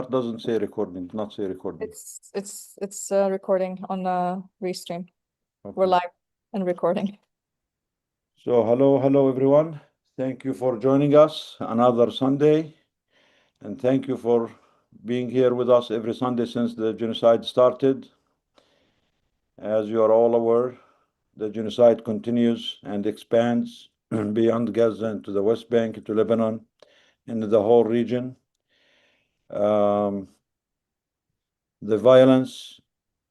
doesn't say recording, not say recording. It's recording on Restream. Okay. We're live and recording. So hello everyone. Thank you for joining us another Sunday, and thank you for being here with us every Sunday since the genocide started. As you are all aware, the genocide continues and expands beyond Gaza into the West Bank, into Lebanon, into the whole region. The violence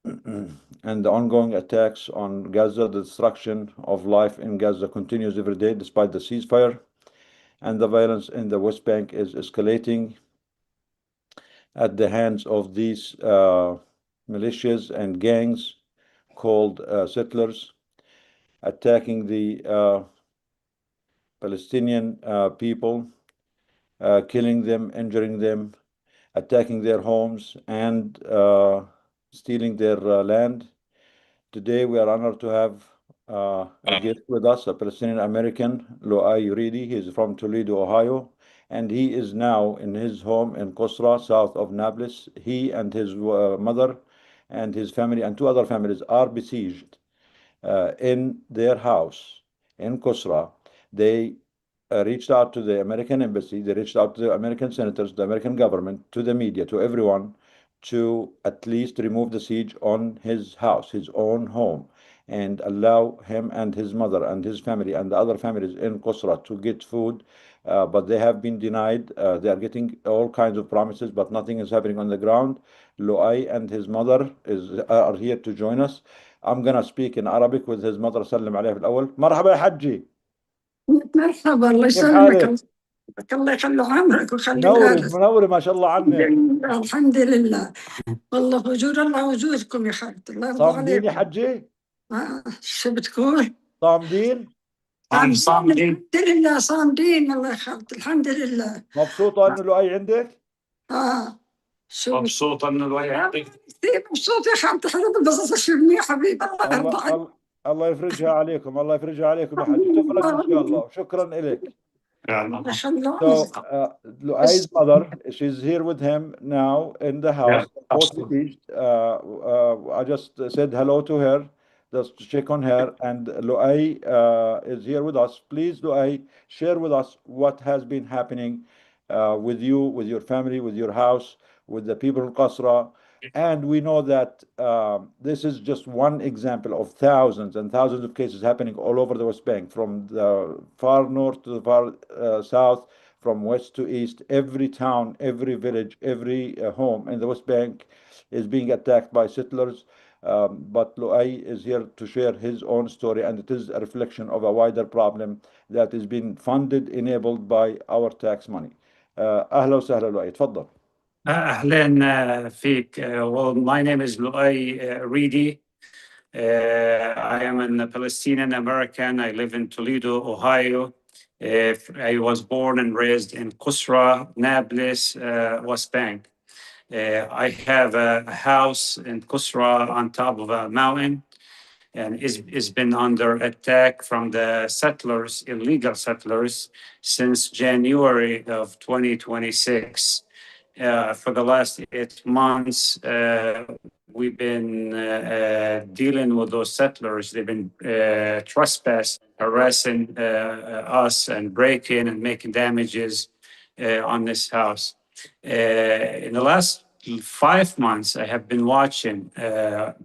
and the ongoing attacks on Gaza, the destruction of life in Gaza continues every day despite the ceasefire, and the violence in the West Bank is escalating at the hands of these militias and gangs called settlers, attacking the Palestinian people, killing them, injuring them, attacking their homes, and stealing their land. Today, we are honored to have a guest with us, a Palestinian American, Lu'ay Uridi. He is from Toledo, Ohio, and he is now in his home in Qusra, south of Nablus. He and his mother and his family and two other families are besieged in their house in Qusra. They reached out to the American embassy, they reached out to the American senators, the American government, to the media, to everyone, to at least remove the siege on his house, his own home, and allow him and his mother and his family and the other families in Qusra to get food. But they have been denied. They are getting all kinds of promises, but nothing is happening on the ground. Lu'ay and his mother are here to join us. I'm gonna speak in Arabic with his mother. سلم عليها في الأول. مرحبا يا حجي. مرحبا، الله يسلمك. الله يخلي عمرك ويخلي منوري ما شاء الله عنك. الحمد لله. والله وجود الله وجودكم يا خالد. الله يرضى عليكم. صامدين يا حجي؟ شو بتقول؟ صامدين؟ صامدين. الحمد لله صامدين. الله يا خالد الحمد لله. مبسوطة إنه لؤي عندك؟ شو مبسوطة إنه لؤي عندك؟ مبسوط يا خالد. حبيبي بس شو حبيبي. الله يرضى عليك. الله يفرجها عليكم، الله يفرجها عليكم يا حجي. تفرج إن شاء الله، وشكرا إلك. So, Lu'ay's mother, she's here with him now in the house. I just said hello to her, just to check on her, and Lu'ay is here with us. Please, Lu'ay, share with us what has been happening with you, with your family, with your house, with the people in Qasra. And we know that this is just one example of thousands and thousands of cases happening all over the West Bank, from the far north to the far south, from west to east. Every town, every village, every home in the West Bank is being attacked by settlers. But Lu'ay is here to share his own story, and it is a reflection of a wider problem that is being funded, enabled by our tax money. أهلا وسهلا لؤي، تفضل. أهلا فيك. Well, my name is Lu'ay Uridi. I am a Palestinian American. I live in Toledo, Ohio. I was born and raised in Qusra, Nablus, West Bank. I have a house in Qusra on top of a mountain, and it's been under attack from the settlers, illegal settlers, since January of 2026. For the last 8 months, we've been dealing with those settlers. They've been trespassing, harassing us, and breaking and making damages on this house. In the last 5 months, I have been watching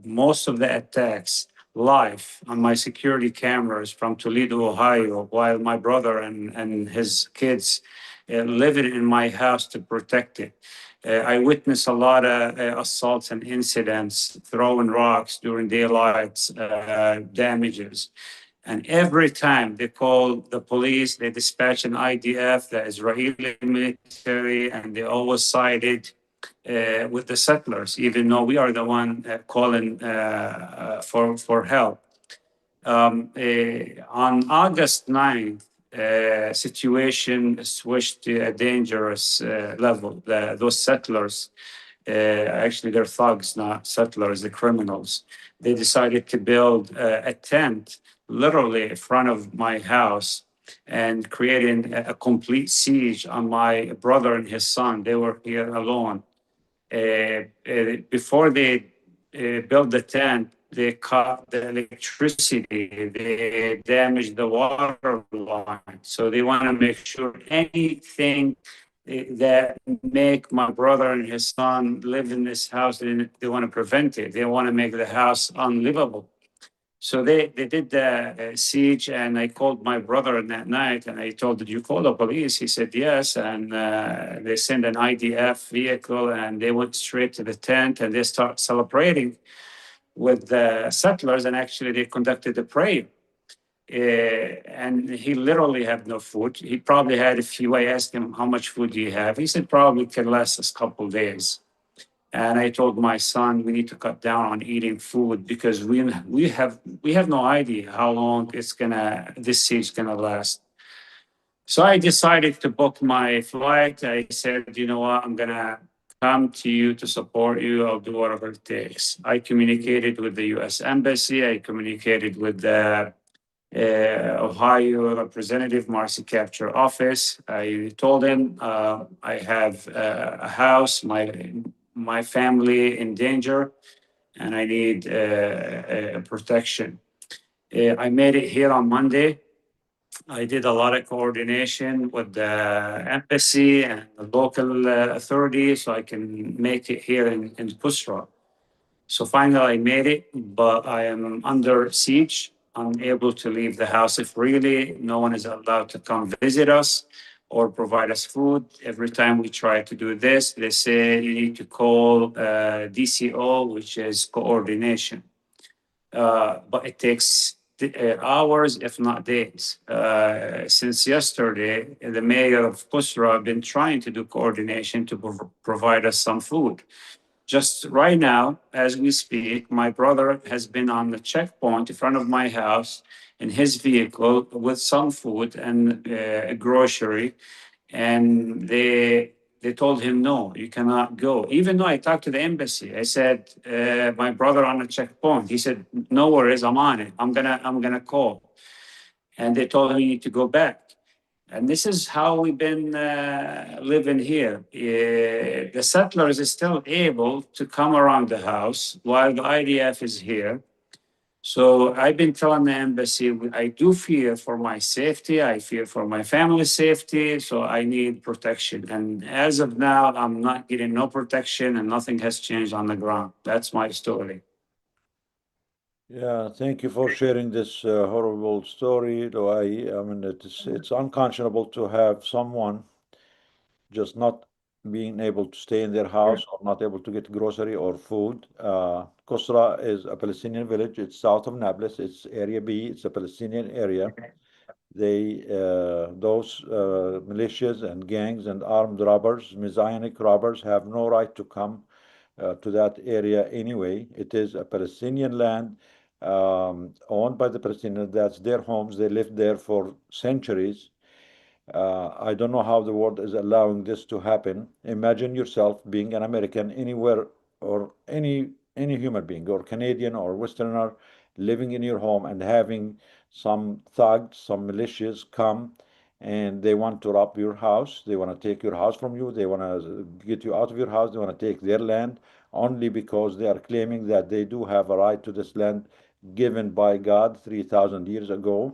most of the attacks live on my security cameras from Toledo, Ohio, while my brother and his kids living in my house to protect it. I witnessed a lot of assaults and incidents, throwing rocks during daylight, damages. And every time they call the police, they dispatch an IDF, the Israeli military, and they always sided with the settlers, even though we are the one calling for help. On August 9th, situation switched to a dangerous level. Those settlers, actually they're thugs, not settlers, the criminals. They decided to build a tent literally in front of my house and creating a complete siege on my brother and his son. They were here alone. before they built the tent, they cut the electricity, they damaged the water line. So they want to make sure anything that make my brother and his son live in this house, they want to prevent it. They want to make the house unlivable. So they did the siege, and I called my brother that night, and I told, "Did you call the police?" He said, "Yes." And they sent an IDF vehicle, and they went straight to the tent, and they start celebrating with the settlers, and actually they conducted a prayer. And he literally had no food. He probably had a few. I asked him, "How much food do you have?" He said, "Probably can last us a couple of days." And I told my son, we need to cut down on eating food because we have no idea how long this siege gonna last. So I decided to book my flight. I said, you know what, I'm gonna come to you to support you. I'll do whatever it takes. I communicated with the U.S. Embassy. I communicated with the Ohio Representative Marcy Capture Office. I told him I have a house, my family in danger, and I need protection. I made it here on Monday. I did a lot of coordination with the embassy and the local authorities so I can make it here in Kusra. So finally I made it, but I am under siege, unable to leave the house. If really no one is allowed to come visit us or provide us food. Every time we try to do this, they say you need to call DCO, which is coordination. But it takes hours, if not days. Since yesterday, the mayor of Kusra have been trying to do coordination to provide us some food. Just right now, as we speak, my brother has been on the checkpoint in front of my house in his vehicle with some food and a grocery, and they told him, no, you cannot go. Even though I talked to the embassy, I said, my brother on the checkpoint. He said, no worries, I'm on it. I'm gonna call. And they told him you need to go back. And this is how we've been living here. The settlers is still able to come around the house while the IDF is here. So I've been telling the embassy, I do fear for my safety. I fear for my family's safety. So I need protection. And as of now, I'm not getting no protection and nothing has changed on the ground. That's my story. Yeah, thank you for sharing this horrible story. Though I mean, it's unconscionable to have someone just not being able to stay in their house or not able to get grocery or food. Kusra is a Palestinian village. It's south of Nablus. It's Area B. It's a Palestinian area. Those militias and gangs and armed robbers, Messianic robbers, have no right to come to that area anyway. It is a Palestinian land owned by the Palestinians. That's their homes. They lived there for centuries. I don't know how the world is allowing this to happen. Imagine yourself being an American anywhere, or any human being, or Canadian or Westerner, living in your home and having some thugs, some militias come and they want to rob your house. They want to take your house from you. They want to get you out of your house. They want to take their land only because they are claiming that they do have a right to this land given by God 3,000 years ago.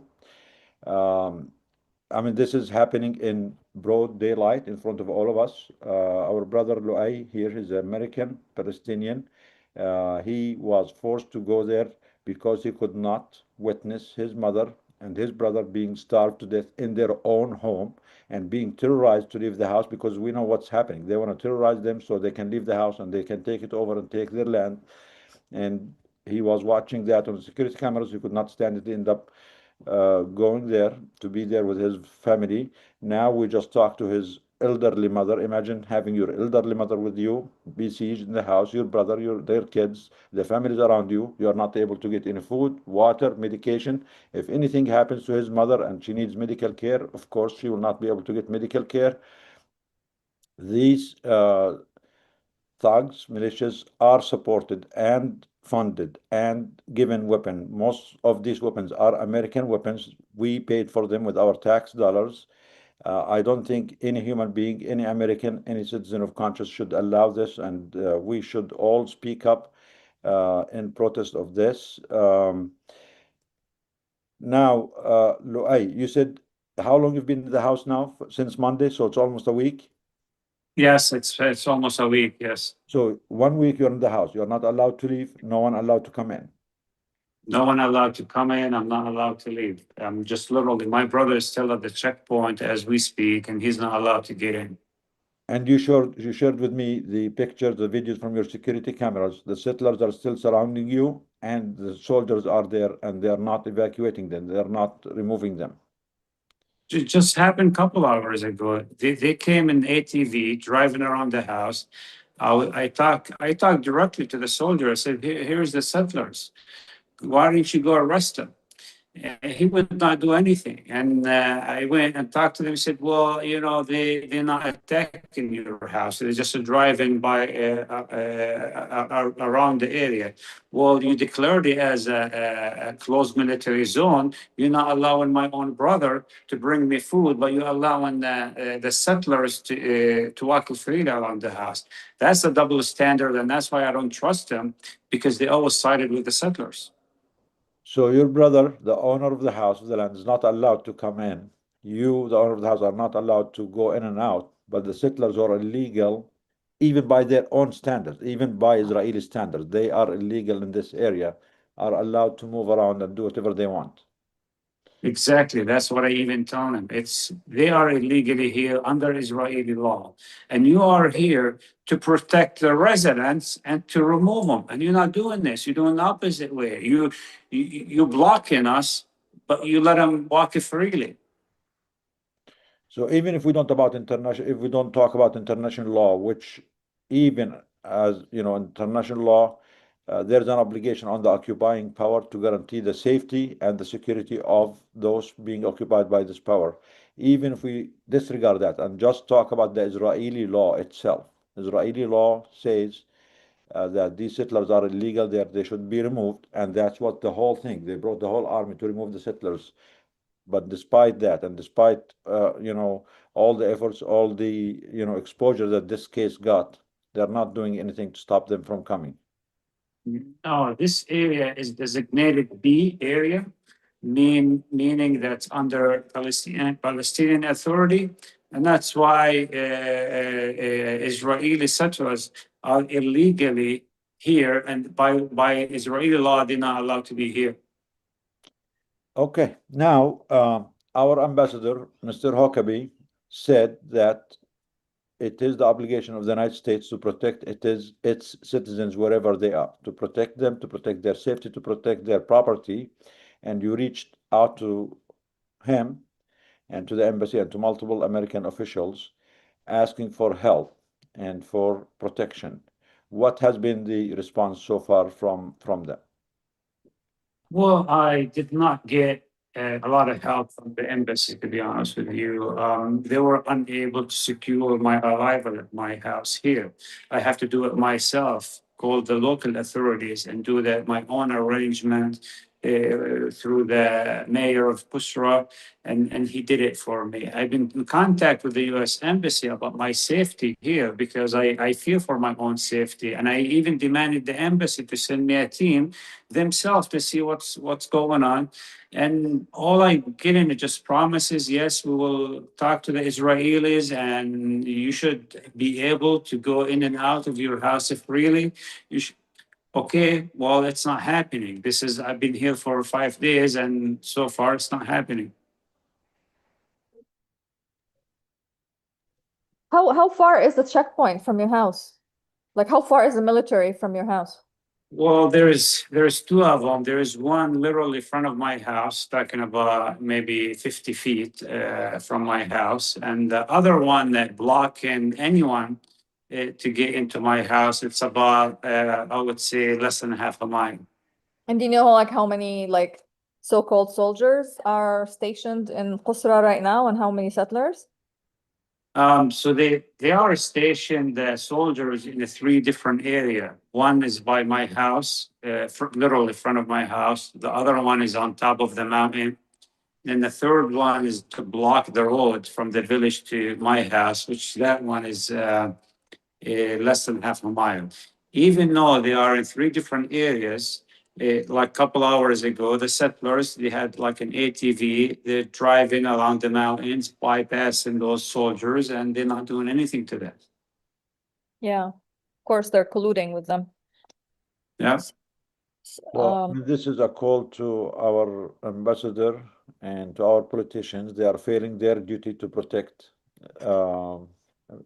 I mean, this is happening in broad daylight in front of all of us. Our brother Luay here is American Palestinian. He was forced to go there because he could not witness his mother and his brother being starved to death in their own home and being terrorized to leave the house, because we know what's happening. They want to terrorize them so they can leave the house and they can take it over and take their land. And he was watching that on the security cameras. He could not stand it, end up going there to be there with his family. Now we just talked to his elderly mother. Imagine having your elderly mother with you, besieged in the house, your brother, their kids, the families around you. You are not able to get any food, water, medication. If anything happens to his mother and she needs medical care, of course, she will not be able to get medical care. These thugs, militias are supported and funded and given weapons. Most of these weapons are American weapons. We paid for them with our tax dollars. I don't think any human being, any American, any citizen of conscience should allow this, and we should all speak up in protest of this. Now, Luay, you said how long you've been in the house now? Since Monday, so it's almost a week. Yes, it's almost a week, yes. So 1 week you're in the house. You're not allowed to leave. No one allowed to come in. No one allowed to come in. I'm not allowed to leave. I'm just literally, my brother is still at the checkpoint as we speak, and he's not allowed to get in. And you shared with me the pictures, the videos from your security cameras. The settlers are still surrounding you, and the soldiers are there, and they are not evacuating them. They are not removing them. It just happened a couple hours ago. They came in ATV driving around the house. I talked directly to the soldier. I said, here's the settlers. Why didn't you go arrest them? And he would not do anything. And I went and talked to them. He said, well, you know, they're not attacking your house. They're just driving by around the area. Well, you declared it as a closed military zone. You're not allowing my own brother to bring me food, but you're allowing the settlers to walk freely around the house. That's a double standard, and that's why I don't trust them, because they always sided with the settlers. So your brother, the owner of the house, of the land, is not allowed to come in. You, the owner of the house, are not allowed to go in and out, but the settlers are illegal, even by their own standards, even by Israeli standards. They are illegal in this area, are allowed to move around and do whatever they want. Exactly. That's what I even tell them. They are illegally here under Israeli law, and you are here to protect the residents and to remove them. And you're not doing this. You're doing the opposite way. You're blocking us, but you let them walk freely. So even if we don't talk about international law, which even as you know, international law, there's an obligation on the occupying power to guarantee the safety and the security of those being occupied by this power. Even if we disregard that and just talk about the Israeli law itself, Israeli law says that these settlers are illegal there, they should be removed, and that's what the whole thing. They brought the whole army to remove the settlers. But despite that, and despite all the efforts, all the exposure that this case got, they're not doing anything to stop them from coming. No, this area is designated B area, meaning that's under Palestinian Authority, and that's why Israeli settlers are illegally here, and by Israeli law, they're not allowed to be here. Okay, now our ambassador, Mr. Huckabee, said that it is the obligation of the United States to protect its citizens wherever they are, to protect them, to protect their safety, to protect their property. And you reached out to him and to the embassy and to multiple American officials asking for help and for protection. What has been the response so far from them? Well, I did not get a lot of help from the embassy, to be honest with you. They were unable to secure my arrival at my house here. I have to do it myself, call the local authorities and do my own arrangement through the mayor of Busra, and he did it for me. I've been in contact with the U.S. Embassy about my safety here because I fear for my own safety, and I even demanded the embassy to send me a team themselves to see what's going on. And all I get in is just promises. Yes, we will talk to the Israelis, and you should be able to go in and out of your house if really you should. Okay, well, it's not happening. I've been here for 5 days, and so far it's not happening. How far is the checkpoint from your house? Like, how far is the military from your house? Well, there's two of them. There is one literally in front of my house, talking about maybe 50 feet from my house, and the other one that blocking anyone to get into my house. It's about I would say less than half a mile. And do you know how many so-called soldiers are stationed in Qusra right now, and how many settlers? So they are stationed soldiers in 3 different areas. One is by my house, literally in front of my house. The other one is on top of the mountain, And the third one is to block the road from the village to my house, which that one is less than half a mile. Even though they are in three different areas, like a couple hours ago, the settlers, they had like an ATV, they're driving along the mountains, bypassing those soldiers, and they're not doing anything to them. Yeah, of course, they're colluding with them. Yeah. Well, this is a call to our ambassador and to our politicians. They are failing their duty to protect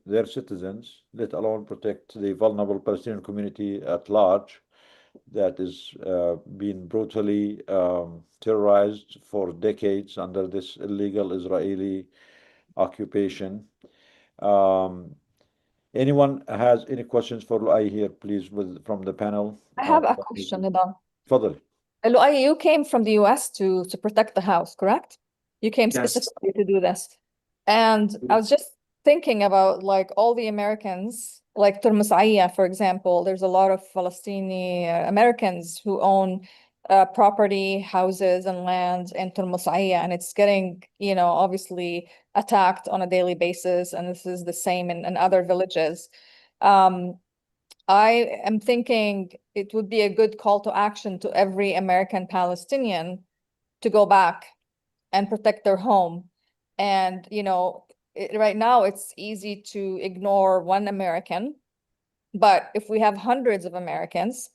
their citizens, let alone protect the vulnerable Palestinian community at large that is being brutally terrorized for decades under this illegal Israeli occupation. Anyone has any questions for Lu'ay here, please, from the panel? I have a question, Nidal. Tfadali. Lu'ay, you came from the US to protect the house, correct? You came Yes. specifically to do this. And I was just thinking about like all the Americans, like Turmusaiya, for example, there's a lot of Palestinian Americans who own property, houses, and land in Turmusaiya, and it's getting, obviously attacked on a daily basis, and this is the same in other villages. I am thinking it would be a good call to action to every American Palestinian to go back and protect their home. And, right now it's easy to ignore one American, but if we have hundreds of Americans,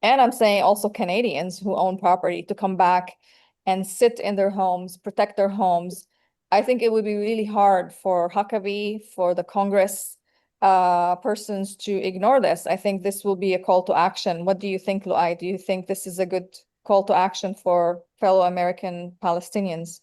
and I'm saying also Canadians who own property to come back and sit in their homes, protect their homes, I think it would be really hard for Huckabee, for the Congress persons to ignore this. I think this will be a call to action. What do you think, Lu'ay? Do you think this is a good call to action for fellow American Palestinians?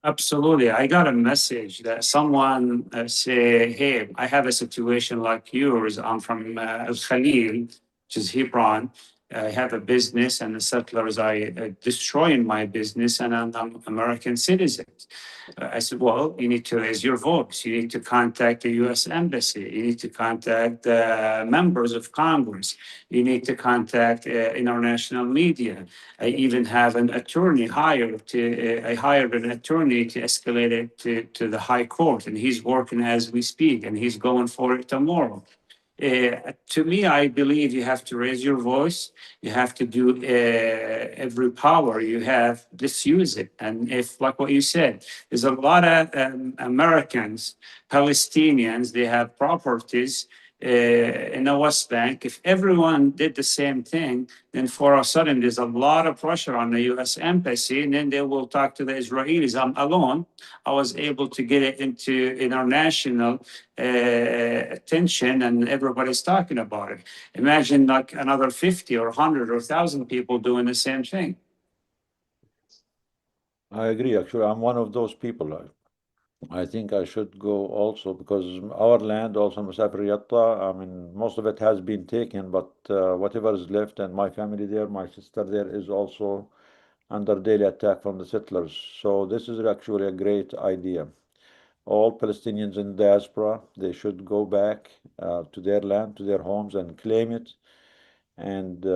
Absolutely. I got a message that someone say, hey, I have a situation like yours. I'm from Al Khalil, which is Hebron. I have a business and the settlers are destroying my business and I'm American citizen. I said, well, you need to raise your voice. You need to contact the U.S. Embassy. You need to contact members of Congress. You need to contact international media. I even have an attorney hired I hired an attorney to escalate it to the High Court, and he's working as we speak, and he's going for it tomorrow. To me, I believe you have to raise your voice. You have to do every power you have, just use it. And if, like what you said, there's a lot of Americans, Palestinians, they have properties in the West Bank. If everyone did the same thing, then for a sudden there's a lot of pressure on the U.S. Embassy, and then they will talk to the Israelis. I'm alone. I was able to get it into international attention, and everybody's talking about it. Imagine like another 50 or 100 or 1,000 people doing the same thing. I agree. Actually, I'm one of those people. I think I should go also because our land, also Musafir Yatta, I mean, most of it has been taken, but whatever is left, and my family there, my sister there, is also under daily attack from the settlers. So this is actually a great idea. All Palestinians in diaspora, they should go back to their land, to their homes, and claim it. And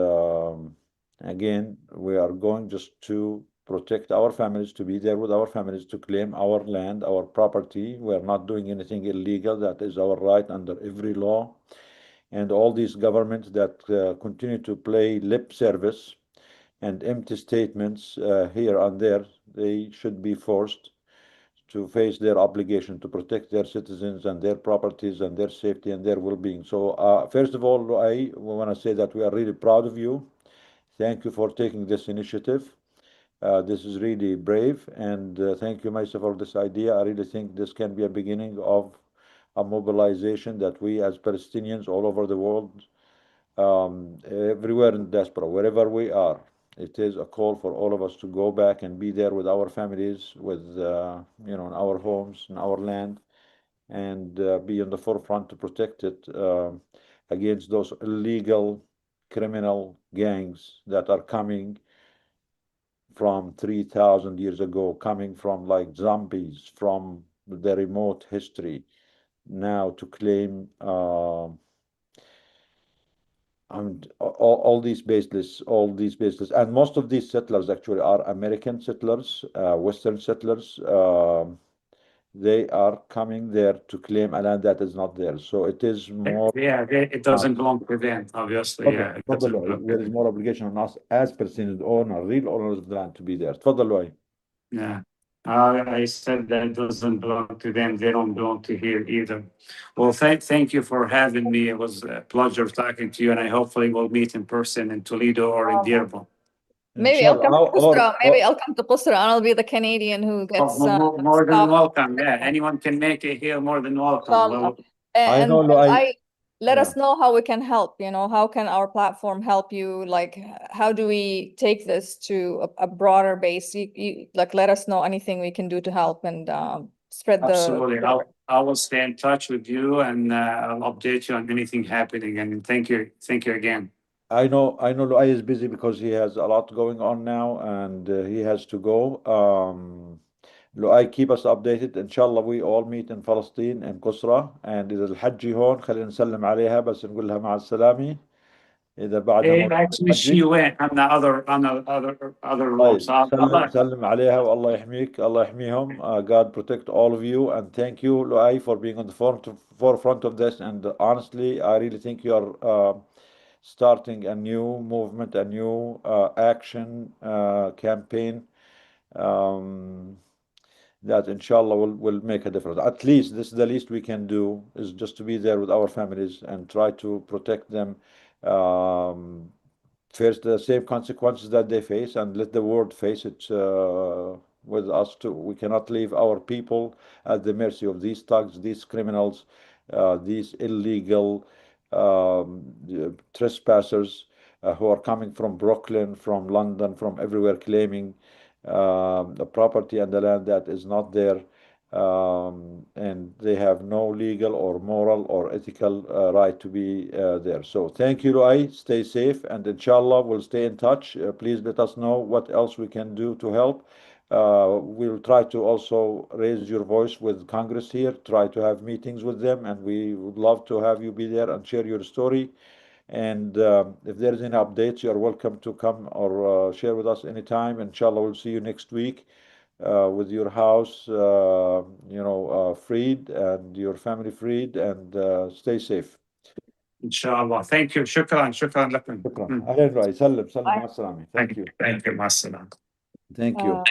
again, we are going just to protect our families, to be there with our families, to claim our land, our property. We are not doing anything illegal. That is our right under every law. And all these governments that continue to play lip service and empty statements here and there, they should be forced to face their obligation to protect their citizens and their properties and their safety and their well-being. So first of all, I want to say that we are really proud of you. Thank you for taking this initiative. This is really brave, and thank you, Maisa, for this idea. I really think this can be a beginning of a mobilization that we as Palestinians all over the world, everywhere in diaspora, wherever we are, it is a call for all of us to go back and be there with our families, with in our homes, in our land, and be on the forefront to protect it against those illegal criminal gangs that are coming from 3,000 years ago, coming from like zombies from the remote history, now to claim all these baseless, and most of these settlers actually are American settlers, Western settlers. They are coming there to claim a land that is not theirs. So it is more. Yeah, it doesn't belong to them, obviously. Yeah, it doesn't belong to there is them. more obligation on us as Palestinian real owners of the land to be there. تفضل لؤي. Yeah. I said that it doesn't belong to them. They don't belong to here either. Well, thank you for having me. It was a pleasure talking to you, and I hopefully will meet in person in Toledo or in Dearborn. Maybe I'll come to Qusra. Maybe I'll come to Qusra and I'll be the Canadian who gets more than welcome. Yeah, anyone can make it here. More than welcome. And know, let us know how we can help. How can our platform help you? Like, how do we take this to a broader base? Like, let us know anything we can do to help and spread Absolutely. I will stay in touch with you and I'll update you on anything happening. And thank you again. I know Luay is busy because he has a lot going on now and he has to go. Luay, keep us updated. Inshallah we all meet in Palestine in قصرة. And إذا الحجي هون خلينا نسلم عليها بس نقول لها مع السلامة. إذا بعدها actually she went on the other room. So سلم عليها والله يحميك الله يحميهم. God protect all of you and thank you Luay for being on the forefront of this. And honestly, I really think you are starting a new movement, a new action campaign that inshallah will make a difference. At least this is the least we can do, is just to be there with our families and try to protect them, face the same consequences that they face and let the world face it with us too. We cannot leave our people at the mercy of these thugs, these criminals, these illegal trespassers who are coming from Brooklyn, from London, from everywhere, claiming the property and the land that is not there, and they have no legal or moral or ethical right to be there. So thank you, Luay. Stay safe, and inshallah we'll stay in touch. Please let us know what else we can do to help. We'll try to also raise your voice with Congress here, try to have meetings with them, and we would love to have you be there and share your story. And if there is any updates, you are welcome to come or share with us anytime. Inshallah, we'll see you next week with your house, freed and your family freed, and stay safe. Inshallah. Thank you. شكرا لكم. أهلا وسهلا. سلم مع السلامة. Thank you. Thank you. مع السلامة. Thank you.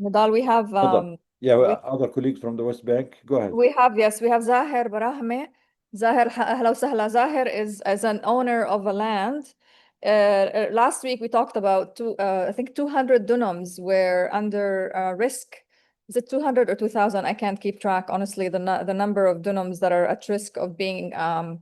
Nidal, we have other colleagues from the West Bank. Go ahead. We have Zahir Barahme. Zahir, ahla wa sahla. Zahir is as an owner of a land. Last week we talked about I think 200 dunams were under risk. Is it 200 or 2,000? I can't keep track. Honestly, the number of dunams that are at risk of being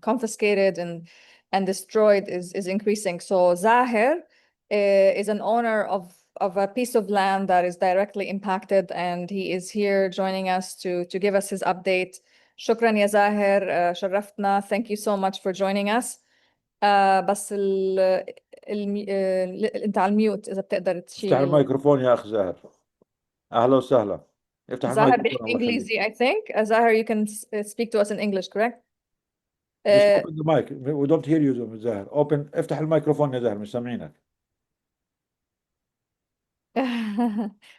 confiscated and destroyed is increasing. So Zahir is an owner of a piece of land that is directly impacted, and he is here joining us to give us his update. شكرا يا زاهر, شرفتنا. Thank you so much for joining us. بس انت على الميوت اذا بتقدر تشيل افتح الميكروفون يا اخ زاهر. اهلا وسهلا. افتح الميكروفون. English, I think. Zahir, you can speak to us in English, correct? Just open the mic. We don't hear you, زاهر. افتح الميكروفون يا زاهر, مش سامعينك.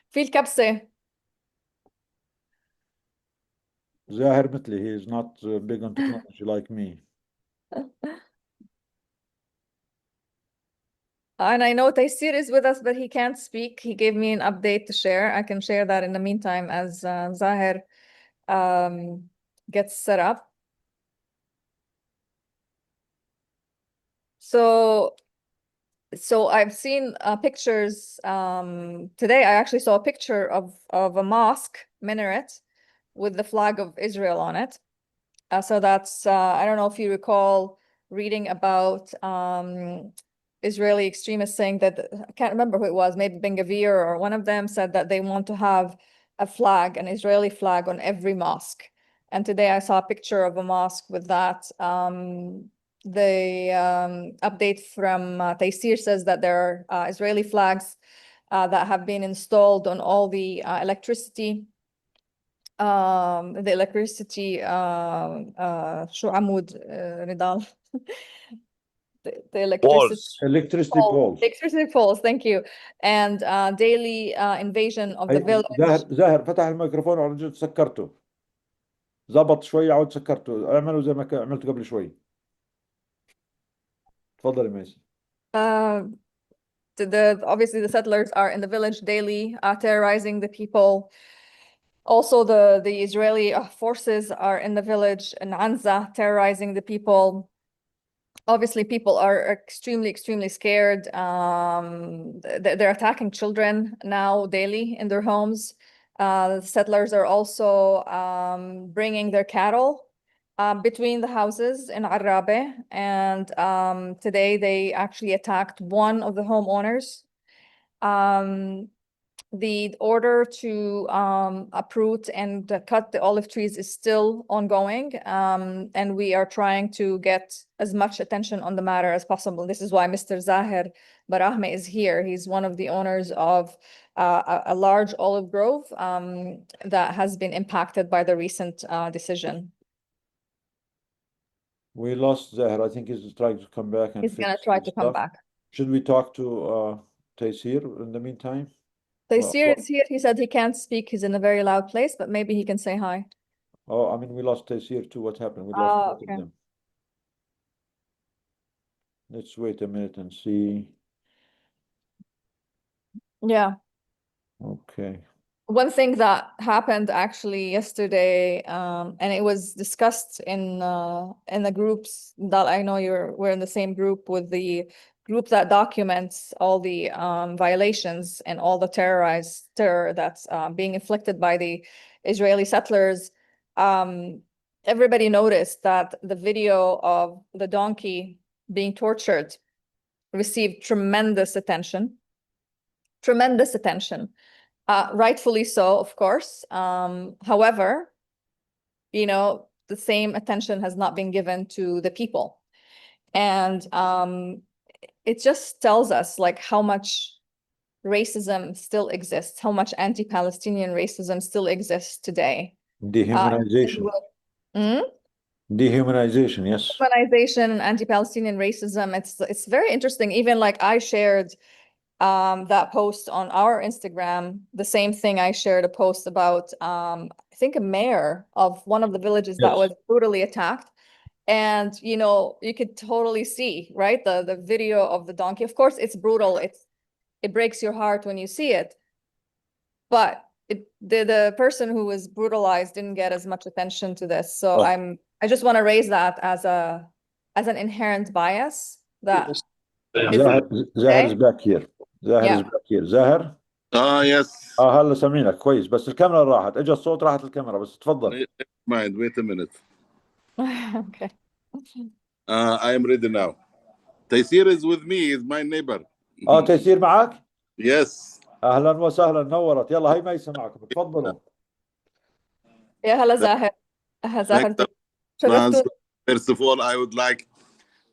في الكبسة. زاهر مثلي, he is not big on technology like me. And I know Taysir is with us, but he can't speak. He gave me an update to share. I can share that in the meantime as Zahir gets set up. So I've seen pictures. Today I actually saw a picture of a mosque minaret with the flag of Israel on it. So that's, I don't know if you recall reading about Israeli extremists saying that, I can't remember who it was, maybe Ben-Gvir or one of them said that they want to have a flag, an Israeli flag on every mosque. And today I saw a picture of a mosque with that. The update from Taysir says that there are Israeli flags that have been installed on all the electricity. شو عمود نضال the electricity Walls. electricity poles. electricity poles, thank you, and daily invasion of the village. زاهر فتح الميكروفون وعرفت سكرته، زبط شوي عود سكرته، اعملوا زي ما عملته قبل شوي. تفضلي ميسي. Obviously the settlers are in the village daily, terrorizing the people. Also, the Israeli forces are in the village in Anza, terrorizing the people. Obviously, people are extremely scared. They're attacking children now daily in their homes. Settlers are also bringing their cattle between the houses in Arabe, and today they actually attacked one of the homeowners. The order to uproot and cut the olive trees is still ongoing, and we are trying to get as much attention on the matter as possible. This is why Mr. Zahir Barahme is here. He's one of the owners of a large olive grove that has been impacted by the recent decision. We lost Zahir. I think he's trying to come back and He's fix gonna try to come stuff. back. Should we talk to Taysir in the meantime? Taysir is here. He said he can't speak. He's in a very loud place, but maybe he can say hi. Oh, I mean, we lost Taysir too. What happened? We lost both Okay. of them. Let's wait a minute and see. Yeah. Okay. One thing that happened actually yesterday, and it was discussed in the groups that I know we're in the same group with the group that documents all the violations and all the terror that's being inflicted by the Israeli settlers. Everybody noticed that the video of the donkey being tortured received tremendous attention. Tremendous attention. Rightfully so, of course. However, you know, the same attention has not been given to the people. And it just tells us like how much racism still exists, how much anti-Palestinian racism still exists today. Dehumanization. Dehumanization, yes. Dehumanization and anti-Palestinian racism. It's very interesting. Even like I shared that post on our Instagram, the same thing I shared a post about, I think a mayor of one of the villages that was brutally attacked. And, you know, you could totally see, right? The video of the donkey. Of course, it's brutal. It breaks your heart when you see it. But the person who was brutalized didn't get as much attention to this. So I just want to raise that as an inherent bias that Zahir is back here. Zahir is back here. Zahir? Yes. هلا سامعينك كويس بس الكاميرا راحت، اجى الصوت راحت الكاميرا بس تفضل. Mind, wait a minute. Okay. I am ready now. Taysir is with me, he's my neighbor. تيسير معك؟ Yes. اهلا وسهلا، نورت. يلا هي ميسة معكم، تفضلوا. يا هلا زاهر. زاهر شرفتوا. First of all, I would like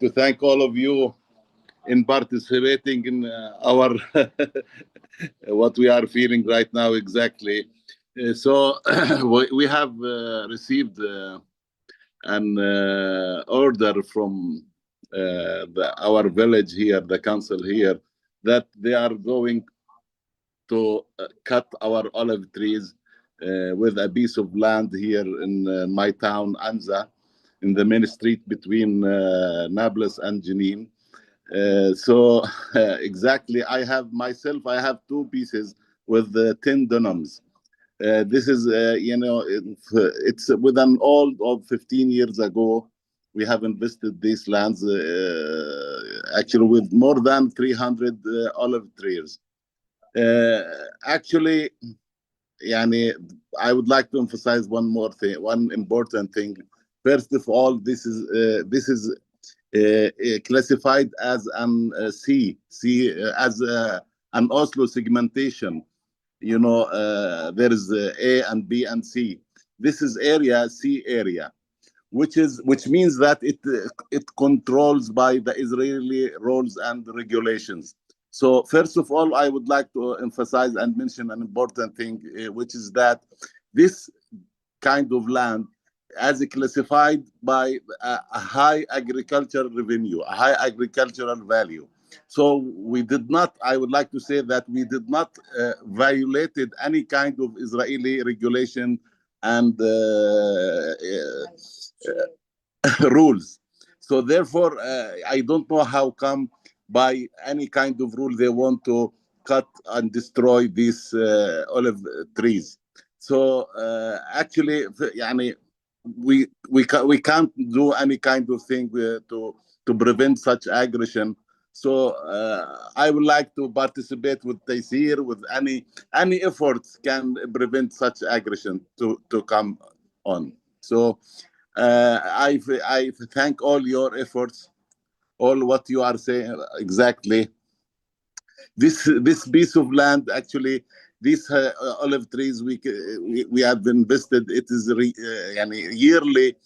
to thank all of you in participating in our what we are feeling right now exactly. So we have received an order from our village here, the council here, that they are going to cut our olive trees with a piece of land here in my town, Anza, in the main street between Nablus and Jenin. So exactly, I have two pieces with 10 dunams. This is, you know, it's with an old of 15 years ago. We have invested these lands actually with more than 300 olive trees. Actually, yani, I would like to emphasize one more thing, one important thing. First of all, this is classified as an as an Oslo segmentation. You know, there is A and B and C. This is area C area, which means that it controls by the Israeli rules and regulations. So first of all, I would like to emphasize and mention an important thing, which is that this kind of land as classified by a high agricultural revenue, a high agricultural value. So we did not, I would like to say that we did not violated any kind of Israeli regulation and rules. So therefore, I don't know how come by any kind of rule they want to cut and destroy these olive trees. So actually, يعني, we can't do any kind of thing to prevent such aggression. So I would like to participate with Taysir, with any efforts can prevent such aggression to come on. So I thank all your efforts, all what you are saying exactly. This piece of land, actually, these olive trees we have invested. It is yearly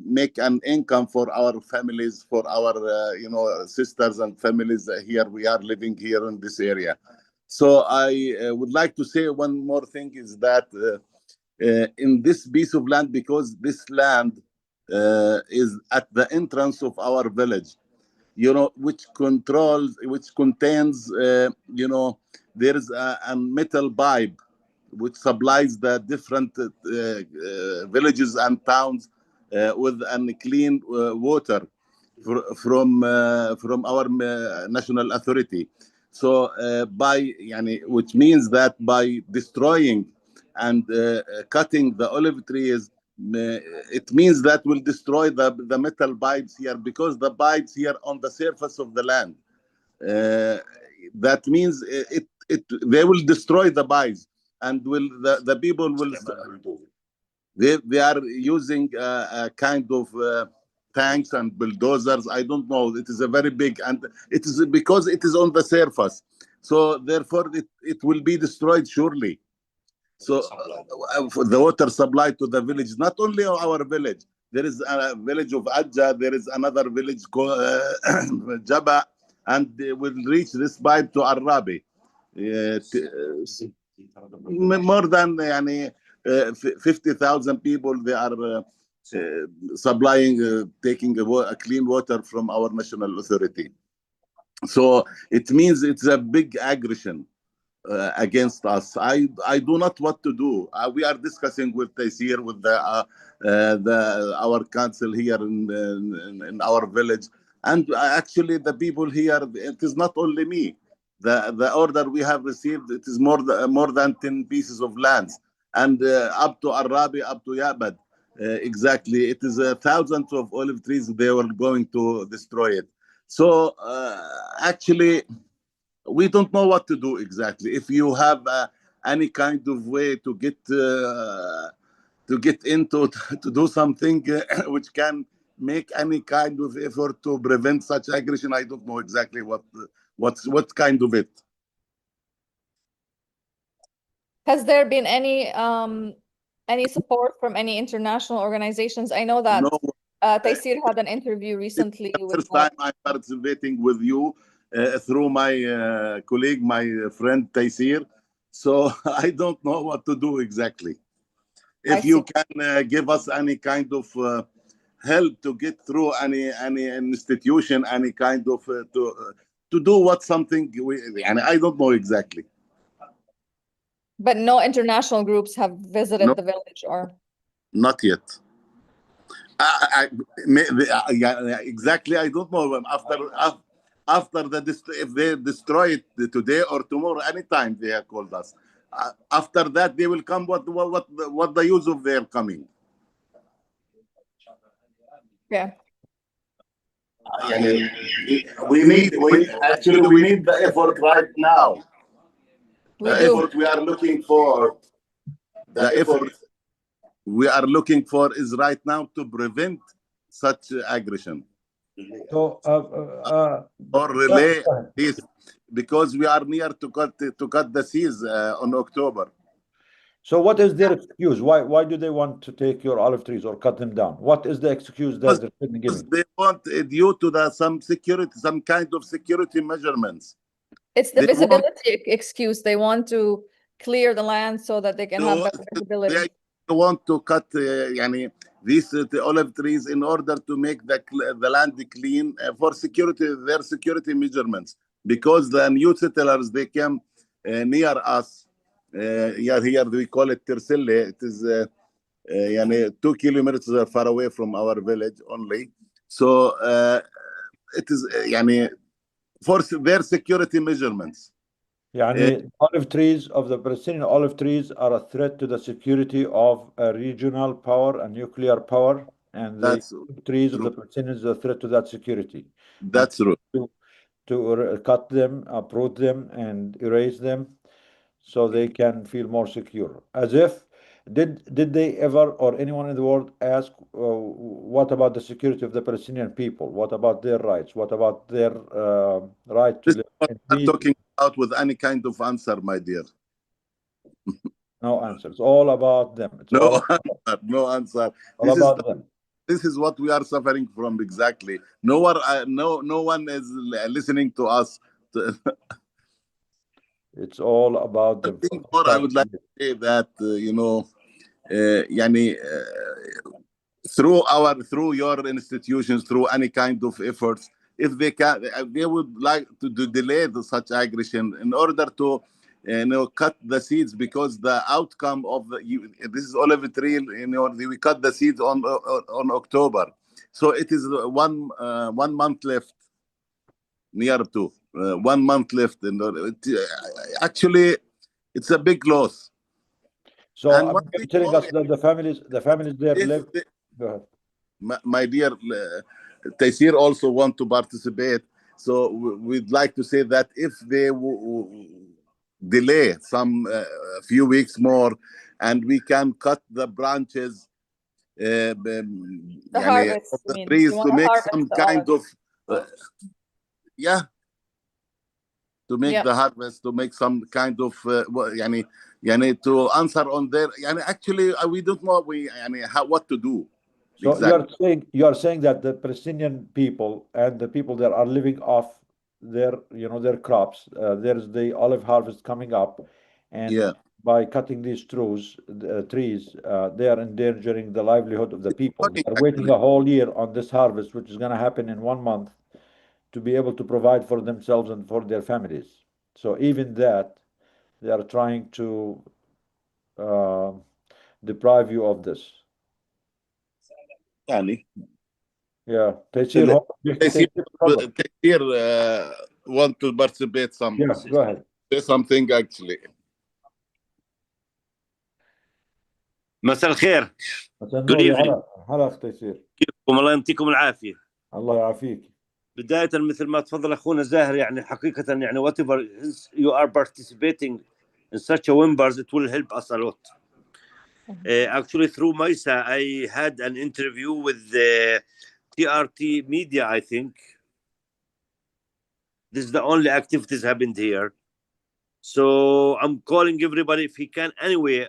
make an income for our families, for our sisters and families here. We are living here in this area. So I would like to say one more thing is that. In this piece of land, because this land is at the entrance of our village, which contains, there is a metal pipe which supplies the different villages and towns with clean water from our national authority. So which means that by destroying and cutting the olive trees, it means that will destroy the metal pipes here, because the pipes here on the surface of the land. That means they will destroy the pipes, and the people will. They are using a kind of tanks and bulldozers. I don't know. It is a very big, and it is because it is on the surface. So therefore, it will be destroyed surely. So the water supply to the village, not only our village. There is a village of Adja. There is another village called Jaba, and they will reach this pipe to Arabi. More than 50,000 people. They are supplying, taking a clean water from our national authority. So it means it's a big aggression against us. I do not what to do. We are discussing with Taysir, with our council here in our village, and actually the people here. It is not only me. The order we have received, it is more than 10 pieces of lands, and up to Arabi, up to Yabad. Exactly, it is thousands of olive trees. They were going to destroy it. So actually, we don't know what to do exactly. If you have any kind of way to get into to do something which can make any kind of effort to prevent such aggression, I don't know exactly what kind of it. Has there been any support from any international organizations? I know that No. Taysir had an interview recently. It's the first time I'm participating with you through my colleague, my friend Taysir. So I don't know what to do exactly. If you can give us any kind of help to get through any institution, any kind of to do what something, and I don't know exactly. But no international groups have visited the village, or not yet. Exactly, I don't know. After if they destroy it today or tomorrow, anytime they have called us. After that, they will come. What the use of their coming? Yeah. We need the effort right now. Effort we are looking for. The effort we are looking for is right now to prevent such aggression. So, or relay this, because we are near to cut the seas on October. So what is their excuse? Why do they want to take your olive trees or cut them down? What is the excuse that they're giving? They want due to some kind of security measurements. It's the visibility excuse. They want to clear the land so that they can have better visibility. want to cut يعني these the olive trees in order to make the land clean for security, their security measurements, because the new settlers, they came near us. Yeah, here we call it Tersille. It is يعني 2 kilometers far away from our village only. So it is يعني for their security measurements. يعني olive trees of the Palestinian olive trees are a threat to the security of a regional power and nuclear power, and the That's trees of true. the Palestinians are a threat to that security. That's true. To cut them, uproot them, and erase them, so they can feel more secure. As if, did they ever, or anyone in the world, ask what about the security of the Palestinian people? What about their rights? What about their right to This is live what in I'm peace? talking about with any kind of answer, my dear. No answer. It's all about them. It's No all answer. No answer. about them. This is what we are suffering from exactly. No one is listening to us. It's all about them. I think more, I would like to say that يعني through your institutions, through any kind of efforts, if they can, they would like to delay such aggression in order to cut the seeds, because the outcome of this is olive tree, we cut the seeds on October, so it is 1 month left, near to 1 month left, and actually it's a big loss. So And you're telling us that the families there live. Go ahead. My dear Taysir also want to participate, so we'd like to say that if they delay some few weeks more, and we can cut the branches, The harvest, of the you mean. trees, You to wanna make harvest some the kind olives. of to make Yep. the harvest, to make some kind of يعني to answer on their actually we don't know what to do. So Exactly. you are saying that the Palestinian people and the people that are living off their their crops, there's the olive harvest coming up, and Yeah. by cutting these trees, they are endangering the livelihood of the people. They are waiting Actually. a whole year on this harvest, which is going to happen in 1 month, to be able to provide for themselves and for their families. So even that, they are trying to deprive you of this. يعني Yeah, Taysir, Taysir want to participate some. Yeah, go ahead. Say something actually. مساء الخير. مساء Good النور. evening. هلا أخ تيسير. كيفكم؟ الله يعطيكم العافية. الله يعافيك. بداية مثل ما تفضل أخونا زاهر، يعني حقيقة يعني whatever you are participating in such a members, it will help us a lot. Actually, through Maisa, I had an interview with the TRT media, I think. This is the only activities happened here. So I'm calling everybody, if he can, anyway,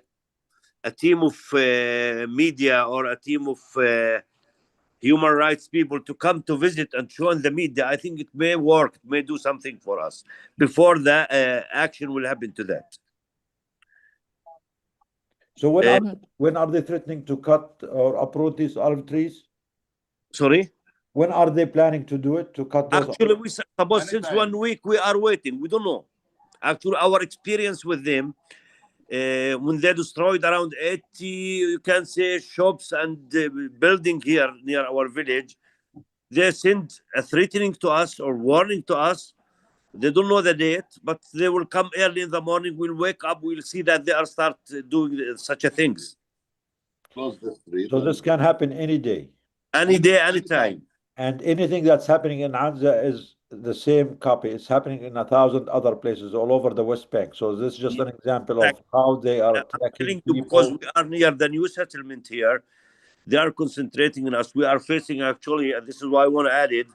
a team of media or a team of human rights people to come to visit and show in the media. I think it may work, it may do something for us before the action will happen to that. So when are they threatening to cut or uproot these olive trees? Sorry? When are they planning to do it, to cut those? Actually, we suppose since 1 week we are waiting. We don't know. Actually, our experience with them, when they destroyed around 80, you can say, shops and building here near our village, they send a threatening to us or warning to us. They don't know the date, but they will come early in the morning. We'll wake up. We'll see that they are start doing such a things. Close the street. So this can happen any day. Any day, any time. And anything that's happening in Gaza is the same copy. It's happening in 1,000 other places all over the West Bank. So this is just an example of how they are attacking people. Because we are near the new settlement here, they are concentrating on us. We are facing, actually, and this is why I want to add it,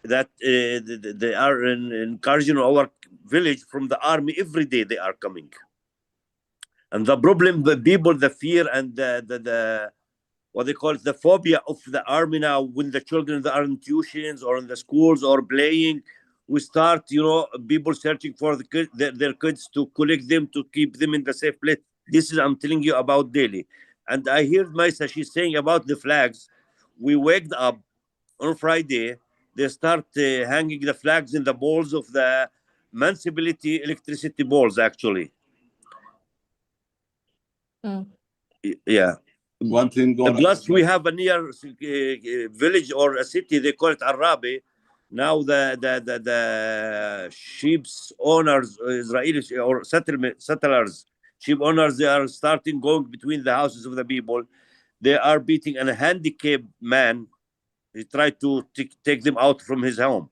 that they are encouraging our village from the army. Every day they are coming. And the problem, the people, the fear and the what they call it, the phobia of the army now, when the children are in tuitions or in the schools or playing, we start, people searching for their kids to collect them, to keep them in the safe place. This is, I'm telling you about daily. And I heard Maisa, she's saying about the flags. We waked up on Friday. They start hanging the flags in the balls of the municipality electricity balls, actually. Yeah. One thing going Plus, we have a near village or a city, they call it Arabi. Now the sheep's owners, Israeli or settlers, sheep owners, they are starting going between the houses of the people. They are beating a handicapped man. He tried to take them out from his home.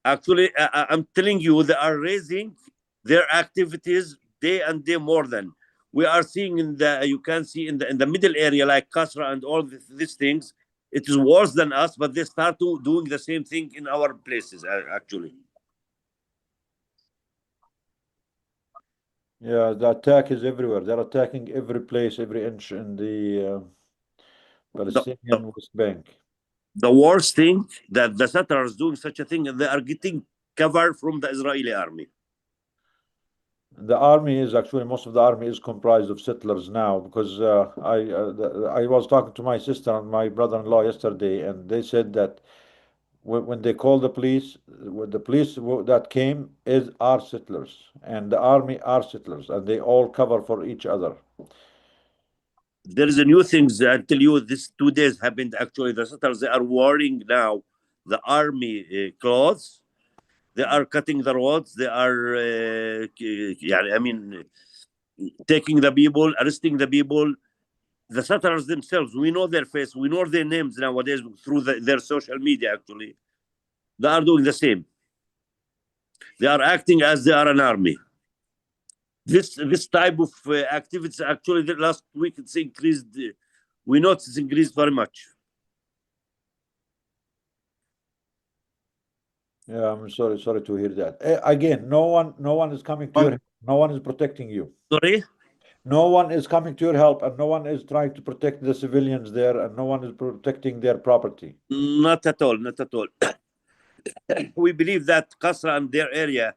Actually, I'm telling you, they are raising their activities day and day more than we are seeing in the. You can see in the middle area like Kasra and all these things. It is worse than us, but they start doing the same thing in our places. Actually, Yeah, the attack is everywhere. They're attacking every place, every inch in the the, Palestinian West Bank. the worst thing that the settlers doing such a thing, and they are getting cover from the Israeli army. The army is actually, most of the army is comprised of settlers now, because I was talking to my sister and my brother-in-law yesterday, and they said that when they call the police, that came are settlers, and the army are settlers, and they all cover for each other. There is a new thing I tell you. This 2 days happened. Actually, the settlers, they are wearing now the army clothes. They are cutting the roads. They are, I mean, taking the people, arresting the people. The settlers themselves, we know their face, we know their names nowadays through their social media. Actually, they are doing the same. They are acting as they are an army. This type of activities, actually, the last week it's increased. We noticed it's increased very much. Yeah, I'm sorry to hear that. Again, no one is coming to your help. No one is protecting you. Sorry. No one is coming to your help, and no one is trying to protect the civilians there, and no one is protecting their property. Not at all. Not at all. We believe that Kasra and their area,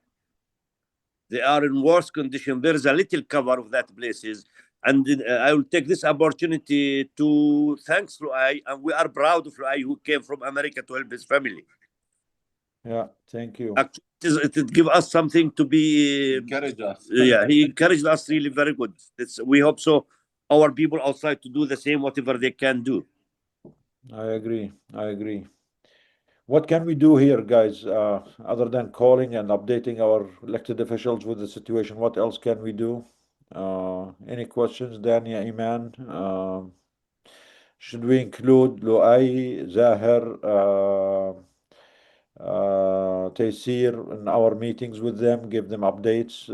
they are in worse condition. There is a little cover of that places. And I will take this opportunity to thanks Luai, and we are proud of Luai, who came from America to help his family. Yeah, thank you. Actually, it give us something to be. encourage us. Yeah, he encouraged us really very good. We hope so. Our people outside to do the same, whatever they can do. I agree. What can we do here, guys, other than calling and updating our elected officials with the situation? What else can we do? Any questions, Dania, Iman? Should we include Luai, Zahir, Taysir in our meetings with them, give them updates,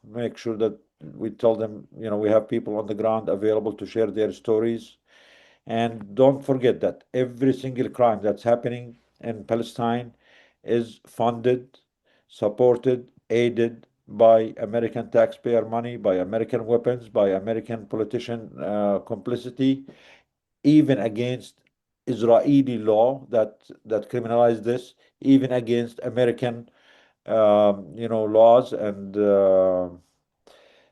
make sure that we tell them, we have people on the ground available to share their stories. And don't forget that every single crime that's happening in Palestine is funded, supported, aided by American taxpayer money, by American weapons, by American politician complicity, even against Israeli law that criminalize this, even against American laws, and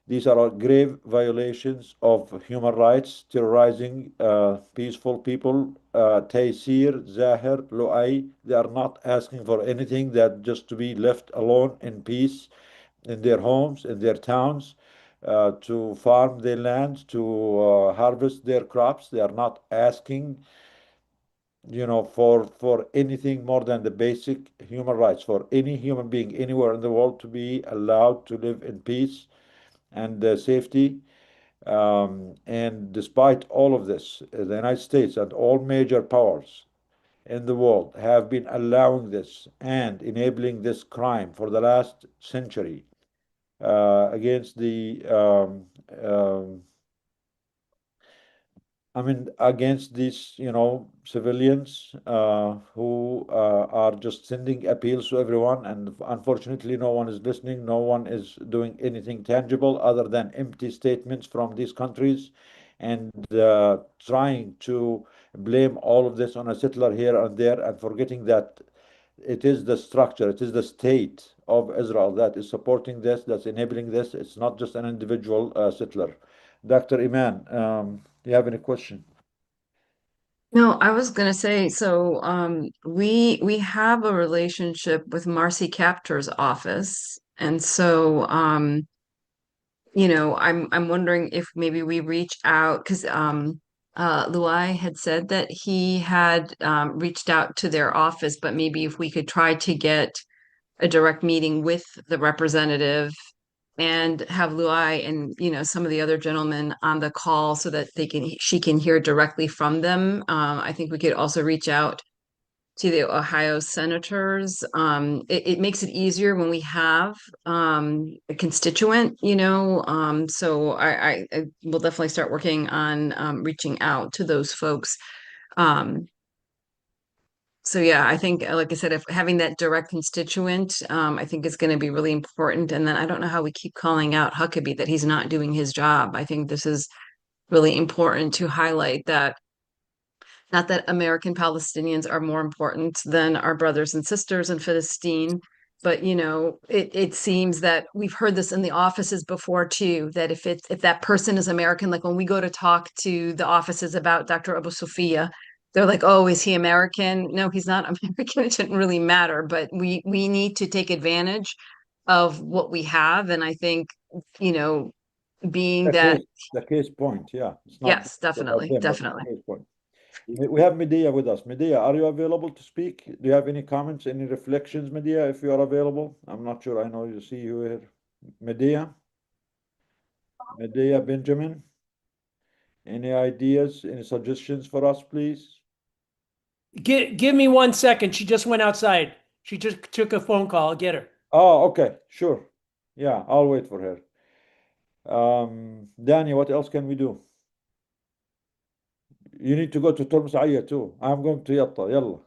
these are grave violations of human rights, terrorizing peaceful people. Taysir, Zahir, Luai, they are not asking for anything that just to be left alone in peace in their homes, in their towns, to farm their land, to harvest their crops. They are not asking, for anything more than the basic human rights for any human being anywhere in the world to be allowed to live in peace and safety. And despite all of this, the United States and all major powers in the world have been allowing this and enabling this crime for the last century against the against these, civilians who are just sending appeals to everyone, and unfortunately, no one is listening. No one is doing anything tangible other than empty statements from these countries, and trying to blame all of this on a settler here and there, and forgetting that it is the structure, it is the state of Israel that is supporting this, that's enabling this. It's not just an individual settler. Dr. Iman, do you have any question? No, I was gonna say, so we have a relationship with Marcy Kaptur's office. And so I'm wondering if maybe we reach out because Luai had said that he had reached out to their office, but maybe if we could try to get a direct meeting with the representative and have Luai and some of the other gentlemen on the call so that she can hear directly from them. I think we could also reach out to the Ohio senators. It makes it easier when we have a constituent, so I will definitely start working on reaching out to those folks. So yeah, I think, like I said, if having that direct constituent, I think is going to be really important. And then I don't know how we keep calling out Huckabee that he's not doing his job. I think this is really important to highlight that. Not that American Palestinians are more important than our brothers and sisters in Palestine, but it seems that we've heard this in the offices before too, that if that person is American, like when we go to talk to the offices about Dr. Abu Sofia, they're like, oh, is he American? No, he's not American. It shouldn't really matter, but we need to take advantage of what we have. And I think, being that, The case point, yeah. It's not yes, about definitely, them, but definitely. the case point. We have Medea with us. Medea, are you available to speak? Do you have any comments, any reflections, Medea, if you are available? I'm not sure. I know you see you here. Medea Benjamin, any ideas, any suggestions for us, please? Give me 1 second. She just went outside. She just took a phone call. I'll get her. Oh, okay, sure. Yeah, I'll wait for her. Danny, what else can we do? You need to go to Tormsaya too. I'm going to Yatta. Yalla.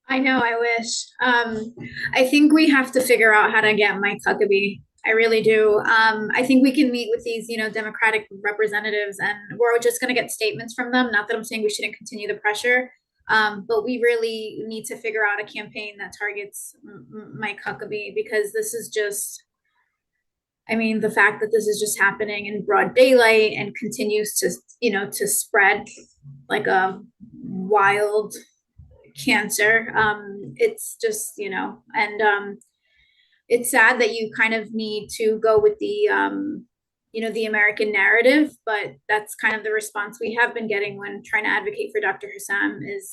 I know, I wish. I think we have to figure out how to get Mike Huckabee. I really do. I think we can meet with these, Democratic representatives, and we're just going to get statements from them. Not that I'm saying we shouldn't continue the pressure, but we really need to figure out a campaign that targets Mike Huckabee, because this is just, the fact that this is just happening in broad daylight and continues to, to spread like a wild cancer. It's just, and it's sad that you kind of need to go with the, the American narrative, but that's kind of the response we have been getting when trying to advocate for Dr. Hussam is,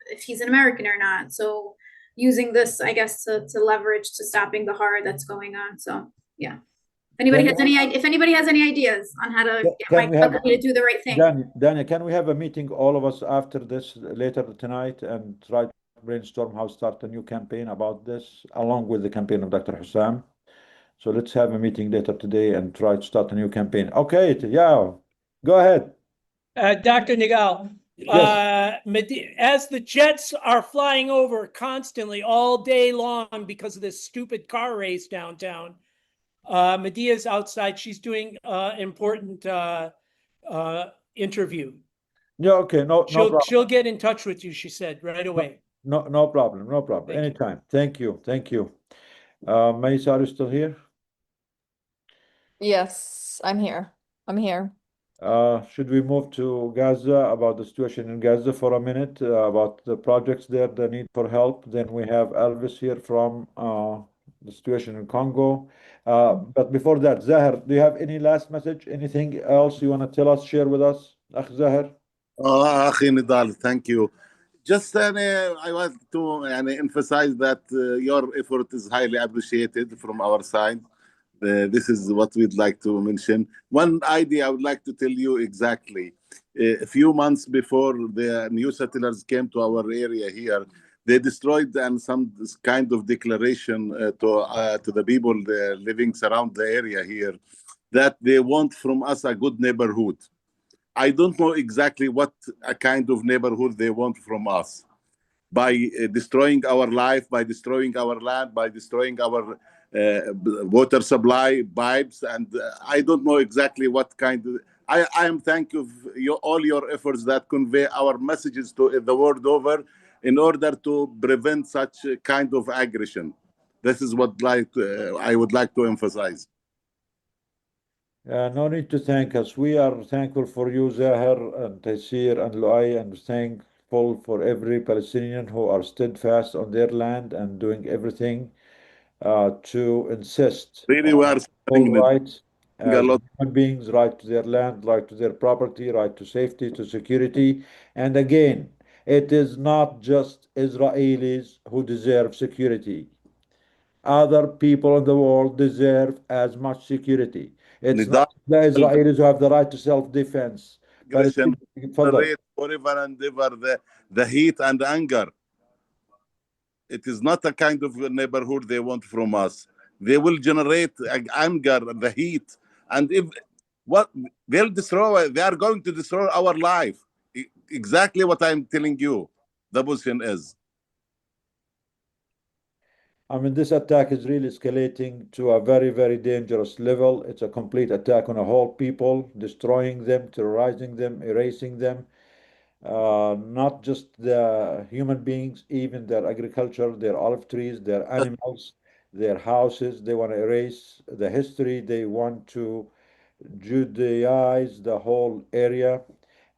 if he's an American or not. So using this, I guess, to leverage to stopping the horror that's going on. So yeah. If anybody has any ideas on how to get Mike Huckabee to do the right thing. Daniel, can we have a meeting, all of us, after this later tonight, and try to brainstorm how to start a new campaign about this, along with the campaign of Dr. Hussam? So let's have a meeting later today and try to start a new campaign. Okay, yeah, go ahead. Dr. Nigal, Yes. as the jets are flying over constantly all day long because of this stupid car race downtown, Medea's outside. She's doing important interview. Yeah, okay, no problem. She'll get in touch with you, she said, right away. No problem, no problem. Anytime. Thank you. Maisa, are you still here? Yes, I'm here. Should we move to Gaza, about the situation in Gaza for a minute, about the projects there, the need for help? Then we have Elvis here from the situation in Congo. But before that, Zahir, do you have any last message? Anything else you want to tell us, share with us, Zahir? Akhi Nidal, thank you. Just I want to emphasize that your effort is highly appreciated from our side. This is what we'd like to mention. One idea I would like to tell you exactly. A few months before the new settlers came to our area here, they destroyed some kind of declaration to the people living around the area here, that they want from us a good neighborhood. I don't know exactly what a kind of neighborhood they want from us. By destroying our life, by destroying our land, by destroying our water supply pipes, and I don't know exactly what kind of. I am thankful for all your efforts that convey our messages to the world over, in order to prevent such kind of aggression. This is what I would like to emphasize. No need to thank us. We are thankful for you, Zahir and Taysir and Luay, and thankful for every Palestinian who are steadfast on their land and doing everything to insist Really, we on are full suffering rights a as lot. human beings, right to their land, right to their property, right to safety, to security. And again, it is not just Israelis who deserve security. Other people in the world deserve as much security. It's Nidal not the Israelis who have the right to self-defense. aggression تفضل. generate forever and ever the heat and anger. It is not a kind of neighborhood they want from us. They will generate anger, the heat, and if what they'll destroy, they are going to destroy our life. Exactly what I'm telling you. The position is. I mean, this attack is really escalating to a very, very dangerous level. It's a complete attack on a whole people, destroying them, terrorizing them, erasing them. Not just the human beings, even their agriculture, their olive trees, their animals, their houses. They want to erase the history. They want to Judaize the whole area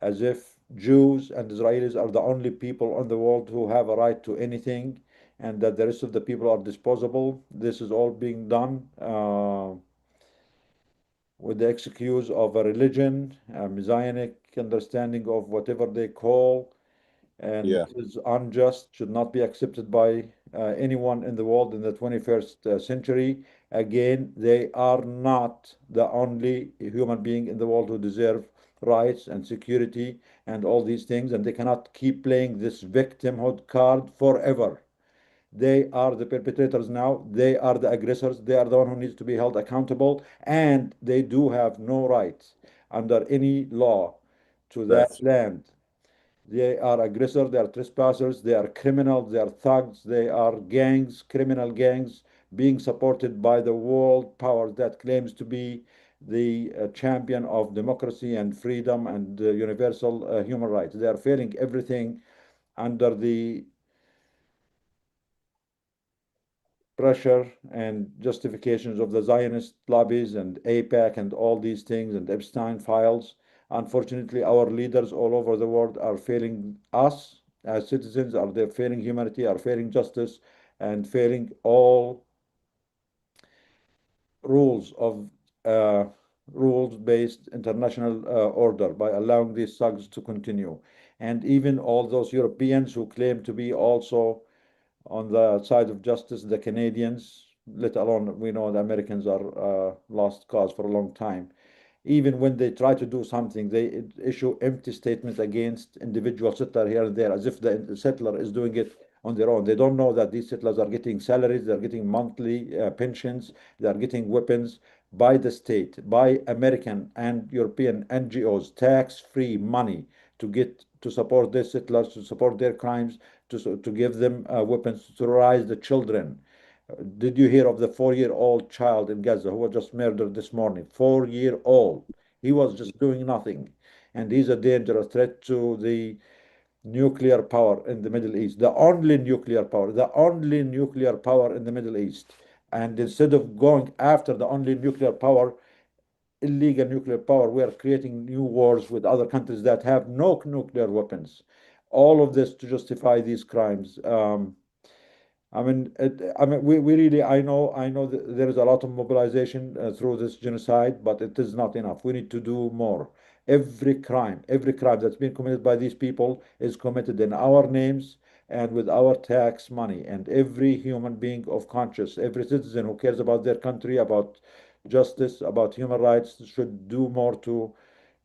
as if Jews and Israelis are the only people on the world who have a right to anything and that the rest of the people are disposable. This is all being done with the excuse of a religion, a messianic understanding of whatever they call, and Yeah. this is unjust, should not be accepted by anyone in the world in the 21st century. Again, they are not the only human being in the world who deserve rights and security and all these things, and they cannot keep playing this victimhood card forever. They are the perpetrators now. They are the aggressors. They are the one who needs to be held accountable, and they do have no rights under any law to that That's land. They are aggressors, they are trespassers, they are criminals, they are thugs, they are gangs, criminal gangs, being supported by the world power that claims to be the champion of democracy and freedom and universal human rights. They are failing everything under the pressure and justifications of the Zionist lobbies and AIPAC and all these things and Epstein files. Unfortunately, our leaders all over the world are failing us as citizens, are they failing humanity, are failing justice, and failing all rules of rules-based international order by allowing these thugs to continue. And even all those Europeans who claim to be also on the side of justice, the Canadians, let alone we know the Americans are lost cause for a long time. Even when they try to do something, they issue empty statements against individual settlers here and there, as if the settler is doing it on their own. They don't know that these settlers are getting salaries, they're getting monthly pensions, they're getting weapons by the state, by American and European NGOs, tax-free money to get to support their settlers, to support their crimes, to give them weapons to terrorize the children. Did you hear of the 4-year-old child in Gaza who was just murdered this morning? 4-year-old. He was just doing nothing. And he's a dangerous threat to the nuclear power in the Middle East, the only nuclear power, the only nuclear power in the Middle East. And instead of going after the only nuclear power, illegal nuclear power, we are creating new wars with other countries that have no nuclear weapons. All of this to justify these crimes. We really, I know that there is a lot of mobilization through this genocide, but it is not enough. We need to do more. Every crime that's been committed by these people is committed in our names and with our tax money. And every human being of conscience, every citizen who cares about their country, about justice, about human rights, should do more to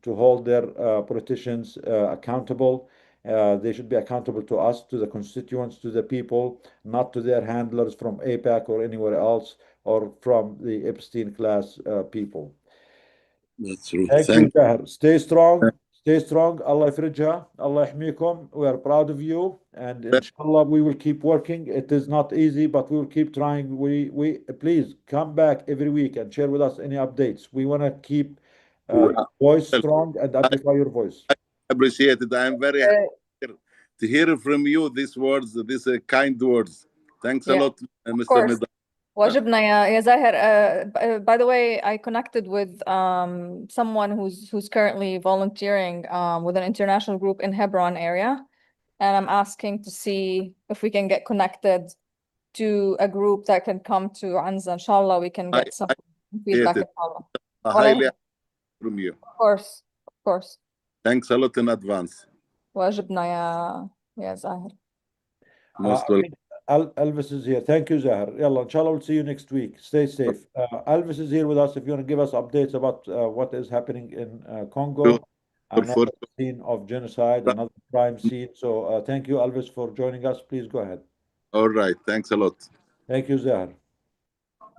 hold their politicians accountable. They should be accountable to us, to the constituents, to the people, not to their handlers from AIPAC or anywhere else, or from the Epstein class people. that's true. Thank you, Thank Tahir. Stay strong. Stay strong. Allah yafrijha. Allah yahmikum. We are proud of you. And inshallah, we will keep working. It is not easy, but we will keep trying. We please come back every week and share with us any updates. We want to keep your voice strong and amplify your voice. I appreciate it. I am very happy to hear from you these words, these kind words. Thanks a Yeah, lot, of Mr. course. Nidal. واجبنا يا زاهر. By the way, I connected with someone who's currently volunteering with an international group in Hebron area, and I'm asking to see if we can get connected to a group that can come to Anza. Inshallah, we can get some feedback. Inshallah. Highly from you. Of course, of course. Thanks a lot in advance. واجبنا يا زاهر. Most welcome. Elvis is here. Thank you, Zahar. Yalla, inshallah, we'll see you next week. Stay safe. Elvis is here with us. If you want to give us updates about what is happening in Congo, another scene of genocide, another crime scene. So thank you, Elvis, for joining us. Please go ahead. All right. Thanks a lot. Thank you, Zahar.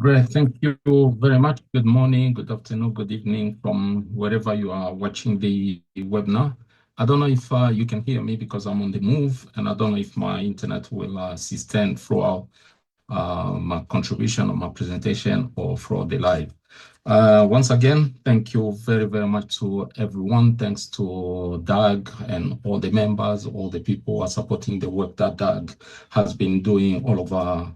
Great. Thank you very much. Good morning, good afternoon, good evening from wherever you are watching the webinar. I don't know if you can hear me because I'm on the move, and I don't know if my internet will sustain throughout my contribution or my presentation or throughout the live. Once again, thank you very, very much to everyone. Thanks to Doug and all the members, all the people who are supporting the work that Doug has been doing all over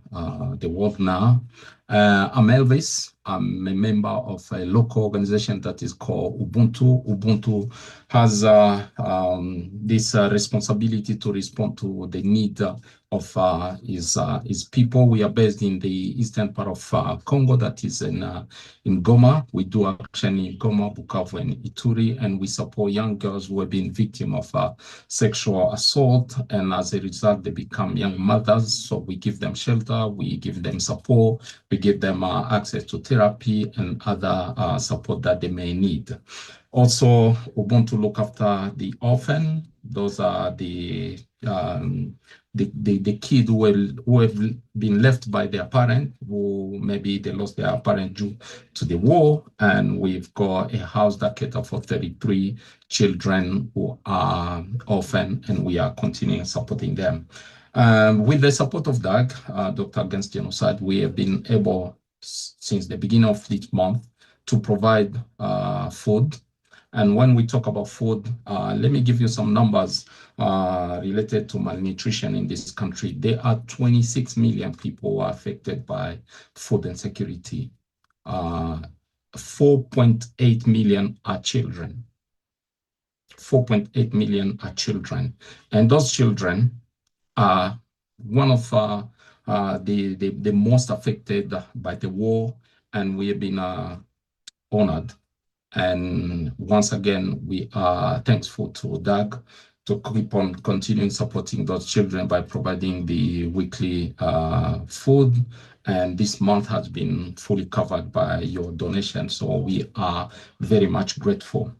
the world now. I'm Elvis. I'm a member of a local organization that is called Ubuntu. Ubuntu has this responsibility to respond to the need of his people. We are based in the eastern part of Congo, that is in Goma. We do action in Goma, Bukavu, and Ituri, and we support young girls who have been victims of sexual assault, and as a result, they become young mothers. So we give them shelter, we give them support, we give them access to therapy and other support that they may need. Also, Ubuntu look after the orphan. Those are the kids who have been left by their parent, who maybe they lost their parent due to the war, and we've got a house that caters for 33 children who are orphan, and we are continuing supporting them. With the support of DAG, Doctors Against Genocide, we have been able, since the beginning of this month, to provide food. And when we talk about food, let me give you some numbers related to malnutrition in this country. There are 26 million people who are affected by food insecurity. 4.8 million are children. 4.8 million are children. And those children are one of the most affected by the war, and we have been honored. And once again, we are thankful to Doug to keep on continuing supporting those children by providing the weekly food. And this month has been fully covered by your donation. So we are very much grateful.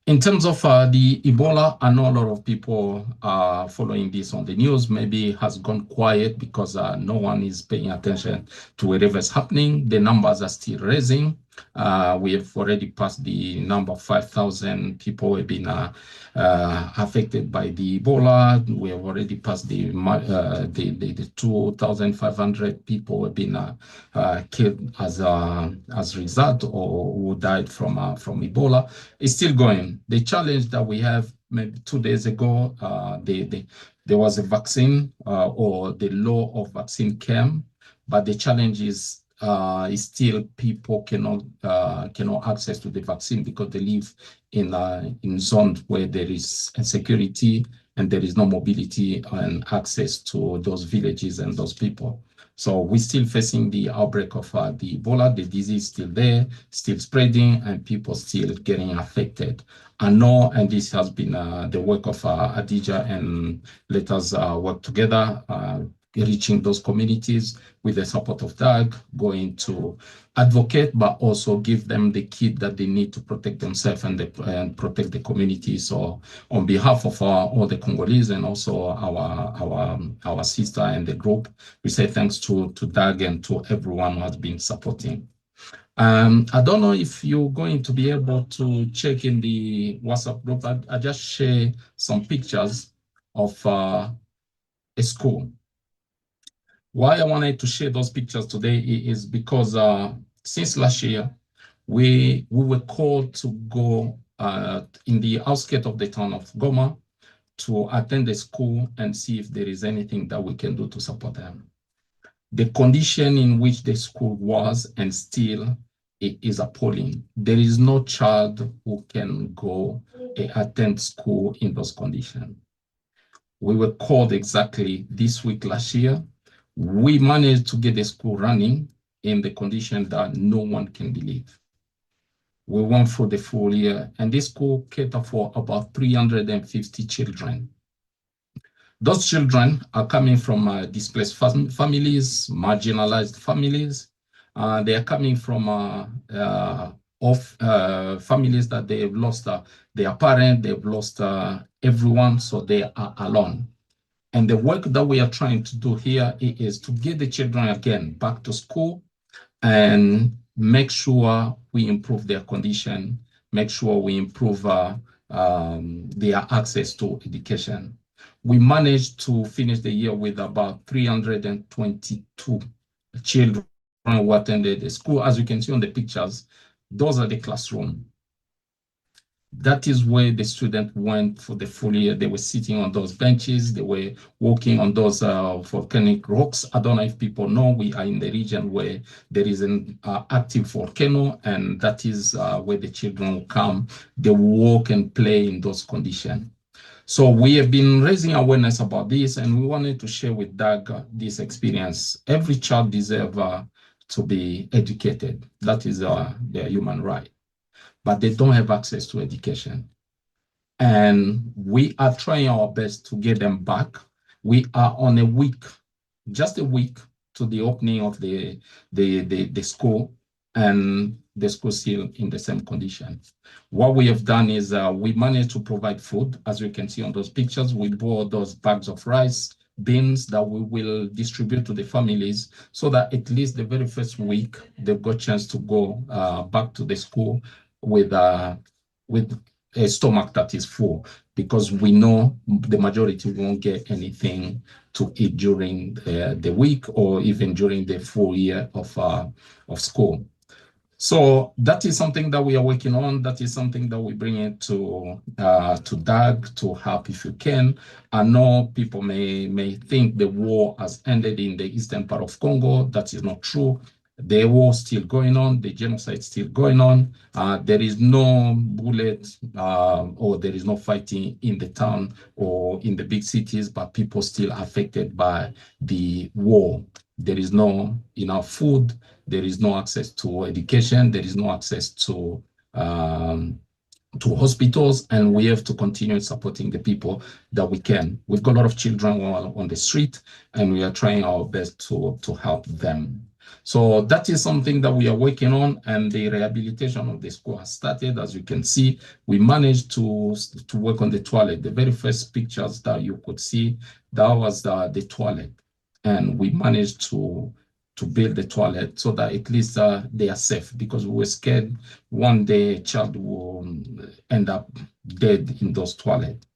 In terms of the Ebola, I know a lot of people are following this on the news. Maybe it has gone quiet because no one is paying attention to whatever is happening. The numbers are still rising. We have already passed the number of 5,000 people who have been affected by the Ebola. We have already passed the 2,500 people who have been killed as a result or who died from Ebola. It's still going. The challenge that we have, maybe 2 days ago, there was a vaccine or the law of vaccine came, but the challenge is still people cannot access to the vaccine because they live in zones where there is insecurity and there is no mobility and access to those villages and those people. So we're still facing the outbreak of the Ebola. The disease is still there, still spreading, and people still getting affected. I know, and this has been the work of Adija, and let us work together, reaching those communities with the support of DAG, going to advocate, but also give them the kit that they need to protect themselves and protect the community. So on behalf of all the Congolese and also our sister and the group, we say thanks to DAG and to everyone who has been supporting. I don't know if you're going to be able to check in the WhatsApp group. I just share some pictures of a school. Why I wanted to share those pictures today is because since last year, we were called to go in the outskirts of the town of Goma to attend the school and see if there is anything that we can do to support them. The condition in which the school was and still it is appalling. There is no child who can go attend school in those conditions. We were called exactly this week last year. We managed to get the school running in the condition that no one can believe. We went through the full year, and this school catered for about 350 children. Those children are coming from displaced families, marginalized families. They are coming from families that they've lost their parent, they've lost everyone, so they are alone. And the work that we are trying to do here is to get the children again back to school and make sure we improve their condition, make sure we improve their access to education. We managed to finish the year with about 322 children who attended the school. As you can see on the pictures, those are the classrooms. That is where the students went for the full year. They were sitting on those benches. They were walking on those volcanic rocks. I don't know if people know, we are in the region where there is an active volcano, and that is where the children will come. They walk and play in those conditions. So we have been raising awareness about this, and we wanted to share with Doug this experience. Every child deserves to be educated. That is their human right. But they don't have access to education. And we are trying our best to get them back. We are on a week, just a week to the opening of the school, and the school still in the same condition. What we have done is we managed to provide food. As you can see on those pictures, we bought those bags of rice, beans that we will distribute to the families so that at least the very first week they've got a chance to go back to the school with a stomach that is full, because we know the majority won't get anything to eat during the week or even during the full year of school. So that is something that we are working on. That is something that we bring it to Doug to help if you can. I know people may think the war has ended in the eastern part of Congo. That is not true. The war still going on. The genocide still going on. There is no bullet or there is no fighting in the town or in the big cities, but people still affected by the war. There is no enough food. There is no access to education. There is no access to hospitals, and we have to continue supporting the people that we can. We've got a lot of children on the street, and we are trying our best to help them. So that is something that we are working on, and the rehabilitation of the school has started. As you can see, we managed to work on the toilet. The very first pictures that you could see, that was the toilet. And we managed to build the toilet so that at least they are safe, because we were scared one day a child will end up dead in those toilets.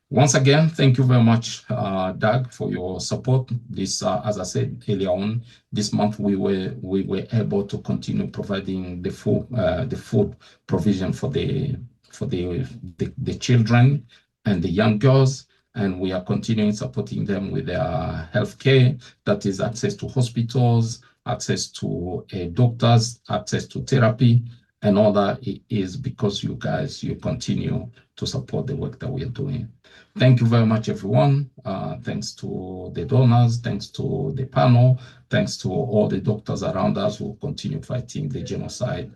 Once again, thank you very much, Doug, for your support. This, as I said earlier on, this month we were able to continue providing the food provision for the children and the young girls. And we are continuing supporting them with their health care, that is access to hospitals, access to doctors, access to therapy, and all that is because you guys, you continue to support the work that we are doing. Thank you very much, everyone. Thanks to the donors, thanks to the panel, thanks to all the doctors around us who continue fighting the genocide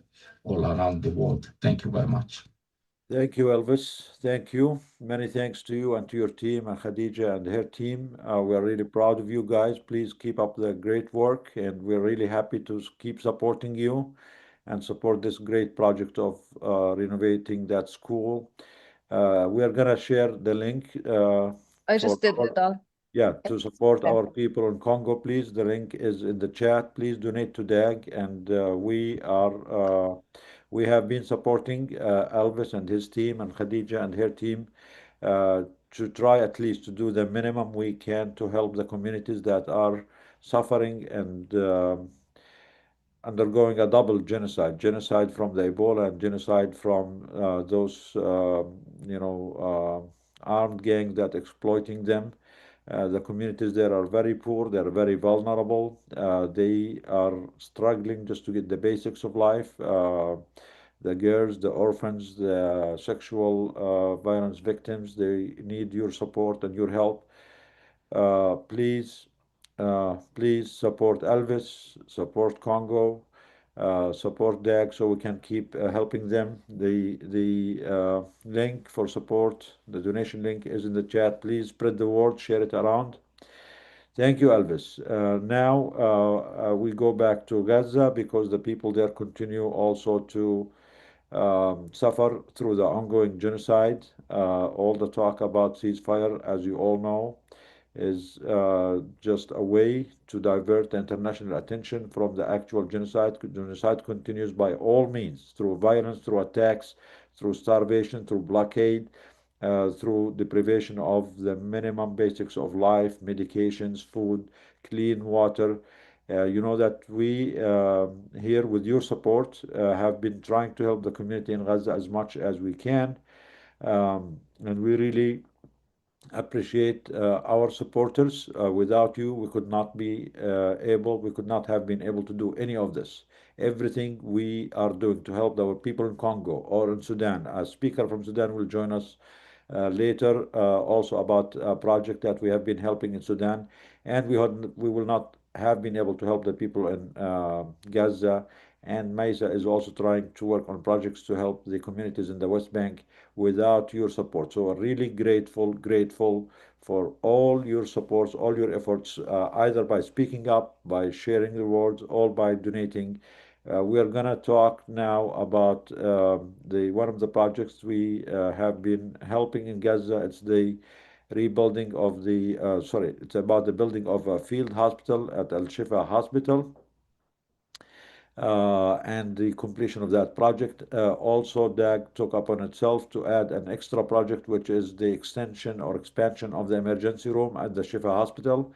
all around the world. Thank you very much. Thank you, Elvis. Thank you. Many thanks to you and to your team and Khadija and her team. We are really proud of you guys. Please keep up the great work, and we're really happy to keep supporting you and support this great project of renovating that school. We are gonna share the link I just did it all. yeah, to support Okay. our people in Congo, please. The link is in the chat. Please donate to DAG, and we have been supporting Elvis and his team and Khadija and her team to try at least to do the minimum we can to help the communities that are suffering and undergoing a double genocide from the Ebola and genocide from those armed gangs that exploiting them. The communities there are very poor, they're very vulnerable. They are struggling just to get the basics of life. The girls, the orphans, the sexual violence victims, they need your support and your help. Please, please support Elvis, support Congo, support DAG so we can keep helping them. The link for support, the donation link is in the chat. Please spread the word, share it around. Thank you, Elvis. Now we go back to Gaza because the people there continue also to suffer through the ongoing genocide. All the talk about ceasefire, as you all know, is just a way to divert the international attention from the actual genocide. Genocide continues by all means, through violence, through attacks, through starvation, through blockade, through deprivation of the minimum basics of life, medications, food, clean water. You know that we here, with your support, have been trying to help the community in Gaza as much as we can. And we really appreciate our supporters. Without you, we could not be we could not have been able to do any of this. Everything we are doing to help our people in Congo or in Sudan. A speaker from Sudan will join us later, also about a project that we have been helping in Sudan, and we will not have been able to help the people in Gaza. And Mesa is also trying to work on projects to help the communities in the West Bank without your support. So we're really grateful for all your supports, all your efforts, either by speaking up, by sharing the words, or by donating. We are going to talk now about the one of the projects we have been helping in Gaza. It's the rebuilding of the, it's about the building of a field hospital at Al Shifa Hospital. And the completion of that project. Also, DAG took upon itself to add an extra project, which is the extension or expansion of the emergency room at the Shifa Hospital.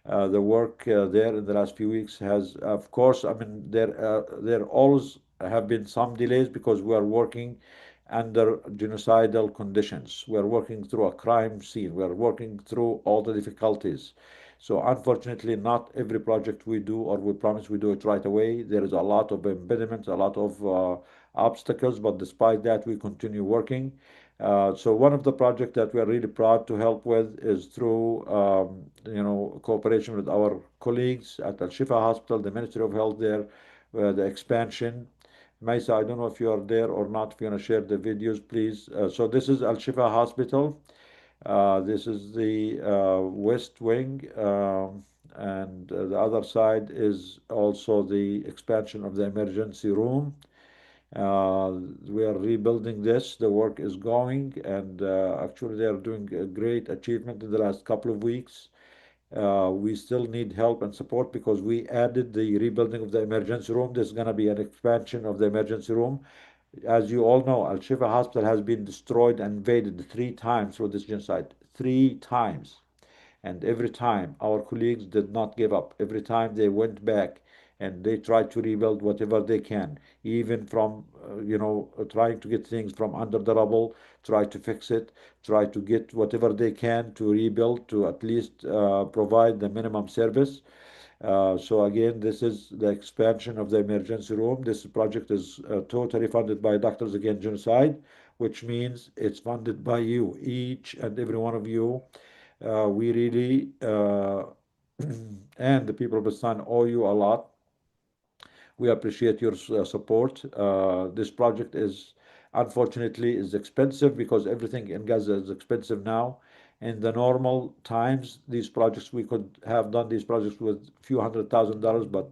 The work there in the last few weeks has, of course, I mean, there always have been some delays because we are working under genocidal conditions. We are working through a crime scene. We are working through all the difficulties. So unfortunately, not every project we do or we promise we do it right away. There is a lot of impediments, a lot of obstacles, but despite that, we continue working. So one of the projects that we are really proud to help with is through, cooperation with our colleagues at Al Shifa Hospital, the Ministry of Health there, the expansion. Maisa, I don't know if you are there or not. If you want to share the videos, please. So this is Al Shifa Hospital. This is the west wing, and the other side is also the expansion of the emergency room. We are rebuilding this. The work is going, and actually, they are doing a great achievement in the last couple of weeks. We still need help and support because we added the rebuilding of the emergency room. There's going to be an expansion of the emergency room. As you all know, Al Shifa Hospital has been destroyed and invaded 3 times through this genocide. 3 times. And every time our colleagues did not give up. Every time they went back and they tried to rebuild whatever they can, even from, trying to get things from under the rubble, try to fix it, try to get whatever they can to rebuild, to at least provide the minimum service. So again, this is the expansion of the emergency room. This project is totally funded by Doctors Against Genocide, which means it's funded by you, each and every one of you. We really, and the people of Palestine owe you a lot. We appreciate your support. This project is, unfortunately, is expensive because everything in Gaza is expensive now. In the normal times, these projects, we could have done these projects with a few $100,000, but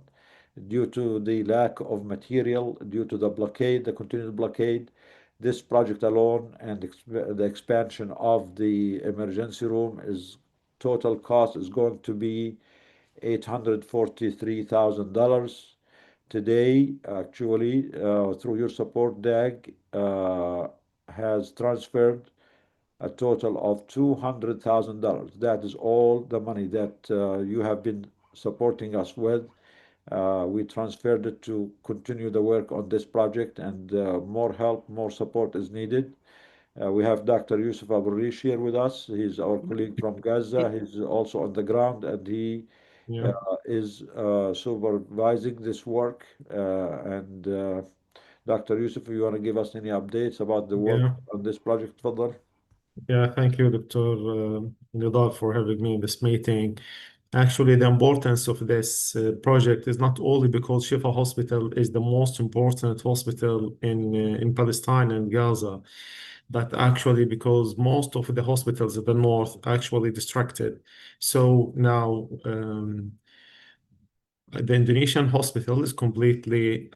due to the lack of material, due to the blockade, the continued blockade, this project alone and the expansion of the emergency room is total cost is going to be $843,000. Today, actually, through your support, DAG has transferred a total of $200,000. That is all the money that you have been supporting us with. We transferred it to continue the work on this project, and more help, more support is needed. We have Dr. Yusuf Aburish here with us. He's our colleague from Gaza. He's also on the ground, and he Yeah. is supervising this work. Dr. Yusuf, you want to give us any updates about the work Yeah. on this project? Tfadal. Yeah, thank you, Dr. Nidal, for having me in this meeting. Actually, the importance of this project is not only because Shifa Hospital is the most important hospital in Palestine and Gaza, but actually because most of the hospitals in the north are actually distracted. So now the Indonesian hospital is completely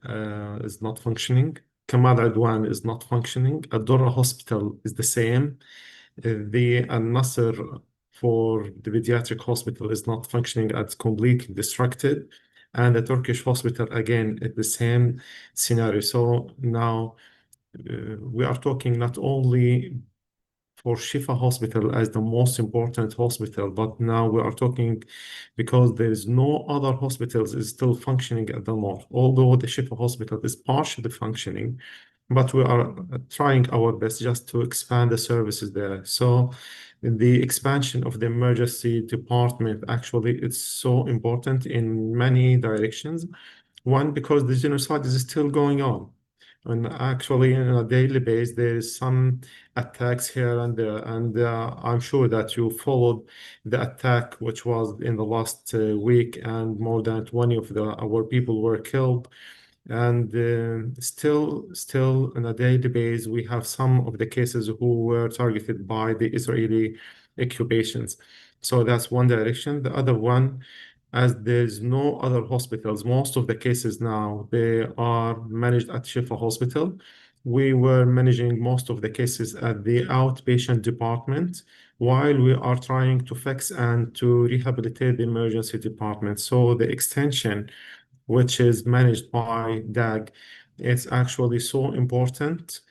is not functioning. Kamal Adwan is not functioning. Ad-Durra Hospital is the same. The Al-Nasser for the pediatric hospital is not functioning, it's completely distracted. And the Turkish hospital, again, at the same scenario. So now we are talking not only for Shifa Hospital as the most important hospital, but now we are talking because there is no other hospitals is still functioning at the north. Although the Shifa Hospital is partially functioning, but we are trying our best just to expand the services there. So the expansion of the emergency department actually it's so important in many directions. One, because the genocide is still going on. And actually, on a daily basis, there is some attacks here and there. And I'm sure that you followed the attack, which was in the last week, and more than 20 of our people were killed. And still on a daily basis, we have some of the cases who were targeted by the Israeli occupations. So that's one direction. The other one, as there's no other hospitals, most of the cases now, they are managed at Shifa Hospital. We were managing most of the cases at the outpatient department while we are trying to fix and to rehabilitate the emergency department. So the extension, which is managed by DAG, it's actually so important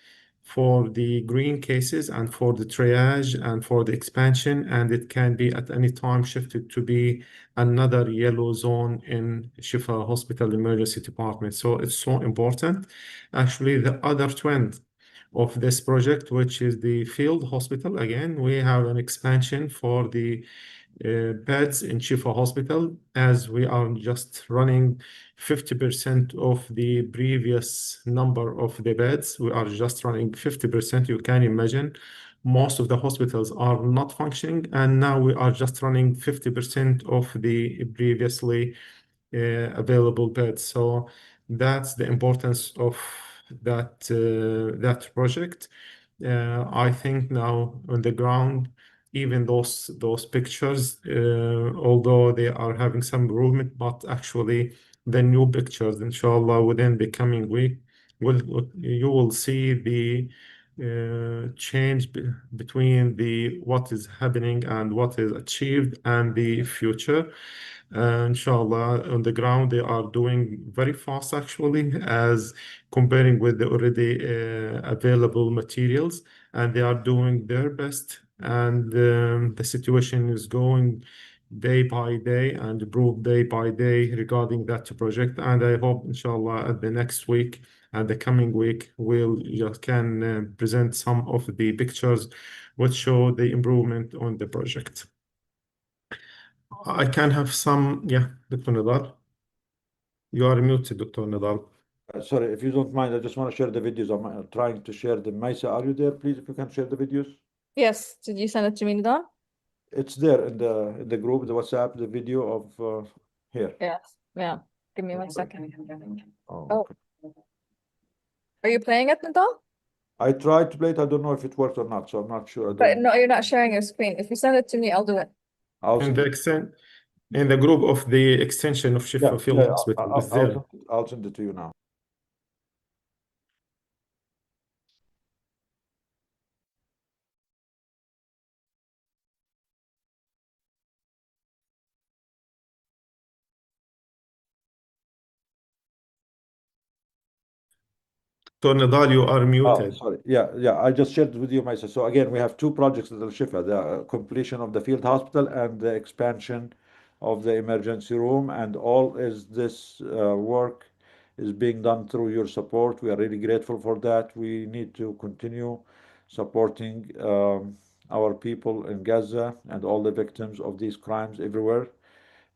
for the green cases and for the triage and for the expansion, and it can be at any time shifted to be another yellow zone in Shifa Hospital Emergency Department. So it's so important. Actually, the other trend of this project, which is the field hospital, again, we have an expansion for the beds in Shifa Hospital, as we are just running 50% of the previous number of the beds. We are just running 50%. You can imagine most of the hospitals are not functioning, and now we are just running 50% of the previously available beds. So that's the importance of that project. I think now on the ground, even those pictures, although they are having some improvement, but actually the new pictures, inshallah, within the coming week, you will see the change between the what is happening and what is achieved and the future. Inshallah, on the ground, they are doing very fast actually, as comparing with the already available materials, and they are doing their best. And the situation is going day by day and improve day by day regarding that project. And I hope, inshallah, at the next week and the coming week, we'll just can present some of the pictures which show the improvement on the project. I can have some, yeah, Dr. Nadal. You are muted, Dr. Nadal. Sorry, if you don't mind, I just want to share the videos. I'm trying to share them. Maisa, are you there, please? If you can share the videos. Yes, did you send it to me, Nidal? It's there in the group, the WhatsApp, the video of here. Yes, yeah. Give me 1 second. Oh, Oh. okay. Are you playing it, Nidal? I tried to play it. I don't know if it worked or not, so I'm not sure. But no, you're not sharing your screen. If you send it to me, I'll do it. In the group of the extension of Shifa Field Hospital is there. I'll send it to you now. Dr. Nadal, you are muted. Sorry. Yeah. I just shared with you myself. So again, we have two projects at Al Shifa: the completion of the field hospital and the expansion of the emergency room. And all is this work is being done through your support. We are really grateful for that. We need to continue supporting our people in Gaza and all the victims of these crimes everywhere.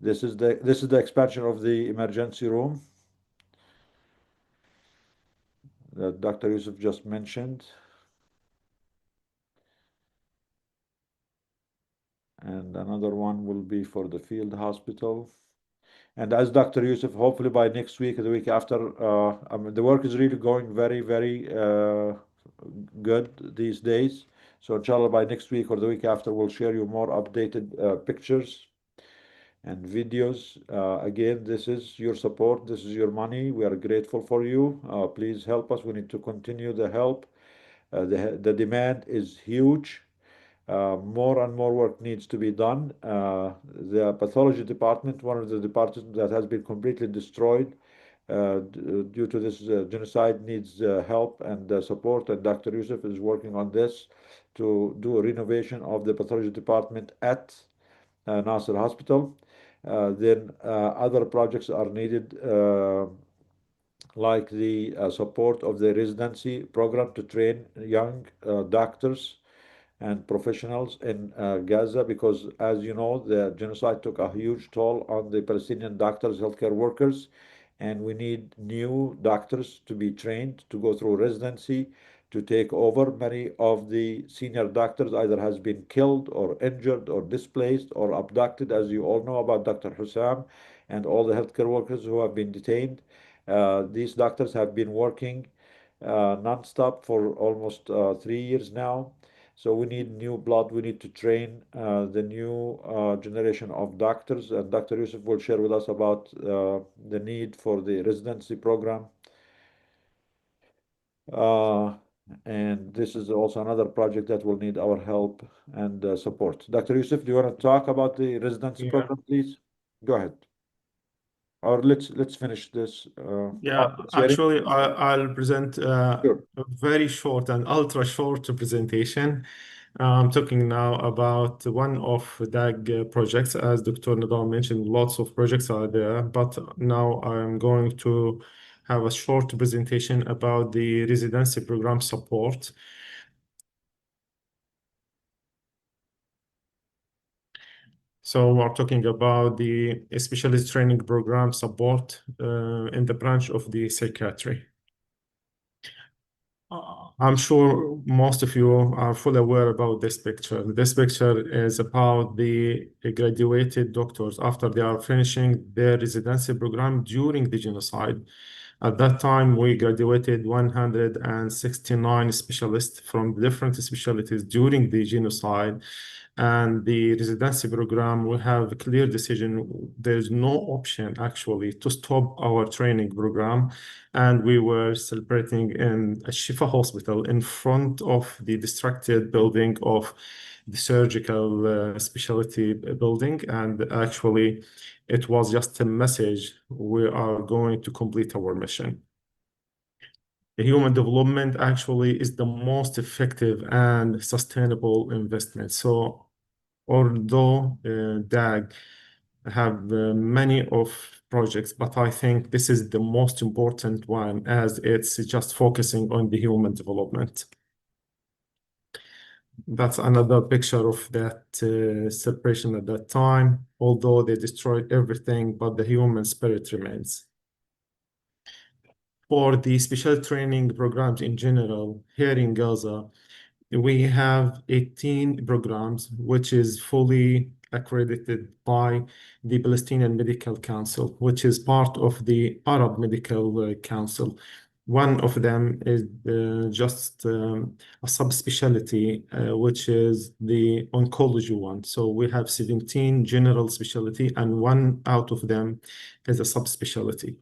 This is the expansion of the emergency room that Dr. Yusuf just mentioned. And another one will be for the field hospital. And as Dr. Yusuf, hopefully by next week or the week after, the work is really going very, very good these days. So inshallah, by next week or the week after, we'll share you more updated pictures and videos. Again, this is your support. This is your money. We are grateful for you. Please help us. We need to continue the help. The demand is huge. More and more work needs to be done. The pathology department, one of the departments that has been completely destroyed due to this genocide, needs help and support. And Dr. Yusuf is working on this to do a renovation of the pathology department at Nasser Hospital. Then other projects are needed, like the support of the residency program to train young doctors and professionals in Gaza, because as you know, the genocide took a huge toll on the Palestinian doctors, healthcare workers, and we need new doctors to be trained to go through residency to take over. Many of the senior doctors either has been killed or injured or displaced or abducted, as you all know about Dr. Hussam and all the healthcare workers who have been detained. These doctors have been working non-stop for almost 3 years now. So we need new blood. We need to train the new generation of doctors. And Dr. Yusuf will share with us about the need for the residency program. And this is also another project that will need our help and support. Dr. Yusuf, do you want to talk about the residency program, please? Go ahead. Or let's finish this. Actually, I'll present Sure. a very short and ultra short presentation. I'm talking now about one of DAG projects. As Dr. Nadal mentioned, lots of projects are there, but now I'm going to have a short presentation about the residency program support. So we're talking about the specialist training program support in the branch of the psychiatry. I'm sure most of you are fully aware about this picture. This picture is about the graduated doctors after they are finishing their residency program during the genocide. At that time, we graduated 169 specialists from different specialties during the genocide. And the residency program, we have a clear decision. There's no option actually to stop our training program. And we were celebrating in a Shifa hospital in front of the destructed building of the surgical specialty building. And actually, it was just a message: we are going to complete our mission. The human development actually is the most effective and sustainable investment. So although DAG have many of projects, but I think this is the most important one, as it's just focusing on the human development. That's another picture of that separation at that time. Although they destroyed everything, but the human spirit remains. For the special training programs in general, here in Gaza, we have 18 programs, which is fully accredited by the Palestinian Medical Council, which is part of the Arab Medical Council. One of them is just a subspecialty, which is the oncology one. So we have 17 general specialty, and one out of them is a subspecialty.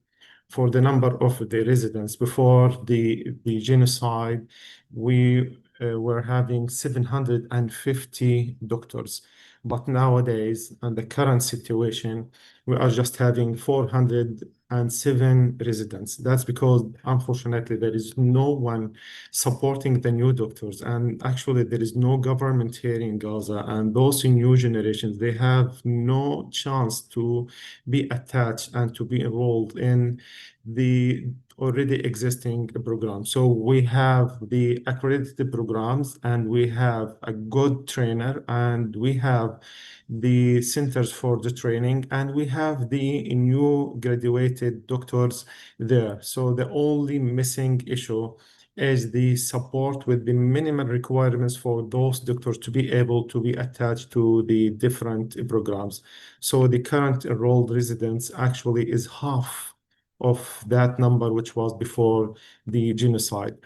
For the number of the residents before the genocide, we were having 750 doctors. But nowadays, in the current situation, we are just having 407 residents. That's because, unfortunately, there is no one supporting the new doctors. And actually, there is no government here in Gaza. And those new generations, they have no chance to be attached and to be enrolled in the already existing programs. So we have the accredited programs, and we have a good trainer, and we have the centers for the training, and we have the new graduated doctors there. So the only missing issue is the support with the minimum requirements for those doctors to be able to be attached to the different programs. So the current enrolled residents actually is half of that number, which was before the genocide.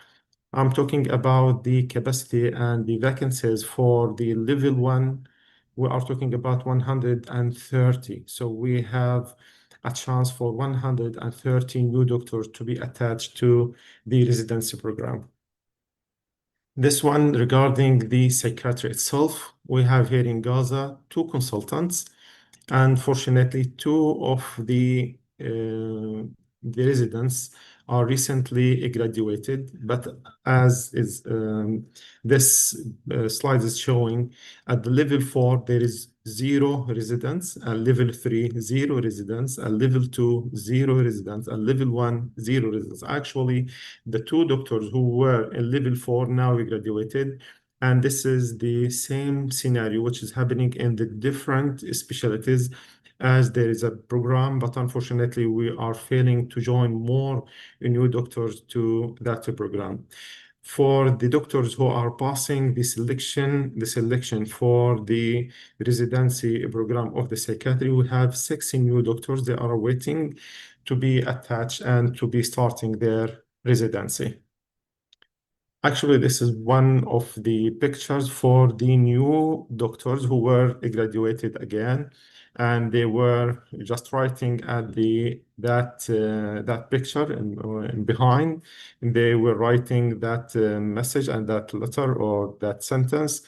I'm talking about the capacity and the vacancies for the level 1. We are talking about 130. So we have a chance for 130 new doctors to be attached to the residency program. This one regarding the psychiatry itself, we have here in Gaza 2 consultants. Unfortunately, 2 of the residents are recently graduated, but as is this slide is showing, at the level 4 there is 0 residents, at level 3 0 residents, at level 2 0 residents, at level 1 0 residents. Actually, the 2 doctors who were in level 4 now graduated. And this is the same scenario which is happening in the different specialties, as there is a program, but unfortunately we are failing to join more new doctors to that program. For the doctors who are passing the selection for the residency program of the psychiatry, we have 6 new doctors. They are waiting to be attached and to be starting their residency. Actually, this is one of the pictures for the new doctors who were graduated again, and they were just writing at that picture and behind. And they were writing that message and that letter or that sentence.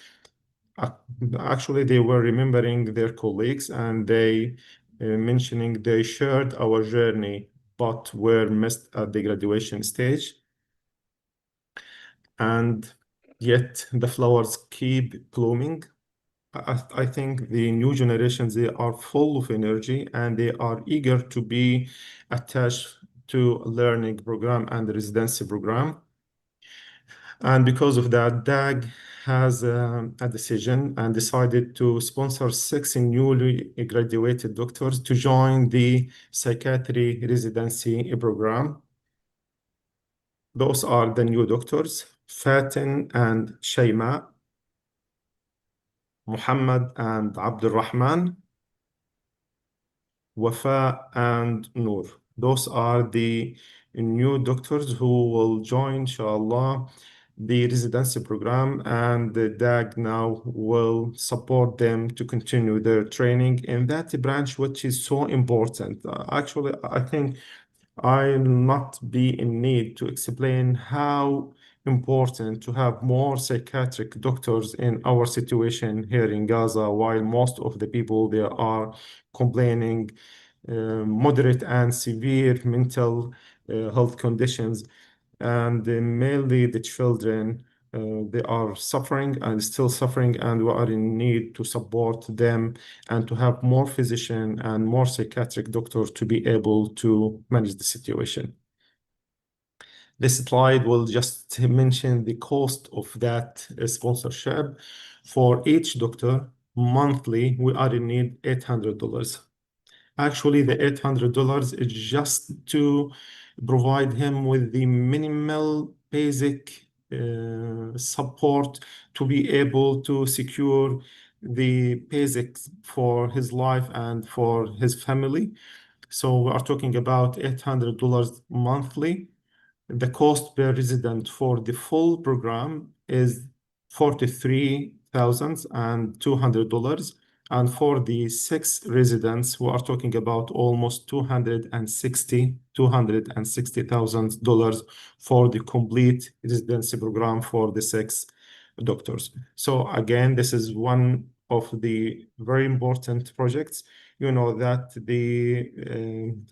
Actually, they were remembering their colleagues, and they mentioning they shared our journey, but were missed at the graduation stage. And yet the flowers keep blooming. I think the new generations, they are full of energy, and they are eager to be attached to a learning program and the residency program. And because of that, DAG has a decision and decided to sponsor 6 newly graduated doctors to join the psychiatry residency program. Those are the new doctors, Fatin and Shayma, Muhammad and Abdul Rahman, Wafa and Noor. Those are the new doctors who will join, inshallah, the residency program, and the DAG now will support them to continue their training in that branch, which is so important. Actually, I think I'll not be in need to explain how important to have more psychiatric doctors in our situation here in Gaza, while most of the people there are complaining moderate and severe mental health conditions, and mainly the children. They are suffering and still suffering, and we are in need to support them and to have more physicians and more psychiatric doctors to be able to manage the situation. This slide will just mention the cost of that sponsorship. For each doctor, monthly, we are in need $800. Actually, the $800 is just to provide him with the minimal basic support to be able to secure the basics for his life and for his family. So we are talking about $800 monthly. The cost per resident for the full program is $43,200. And for the 6 residents, we are talking about almost $260,000 for the complete residency program for the 6 doctors. So again, this is one of the very important projects. You know that the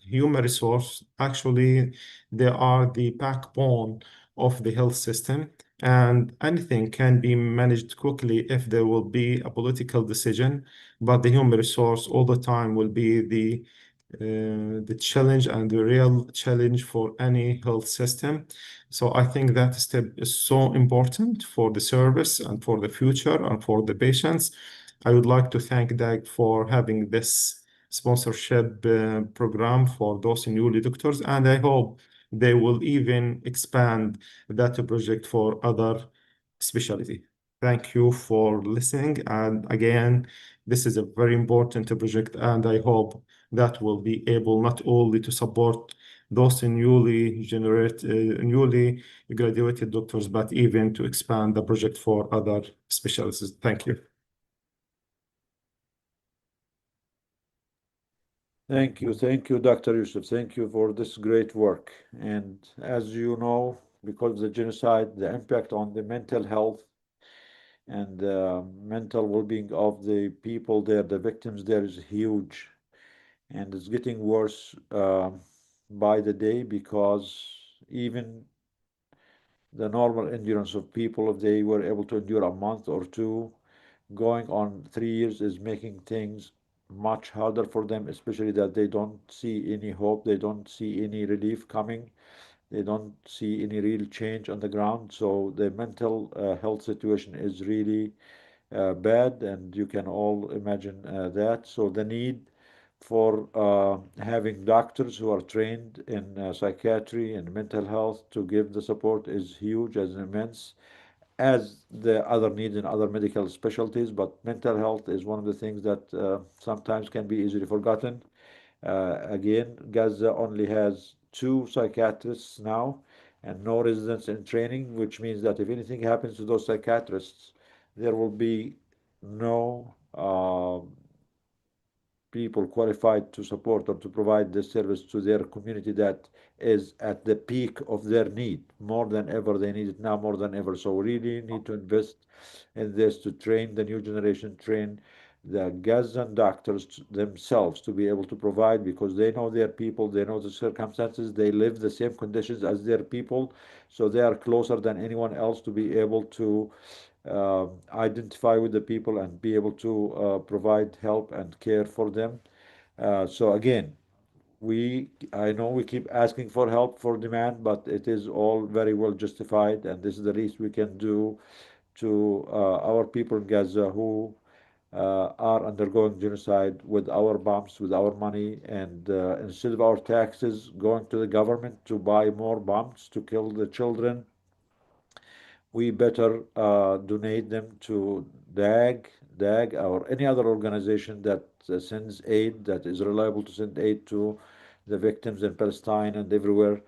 human resource, actually, they are the backbone of the health system, and anything can be managed quickly if there will be a political decision, but the human resource all the time will be the the challenge and the real challenge for any health system. So I think that step is so important for the service and for the future and for the patients. I would like to thank DAG for having this sponsorship program for those newly doctors, and I hope they will even expand that project for other specialty. Thank you for listening. And again, this is a very important project, and I hope that will be able not only to support those newly graduated doctors, but even to expand the project for other specialties. Thank you. Thank you, Dr. Yusuf. Thank you for this great work. And as you know, because of the genocide, the impact on the mental health and the mental well-being of the people there, the victims there, is huge. And it's getting worse by the day, because even the normal endurance of people, if they were able to endure a month or two, going on 3 years is making things much harder for them, especially that they don't see any hope, they don't see any relief coming, they don't see any real change on the ground. So the mental health situation is really bad, and you can all imagine that. So the need for having doctors who are trained in psychiatry and mental health to give the support is huge, as immense as the other needs in other medical specialties. But mental health is one of the things that sometimes can be easily forgotten. Again, Gaza only has 2 psychiatrists now and no residents in training, which means that if anything happens to those psychiatrists, there will be no people qualified to support or to provide the service to their community that is at the peak of their need. More than ever, they need it now more than ever. So we really need to invest in this, to train the new generation, train the Gazan doctors themselves to be able to provide, because they know their people, they know the circumstances, they live the same conditions as their people, so they are closer than anyone else to be able to identify with the people and be able to provide help and care for them. So again, I know we keep asking for help, for demand, but it is all very well justified, and this is the least we can do to our people in Gaza who are undergoing genocide with our bombs, with our money, and instead of our taxes going to the government to buy more bombs to kill the children, we better donate them to DAG, or any other organization that sends aid, that is reliable to send aid to the victims in Palestine and everywhere.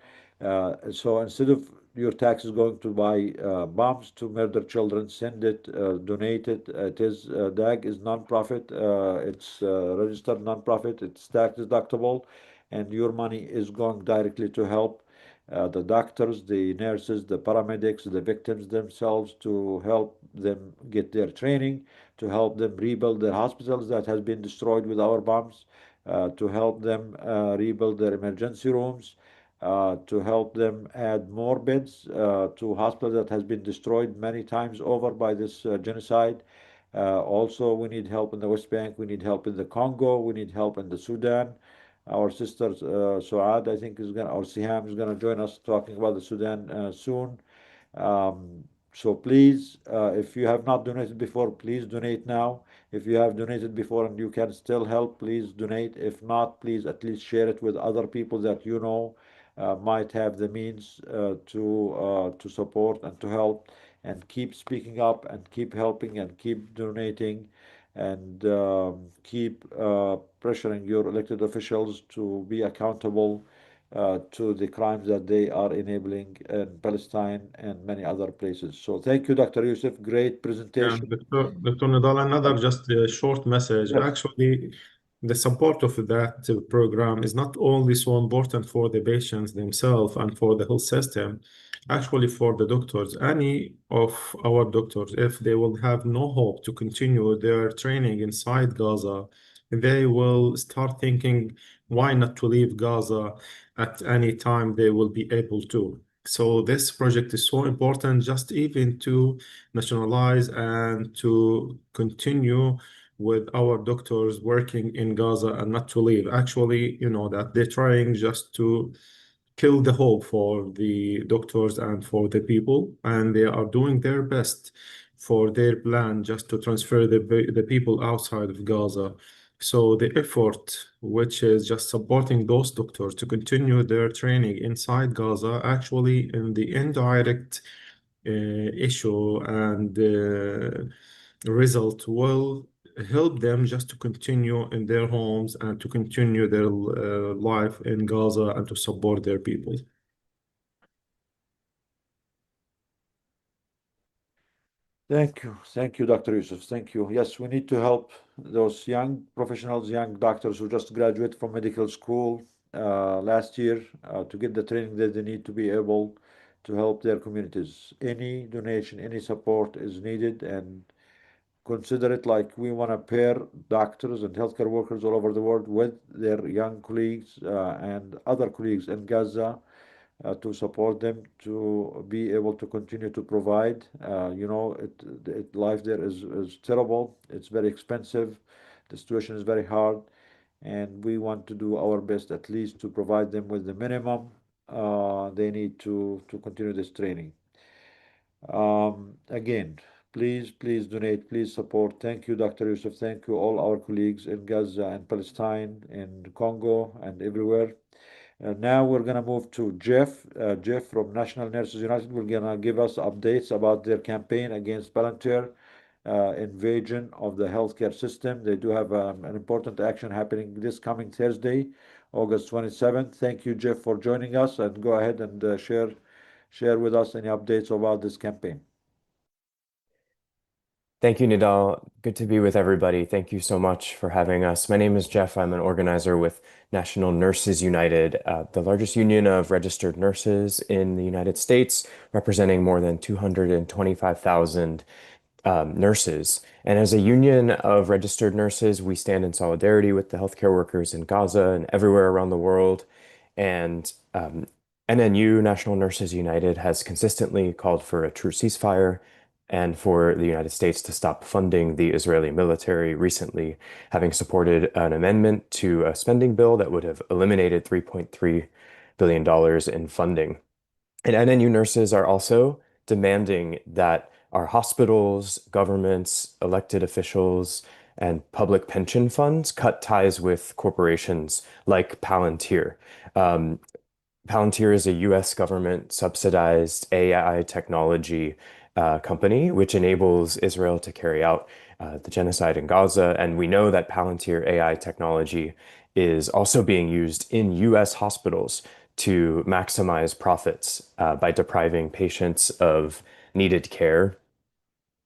So instead of your taxes going to buy bombs to murder children, send it, donate it. It is DAG is non-profit. It's registered non-profit. It's tax deductible, and your money is going directly to help the doctors, the nurses, the paramedics, the victims themselves, to help them get their training, to help them rebuild their hospitals that has been destroyed with our bombs, to help them rebuild their emergency rooms, to help them add more beds to hospitals that has been destroyed many times over by this genocide. Also, we need help in the West Bank, we need help in the Congo, we need help in the Sudan. Our sister Suad, I think, or Siham is gonna join us talking about the Sudan soon. So please, if you have not donated before, please donate now. If you have donated before and you can still help, please donate. If not, please at least share it with other people that you know might have the means to support and to help, and keep speaking up and keep helping and keep donating, and keep pressuring your elected officials to be accountable to the crimes that they are enabling in Palestine and many other places. So thank you, Dr. Yusuf. Great presentation. Dr. Nidal, another just a short message. Yes. Actually, the support of that program is not only so important for the patients themselves and for the health system, actually for the doctors. Any of our doctors, if they will have no hope to continue their training inside Gaza, they will start thinking, why not to leave Gaza at any time they will be able to. So this project is so important, just even to nationalize and to continue with our doctors working in Gaza and not to leave. Actually, you know, that they're trying just to kill the hope for the doctors and for the people, and they are doing their best for their plan just to transfer the people outside of Gaza. So the effort, which is just supporting those doctors to continue their training inside Gaza, actually in the indirect issue and result will help them just to continue in their homes and to continue their life in Gaza and to support their people. Thank you, Dr. Yusuf. Thank you. Yes, we need to help those young professionals, young doctors who just graduated from medical school last year to get the training that they need to be able to help their communities. Any donation, any support is needed, and consider it like we want to pair doctors and healthcare workers all over the world with their young colleagues and other colleagues in Gaza to support them to be able to continue to provide. Life there is terrible. It's very expensive. The situation is very hard, and we want to do our best at least to provide them with the minimum they need to continue this training. Again, please donate, please support. Thank you, Dr. Yusuf. Thank you, all our colleagues in Gaza and Palestine, in Congo, and everywhere. Now we're going to move to Jeff. Jeff from National Nurses United will going to give us updates about their campaign against Palantir invasion of the healthcare system. They do have an important action happening this coming Thursday, August 27th. Thank you, Jeff, for joining us, and go ahead and share with us any updates about this campaign. Thank you, Nidal. Good to be with everybody. Thank you so much for having us. My name is Jeff. I'm an organizer with National Nurses United, the largest union of registered nurses in the United States, representing more than 225,000 nurses. And as a union of registered nurses, we stand in solidarity with the healthcare workers in Gaza and everywhere around the world. And NNU, National Nurses United, has consistently called for a true ceasefire and for the United States to stop funding the Israeli military, recently having supported an amendment to a spending bill that would have eliminated $3.3 billion in funding. And NNU nurses are also demanding that our hospitals, governments, elected officials, and public pension funds cut ties with corporations like Palantir. Palantir is a US government subsidized AI technology company, which enables Israel to carry out the genocide in Gaza. And we know that Palantir AI technology is also being used in US hospitals to maximize profits by depriving patients of needed care.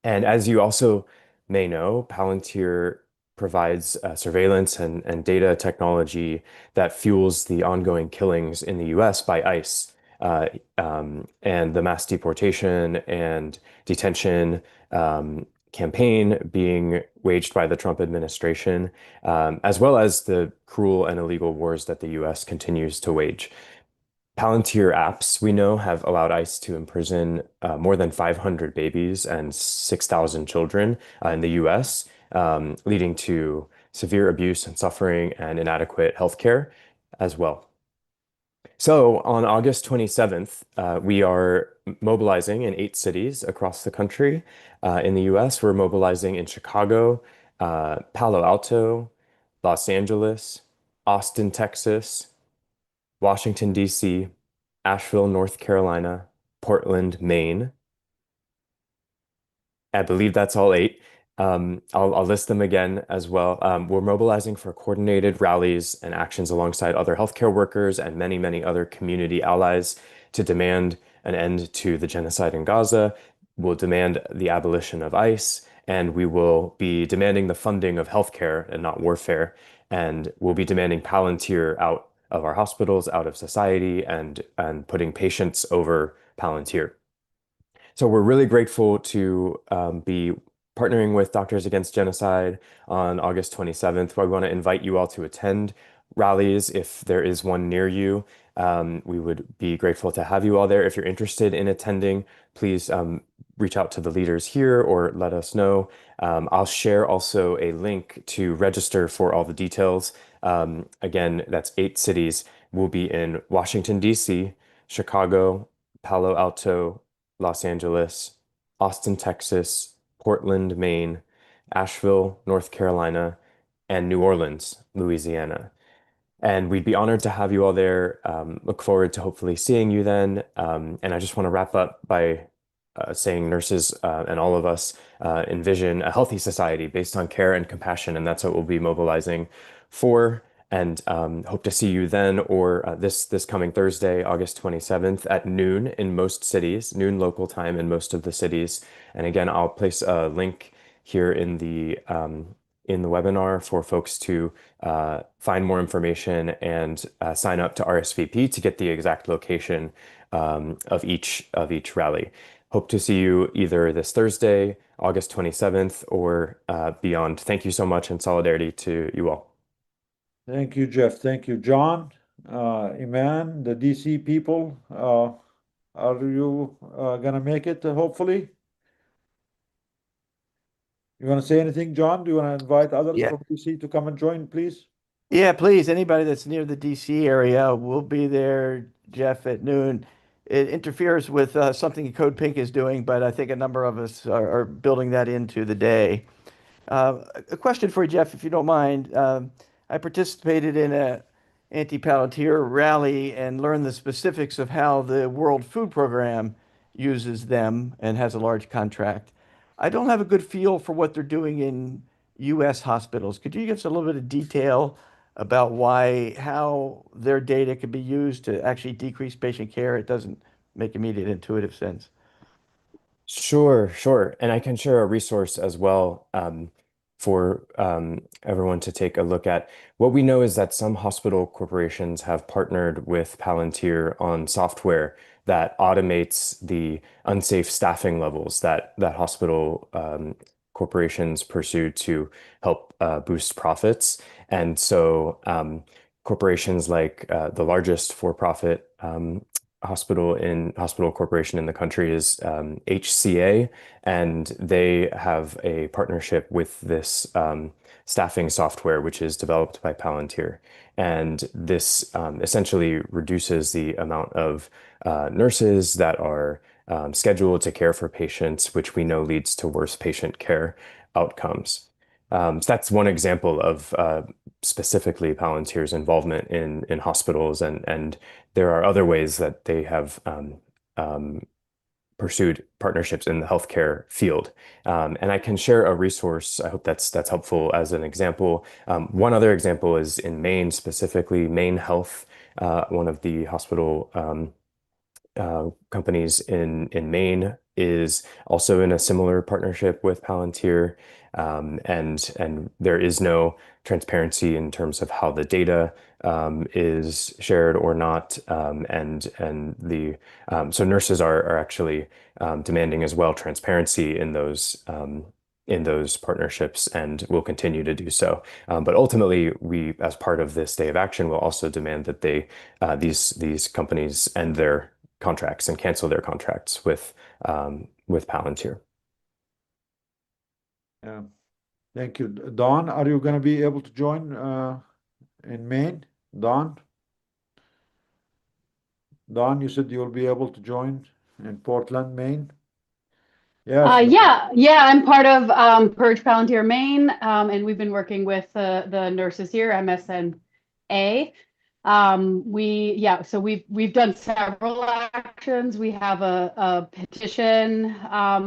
And as you also may know, Palantir provides surveillance and data technology that fuels the ongoing killings in the US by ICE. And the mass deportation and detention campaign being waged by the Trump administration, as well as the cruel and illegal wars that the US continues to wage. Palantir apps, we know, have allowed ICE to imprison more than 500 babies and 6,000 children in the US, leading to severe abuse and suffering and inadequate healthcare as well. So on August 27th, we are mobilizing in 8 cities across the country. In the US, we're mobilizing in Chicago, Palo Alto, Los Angeles, Austin, Texas, Washington, D.C., Asheville, North Carolina, Portland, Maine. I believe that's all 8. I'll list them again as well. We're mobilizing for coordinated rallies and actions alongside other healthcare workers and many, many other community allies to demand an end to the genocide in Gaza. We'll demand the abolition of ICE, and we will be demanding the funding of healthcare and not warfare. And we'll be demanding Palantir out of our hospitals, out of society, and putting patients over Palantir. So we're really grateful to be partnering with Doctors Against Genocide on August 27th. I want to invite you all to attend rallies if there is one near you. We would be grateful to have you all there. If you're interested in attending, please reach out to the leaders here or let us know. I'll share also a link to register for all the details. Again, that's 8 cities. We'll be in Washington, D.C., Chicago, Palo Alto, Los Angeles, Austin, Texas, Portland, Maine, Asheville, North Carolina, and New Orleans, Louisiana. And we'd be honored to have you all there. Look forward to hopefully seeing you then. And I just want to wrap up by saying nurses and all of us envision a healthy society based on care and compassion. And that's what we'll be mobilizing for. And hope to see you then or this coming Thursday, August 27th at noon in most cities, noon local time in most of the cities. And again, I'll place a link here in the webinar for folks to find more information and sign up to RSVP to get the exact location of each rally. Hope to see you either this Thursday, August 27th, or beyond. Thank you so much, and solidarity to you all. Thank you, Jeff. Thank you, John, Iman, the DC people. Are you going to make it, hopefully? You want to say anything, John? Do you want to invite others from DC to come and join, please? Yeah, please. Anybody that's near the DC area, we'll be there, Jeff, at noon. It interferes with something Code Pink is doing, but I think a number of us are building that into the day. A question for you, Jeff, if you don't mind. I participated in a anti-Palantir rally and learned the specifics of how the World Food Program uses them and has a large contract. I don't have a good feel for what they're doing in U.S. hospitals. Could you give us a little bit of detail about how their data can be used to actually decrease patient care? It doesn't make immediate intuitive sense. Sure. And I can share a resource as well for everyone to take a look at. What we know is that some hospital corporations have partnered with Palantir on software that automates the unsafe staffing levels that hospital corporations pursue to help boost profits. And so corporations like the largest for-profit hospital corporation in the country is HCA, and they have a partnership with this staffing software, which is developed by Palantir. And this essentially reduces the amount of nurses that are scheduled to care for patients, which we know leads to worse patient care outcomes. So that's one example of specifically Palantir's involvement in hospitals, and there are other ways that they have pursued partnerships in the healthcare field. And I can share a resource. I hope that's helpful as an example. One other example is in Maine, specifically Maine Health, one of the hospital companies in Maine is also in a similar partnership with Palantir. And there is no transparency in terms of how the data is shared or not. So nurses are actually demanding as well transparency in those partnerships, and will continue to do so. But ultimately, we, as part of this day of action, will also demand that these companies end their contracts and cancel their contracts with Palantir. Yeah. Thank you. Dawn, are you going to be able to join in Maine? Dawn, you said you'll be able to join in Portland, Maine? Yes. Yeah, I'm part of Purge Palantir Maine, and we've been working with the nurses here, MSNA. So we've done several actions. We have a petition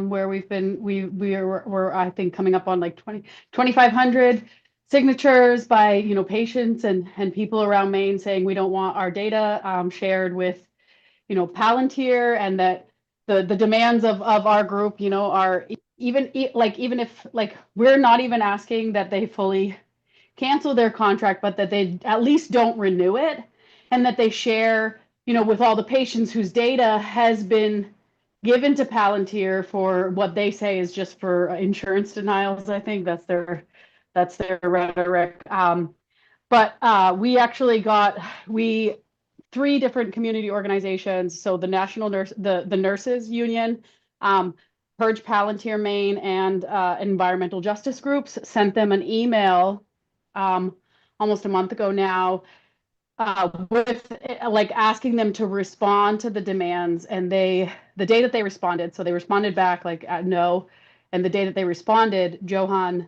where we're I think coming up on like 2,500 signatures by patients and people around Maine saying we don't want our data shared with Palantir, and that the demands of our group are even if we're not even asking that they fully cancel their contract, but that they at least don't renew it, and that they share, with all the patients whose data has been given to Palantir for what they say is just for insurance denials. I think that's their rhetoric. But we three different community organizations. So the National Nurse, the Nurses Union, Purge Palantir Maine, and environmental justice groups sent them an email almost a month ago now with like asking them to respond to the demands. And the day that they responded, so they responded back like no. And the day that they responded, Johan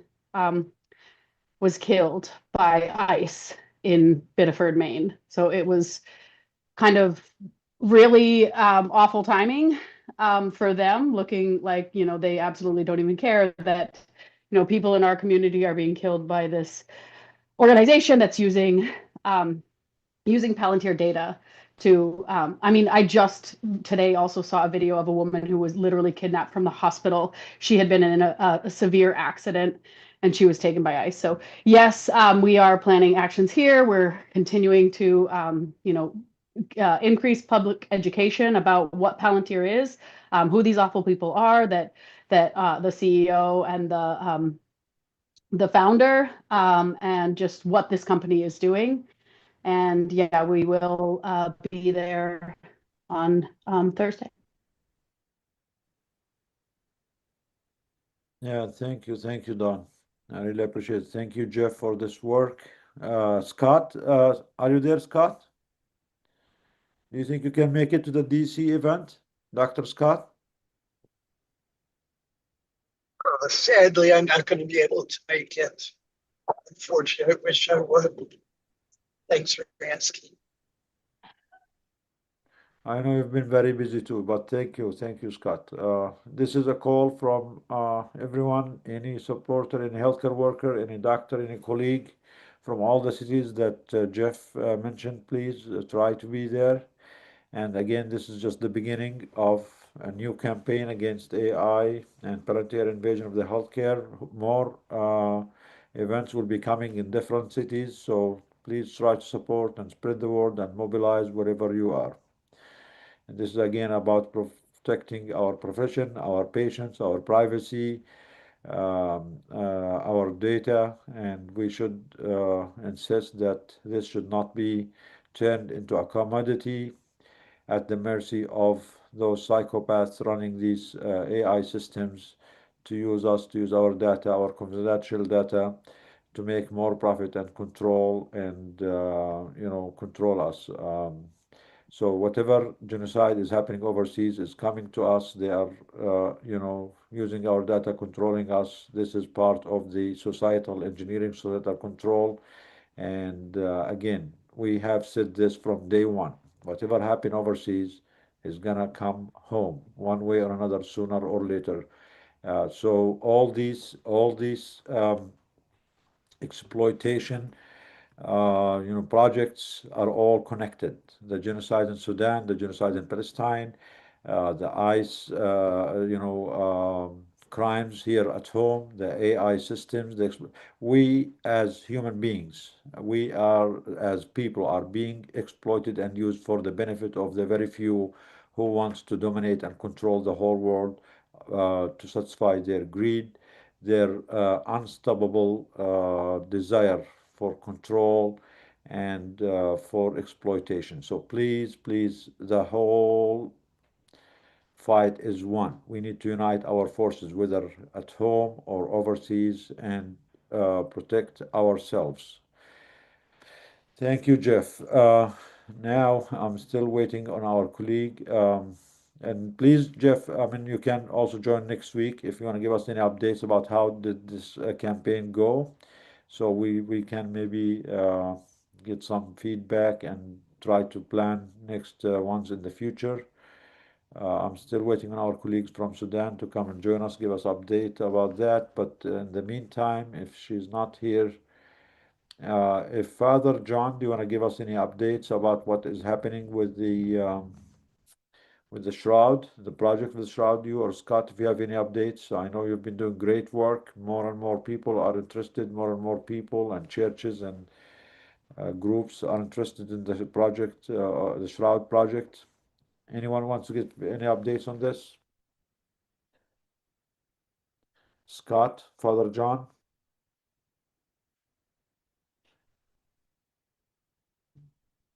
was killed by ICE in Biddeford, Maine. So it was kind of really awful timing for them, looking like, you know, they absolutely don't even care that, you know, people in our community are being killed by this organization that's using Palantir data to, I mean, I just today also saw a video of a woman who was literally kidnapped from the hospital. She had been in a severe accident and she was taken by ICE. So yes, we are planning actions here. We're continuing to, you know, increase public education about what Palantir is, who these awful people are, that the CEO and the founder, and just what this company is doing. And yeah, we will be there on Thursday. Yeah, thank you, Don. I really appreciate it. Thank you, Jeff, for this work. Scott, are you there, Scott? Do you think you can make it to the DC event, Dr. Scott? Sadly, I'm not going to be able to make it. Unfortunately, I wish I would. Thanks for asking. I know you've been very busy too, but thank you, Scott. This is a call from everyone, any supporter, any healthcare worker, any doctor, any colleague from all the cities that Jeff mentioned. Please try to be there. And again, this is just the beginning of a new campaign against AI and Palantir invasion of the healthcare. More events will be coming in different cities, so please try to support and spread the word and mobilize wherever you are. And this is again about protecting our profession, our patients, our privacy, our data, and we should insist that this should not be turned into a commodity at the mercy of those psychopaths running these AI systems to use us, to use our data, our confidential data, to make more profit and control and control us. So whatever genocide is happening overseas is coming to us. They are, using our data, controlling us. This is part of the societal engineering, societal control. And again, we have said this from day one. Whatever happened overseas is gonna come home one way or another, sooner or later. So all these exploitation projects are all connected. The genocide in Sudan, the genocide in Palestine, the ICE, crimes here at home, the AI systems. We as human beings, we are as people are being exploited and used for the benefit of the very few who wants to dominate and control the whole world to satisfy their greed, their unstoppable desire for control and for exploitation. So please, the whole fight is one. We need to unite our forces, whether at home or overseas, and protect ourselves. Thank you, Jeff. Now I'm still waiting on our colleague. And please, Jeff, I mean, you can also join next week if you want to give us any updates about how did this campaign go. So we can maybe get some feedback and try to plan next ones in the future. I'm still waiting on our colleagues from Sudan to come and join us, give us update about that. But in the meantime, if she's not here, if Father John, do you want to give us any updates about what is happening with the shroud, the project with the shroud? You or Scott, if you have any updates? I know you've been doing great work. More and more people are interested. More and more people and churches and groups are interested in the project, the shroud project. Anyone wants to get any updates on this? Scott, Father John?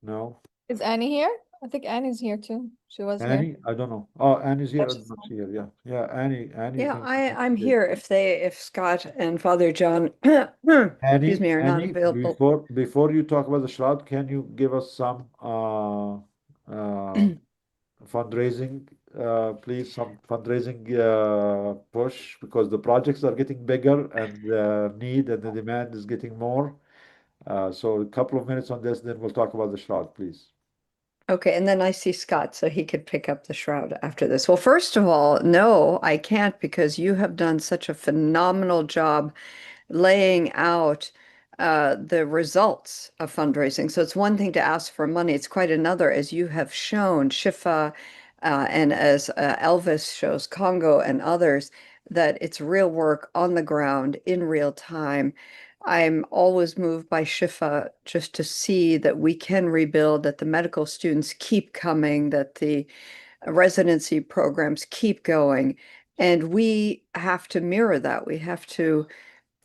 No? Is Annie here? I think Annie's here too. She was here. Annie, I don't know. Oh, Annie's here. That's I'm not here. Yeah, yeah. Annie. Yeah, came- I'm here if Scott and Father John, excuse me, are not Annie, available. before you talk about the shroud, can you give us some fundraising, please, some fundraising push, because the projects are getting bigger and the need and the demand is getting more. So a couple of minutes on this, then we'll talk about the shroud, please. Okay, and then I see Scott, so he could pick up the shroud after this. Well, first of all, no, I can't because you have done such a phenomenal job laying out the results of fundraising. So it's one thing to ask for money, it's quite another, as you have shown, Shifa, and as Elvis shows, Congo and others, that it's real work on the ground in real time. I'm always moved by Shifa just to see that we can rebuild, that the medical students keep coming, that the residency programs keep going. And we have to mirror that. We have to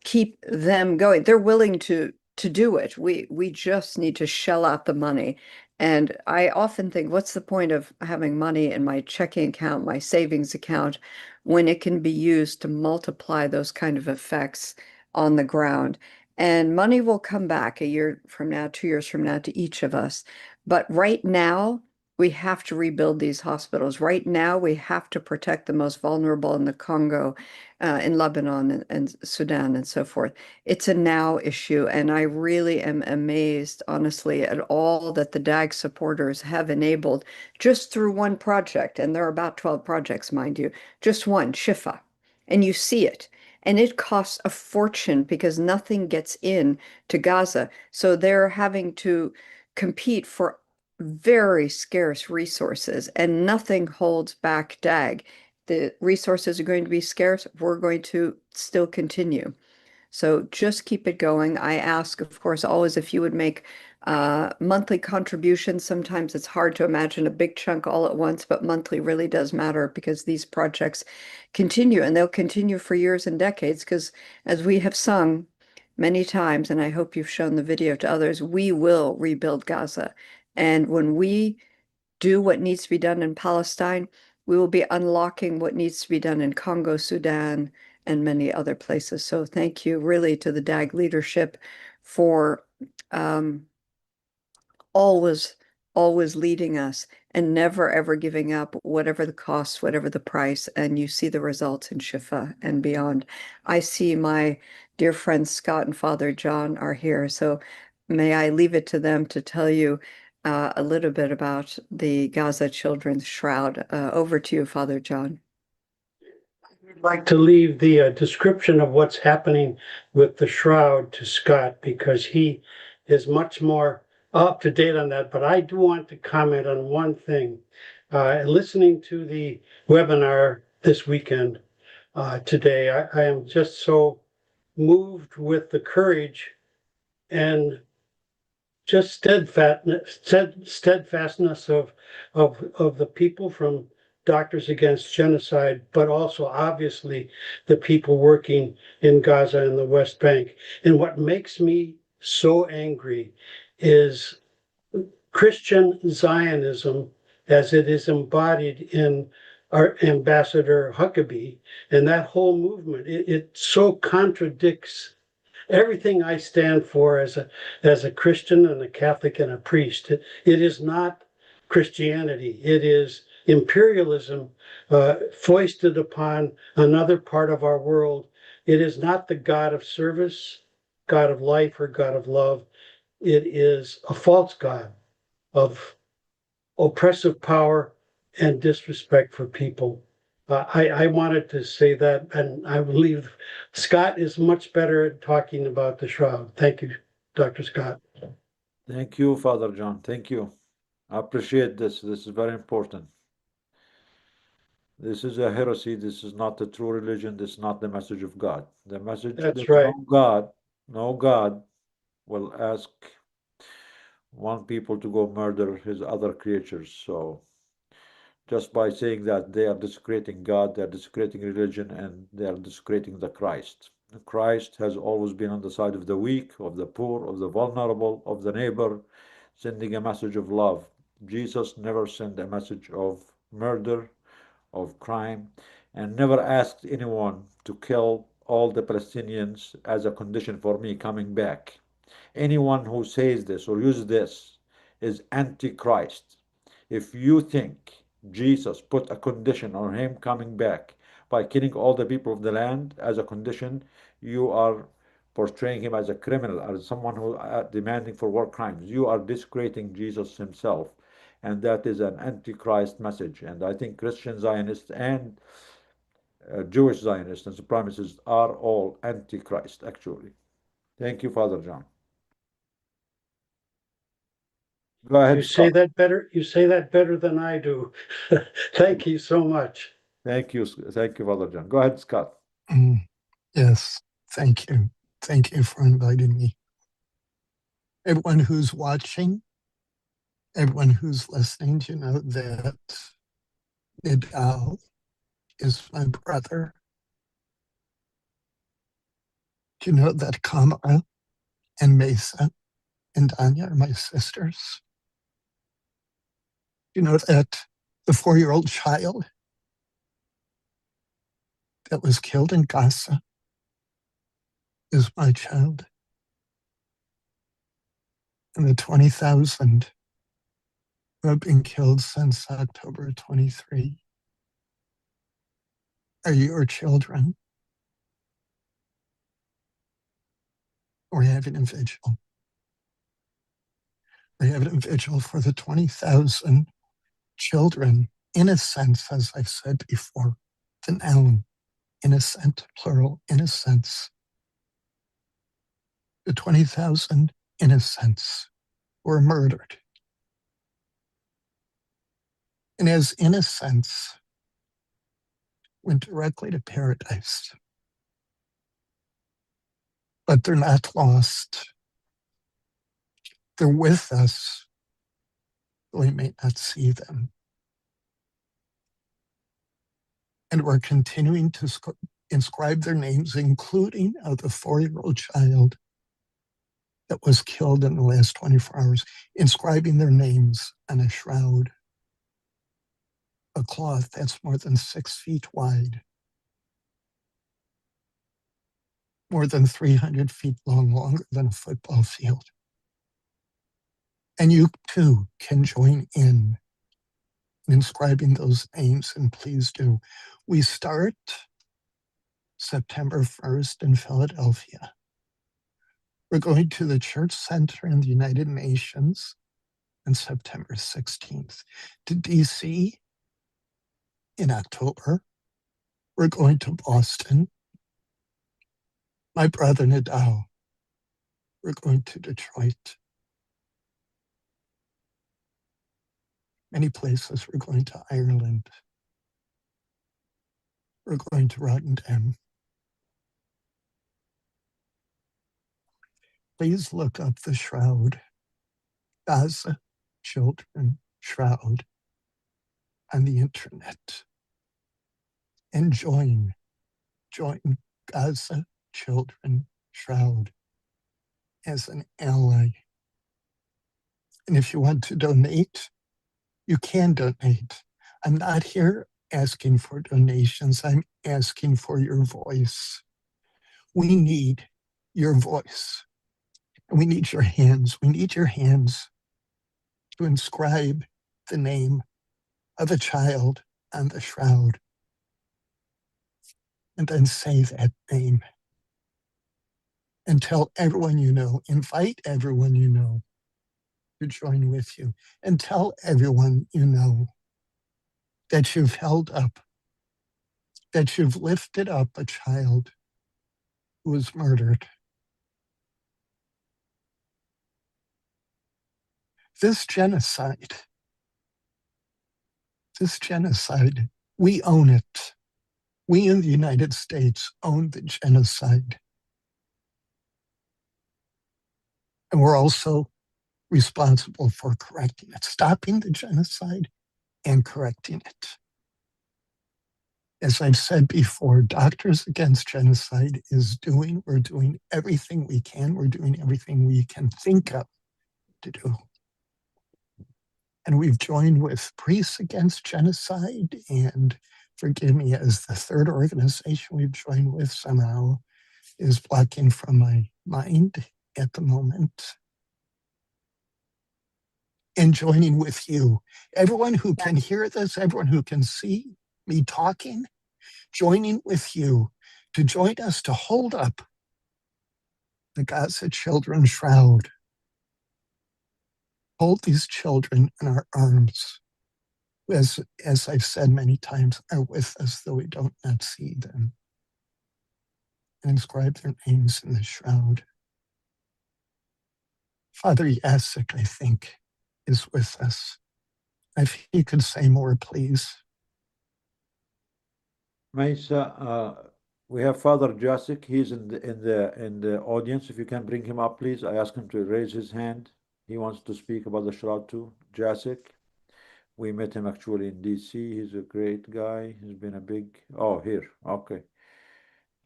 keep them going. They're willing to do it. We just need to shell out the money. And I often think, what's the point of having money in my checking account, my savings account, when it can be used to multiply those kind of effects on the ground? And money will come back a year from now, 2 years from now to each of us. But right now, we have to rebuild these hospitals. Right now, we have to protect the most vulnerable in the Congo, in Lebanon and Sudan and so forth. It's a now issue, and I really am amazed, honestly, at all that the DAG supporters have enabled just through one project, and there are about 12 projects, mind you, just one, Shifa, and you see it. And it costs a fortune because nothing gets in to Gaza. So they're having to compete for very scarce resources, and nothing holds back DAG. The resources are going to be scarce. We're going to still continue. So just keep it going. I ask, of course, always if you would make monthly contributions. Sometimes it's hard to imagine a big chunk all at once, but monthly really does matter because these projects continue, and they'll continue for years and decades because, as we have sung many times, and I hope you've shown the video to others, we will rebuild Gaza. And when we do what needs to be done in Palestine, we will be unlocking what needs to be done in Congo, Sudan, and many other places. So thank you really to the DAG leadership for always leading us and never ever giving up, whatever the cost, whatever the price. And you see the results in Shifa and beyond. I see my dear friends Scott and Father John are here. So may I leave it to them to tell you a little bit about the Gaza Children's Shroud. Over to you, Father John. I'd like to leave the description of what's happening with the shroud to Scott because he is much more up to date on that. But I do want to comment on one thing. Listening to the webinar this weekend today, I am just so moved with the courage and just steadfastness of the people from Doctors Against Genocide, but also obviously the people working in Gaza and the West Bank. And what makes me so angry is Christian Zionism as it is embodied in our Ambassador Huckabee and that whole movement. It so contradicts everything I stand for as a Christian and a Catholic and a priest. It is not Christianity. It is imperialism foisted upon another part of our world. It is not the God of service, God of life, or God of love. It is a false God of oppressive power and disrespect for people. I wanted to say that, and I believe Scott is much better at talking about the shroud. Thank you, Dr. Scott. Thank you, Father John. Thank you. I appreciate this. This is very important. This is a heresy. This is not the true religion. This is not the message of God. The message That's right. No God will ask one people to go murder his other creatures. So just by saying that, they are desecrating God, they are desecrating religion, and they are desecrating the Christ. Christ has always been on the side of the weak, of the poor, of the vulnerable, of the neighbor, sending a message of love. Jesus never sent a message of murder, of crime, and never asked anyone to kill all the Palestinians as a condition for me coming back. Anyone who says this or uses this is antichrist. If you think Jesus put a condition on him coming back by killing all the people of the land as a condition, you are portraying him as a criminal, as someone who demanding for war crimes. You are discrediting Jesus himself, and that is an antichrist message. And I think Christian Zionists and Jewish Zionists and supremacists are all antichrist, actually. Thank you, Father John. Go ahead, You say Scott. that better. You say that better than I do. Thank you so much. Thank you, Father John. Go ahead, Scott. Yes, thank you. Thank you for inviting me. Everyone who's watching, everyone who's listening, you know that Nidal is my brother. Do you know that Kamala and Mesa and Anya are my sisters? Do you know that the 4-year-old child that was killed in Gaza is my child? And the 20,000 who have been killed since October 23 are your children. We're having a vigil. We're having a vigil for the 20,000 children, innocents, as I said before, the noun, innocent, plural, innocents. The 20,000 innocents were murdered. And as innocents went directly to paradise. But they're not lost. They're with us, but we may not see them. And we're continuing to inscribe their names, including of the 4-year-old child that was killed in the last 24 hours, inscribing their names on a shroud, a cloth that's more than 6 feet wide, more than 300 feet long, longer than a football field. And you too can join in inscribing those names, and please do. We start September 1st in Philadelphia. We're going to the Church Center in the United Nations on September 16th. To DC in October. We're going to Boston. My brother Nidal. We're going to Detroit. Many places. We're going to Ireland. We're going to Rotterdam. Please look up the shroud, Gaza Children Shroud, on the internet. And join Gaza Children Shroud as an ally. And if you want to donate, you can donate. I'm not here asking for donations. I'm asking for your voice. We need your voice. And we need your hands. We need your hands to inscribe the name of a child on the shroud. And then say that name. And tell everyone you know, invite everyone you know to join with you. And tell everyone you know that you've held up, that you've lifted up a child who was murdered. This genocide, we own it. We in the United States own the genocide. And we're also responsible for correcting it, stopping the genocide and correcting it. As I've said before, Doctors Against Genocide we're doing everything we can. We're doing everything we can think of to do. And we've joined with Priests Against Genocide, and forgive me, as the third organization we've joined with somehow is blocking from my mind at the moment. And joining with you, everyone who can hear this, everyone who can see me talking, joining with you to join us to hold up the Gaza children's shroud. Hold these children in our arms, who, as I've said many times, are with us, though we don't not see them. And inscribe their names in the shroud. Father Jacek, I think, is with us. If he could say more, please. Mesa, we have Father Jacek. He's in the audience. If you can bring him up, please. I asked him to raise his hand. He wants to speak about the shroud too. Jacek. We met him actually in DC. He's a great guy. He's been a big. Oh, here. Okay.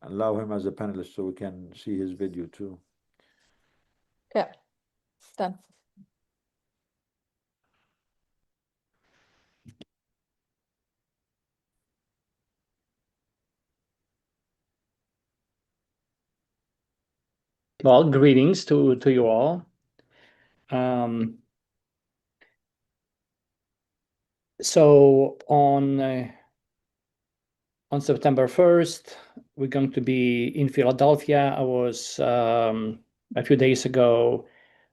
Allow him as a panelist so we can see his video too. Yeah, done. Well, greetings to you all. So on September 1st, we're going to be in Philadelphia. I was a few days ago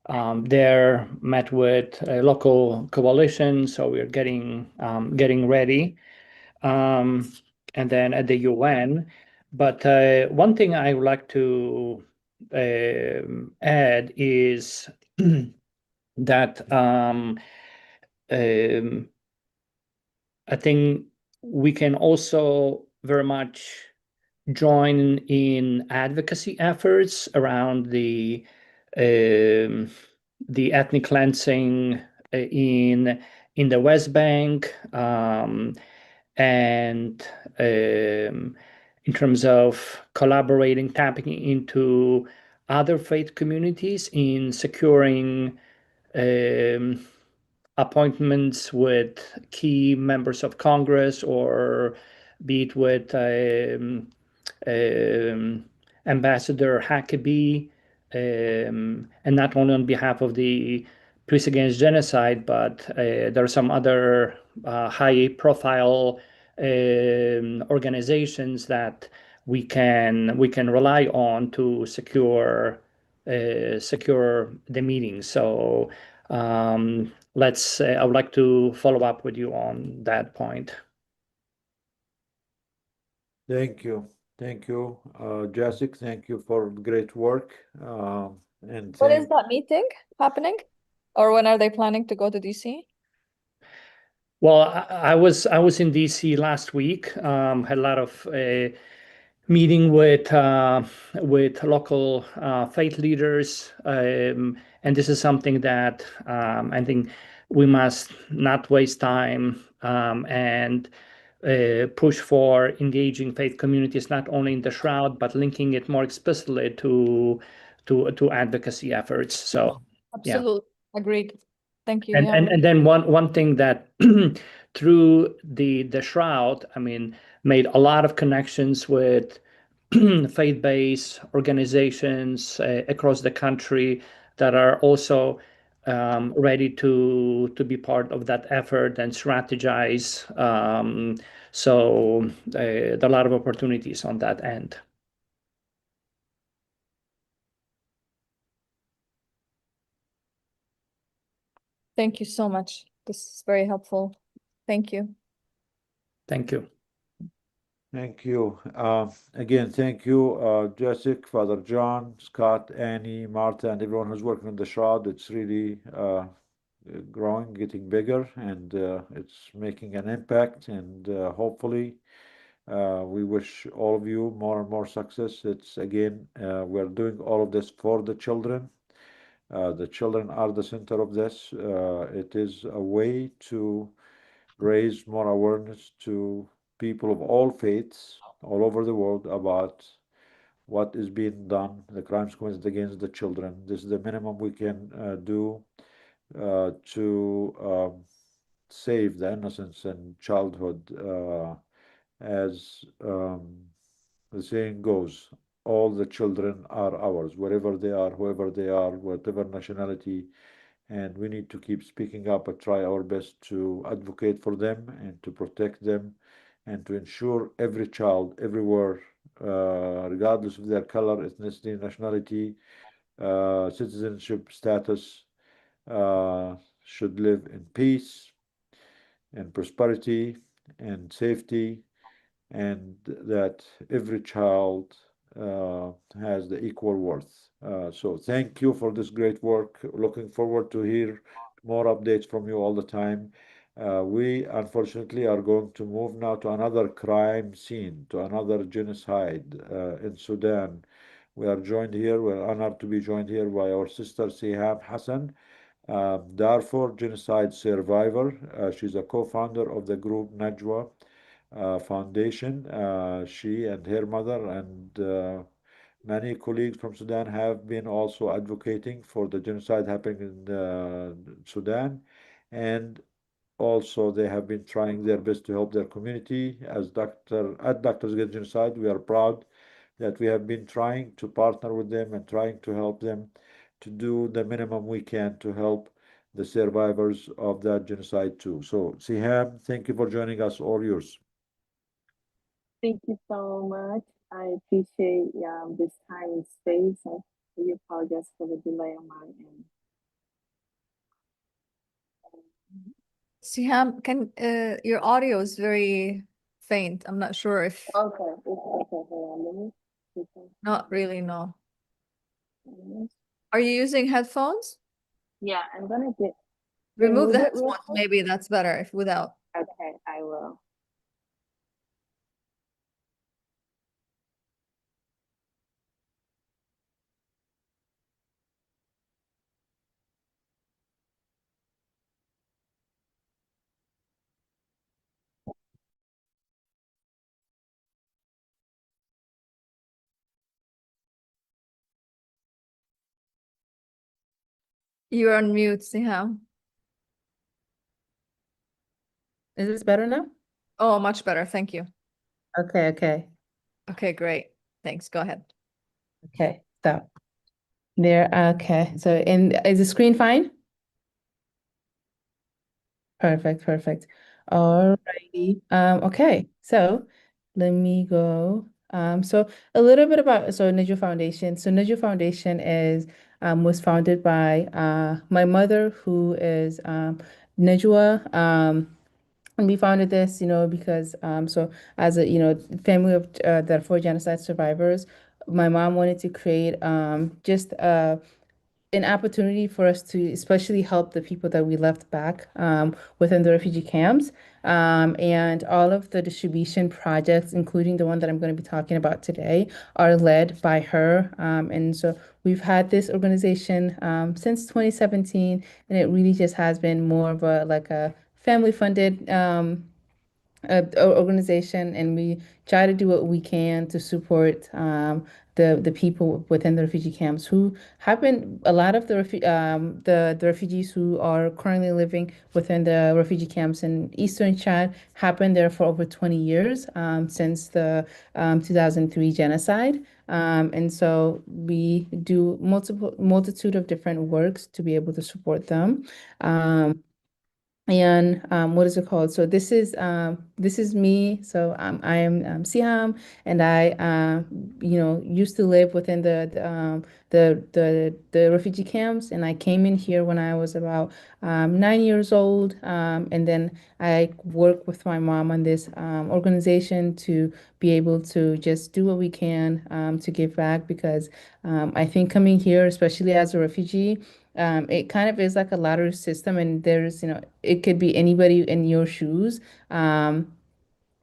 there, met with a local coalition, so we're getting ready, and then at the UN. But one thing I would like to add is that I think we can also very much join in advocacy efforts around the ethnic cleansing in the West Bank, and in terms of collaborating, tapping into other faith communities in securing appointments with key members of Congress, or be it with Ambassador Huckabee, and not only on behalf of the Priests Against Genocide, but there are some other high-profile organizations that we can rely on to secure the meeting. So I would like to follow up with you on that point. Thank you. Thank you, Jacek. Thank you for great work. And When is that meeting happening? Or when are they planning to go to DC? Well, I was in DC last week. Had a lot of meeting with local faith leaders, and this is something that I think we must not waste time and push for engaging faith communities, not only in the shroud, but linking it more explicitly to advocacy efforts. So yeah. Absolutely. Agreed. Thank you. And then one thing that through the shroud, I mean, made a lot of connections with faith-based organizations across the country that are also ready to be part of that effort and strategize. So there are a lot of opportunities on that end. Thank you so much. This is very helpful. Thank you. Thank you. thank you. Again, thank you, Jacek, Father John, Scott, Annie, Martha, and everyone who's working on the shroud. It's really growing, getting bigger, and it's making an impact. And hopefully, we wish all of you more and more success. It's again, we're doing all of this for the children. The children are the center of this. It is a way to raise more awareness to people of all faiths all over the world about what is being done, the crimes committed against the children. This is the minimum we can do to save the innocence and childhood. As the saying goes, all the children are ours, wherever they are, whoever they are, whatever nationality, and we need to keep speaking up and try our best to advocate for them and to protect them and to ensure every child everywhere, regardless of their color, ethnicity, nationality, citizenship status, should live in peace and prosperity and safety, and that every child has the equal worth. So thank you for this great work. Looking forward to hear more updates from you all the time. We unfortunately are going to move now to another crime scene, to another genocide in Sudan. We are joined here, we're honored to be joined here by our sister Siham Hassan, Darfur genocide survivor. She's a co-founder of the group Najwa Foundation. She and her mother and many colleagues from Sudan have been also advocating for the genocide happening in Sudan, and also they have been trying their best to help their community. At Doctors Against Genocide, we are proud that we have been trying to partner with them and trying to help them to do the minimum we can to help the survivors of that genocide too. So, Siham, thank you for joining us. All yours. Thank you so much. I appreciate this time and space. I really apologize for the delay on my end. Siham, can your audio is very faint. I'm not sure if Okay, it's okay. Hold on, let me see something. not really, no. Mhm. Are you using headphones? Yeah, I'm gonna Remove the remove it real headphones. quick. Maybe that's better if without. Okay, I will. You're on mute, Siham. Is this better now? Oh, much better. Thank you. Okay, okay, Okay, great. Thanks. Go ahead. okay. Stop. There, okay. So, and is the screen fine? Perfect, perfect. All righty. Okay, so let me go. So a little bit about Najwa Foundation. So Najwa Foundation is was founded by my mother, who is Najwa. And we founded this, because so as a family of Darfur genocide survivors, my mom wanted to create just an opportunity for us to especially help the people that we left back within the refugee camps. And all of the distribution projects, including the one that I'm going to be talking about today, are led by her. And so we've had this organization since 2017, and it really just has been more of a family funded organization, and we try to do what we can to support the people within the refugee camps who have been a lot of the refugees who are currently living within the refugee camps in Eastern Chad have been there for over 20 years since the 2003 genocide. And so we do multitude of different works to be able to support them. And what is it called? So this is me. So I am Siham, and I used to live within the refugee camps, and I came in here when I was about 9 years old, and then I work with my mom on this organization to be able to just do what we can to give back, because I think coming here, especially as a refugee, it kind of is like a lottery system, and there's, it could be anybody in your shoes.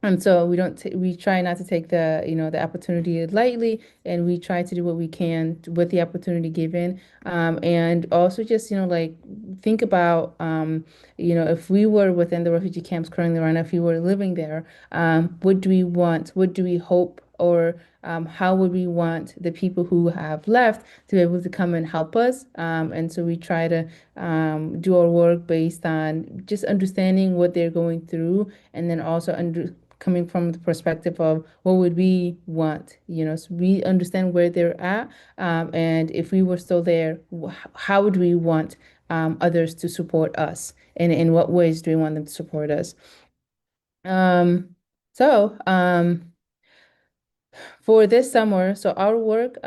And so we try not to take the opportunity lightly, and we try to do what we can with the opportunity given. And also just, like think about, if we were within the refugee camps currently right now, if we were living there, what do we want? What do we hope or how would we want the people who have left to be able to come and help us. And so we try to do our work based on just understanding what they're going through, and then also coming from the perspective of what would we want, so we understand where they're at, and if we were still there, how would we want others to support us, and in what ways do we want them to support us? For this summer, so our work,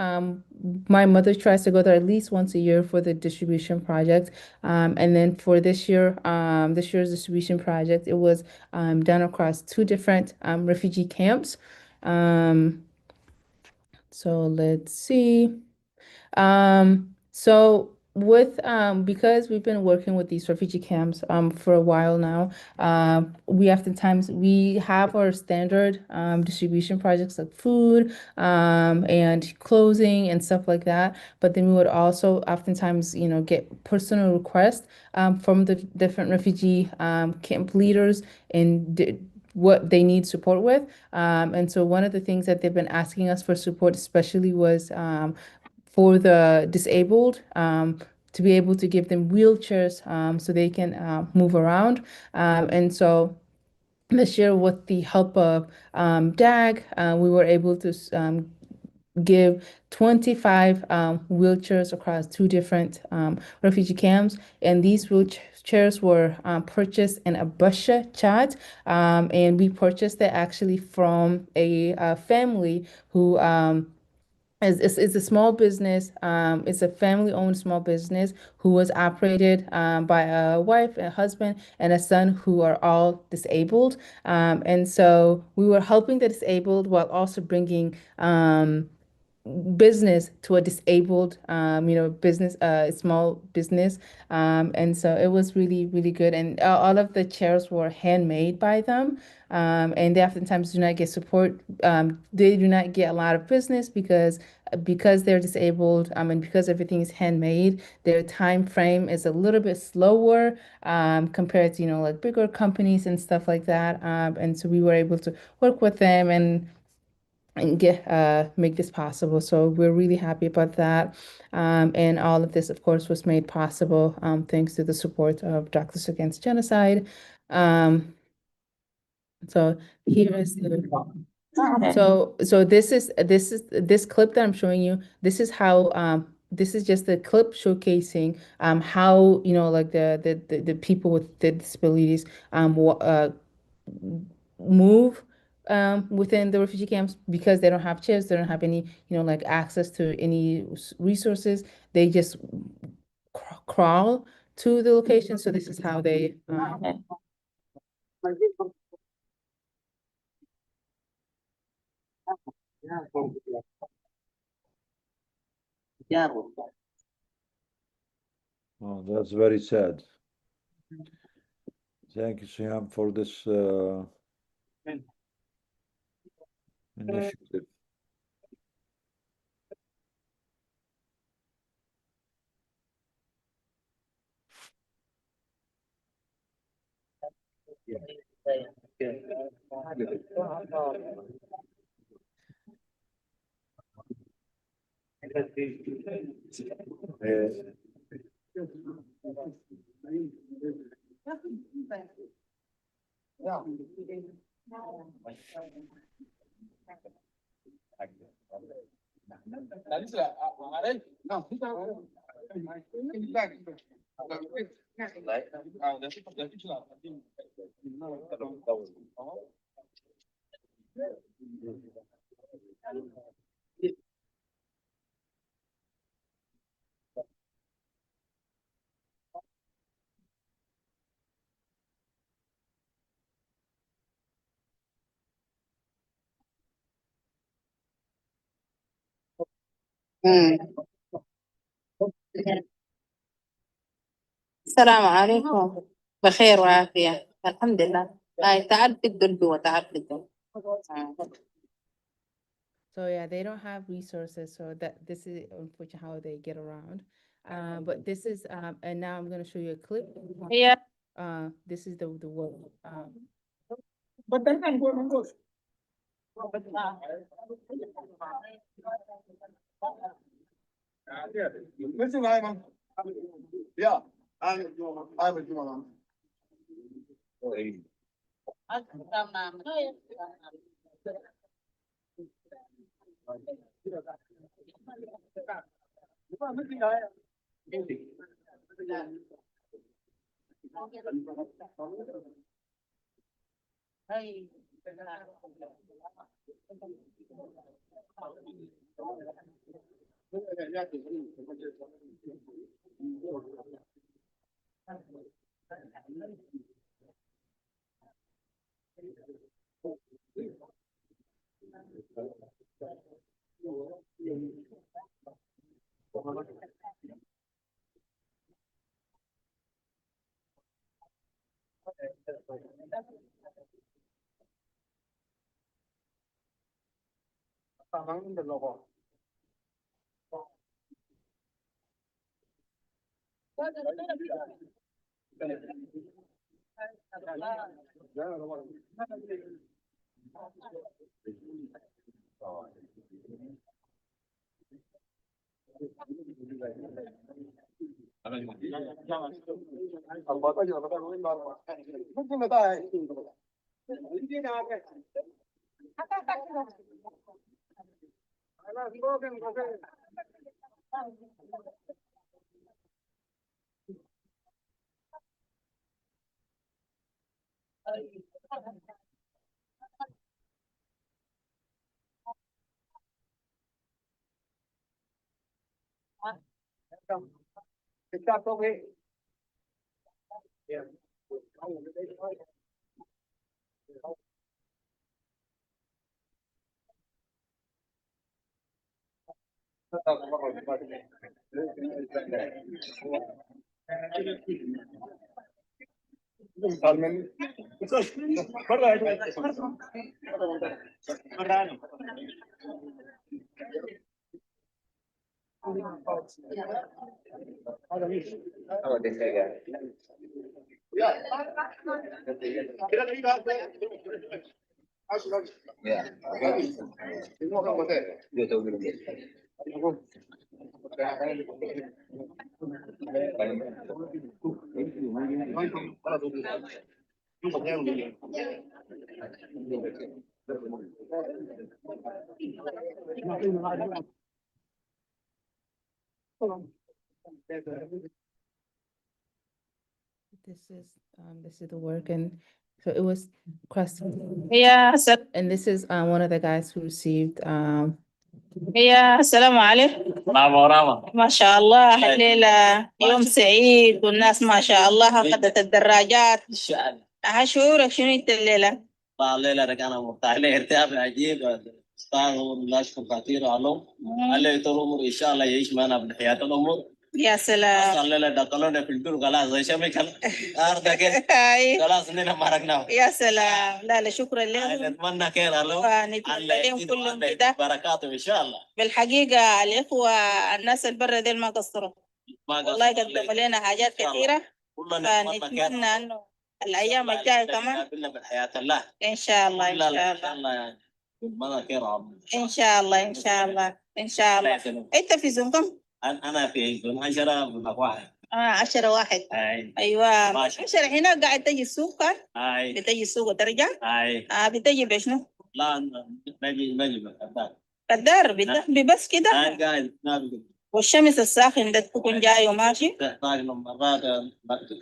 my mother tries to go there at least once a year for the distribution project. And then for this year's distribution project, it was done across 2 different refugee camps. So let's see. So with because we've been working with these refugee camps for a while now, we have our standard distribution projects like food and clothing and stuff like that. But then we would also oftentimes, get personal requests from the different refugee camp leaders and what they need support with. And so one of the things that they've been asking us for support especially was for the disabled, to be able to give them wheelchairs so they can move around. And so this year, with the help of DAG, we were able to give 25 wheelchairs across 2 different refugee camps. And these wheelchairs were purchased in Abasha, Chad. And we purchased it actually from a family who it's a small business. It's a family-owned small business who was operated by a wife, a husband, and a son who are all disabled. And so we were helping the disabled while also bringing business to a disabled, business, small business. And so it was really, really good. And all of the chairs were handmade by them. And they oftentimes do not get support. They do not get a lot of business because they're disabled, and because everything is handmade, their time frame is a little bit slower compared to, like bigger companies and stuff like that. And so we were able to work with them and make this possible. So we're really happy about that. And all of this, of course, was made possible thanks to the support of Doctors Against Genocide. So here is this clip that I'm showing you. This is how this is just a clip showcasing how like the people with the disabilities move within the refugee camps because they don't have chairs, they don't have any like access to any resources. They just crawl to the location. So this is how they Oh, that's very sad. Thank you, Siham, for this initiative. السلام عليكم بخير وعافية الحمد لله تعرف الدل وتعرف الدل So yeah, they don't have resources, so that this is unfortunately how they get around. But this is and now I'm going to show you a clip. Yeah. This is the work. but then This is the work, and so it was question. Yeah, And this is one of the guys who received السلام عليكم. ما شاء الله الليلة يوم سعيد والناس ما شاء الله أخذت الدراجات. إن شاء الله. شعورك شنو أنت الليلة؟ الليلة كان مرتاح لي ارتياح عجيب. استاذ الله يشكر كثير عليهم. الله يطول عمره إن شاء الله يعيش معنا بحياة الأمور. يا سلام. أصلا الليلة دخلونا في البير خلاص زي شمي كان أرضك خلاص إننا مرقنا. يا سلام. لا شكرا لهم. نتمنى خير عليهم. ونتمنى لهم كلهم كده. بركاته إن شاء الله. بالحقيقة الإخوة الناس البرة ديل ما قصروا. والله قدموا لنا حاجات كثيرة. فنتمنى إنه الأيام الجاية كمان. بحياة الله. إن شاء الله إن شاء الله. إن شاء الله إن شاء الله إن شاء الله. أنت في زون كم؟ أنا في زون 10 واحد. 10 واحد. أيوة 10 هنا قاعد تجي السوق كان؟ بتجي السوق وترجع؟ بتجي بشنو؟ لا نجي قدار بس كده؟ قاعد والشمس الساخن ده تكون جاي وماشي؟ طاقنا مرات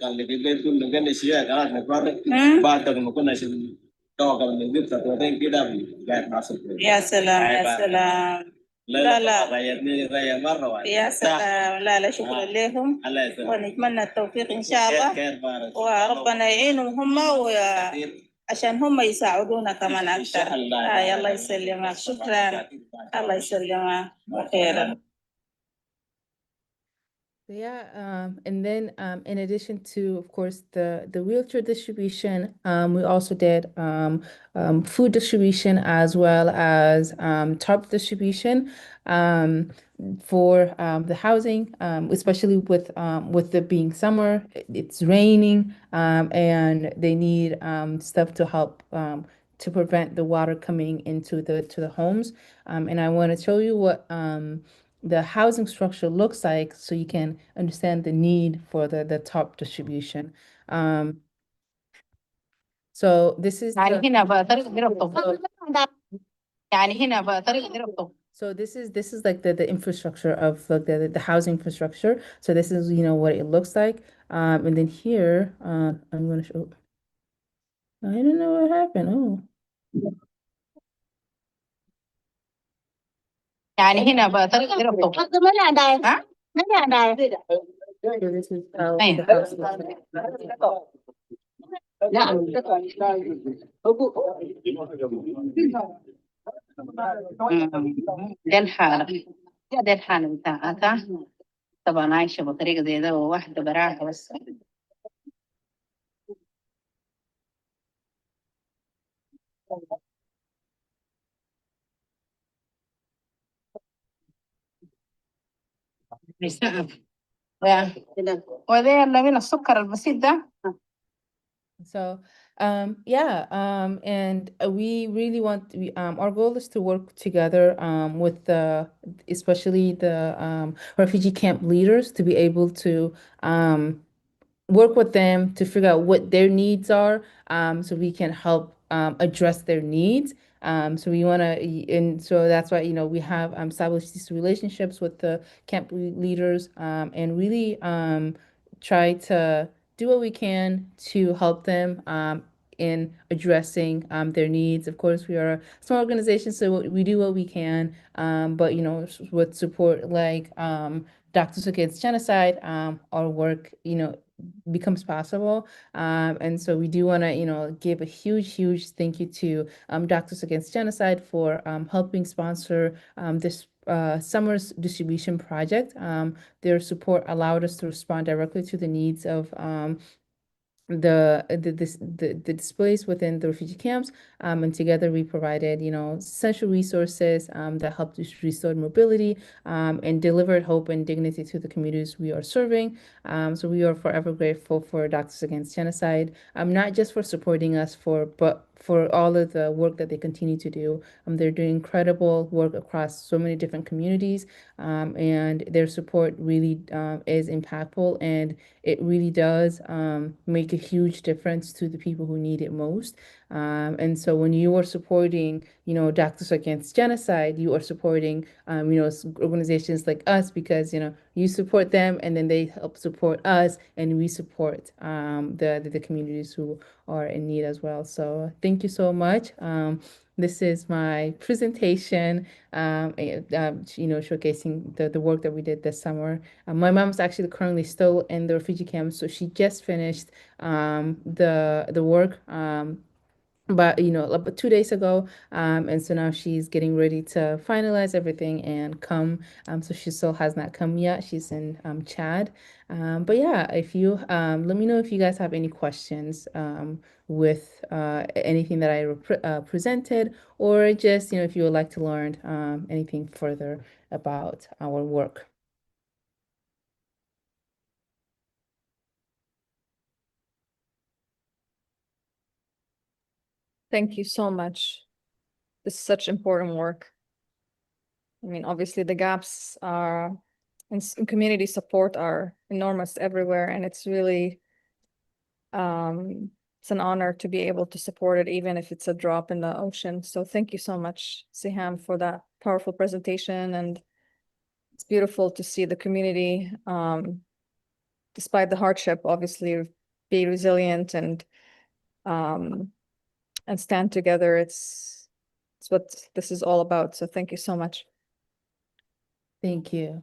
كان اللي في البيت كله قال لي شيء خلاص نتفرج بعد ما كنا توقع من البيت سنتين كده قاعد ناصر. يا سلام يا سلام. لا غير مرة واحدة. يا سلام. لا شكرا لهم ونتمنى التوفيق إن شاء الله وربنا يعينهم هم عشان هم يساعدونا كمان أكثر. الله يسلمك. شكرا. الله يسلمك وخيرا. Yeah, and then in addition to, of course, the wheelchair distribution, we also did food distribution as well as tarp distribution for the housing, especially with it being summer, it's raining, and they need stuff to help to prevent the water coming into the homes. And I want to show you what the housing structure looks like so you can understand the need for the top distribution. So this is so this is like the infrastructure of like the housing infrastructure. So this is, you know, what it looks like. And then here, I'm going to show. I don't know what happened. Oh. So this is how the house looks like. ده الحالة ده الحالة بتاعتها طبعا عايشة بطريقة زي ده وواحدة براعة بس وده اللي من السكر البسيط ده. So, and we really want our goal is to work together with especially the refugee camp leaders to be able to work with them to figure out what their needs are, so we can help address their needs. So we want to, and so that's why, you know, we have established these relationships with the camp leaders, and really try to do what we can to help them in addressing their needs. Of course, we are a small organization, so we do what we can, but, you know, with support like Doctors Against Genocide, our work, you know, becomes possible. And so we do want to, you know, give a huge thank you to Doctors Against Genocide for helping sponsor this summer's distribution project. Their support allowed us to respond directly to the needs of the displaced within the refugee camps, and together we provided, you know, essential resources that helped restore mobility and delivered hope and dignity to the communities we are serving. So we are forever grateful for Doctors Against Genocide, not just for supporting us, but for all of the work that they continue to do. They're doing incredible work across so many different communities, and their support really is impactful, and it really does make a huge difference to the people who need it most. And so when you are supporting, you know, Doctors Against Genocide, you are supporting, you know, organizations like us, because, you know, you support them and then they help support us, and we support the communities who are in need as well. So thank you so much. This is my presentation, you know, showcasing the work that we did this summer. My mom's actually currently still in the refugee camp, so she just finished the work. But, you know, about 2 days ago, and so now she's getting ready to finalize everything and come. So she still has not come yet. She's in Chad. But yeah, if you let me know if you guys have any questions with anything that I presented, or just, you know, if you would like to learn anything further about our work. Thank you so much. This is such important work. I mean, obviously the gaps are in community support are enormous everywhere, and it's really it's an honor to be able to support it, even if it's a drop in the ocean. So thank you so much, Siham, for that powerful presentation. And it's beautiful to see the community, despite the hardship, obviously be resilient and stand together. It's what this is all about. So thank you so much. Thank you.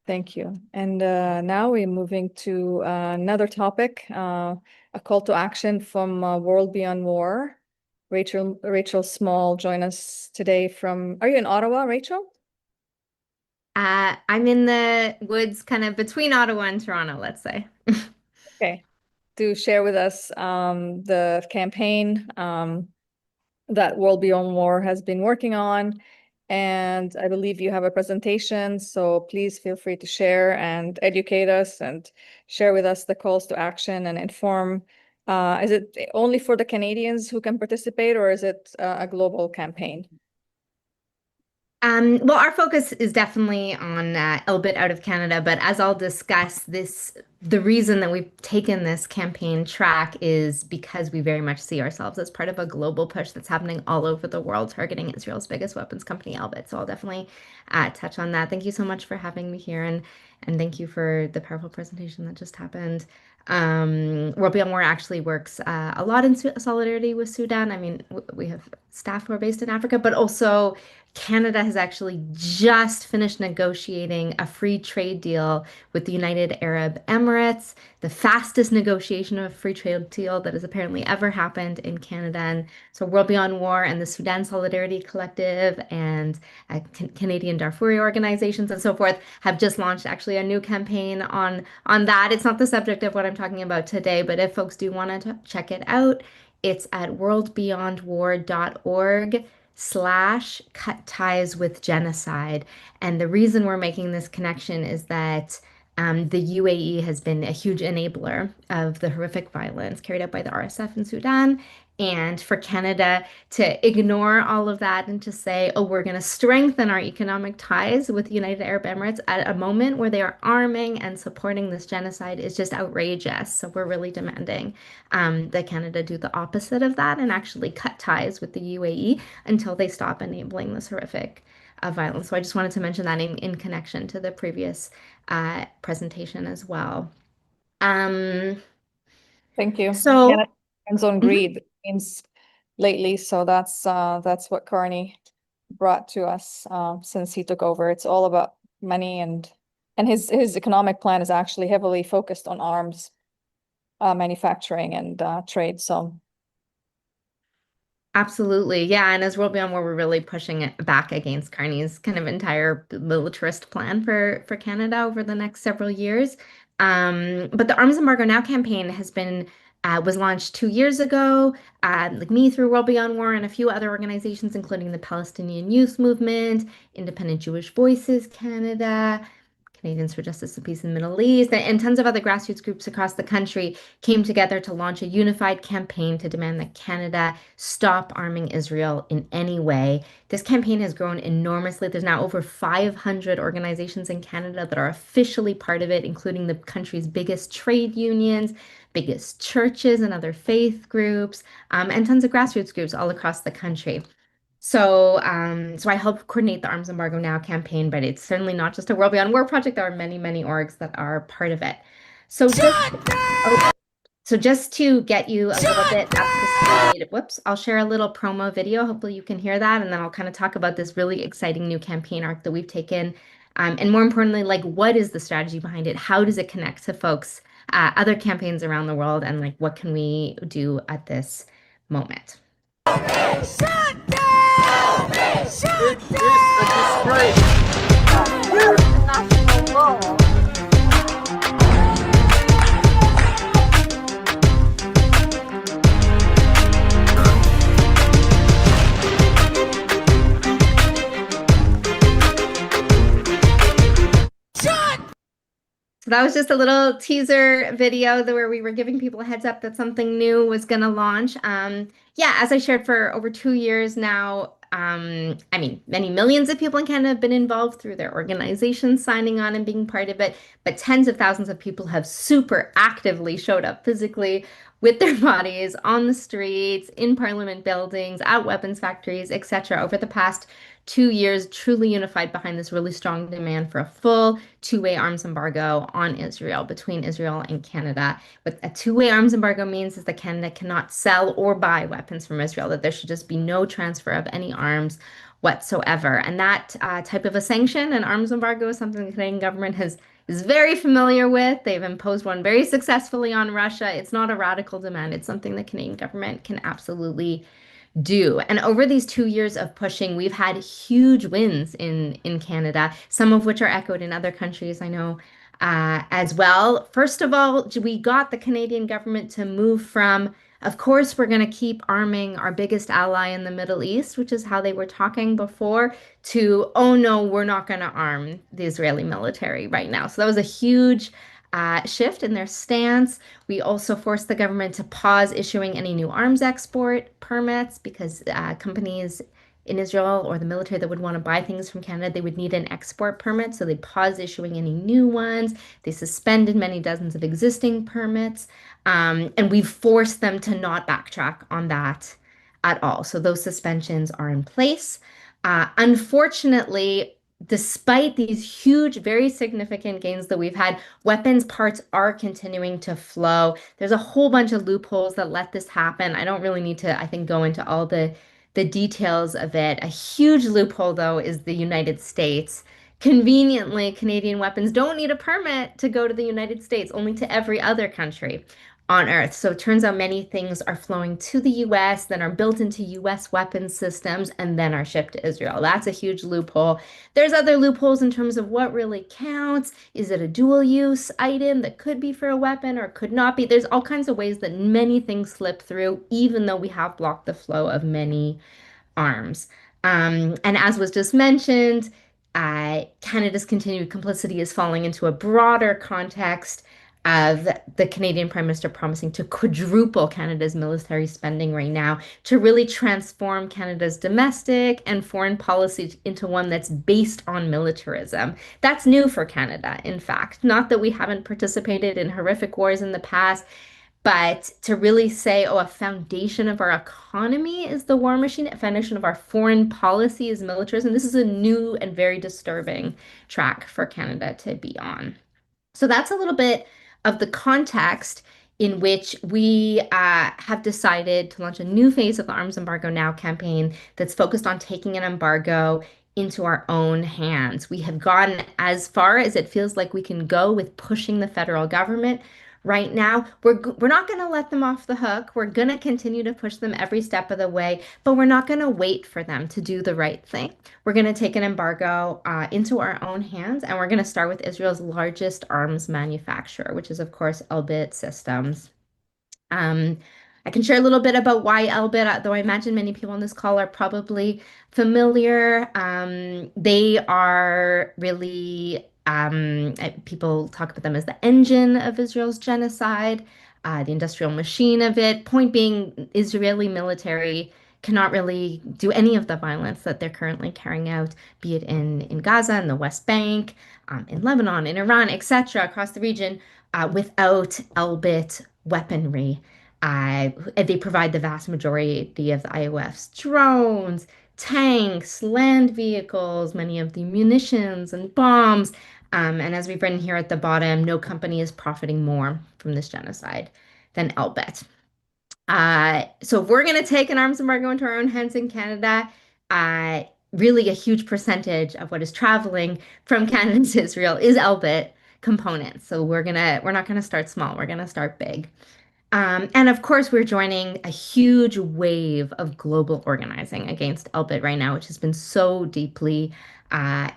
Thank you. And now we're moving to another topic, a call to action from World Beyond War. Rachel Small join us today from, are you in Ottawa, Rachel? I'm in the woods kind of between Ottawa and Toronto, let's say. Okay. To share with us the campaign that World Beyond War has been working on. And I believe you have a presentation, so please feel free to share and educate us and share with us the calls to action and inform Is it only for the Canadians who can participate, or is it a global campaign? Well, our focus is definitely on a bit out of Canada, but as I'll discuss, the reason that we've taken this campaign track is because we very much see ourselves as part of a global push that's happening all over the world, targeting Israel's biggest weapons company, Elbit. So I'll definitely touch on that. Thank you so much for having me here, and thank you for the powerful presentation that just happened. World Beyond War actually works a lot in solidarity with Sudan. I mean, we have staff who are based in Africa, but also Canada has actually just finished negotiating a free trade deal with the United Arab Emirates, the fastest negotiation of a free trade deal that has apparently ever happened in Canada. And so World Beyond War and the Sudan Solidarity Collective and Canadian Darfuri organizations and so forth have just launched actually a new campaign on that. It's not the subject of what I'm talking about today, but if folks do want to check it out, it's at worldbeyondwar.org/cut ties with genocide. And the reason we're making this connection is that the UAE has been a huge enabler of the horrific violence carried out by the RSF in Sudan. And for Canada to ignore all of that and to say, oh, we're going to strengthen our economic ties with the United Arab Emirates at a moment where they are arming and supporting this genocide is just outrageous. So we're really demanding that Canada do the opposite of that and actually cut ties with the UAE until they stop enabling this horrific violence. So I just wanted to mention that in connection to the previous presentation as well. Thank you. So Canada depends on greed means lately, so that's what Carney brought to us since he took over. It's all about money, and his economic plan is actually heavily focused on arms manufacturing and trade. So absolutely. Yeah. And as World Beyond War, we're really pushing it back against Carney's kind of entire militarist plan for Canada over the next several years. But the Arms Embargo Now campaign has been was launched 2 years ago, like me through World Beyond War and a few other organizations, including the Palestinian Youth Movement, Independent Jewish Voices Canada, Canadians for Justice and Peace in the Middle East, and tons of other grassroots groups across the country came together to launch a unified campaign to demand that Canada stop arming Israel in any way. This campaign has grown enormously. There's now over 500 organizations in Canada that are officially part of it, including the country's biggest trade unions, biggest churches and other faith groups, and tons of grassroots groups all across the country. So, so I help coordinate the Arms Embargo Now campaign, but it's certainly not just a World Beyond War project. There are many, many orgs that are part of it. So just to get you a little bit up to speed, whoops, I'll share a little promo video. Hopefully you can hear that. And then I'll kind of talk about this really exciting new campaign arc that we've taken. And more importantly, like, what is the strategy behind it? How does it connect to folks, other campaigns around the world? And like, what can we do at this moment? It is a disgrace. So that was just a little teaser video where we were giving people a heads up that something new was going to launch. Yeah, as I shared for over 2 years now, I mean, many millions of people in Canada have been involved through their organizations signing on and being part of it, but tens of thousands of people have super actively showed up physically with their bodies on the streets, in parliament buildings, at weapons factories, etc. over the past 2 years, truly unified behind this really strong demand for a full two-way arms embargo on Israel, between Israel and Canada. What a two-way arms embargo means is that Canada cannot sell or buy weapons from Israel, that there should just be no transfer of any arms whatsoever. And that type of a sanction, an arms embargo, is something the Canadian government is very familiar with. They've imposed one very successfully on Russia. It's not a radical demand. It's something the Canadian government can absolutely do. And over these 2 years of pushing, we've had huge wins in Canada, some of which are echoed in other countries, I know, as well. First of all, we got the Canadian government to move from, of course, we're going to keep arming our biggest ally in the Middle East, which is how they were talking before, to, oh no, we're not going to arm the Israeli military right now. So that was a huge shift in their stance. We also forced the government to pause issuing any new arms export permits because companies in Israel or the military that would want to buy things from Canada, they would need an export permit. So they paused issuing any new ones. They suspended many dozens of existing permits. And we've forced them to not backtrack on that at all. So those suspensions are in place. Unfortunately, despite these huge, very significant gains that we've had, weapons parts are continuing to flow. There's a whole bunch of loopholes that let this happen. I don't really need to, I think, go into all the details of it. A huge loophole, though, is the United States. Conveniently, Canadian weapons don't need a permit to go to the United States, only to every other country on Earth. So it turns out many things are flowing to the US, then are built into US weapons systems, and then are shipped to Israel. That's a huge loophole. There's other loopholes in terms of what really counts. Is it a dual use item that could be for a weapon or could not be? There's all kinds of ways that many things slip through, even though we have blocked the flow of many arms. And as was just mentioned, Canada's continued complicity is falling into a broader context of the Canadian Prime Minister promising to quadruple Canada's military spending right now to really transform Canada's domestic and foreign policy into one that's based on militarism. That's new for Canada, in fact. Not that we haven't participated in horrific wars in the past, but to really say, oh, a foundation of our economy is the war machine, a foundation of our foreign policy is militarism. This is a new and very disturbing track for Canada to be on. So that's a little bit of the context in which we have decided to launch a new phase of the Arms Embargo Now campaign that's focused on taking an embargo into our own hands. We have gone as far as it feels like we can go with pushing the federal government. Right now, we're not going to let them off the hook. We're going to continue to push them every step of the way, but we're not going to wait for them to do the right thing. We're going to take an embargo into our own hands, and we're going to start with Israel's largest arms manufacturer, which is, of course, Elbit Systems. I can share a little bit about why Elbit, though I imagine many people on this call are probably familiar. They are really people talk about them as the engine of Israel's genocide, the industrial machine of it. Point being, Israeli military cannot really do any of the violence that they're currently carrying out, be it in Gaza, in the West Bank, in Lebanon, in Iran, etc., across the region, without Elbit weaponry. They provide the vast majority of the IOF's drones, tanks, land vehicles, many of the munitions and bombs. And as we've written here at the bottom, no company is profiting more from this genocide than Elbit. So if we're going to take an arms embargo into our own hands in Canada, really a huge percentage of what is traveling from Canada to Israel is Elbit components. So we're not going to start small. We're going to start big. And of course, we're joining a huge wave of global organizing against Elbit right now, which has been so deeply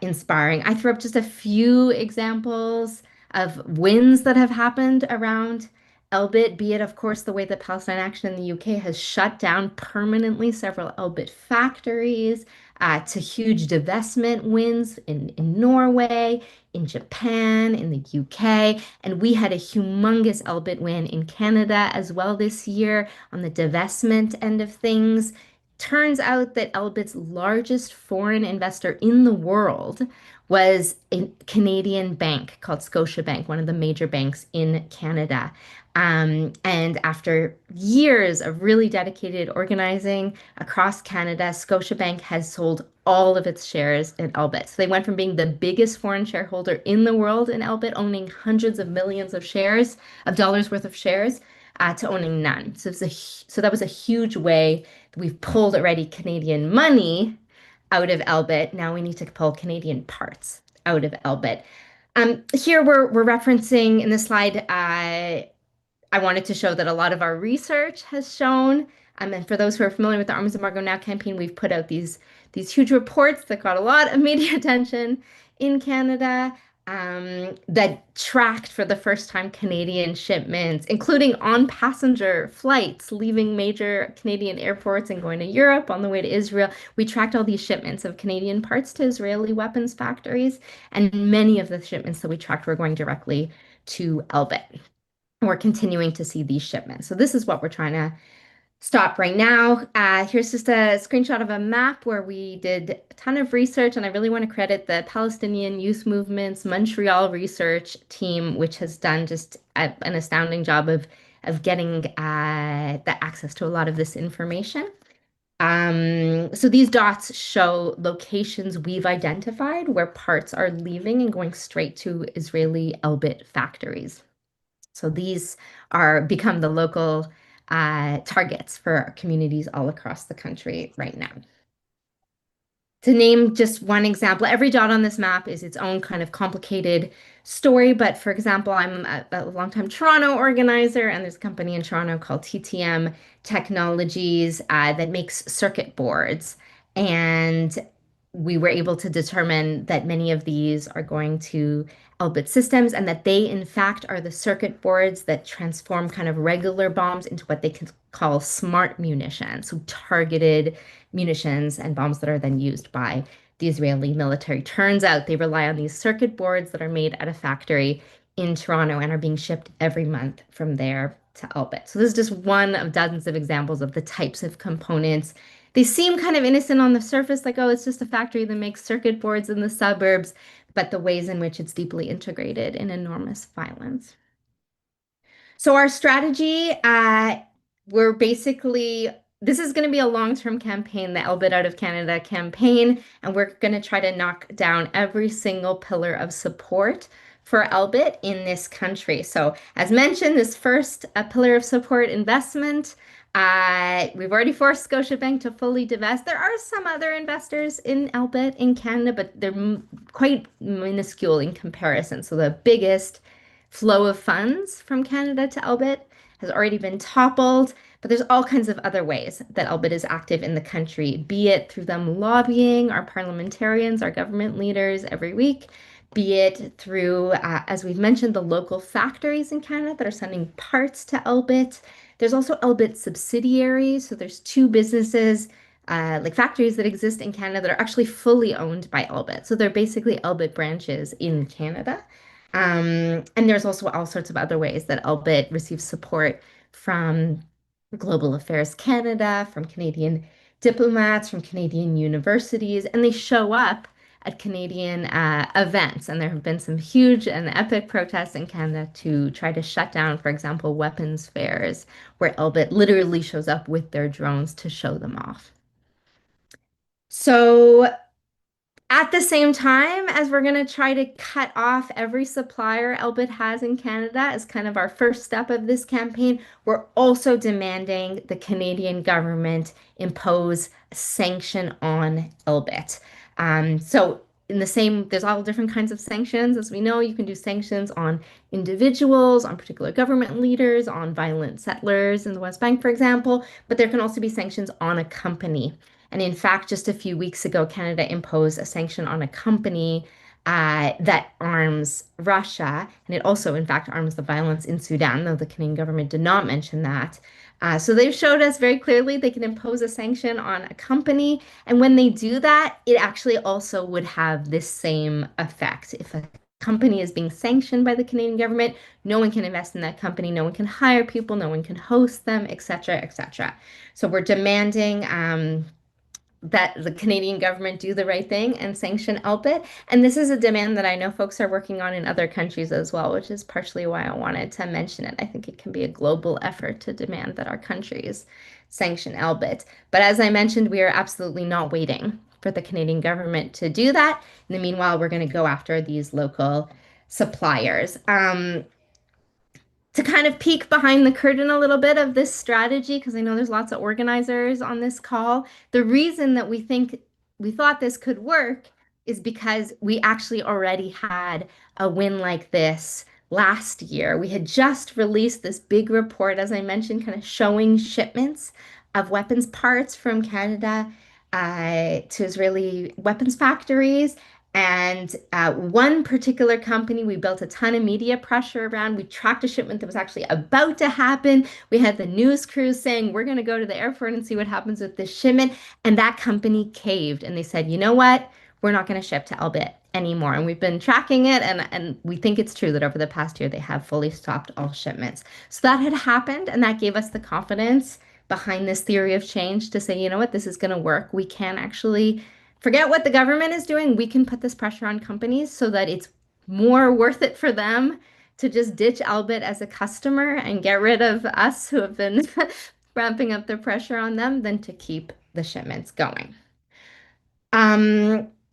inspiring. I threw up just a few examples of wins that have happened around Elbit, be it, of course, the way that Palestine Action in the UK has shut down permanently several Elbit factories, to huge divestment wins in Norway, in Japan, in the UK, and we had a humongous Elbit win in Canada as well this year on the divestment end of things. Turns out that Elbit's largest foreign investor in the world was a Canadian bank called Scotiabank, one of the major banks in Canada. And after years of really dedicated organizing across Canada, Scotiabank has sold all of its shares in Elbit. So they went from being the biggest foreign shareholder in the world in Elbit, owning hundreds of millions of shares, of dollars worth of shares, to owning none. So that was a huge way that we've pulled already Canadian money out of Elbit. Now we need to pull Canadian parts out of Elbit. Here we're referencing in the slide, I wanted to show that a lot of our research has shown, and for those who are familiar with the Arms Embargo Now campaign, we've put out these huge reports that got a lot of media attention in Canada, that tracked for the first time Canadian shipments, including on passenger flights leaving major Canadian airports and going to Europe on the way to Israel. We tracked all these shipments of Canadian parts to Israeli weapons factories, and many of the shipments that we tracked were going directly to Elbit. We're continuing to see these shipments. So this is what we're trying to stop right now. Here's just a screenshot of a map where we did a ton of research, and I really want to credit the Palestinian Youth Movement's Montreal research team, which has done just an astounding job of getting the access to a lot of this information. So these dots show locations we've identified where parts are leaving and going straight to Israeli Elbit factories. So these become the local targets for communities all across the country right now. To name just one example, every dot on this map is its own kind of complicated story. But for example, I'm a longtime Toronto organizer, and there's a company in Toronto called TTM Technologies that makes circuit boards. And we were able to determine that many of these are going to Elbit systems, and that they, in fact, are the circuit boards that transform kind of regular bombs into what they can call smart munitions, so targeted munitions and bombs that are then used by the Israeli military. Turns out they rely on these circuit boards that are made at a factory in Toronto and are being shipped every month from there to Elbit. So this is just one of dozens of examples of the types of components. They seem kind of innocent on the surface, like, oh, it's just a factory that makes circuit boards in the suburbs, but the ways in which it's deeply integrated in enormous violence. So our strategy, we're basically, this is going to be a long-term campaign, the Elbit Out of Canada campaign, and we're going to try to knock down every single pillar of support for Elbit in this country. So as mentioned, this first pillar of support, investment, we've already forced Scotiabank to fully divest. There are some other investors in Elbit in Canada, but they're quite minuscule in comparison. So the biggest flow of funds from Canada to Elbit has already been toppled, but there's all kinds of other ways that Elbit is active in the country, be it through them lobbying our parliamentarians, our government leaders every week, be it through, as we've mentioned, the local factories in Canada that are sending parts to Elbit. There's also Elbit subsidiaries. So there's two businesses, like factories that exist in Canada that are actually fully owned by Elbit. So they're basically Elbit branches in Canada. And there's also all sorts of other ways that Elbit receives support from Global Affairs Canada, from Canadian diplomats, from Canadian universities, and they show up at Canadian events. And there have been some huge and epic protests in Canada to try to shut down, for example, weapons fairs, where Elbit literally shows up with their drones to show them off. So at the same time as we're going to try to cut off every supplier Elbit has in Canada as kind of our first step of this campaign, we're also demanding the Canadian government impose a sanction on Elbit. So in the same, there's all different kinds of sanctions. As we know, you can do sanctions on individuals, on particular government leaders, on violent settlers in the West Bank, for example, but there can also be sanctions on a company. And in fact, just a few weeks ago, Canada imposed a sanction on a company that arms Russia. And it also, in fact, arms the violence in Sudan, though the Canadian government did not mention that. So they've showed us very clearly they can impose a sanction on a company. And when they do that, it actually also would have this same effect. If a company is being sanctioned by the Canadian government, no one can invest in that company, no one can hire people, no one can host them, et cetera, et cetera. So we're demanding that the Canadian government do the right thing and sanction Elbit. And this is a demand that I know folks are working on in other countries as well, which is partially why I wanted to mention it. I think it can be a global effort to demand that our countries sanction Elbit. But as I mentioned, we are absolutely not waiting for the Canadian government to do that. In the meanwhile, we're going to go after these local suppliers. To kind of peek behind the curtain a little bit of this strategy, because I know there's lots of organizers on this call, the reason that we thought this could work is because we actually already had a win like this last year. We had just released this big report, as I mentioned, kind of showing shipments of weapons parts from Canada to Israeli weapons factories. And one particular company, we built a ton of media pressure around. We tracked a shipment that was actually about to happen. We had the news crews saying, we're going to go to the airport and see what happens with this shipment. And that company caved. And they said, you know what? we're not going to ship to Elbit anymore. And we've been tracking it, and we think it's true that over the past year they have fully stopped all shipments. So that had happened, and that gave us the confidence behind this theory of change to say, you know what, this is going to work. We can actually forget what the government is doing. We can put this pressure on companies so that it's more worth it for them to just ditch Elbit as a customer and get rid of us who have been ramping up the pressure on them than to keep the shipments going.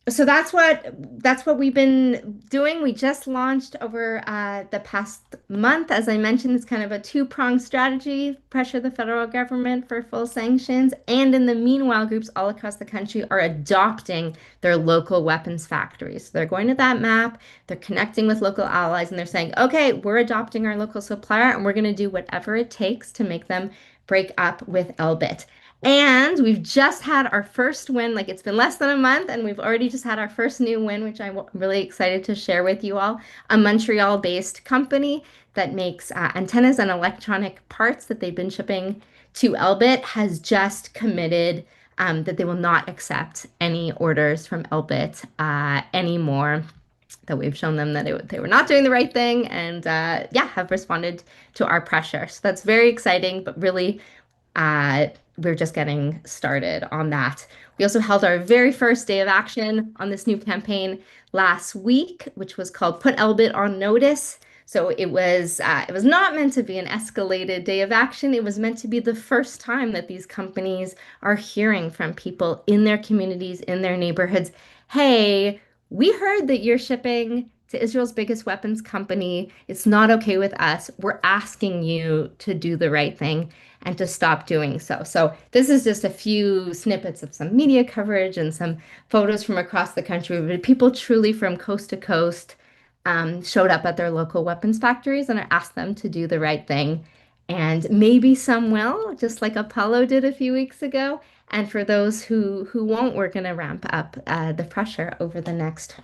So that's what we've been doing. We just launched over the past month. As I mentioned, it's kind of a two-pronged strategy: pressure the federal government for full sanctions, and in the meanwhile, groups all across the country are adopting their local weapons factories. So they're going to that map, they're connecting with local allies, and they're saying, okay, we're adopting our local supplier, and we're going to do whatever it takes to make them break up with Elbit. And we've just had our first win. Like, it's been less than a month, and we've already just had our first new win, which I'm really excited to share with you all. A Montreal-based company that makes antennas and electronic parts that they've been shipping to Elbit has just committed that they will not accept any orders from Elbit anymore. That we've shown them that they were not doing the right thing, and yeah, have responded to our pressure. So that's very exciting, but really we're just getting started on that. We also held our very first day of action on this new campaign last week, which was called Put Elbit on Notice. So it was not meant to be an escalated day of action. It was meant to be the first time that these companies are hearing from people in their communities, in their neighborhoods. Hey, we heard that you're shipping to Israel's biggest weapons company. It's not okay with us. We're asking you to do the right thing and to stop doing so. So this is just a few snippets of some media coverage and some photos from across the country. But people truly from coast to coast showed up at their local weapons factories, and I asked them to do the right thing. And maybe some will, just like Apollo did a few weeks ago. And for those who won't, we're going to ramp up the pressure over the next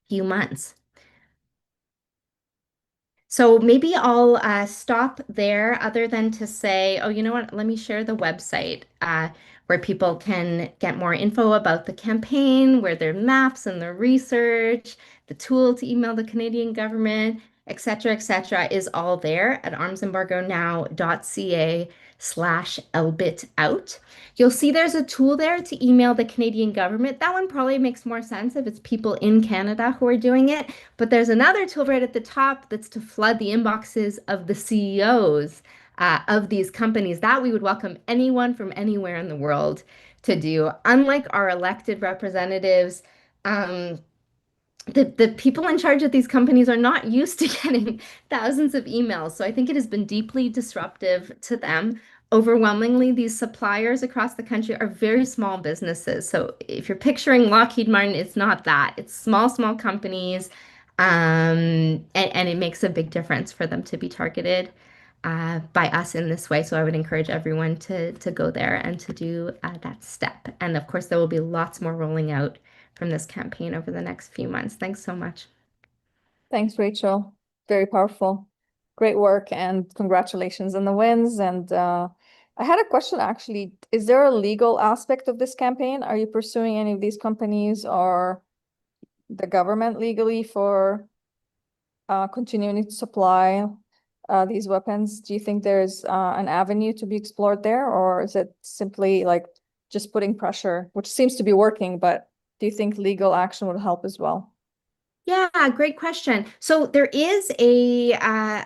few months. So maybe I'll stop there, other than to say, oh, you know what, let me share the website where people can get more info about the campaign, where their maps and their research, the tool to email the Canadian government, et cetera, is all there at armsembargonow.ca/elbitout. You'll see there's a tool there to email the Canadian government. That one probably makes more sense if it's people in Canada who are doing it. But there's another tool right at the top that's to flood the inboxes of the CEOs of these companies. That we would welcome anyone from anywhere in the world to do. Unlike our elected representatives, the people in charge of these companies are not used to getting thousands of emails. So I think it has been deeply disruptive to them. Overwhelmingly, these suppliers across the country are very small businesses. So if you're picturing Lockheed Martin, it's not that. It's small companies, and it makes a big difference for them to be targeted by us in this way. So I would encourage everyone to go there and to do that step. And of course, there will be lots more rolling out from this campaign over the next few months. Thanks so much. Thanks, Rachel. Very powerful. Great work, and congratulations on the wins. And I had a question, actually. Is there a legal aspect of this campaign? Are you pursuing any of these companies or the government legally for continuing to supply these weapons? Do you think there's an avenue to be explored there, or is it simply like just putting pressure, which seems to be working, but do you think legal action would help as well? Yeah, great question. So there is a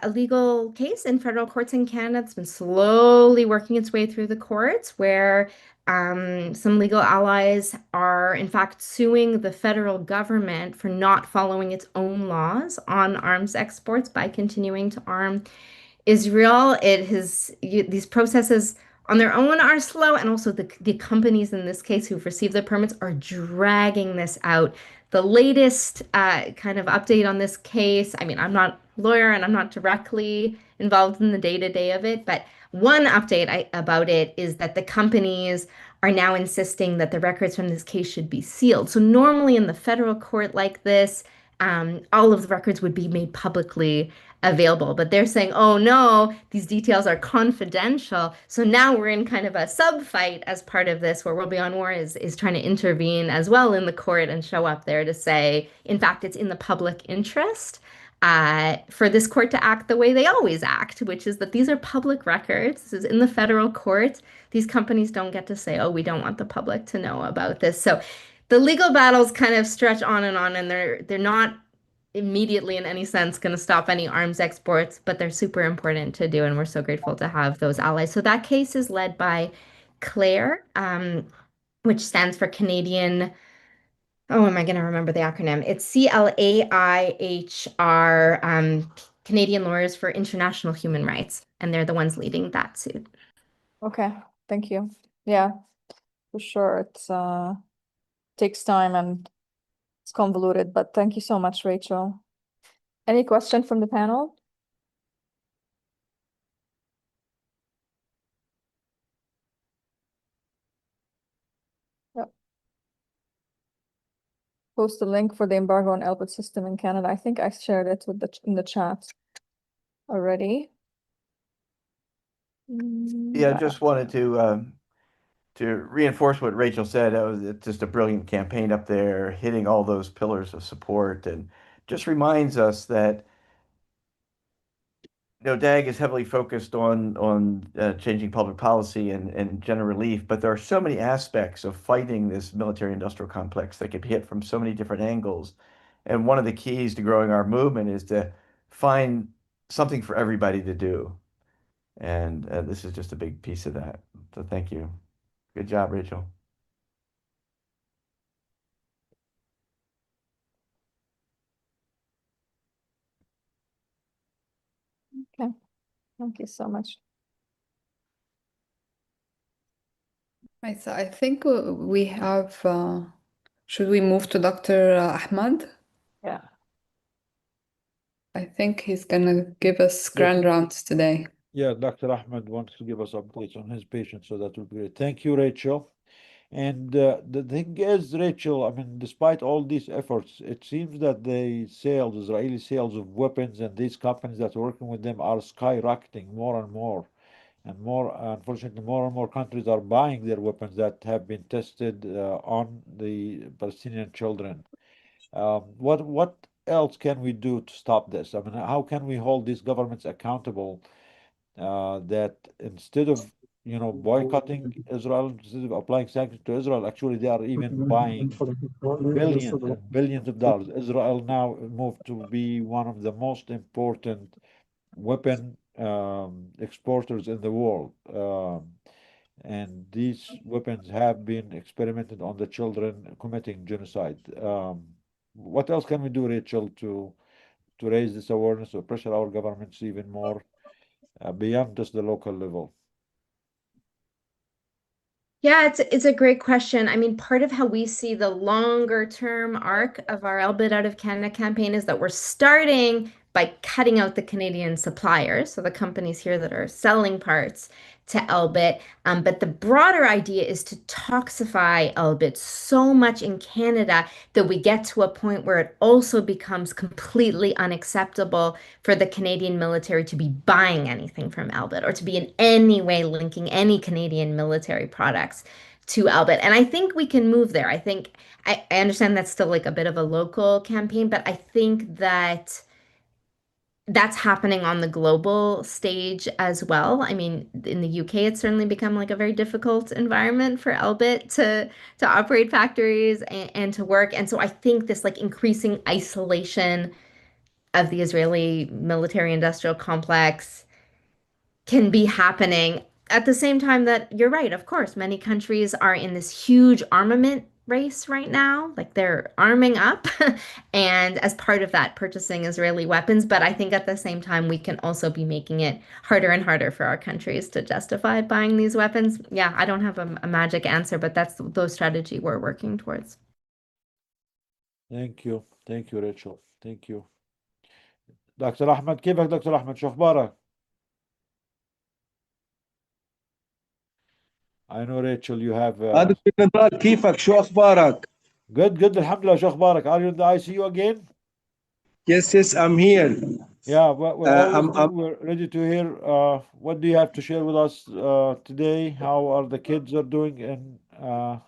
legal case in federal courts in Canada that's been slowly working its way through the courts, where some legal allies are in fact suing the federal government for not following its own laws on arms exports by continuing to arm Israel. These processes on their own are slow, and also the companies in this case who've received the permits are dragging this out. The latest kind of update on this case, I mean, I'm not a lawyer and I'm not directly involved in the day-to-day of it, but one update about it is that the companies are now insisting that the records from this case should be sealed. So normally in the federal court like this, all of the records would be made publicly available. But they're saying, oh no, these details are confidential. So now we're in kind of a sub fight as part of this, where World Beyond War is trying to intervene as well in the court and show up there to say, in fact, it's in the public interest for this court to act the way they always act, which is that these are public records. This is in the federal court. These companies don't get to say, oh, we don't want the public to know about this. So the legal battles kind of stretch on, and they're not immediately in any sense going to stop any arms exports, but they're super important to do, and we're so grateful to have those allies. So that case is led by CLAIR, which stands for Canadian. Oh, am I going to remember the acronym? It's CLAIHR, Canadian Lawyers for International Human Rights, and they're the ones leading that suit. Okay, thank you. Yeah, for sure. It's takes time and it's convoluted, but thank you so much, Rachel. Any question from the panel? Yep. Post the link for the embargo on Elbit system in Canada. I think I shared it with in the chat already. Yeah, I just wanted to reinforce what Rachel said. It's just a brilliant campaign up there, hitting all those pillars of support, and just reminds us that DAG is heavily focused on changing public policy and general relief, but there are so many aspects of fighting this military-industrial complex that can be hit from so many different angles. And one of the keys to growing our movement is to find something for everybody to do. And this is just a big piece of that. So thank you. Good job, Rachel. Okay, thank you so much. I think we have, should we move to Dr. Ahmad? Yeah. I think he's gonna give us grand rounds today. Yeah, Dr. Ahmed wants to give us updates on his patients, so that would be great. Thank you, Rachel. And the thing is, Rachel, I mean, despite all these efforts, it seems that the Israeli sales of weapons and these companies that are working with them are skyrocketing more and more. And more, unfortunately, more and more countries are buying their weapons that have been tested on the Palestinian children. What else can we do to stop this? I mean, how can we hold these governments accountable that instead of boycotting Israel, instead of applying sanctions to Israel, actually they are even buying billions and billions of dollars. Israel now moved to be one of the most important weapon exporters in the world. And these weapons have been experimented on the children committing genocide. What else can we do, Rachel, to raise this awareness or pressure our governments even more beyond just the local level? Yeah, it's a great question. I mean, part of how we see the longer term arc of our Elbit Out of Canada campaign is that we're starting by cutting out the Canadian suppliers, so the companies here that are selling parts to Elbit. But the broader idea is to toxify Elbit so much in Canada that we get to a point where it also becomes completely unacceptable for the Canadian military to be buying anything from Elbit or to be in any way linking any Canadian military products to Elbit. And I think we can move there. I understand that's still like a bit of a local campaign, but I think that that's happening on the global stage as well. I mean, in the UK, it's certainly become like a very difficult environment for Elbit to operate factories and to work. And so I think this like increasing isolation of the Israeli military industrial complex can be happening at the same time that you're right, of course, many countries are in this huge armament race right now. Like they're arming up and as part of that, purchasing Israeli weapons. But I think at the same time, we can also be making it harder and harder for our countries to justify buying these weapons. Yeah, I don't have a magic answer, but that's the strategy we're working towards. Thank you. Thank you, Rachel. Thank you. دكتور أحمد، كيفك دكتور أحمد؟ شو أخبارك؟ I know Rachel, you have دكتور نضال كيفك؟ شو أخبارك؟ good الحمد لله. شو أخبارك؟ Are you in the ICU again? Yes, I'm here. Yeah, we're ready to hear. What do you have to share with us today? How are the kids are doing in the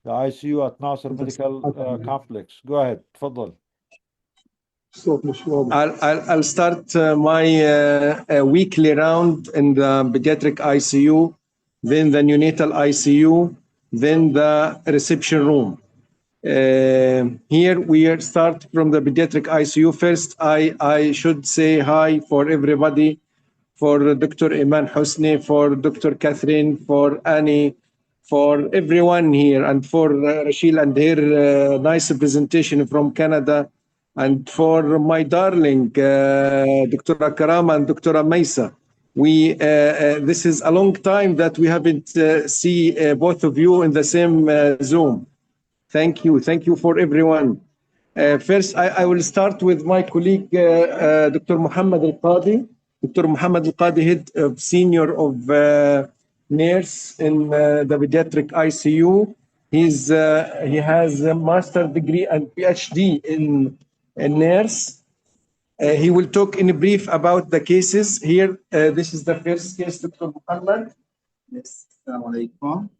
ICU at Nasser Medical Complex? Go ahead, تفضل. I'll start my weekly round in the pediatric ICU, then the neonatal ICU, then the reception room. Here we start from the pediatric ICU. First, I should say hi for everybody, for Dr. Iman Hosni, for Dr. Catherine, for Annie, for everyone here, and for Rachel and her nice presentation from Canada, and for my darling Dr. Karama and Dr. Maisa. This is a long time that we haven't see both of you in the same Zoom. Thank you for everyone. First, I will start with my colleague, Dr. Muhammad Al-Qadi. Dr. Muhammad Al-Qadi, head of senior of nurse in the pediatric ICU. He has a master's degree and PhD in nurse. He will talk in brief about the cases. Here, this is the first case, Dr. Muhammad. Yes, Assalamu alaikum.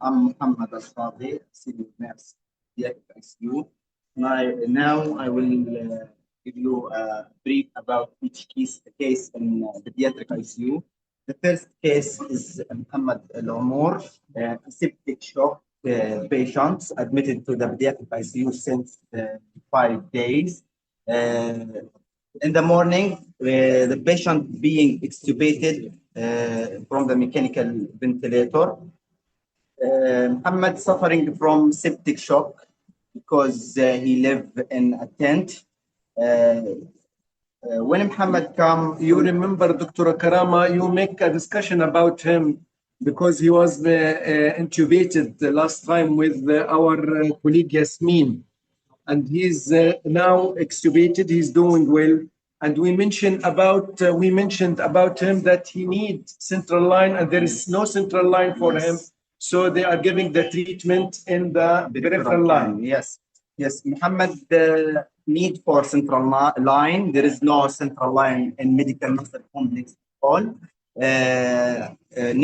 I'm Muhammad Al-Qadi, senior nurse at ICU. Now I will give you a brief about each case in the pediatric ICU. The first case is Muhammad Al-Umur, a septic shock patient admitted to the pediatric ICU since 5 days. In the morning, the patient being extubated from the mechanical ventilator. Muhammad suffering from septic shock because he lived in a tent. When Muhammad come, you remember Dr. Karama, you make a discussion about him because he was intubated the last time with our colleague Yasmin, and he's now extubated. He's doing well, and we mentioned about him that he needs central line, and there is no central line for him. So they are giving the treatment in the peripheral line. Yes, Muhammad need for central line. There is no central line in medical Nasser complex at all.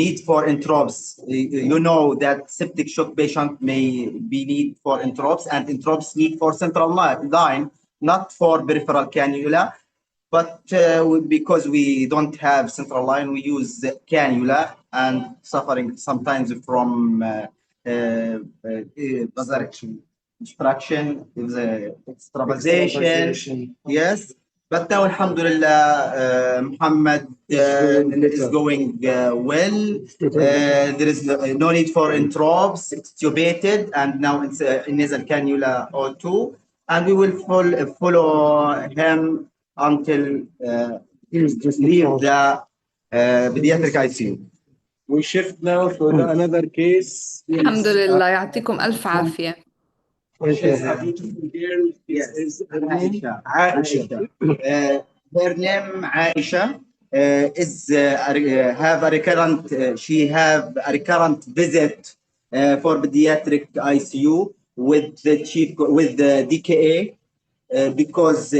Need for enterops. You know that septic shock patient may be need for enterops, and enterops need for central line, not for peripheral cannula. But because we don't have central line, we use cannula and suffering sometimes from obstruction, extravasation. Yes, but now Alhamdulillah, Muhammad is going well. There is no need for enterops, extubated, and now it's nasal cannula O2, and we will follow him until leave the pediatric ICU. We shift now to another case. الحمد لله يعطيكم ألف عافية. Her name Aisha is have a recurrent. She have a recurrent visit for pediatric ICU with the DKA because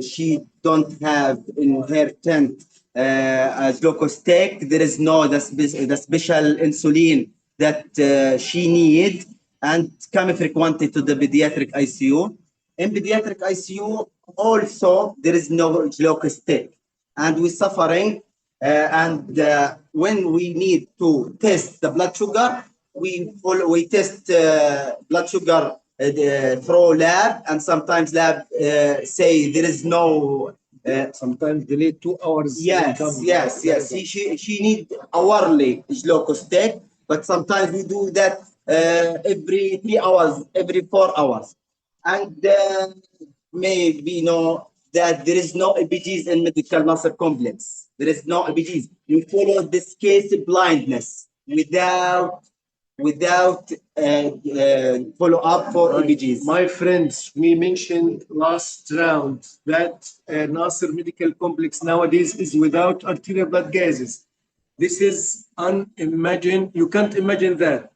she don't have in her tent as glucostake. There is no the special insulin that she need, and come frequently to the pediatric ICU. In pediatric ICU also there is no glucostake, and we suffering. When we need to test the blood sugar, we test blood sugar through lab, and sometimes lab say there is no. Sometimes delay 2 hours. Yes. She need hourly glucostake, but sometimes we do that every 3 hours, every 4 hours. And maybe know that there is no EPGs in medical Nasser complex. There is no EPGs. We follow this case blindness without follow up for EPGs. My friends, we mentioned last round that Nasser Medical Complex nowadays is without arterial blood gases. This is unimagined. You can't imagine that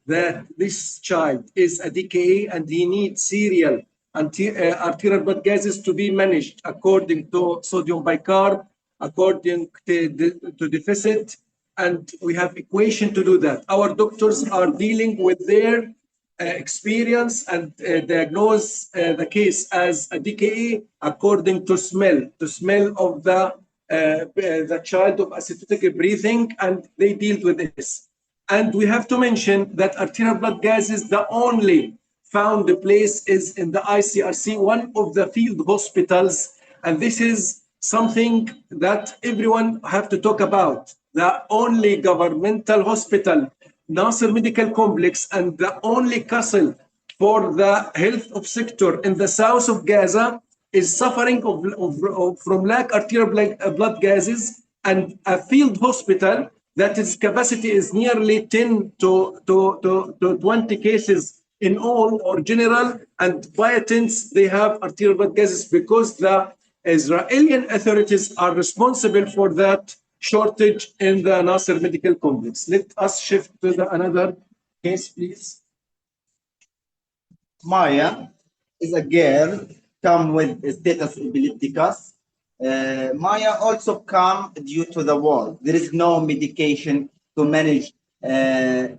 this child is a DKA and he needs serial arterial blood gases to be managed according to sodium bicarb, according to deficit, and we have equation to do that. Our doctors are dealing with their experience and diagnose the case as a DKA according to smell of the child of asymptomatic breathing, and they deal with this. And we have to mention that arterial blood gases, the only found place is in the ICRC, one of the field hospitals, and this is something that everyone have to talk about. The only governmental hospital, Nasser Medical Complex, and the only castle for the health of sector in the south of Gaza is suffering from lack arterial blood gases, and a field hospital that its capacity is nearly 10 to 20 cases in all or general, and by attendance they have arterial blood gases because the Israeli authorities are responsible for that shortage in the Nasser Medical Complex. Let us shift to another case, please. Maya is a girl come with status epilepticus. Maya also come due to the war. There is no medication to manage her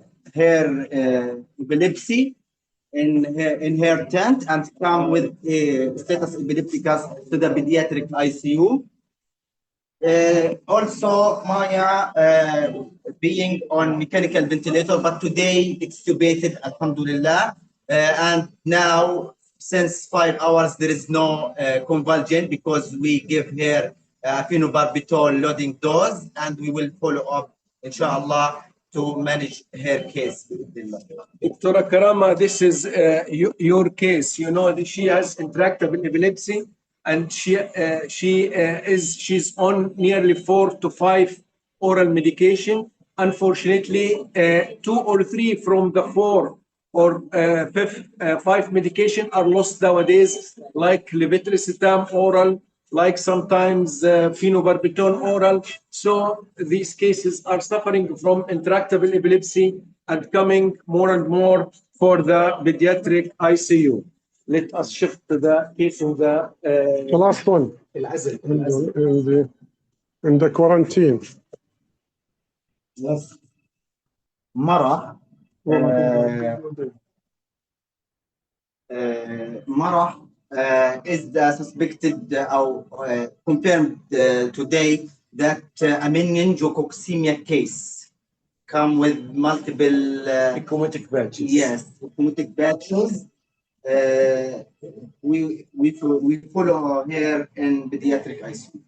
epilepsy in her tent, and come with status epilepticus to the pediatric ICU. Also, Maya being on mechanical ventilator, but today extubated, alhamdulillah. And now, since 5 hours, there is no convulsion because we give her phenobarbital loading dose, and we will follow up, inshallah, to manage her case. Dr. Karama, this is your case. You know that she has intractable epilepsy, and she's on nearly 4 to 5 oral medication. Unfortunately, 2 or 3 from the 4 or 5 medication are lost nowadays, like levetiracetam oral, like sometimes phenobarbital oral. So these cases are suffering from intractable epilepsy and coming more and more for the pediatric ICU. Let us shift to the case in the last one in the quarantine. Yes. Mara. Mara is the suspected or confirmed today that a meningococemia case come with multiple ecchymotic batches. Yes, ecchymotic batches. We follow here in pediatric ICU.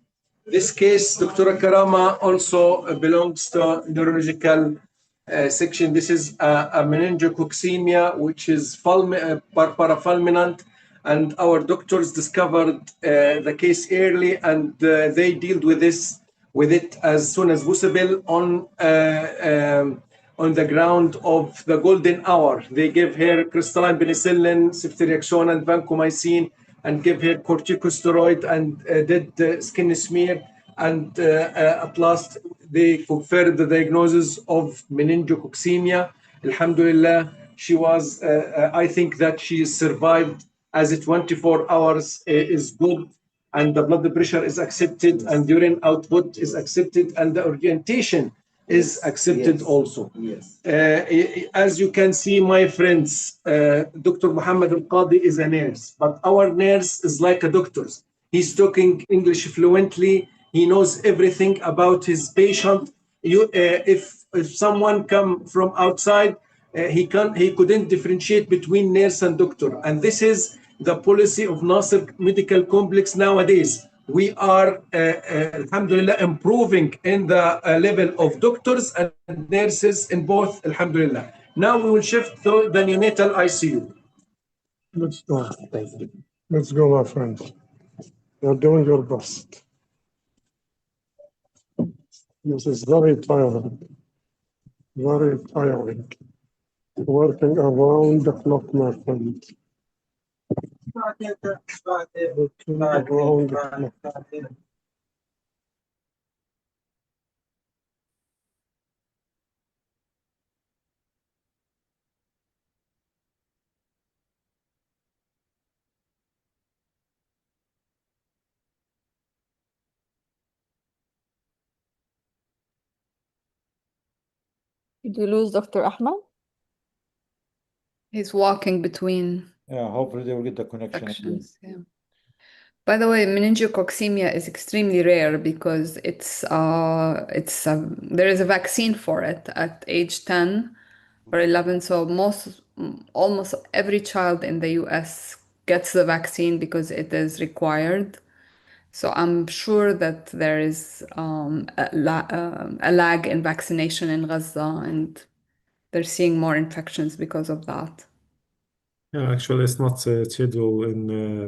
This case, Dr. Karama, also belongs to neurological section. This is a meningococemia, which is parafulminant, and our doctors discovered the case early, and they dealt with it as soon as possible on the ground of the golden hour. They gave her crystalline penicillin, ceftriaxone, and vancomycin, and gave her corticosteroid, and did skin smear, and at last they confirmed the diagnosis of meningococemia. Alhamdulillah, she was, I think that she survived as 24 hours is good, and the blood pressure is accepted, and urine output is accepted, and the orientation is accepted also. Yes. As you can see, my friends, Dr. Muhammad Al-Qadi is a nurse, but our nurse is like a doctor. He's talking English fluently. He knows everything about his patient. If someone come from outside, he couldn't differentiate between nurse and doctor. And this is the policy of Nasser Medical Complex nowadays. We are, alhamdulillah, improving in the level of doctors and nurses in both, alhamdulillah. Now we will shift to the neonatal ICU. Let's go. Let's go, my friends. You're doing your best. This is very tiring. Very tiring. Working around the clock, my friend. Working around the clock. Did we lose Dr. Ahmed? He's walking between Yeah, hopefully they will get the connection again. sections. Yeah. By the way, meningococcemia is extremely rare because there is a vaccine for it at age 10 or 11. So almost every child in the US gets the vaccine because it is required. So I'm sure that there is a lag in vaccination in Gaza, and they're seeing more infections because of that. Yeah, actually, it's not scheduled in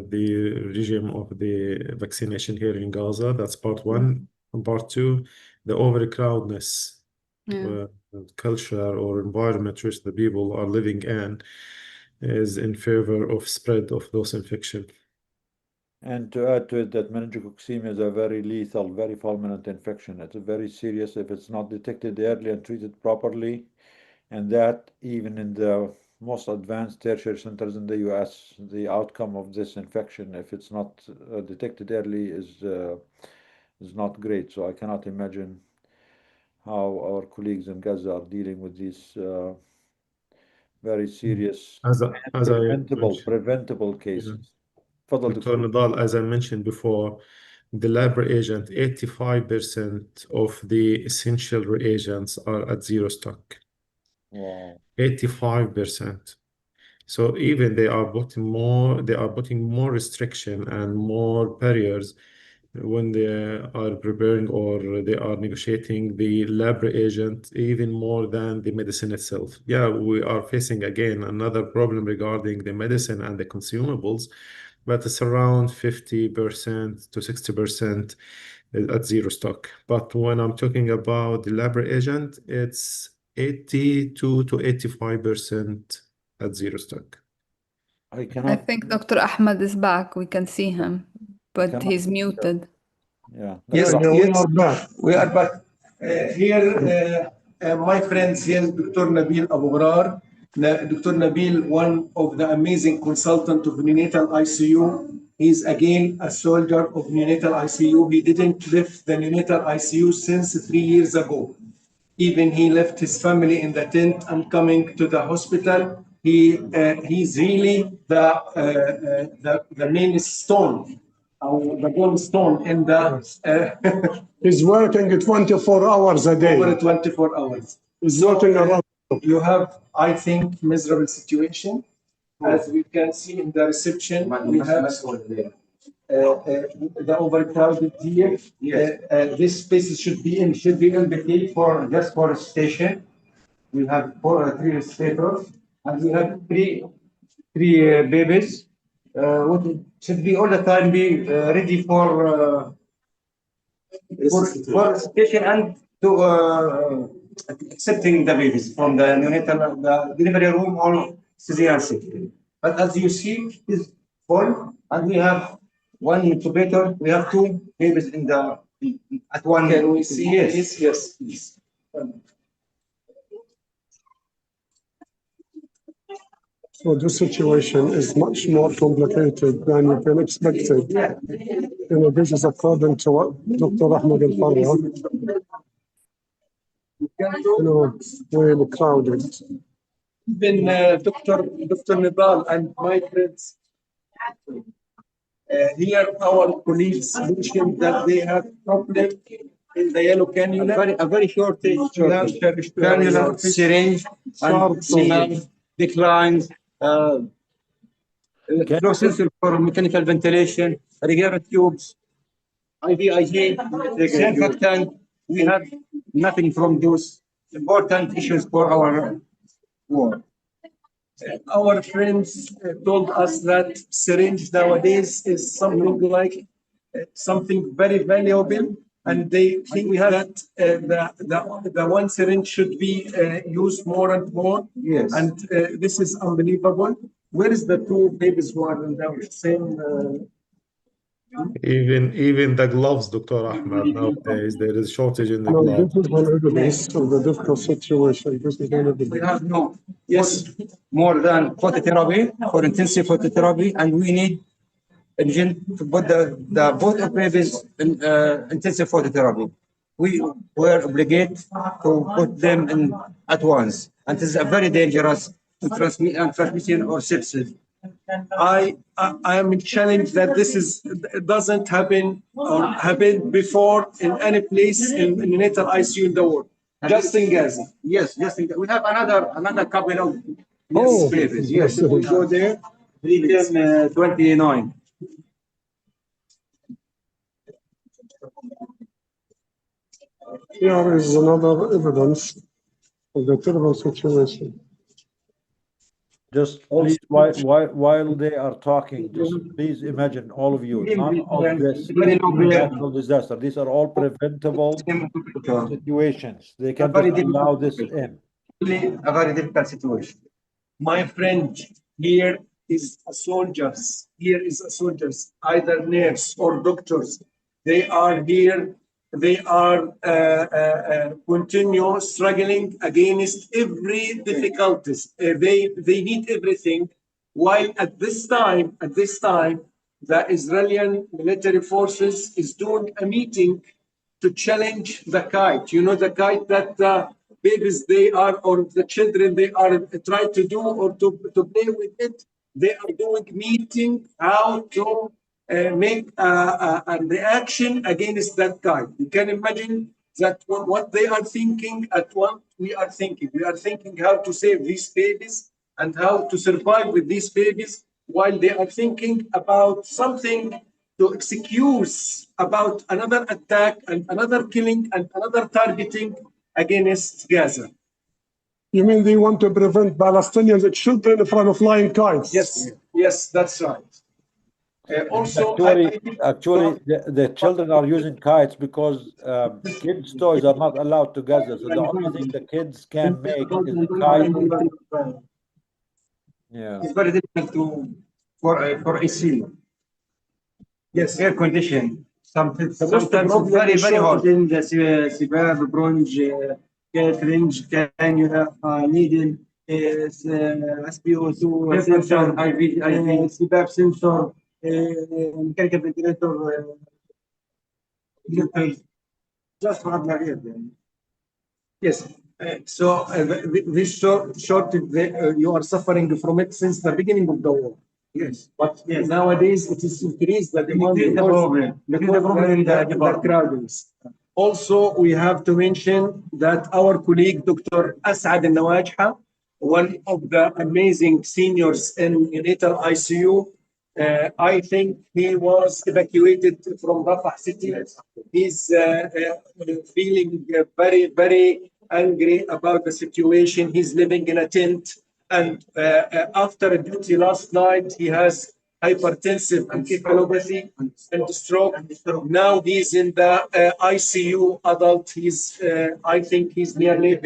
the regime of the vaccination here in Gaza. That's part one. And part two, the overcrowdedness culture or environment which the people are living in is in favor of spread of those infections. And to add to it, that meningococcemia is a very lethal, very fulminant infection. It's very serious if it's not detected early and treated properly. And that even in the most advanced tertiary centers in the US, the outcome of this infection, if it's not detected early, is not great. So I cannot imagine how our colleagues in Gaza are dealing with these very serious As I preventable cases. Dr. Nadal, as I mentioned before, the lab reagent, 85% of the essential reagents are at zero stock. Wow. 85%. So even they are putting more restriction and more barriers when they are preparing or they are negotiating the lab reagent even more than the medicine itself. Yeah, we are facing again another problem regarding the medicine and the consumables, but it's around 50% to 60% at zero stock. But when I'm talking about the lab reagent, it's 82 to 85% at zero stock. I I think Dr. Ahmed is back. We can see him, but he's muted. Yeah. Yes, we are back. We are back. Here, my friends here, Dr. Nabil Abu Ghrar. Dr. Nabil, one of the amazing consultant of neonatal ICU. He's again a soldier of neonatal ICU. He didn't leave the neonatal ICU since 3 years ago. Even he left his family in the tent and coming to the hospital. He's really the main stone, the gold stone in the. He's working 24 hours a day. Over 24 hours. He's working around. You have, I think, miserable situation. As we can see in the reception, we have the overcrowded here. This space should be empty for just for a station. We have 3 respirators, and we have three babies. What should be all the time be ready for station and to accepting the babies from the neonatal, the delivery room or cesarean. But as you see, it's full, and we have one incubator. We have 2 babies in the at one. Can we see? Yes. So the situation is much more complicated than you can expect it. You know, this is according to what Dr. Ahmed Al-Farra. You know, really crowded. Even Dr. Nidal and my friends here, our colleagues mentioned that they have problem in the yellow cannula. A very short cannula, syringe, and declines. Flow sensor for mechanical ventilation, regular tubes, IVIG, surfactant. We have nothing from those important issues for our war. Our friends told us that syringe nowadays is something like something very valuable, and they think that the one syringe should be used more and more. Yes. And this is unbelievable. Where is the 2 babies who are in the same? Even the gloves, Dr. Ahmed, nowadays there is shortage in the No, gloves. this is one evidence of the difficult situation. This is one evidence. We have more than phototherapy for intensive phototherapy, and we need urgent to put the both of babies in intensive phototherapy. we were obligated to put them in at once. And it is a very dangerous to transmission or sepsis. I am challenged that this doesn't happen or happened before in any place in neonatal ICU in the world. Just in Gaza. Yes, just in, we have another couple of Oh, babies. Yes, we go there. 29. Here is another evidence of the terrible situation. Just please, while they are talking, just please imagine, all of you, none of this is a natural disaster. These are all preventable situations. They can just allow this in. Really a very difficult situation. My friend, here is a soldiers. Here is a soldiers, either nurse or doctors. They are here. They are continue struggling against every difficulties. They need everything. While at this time, the Israeli military forces is doing a meeting to challenge the kite. You know, the kite that the babies they are, or the children they are trying to do or to play with it. They are doing meeting how to make a reaction against that kite. You can imagine that what they are thinking at what we are thinking. We are thinking how to save these babies and how to survive with these babies, while they are thinking about something to excuse about another attack and another killing and another targeting against Gaza. You mean they want to prevent Palestinians children from flying kites? Yes, that's right. Also, Actually, the children are using kites because kids' toys are not allowed to Gaza. So the only thing the kids can make is a kite. Yeah. It's very difficult for AC. Yes, air condition. Sometimes it's very, very hot. In the CPAP, bronze, syringe, cannula, needle, SpO2 sensor, CPAP sensor, mechanical ventilator, just for the Yes. So this shortage, you are suffering from it since the beginning of the war. Yes. But nowadays it is increased the demand the crowdings. Also, we have to mention that our colleague, Dr. Asad Al-Nawajha, one of the amazing seniors in neonatal ICU, I think he was evacuated from Rafah city. He's feeling very, very angry about the situation. He's living in a tent. And after a duty last night, he has hypertensive encephalopathy and stroke. Now he's in the ICU adult. He's, I think he's nearly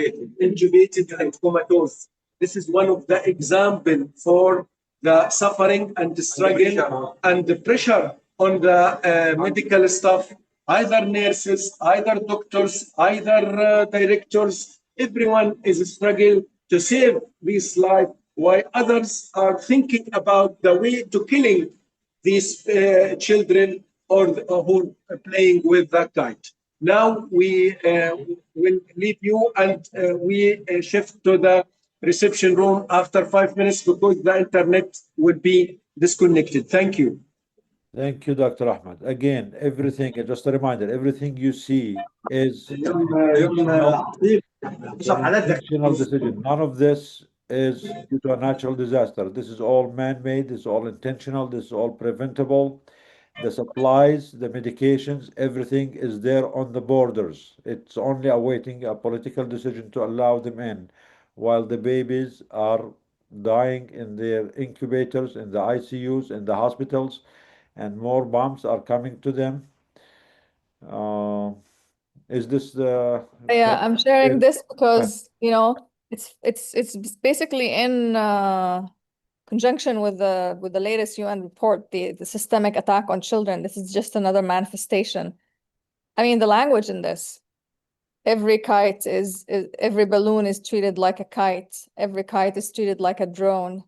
intubated and comatose. This is one of the examples for the suffering and the struggle and the pressure on the medical staff, either nurses, either doctors, either directors. Everyone is struggling to save this life, while others are thinking about the way to killing these children or who are playing with that kite. Now we will leave you and we shift to the reception room after 5 minutes because the internet will be disconnected. Thank you. Thank you, Dr. Ahmed. Again, everything, just a reminder, everything you see is intentional decision. None of this is due to a natural disaster. This is all man-made, this is all intentional, this is all preventable. The supplies, the medications, everything is there on the borders. It's only awaiting a political decision to allow them in, while the babies are dying in their incubators, in the ICUs, in the hospitals, and more bombs are coming to them. Is this the? Yeah, I'm sharing this because, you know, it's basically in conjunction with the latest UN report, the systemic attack on children. This is just another manifestation. I mean, the language in this. Every kite is every balloon is treated like a kite. Every kite is treated like a drone.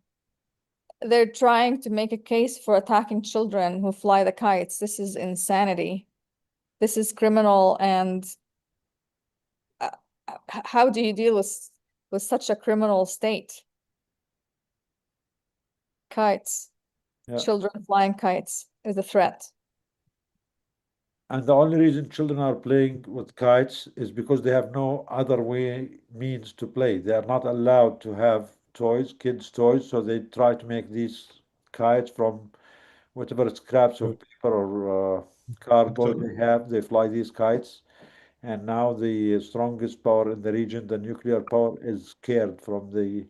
They're trying to make a case for attacking children who fly the kites. This is insanity. This is criminal, and how do you deal with such a criminal state? Kites, Yeah. children flying kites is a threat. And the only reason children are playing with kites is because they have no other means to play. They are not allowed to have toys, kids' toys, so they try to make these kites from whatever scraps of paper or cardboard they have. They fly these kites. And now the strongest power in the region, the nuclear power, is scared from the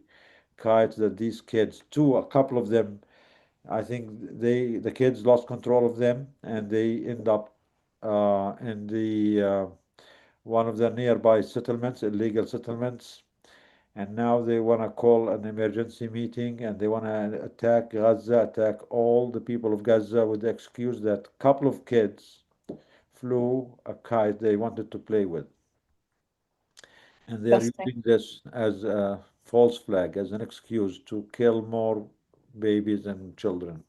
kites that these kids, a couple of them, I think the kids lost control of them and they end up in the one of the nearby settlements, illegal settlements, and now they want to call an emergency meeting and they want to attack Gaza, attack all the people of Gaza with the excuse that a couple of kids flew a kite they wanted to play with. And they are using this as a false flag, as an excuse to kill more babies and children.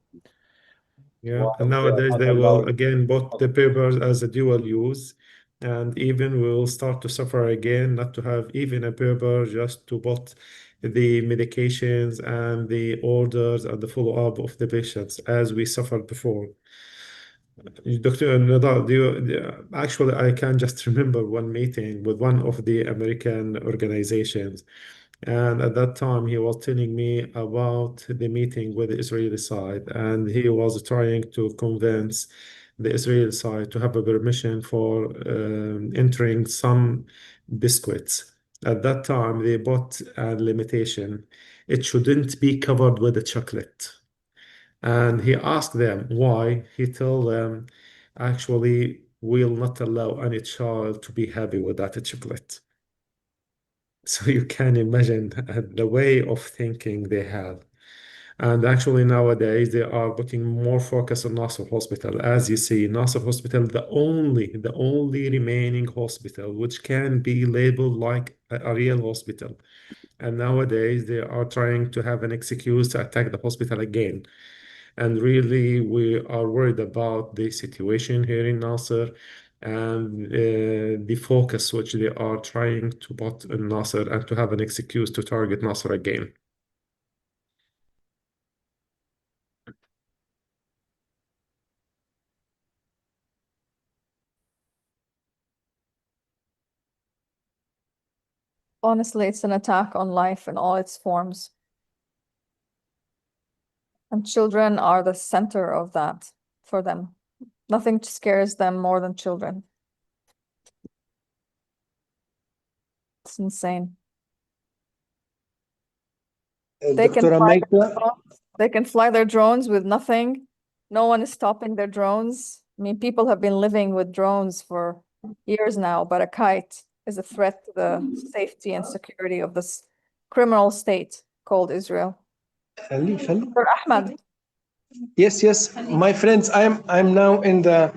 Yeah, and nowadays they will again put the papers as a dual use, and even we will start to suffer again not to have even a paper, just to put the medications and the orders and the follow-up of the patients as we suffered before. Dr. Nidal, actually, I can just remember one meeting with one of the American organizations. And at that time, he was telling me about the meeting with the Israeli side, and he was trying to convince the Israeli side to have a permission for entering some biscuits. At that time, they put a limitation. It shouldn't be covered with a chocolate. And he asked them why. He told them, actually, we'll not allow any child to be happy with that chocolate. So you can imagine the way of thinking they have. And actually nowadays they are putting more focus on Nasser Hospital. As you see, Nasser Hospital, the only remaining hospital which can be labeled like a real hospital. And nowadays they are trying to have an excuse to attack the hospital again. And really, we are worried about the situation here in Nasser and the focus which they are trying to put in Nasser and to have an excuse to target Nasser again. Honestly, it's an attack on life in all its forms. And children are the center of that for them. Nothing scares them more than children. It's insane. They can Dr. fly Maika, they can fly their drones with nothing. No one is stopping their drones. I mean, people have been living with drones for years now, but a kite is a threat to the safety and security of this criminal state called Israel. Dr. Ahmed. Yes, my friends, I'm now in the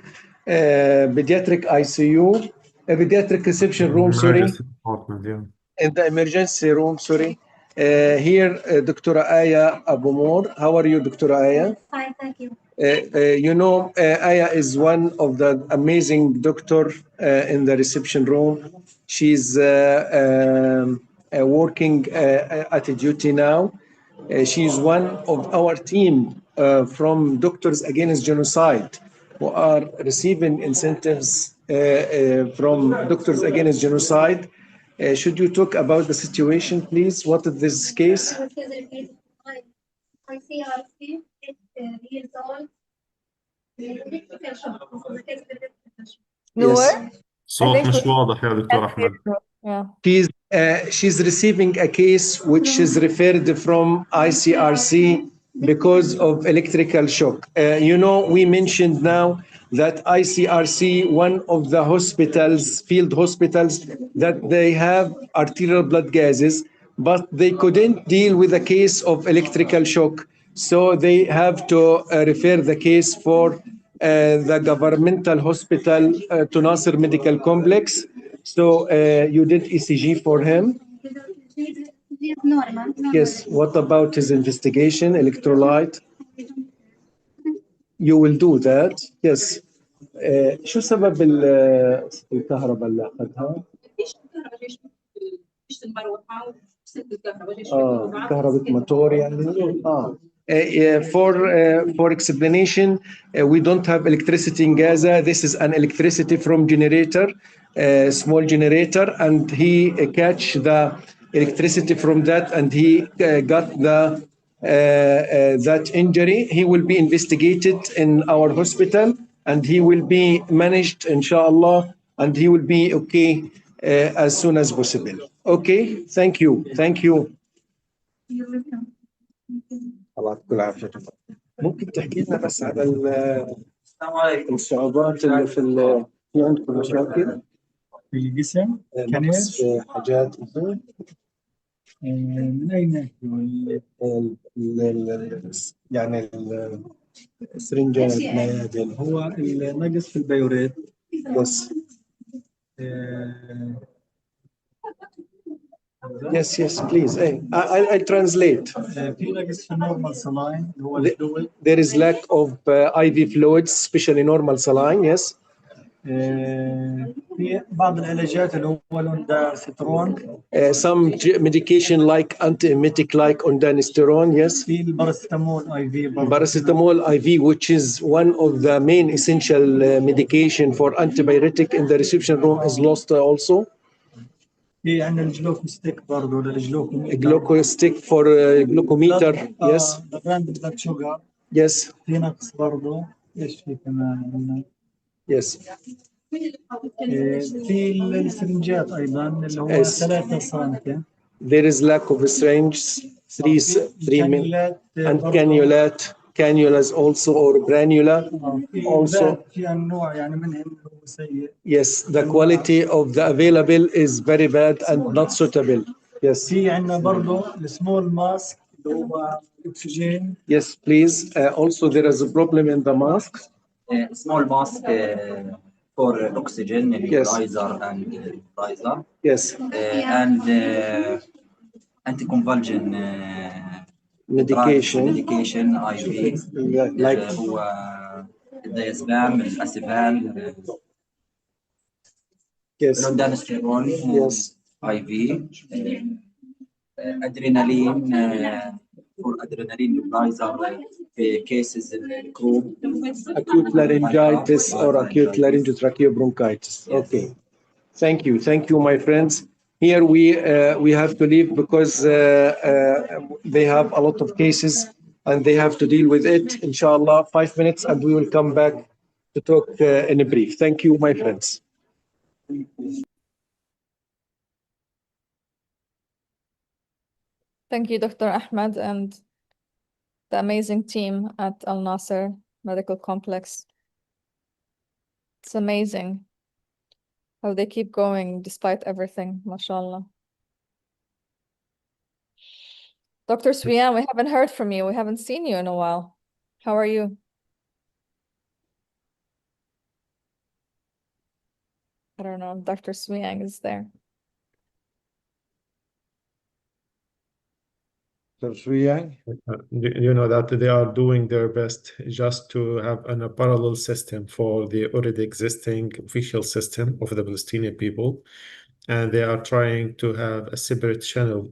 pediatric ICU, pediatric reception room, sorry. Emergency department, yeah. In the emergency room, sorry. Here, Dr. Aya Abu Mour. How are you, Dr. Aya? Fine, thank you. You know, Aya is one of the amazing doctor in the reception room. She's working at a duty now. She's one of our team from Doctors Against Genocide, who are receiving incentives from Doctors Against Genocide. Should you talk about the situation, please? What is this case? I see 8 years old. Yes. صوت مش واضح يا دكتور أحمد. She's receiving a case which is referred from ICRC because of electrical shock. You know, we mentioned now that ICRC, one of the hospitals, field hospitals, that they have arterial blood gases, but they couldn't deal with a case of electrical shock. So they have to refer the case for the governmental hospital to Nasser Medical Complex. So you did ECG for him? Normal. Yes. What about his investigation, electrolyte? You will do that. Yes. شو سبب الكهرباء اللي أخذها؟ كهرباء موتور يعني for explanation, we don't have electricity in Gaza. This is an electricity from generator, small generator, and he catch the electricity from that, and he got the that injury. He will be investigated in our hospital, and he will be managed, inshallah, and he will be okay as soon as possible. Okay, thank you. الله يعطيك العافية. ممكن تحكي لنا بس على الصعوبات اللي في عندكم مشاكل في الجسم نقص في حاجات من أي ناحية؟ يعني السرنجات الميادين هو النقص في البيوريت بس Yes, please. I'll translate. There is lack of IV fluids, especially normal saline. Yes. في بعض العلاجات اللي هو الأندوستيرون. Some medication like antiemetic like ondansetron. Yes. في الباراسيتامول IV. Paracetamol IV, which is one of the main essential medication for antibiotic in the reception room, is lost also. في عندنا الجلوكوستيك برضه Glucostick for glucometer. Yes. براند بلاد شوجر. Yes. في نقص برضه. ايش في كمان عندنا؟ Yes. في السرنجات أيضا اللي هو 3 سم. There is lack of syringes, 3 and cannulas also, or granula also. في أنواع يعني منهم سيء. Yes, the quality of the available is very bad and not suitable. Yes. في عندنا برضه السمول ماسك اللي هو أكسجين. Yes, please. Also, there is a problem in the mask. Small mask for oxygen, nebulizer and riser. Yes. And anticonvulsion medication IV. Like هو الديازبام، الأسيفال. Yes. الأندوستيرون. Yes. IV. Adrenaline for adrenaline nebulizer cases in chrome. Acute laryngitis or acute laryngotracheobronchitis. Okay. Thank you, my friends. Here we have to leave because they have a lot of cases and they have to deal with it. Inshallah, 5 minutes and we will come back to talk in a brief. Thank you, my friends. Thank you, Dr. Ahmed, and the amazing team at Al Nasser Medical Complex. It's amazing how they keep going despite everything, mashallah. Dr. Suyan, we haven't heard from you. We haven't seen you in a while. How are you? I don't know if Dr. Suyan is there. You know that they are doing their best just to have a parallel system for the already existing official system of the Palestinian people, and they are trying to have a separate channel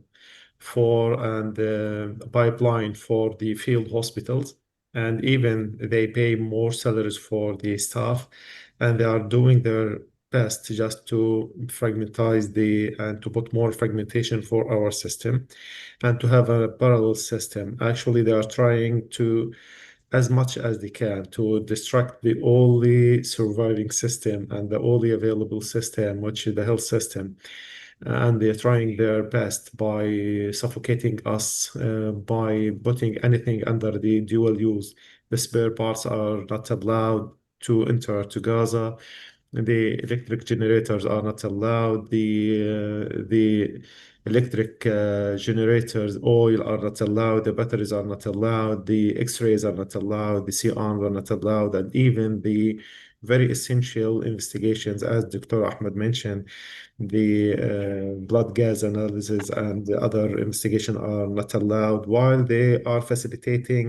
for and a pipeline for the field hospitals, and even they pay more salaries for the staff, and they are doing their best just to fragmentize and to put more fragmentation for our system and to have a parallel system. Actually, they are trying to, as much as they can, to distract the only surviving system and the only available system, which is the health system. And they're trying their best by suffocating us, by putting anything under the dual use. The spare parts are not allowed to enter to Gaza. The electric generators are not allowed. The electric generators, oil are not allowed. The batteries are not allowed. The X-rays are not allowed. The C-arms are not allowed. And even the very essential investigations, as Dr. Ahmed mentioned, the blood gas analysis and the other investigation are not allowed, while they are facilitating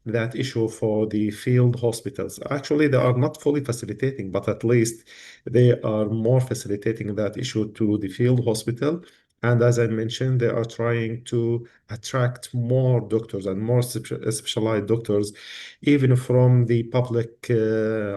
that issue for the field hospitals. Actually, they are not fully facilitating, but at least they are more facilitating that issue to the field hospital And as I mentioned, they are trying to attract more doctors and more specialized doctors, even from the public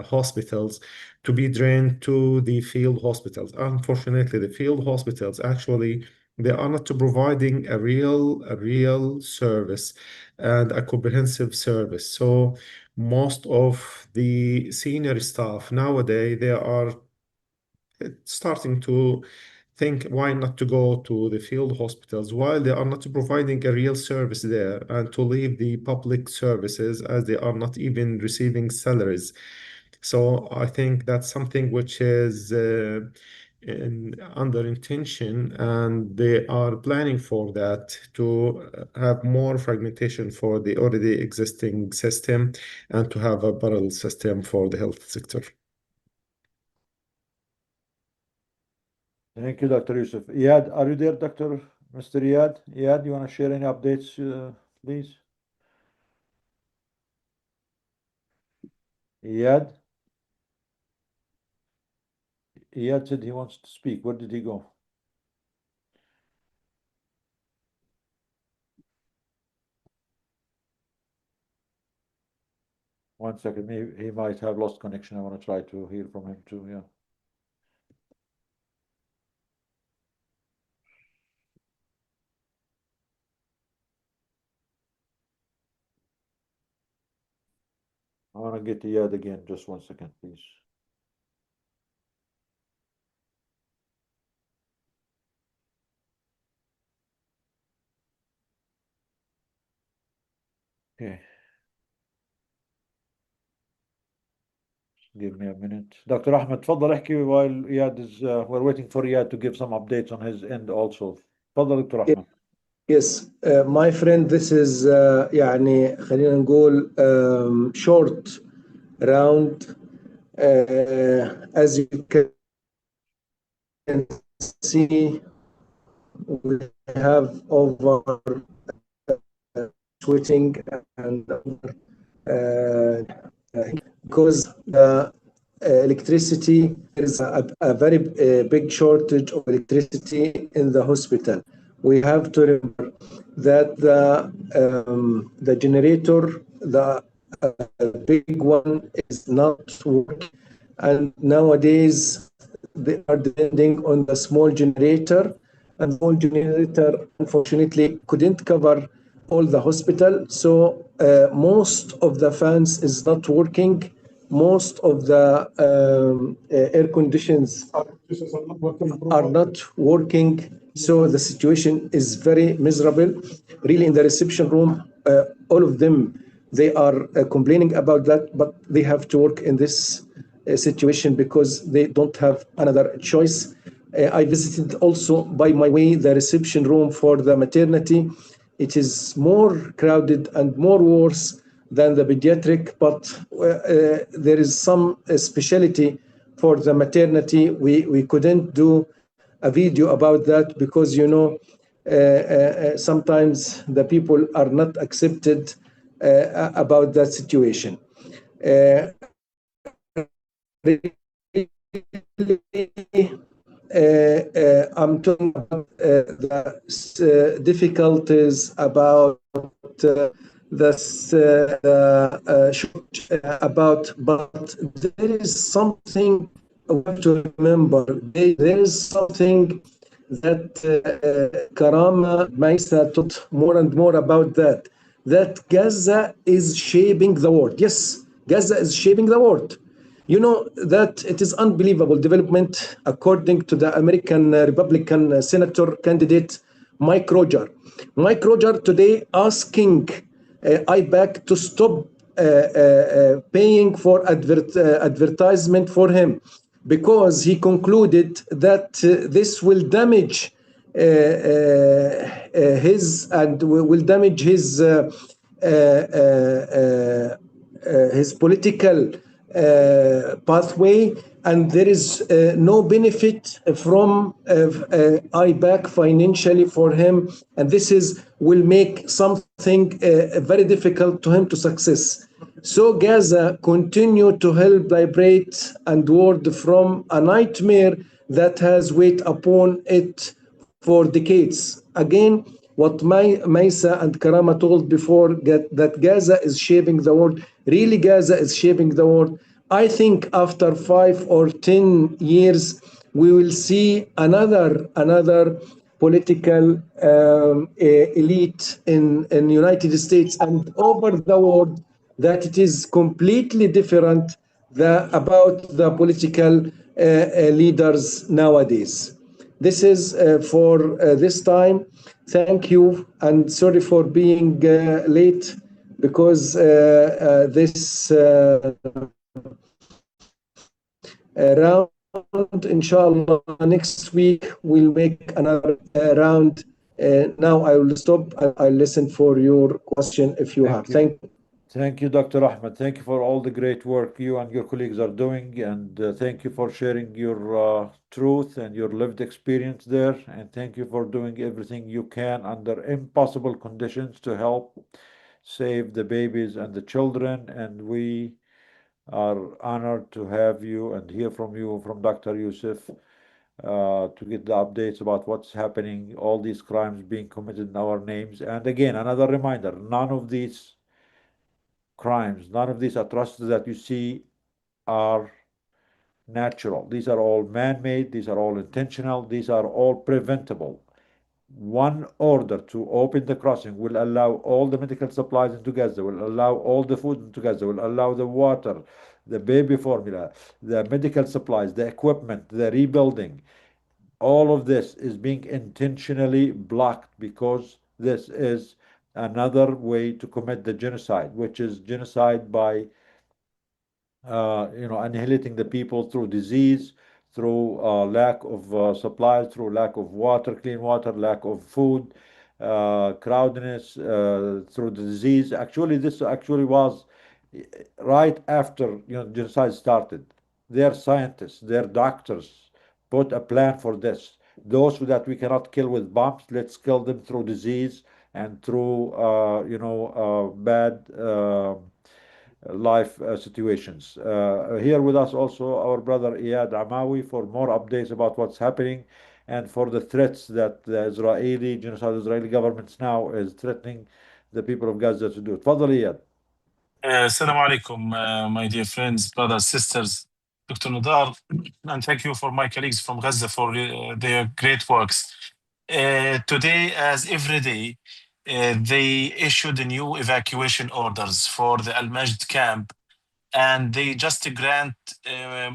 hospitals, to be drained to the field hospitals. Unfortunately, the field hospitals actually they are not providing a real service and a comprehensive service. So most of the senior staff nowadays they are starting to think why not to go to the field hospitals while they are not providing a real service there, and to leave the public services as they are not even receiving salaries. So I think that's something which is under intention, and they are planning for that to have more fragmentation for the already existing system and to have a parallel system for the health sector. Thank you, Dr. Yusuf. Iyad, are you there, Mr. Iyad? Iyad, you want to share any updates, please? Iyad? Iyad said he wants to speak. Where did he go? One second. Maybe he might have lost connection. I want to try to hear from him too. Yeah. I want to get Iyad again. Just 1 second, please. Okay. Give me a minute. Dr. Ahmed, تفضل احكي while Iyad is we're waiting for Iyad to give some updates on his end also. تفضل دكتور أحمد. Yes, my friend, this is يعني خلينا نقول short round. As you can see, we have over switching and because the electricity, there is a very big shortage of electricity in the hospital. We have to remember that the generator, the big one, is not working, and nowadays they are depending on the small generator, and small generator unfortunately couldn't cover all the hospital. So most of the fans is not working. Most of the air conditions are not working. So the situation is very miserable. Really, in the reception room, all of them, they are complaining about that, but they have to work in this situation because they don't have another choice. I visited also by my way the reception room for the maternity. It is more crowded and more worse than the pediatric, but there is some specialty for the maternity. We couldn't do a video about that because, you know, sometimes the people are not accepted about that situation. I'm talking about the difficulties about but there is something we have to remember. There is something that Karama Maisa taught more and more about that Gaza is shaping the world. Yes, Gaza is shaping the world. You know that it is unbelievable development according to the American Republican Senator candidate Mike Roger. Mike Roger today asking IPAC to stop paying for advertisement for him because he concluded that this will damage his political pathway, and there is no benefit from IPAC financially for him, and this will make something very difficult to him to success. So Gaza continue to help liberate and ward from a nightmare that has weighed upon it for decades. Again, what Maisa and Karama told before, that Gaza is shaping the world. Really, Gaza is shaping the world. I think after 5 or 10 years, we will see another political elite in United States and over the world, that it is completely different about the political leaders nowadays. This is for this time. Thank you, and sorry for being late, because this round, inshallah, next week we'll make another round. Now I will stop. I'll listen for your question if you have. Thank you. Thank you, Dr. Ahmed. Thank you for all the great work you and your colleagues are doing. And thank you for sharing your truth and your lived experience there. And thank you for doing everything you can under impossible conditions to help save the babies and the children. And we are honored to have you and hear from you, from Dr. Yusuf, to get the updates about what's happening, all these crimes being committed in our names. And again, another reminder, none of these crimes, none of these atrocities that you see are natural. These are all man-made, these are all intentional, these are all preventable. One order to open the crossing will allow all the medical supplies into Gaza, will allow all the food into Gaza, will allow the water, the baby formula, the medical supplies, the equipment, the rebuilding. All of this is being intentionally blocked because this is another way to commit the genocide, which is genocide by annihilating the people through disease, through lack of supplies, through lack of water, clean water, lack of food, crowdedness, through the disease. Actually, this actually was right after genocide started. Their scientists, their doctors put a plan for this. Those that we cannot kill with bombs, let's kill them through disease and through bad life situations. Here with us also our brother Iyad Amawi for more updates about what's happening and for the threats that the Israeli government now is threatening the people of Gaza to do. تفضل Iyad. Assalamu alaikum, my dear friends, brothers, sisters, Dr. Nadar, and thank you for my colleagues from Gaza for their great works. Today, as every day, they issued new evacuation orders for the Al-Majd camp, and they just grant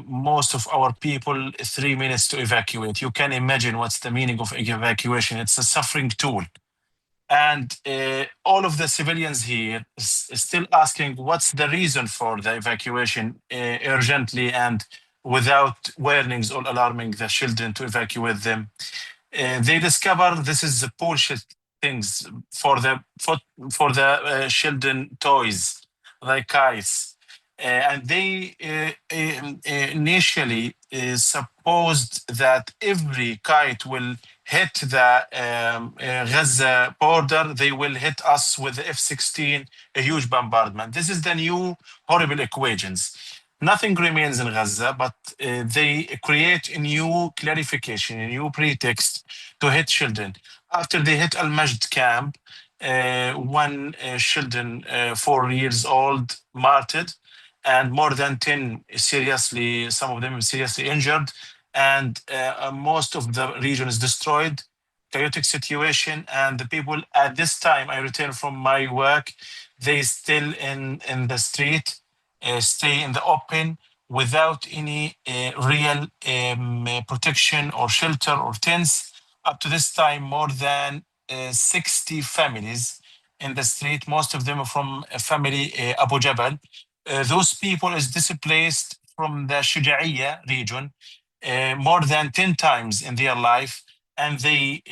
most of our people 3 minutes to evacuate. You can imagine what's the meaning of evacuation. It's a suffering tool. And all of the civilians here is still asking what's the reason for the evacuation urgently and without warnings or alarming the children to evacuate them. They discover this is the bullshit things for the children toys like kites. And they initially supposed that every kite will hit the Gaza border, they will hit us with the F-16, a huge bombardment. This is the new horrible equations. Nothing remains in Gaza, but they create a new clarification, a new pretext to hit children. After they hit Al-Majd camp, one children, 4 years old, martyred, and more than 10 seriously, some of them seriously injured, and most of the region is destroyed. Chaotic situation, and the people at this time, I return from my work, they still in the street, stay in the open without any real protection or shelter or tents. Up to this time, more than 60 families in the street, most of them are from a family Abu Jabal. Those people is displaced from the Shuja'iyya region more than 10 times in their life, and they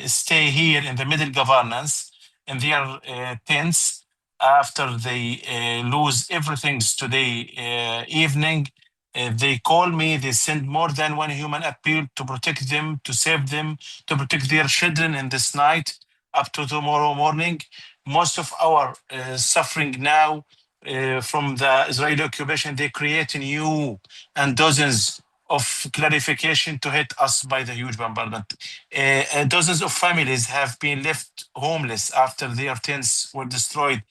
stay here in the middle governance in their tents after they lose everything today evening. They call me, they send more than one human appeal to protect them, to save them, to protect their children in this night up to tomorrow morning. Most of our suffering now from the Israeli occupation, they create new and dozens of clarification to hit us by the huge bombardment. Dozens of families have been left homeless after their tents were destroyed.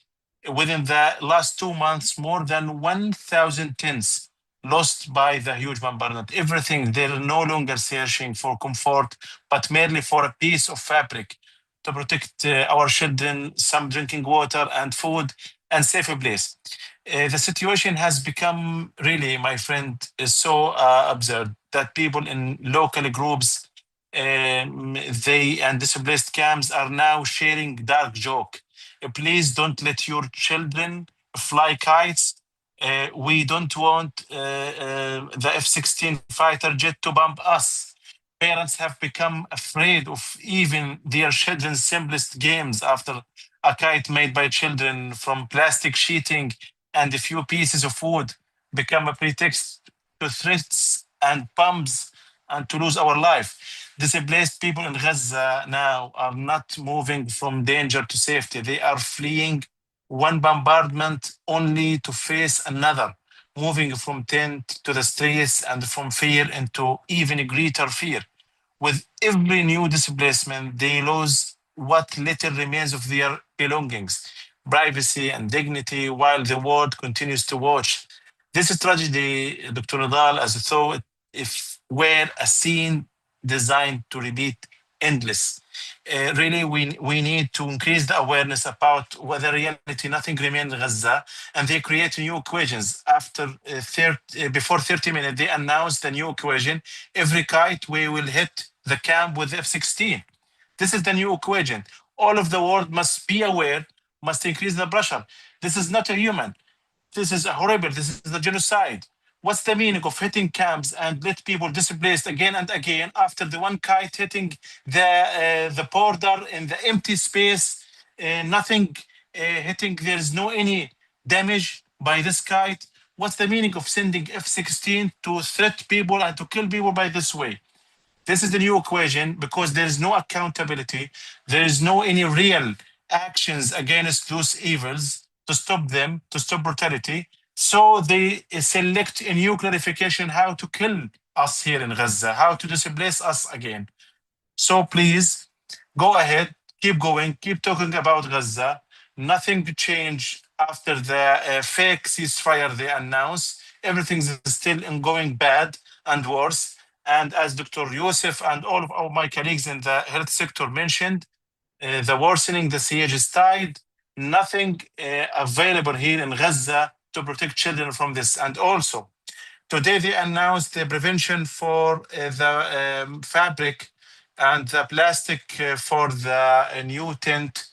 Within the last 2 months, more than 1,000 tents lost by the huge bombardment. Everything, they're no longer searching for comfort, but merely for a piece of fabric to protect our children, some drinking water and food, and safe place. The situation has become really, my friend, is so absurd that people in local groups, they and displaced camps are now sharing dark joke. Please don't let your children fly kites. We don't want the F-16 fighter jet to bomb us. Parents have become afraid of even their children's simplest games after a kite made by children from plastic sheeting and a few pieces of wood become a pretext to threats and bombs and to lose our life. Displaced people in Gaza now are not moving from danger to safety. They are fleeing one bombardment only to face another, moving from tent to the streets and from fear into even greater fear. With every new displacement, they lose what little remains of their belongings, privacy and dignity, while the world continues to watch. This is tragedy, Dr. Nadal, as though if were a scene designed to repeat endless. Really, we need to increase the awareness about whether reality nothing remains in Gaza, and they create new equations. Before 30 minutes, they announced the new equation: every kite we will hit the camp with F-16. This is the new equation. All of the world must be aware, must increase the pressure. This is not a human. This is horrible. This is a genocide. What's the meaning of hitting camps and let people displaced again and again after the one kite hitting the border in the empty space, nothing hitting, there's no any damage by this kite? What's the meaning of sending F-16 to threat people and to kill people by this way? This is the new equation because there is no accountability. There is no any real actions against those evils to stop them, to stop brutality. So they select a new clarification how to kill us here in Gaza, how to displace us again. So please go ahead, keep going, keep talking about Gaza. Nothing changed after the fake ceasefire they announced. Everything's still going bad and worse. And as Dr. Youssef and all of my colleagues in the health sector mentioned, the worsening, the siege is tied. Nothing available here in Gaza to protect children from this. And also, today they announced the prevention for the fabric and the plastic for the new tent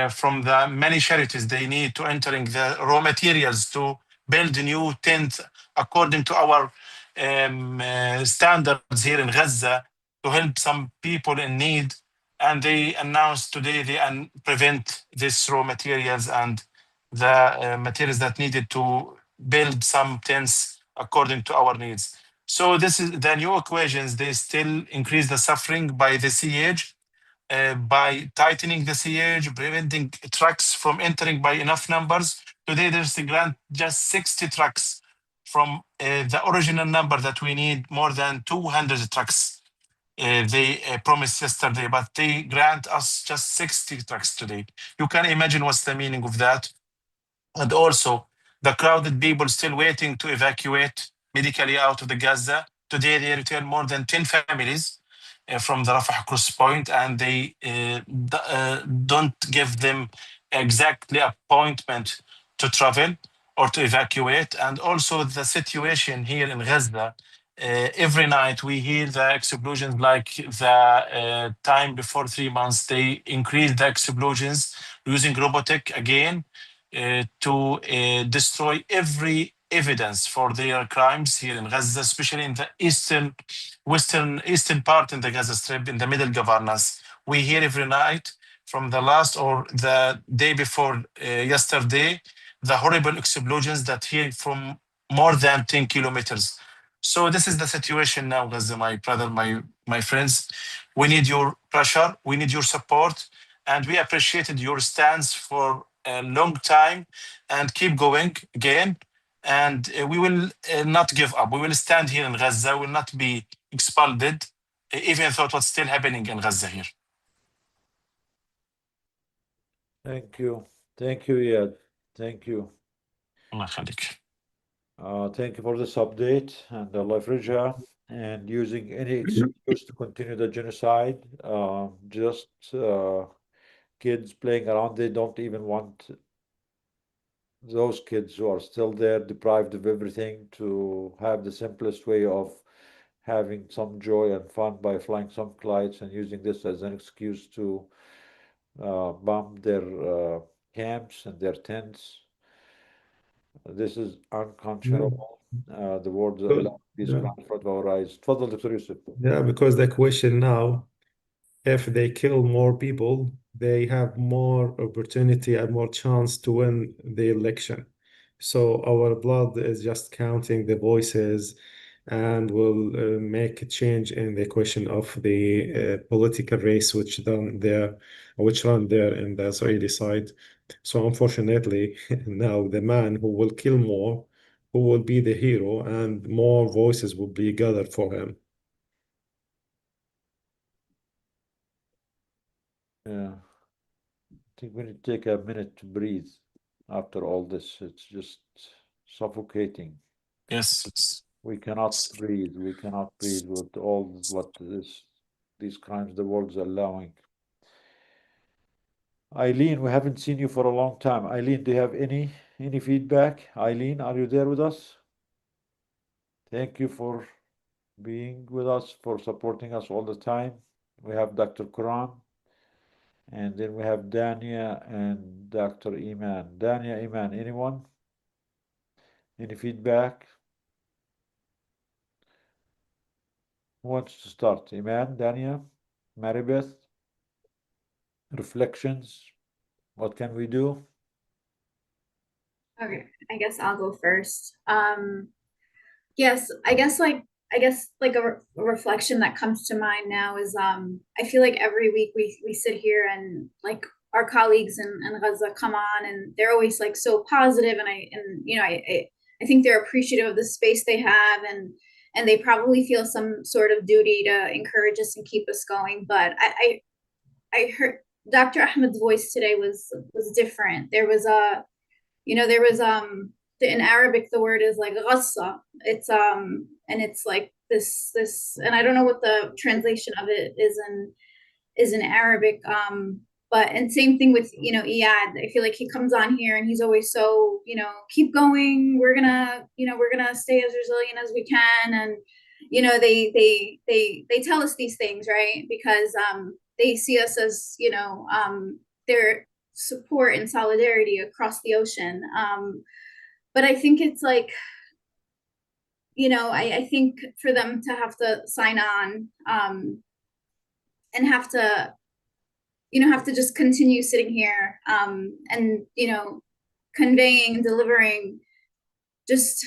from the many charities they need to entering the raw materials to build a new tent according to our standards here in Gaza to help some people in need. And they announced today they prevent these raw materials and the materials that needed to build some tents according to our needs. So this is the new equations. They still increase the suffering by the siege, by tightening the siege, preventing trucks from entering by enough numbers. Today there's a grant just 60 trucks from the original number that we need more than 200 trucks. They promised yesterday, but they grant us just 60 trucks today. You can imagine what's the meaning of that. And also the crowded people still waiting to evacuate medically out of the Gaza. Today they return more than 10 families from the Rafah cross point, and they don't give them exactly appointment to travel or to evacuate. And also the situation here in Gaza, every night we hear the explosions like the time before 3 months, they increase the explosions using robotic again to destroy every evidence for their crimes here in Gaza, especially in the eastern part in the Gaza Strip, in the middle governance. We hear every night from the last or the day before yesterday, the horrible explosions that hear from more than 10 kilometers. So this is the situation now, Gaza, my brother, my friends. We need your pressure, we need your support, and we appreciated your stance for a long time, and keep going again. and we will not give up. We will stand here in Gaza, will not be expelled, even though what's still happening in Gaza here. Thank you. Thank you, Iyad. Thank you. Allah يخليك. Thank you for this update, and Allah yafrijha, and using any excuse to continue the genocide. Just kids playing around, they don't even want those kids who are still there, deprived of everything, to have the simplest way of having some joy and fun by flying some kites and using this as an excuse to bomb their camps and their tents. This is unconscionable. The world allow these crimes in front of our eyes. تفضل دكتور يوسف. Yeah, because the question now, if they kill more people, they have more opportunity and more chance to win the election. So our blood is just counting the voices and will make a change in the question of the political race which run there in the Israeli side. So unfortunately, now the man who will kill more, who will be the hero, and more voices will be gathered for him. Yeah. I think we need to take a minute to breathe after all this. It's just suffocating. Yes. We cannot breathe. We cannot breathe with all what these crimes the world's allowing. Eileen, we haven't seen you for a long time. Eileen, do you have any feedback? Eileen, are you there with us? Thank you for being with us, for supporting us all the time. We have Dr. Quran, and then we have Dania and Dr. Iman. Dania, Iman, anyone? Any feedback? Who wants to start? Iman, Dania, Maribeth? Reflections? What can we do? Okay, I guess I'll go first. Yes, I guess like a reflection that comes to mind now is I feel like every week we sit here and like our colleagues in Gaza come on and they're always like so positive, and I think they're appreciative of the space they have, and they probably feel some sort of duty to encourage us and keep us going. But I heard Dr. Ahmed's voice today was different. There was in Arabic the word is like ghassa. It's and it's like this and I don't know what the translation of it is in Arabic. But and same thing with Iyad. I feel like he comes on here and he's always so keep going. We're gonna stay as resilient as we can, and they tell us these things, right? Because they see us as their support and solidarity across the ocean. But I think it's like I think for them to have to sign on and have to just continue sitting here and conveying and delivering just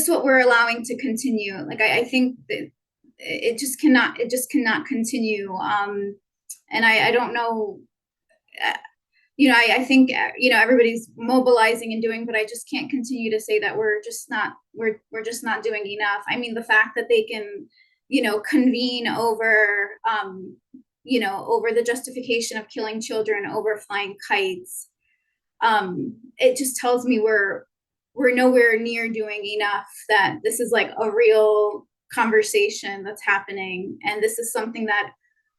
what we're allowing to continue. Like I think that it just cannot continue. And I don't know, I think everybody's mobilizing and doing, but I just can't continue to say that we're just not doing enough. I mean, the fact that they can convene over over the justification of killing children, over flying kites, it just tells me we're nowhere near doing enough, that this is like a real conversation that's happening, and this is something that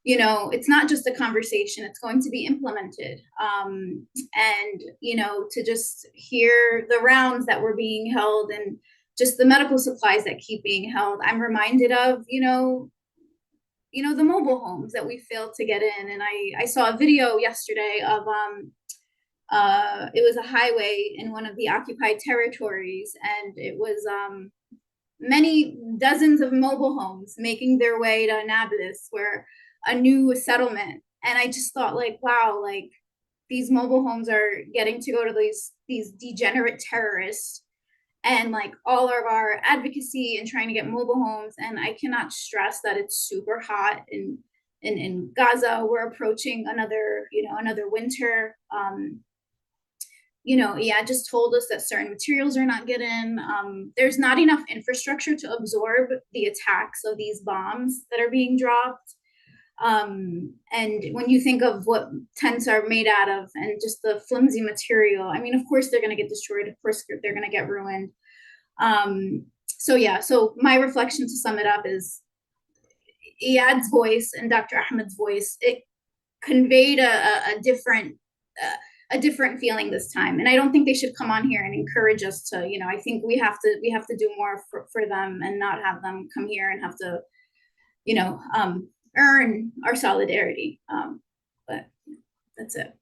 it's not just a conversation, it's going to be implemented. And to just hear the rounds that were being held and just the medical supplies that keep being held, I'm reminded of the mobile homes that we failed to get in. And I saw a video yesterday of it was a highway in one of the occupied territories, and it was many dozens of mobile homes making their way to Nablus, where a new settlement. And I just thought, like, wow, like these mobile homes are getting to go to these degenerate terrorists, and like all of our advocacy and trying to get mobile homes. And I cannot stress that it's super hot in Gaza. We're approaching another winter. yeah, just told us that certain materials are not getting. There's not enough infrastructure to absorb the attacks of these bombs that are being dropped. And when you think of what tents are made out of and just the flimsy material, I mean, of course they're going to get destroyed. Of course they're going to get ruined. So yeah, so my reflection to sum it up is Iyad's voice and Dr. Ahmed's voice, it conveyed a different feeling this time. And I don't think they should come on here and encourage us to, I think we have to do more for them and not have them come here and have to, earn our solidarity. But that's it.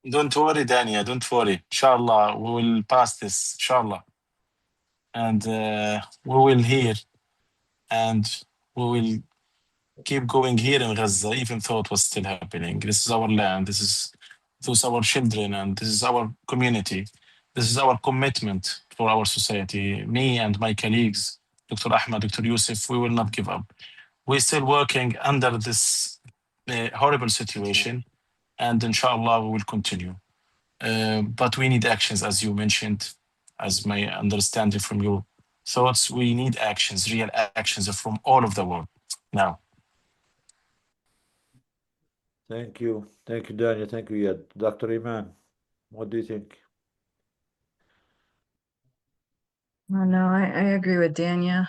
Don't worry, Dania, don't worry. Inshallah, we will pass this, inshallah. And we will hear and we will keep going here in Gaza, even though it was still happening. This is our land, those our children, and this is our community. This is our commitment for our society. Me and my colleagues, Dr. Ahmed, Dr. Yusuf, we will not give up. We're still working under this horrible situation, and inshallah we will continue. But we need actions, as you mentioned, as my understanding from your thoughts. We need actions, real actions from all of the world now. Thank you, Daniel. Thank you, Iyad. Dr. Iman, what do you think? Oh, no, I agree with Dania.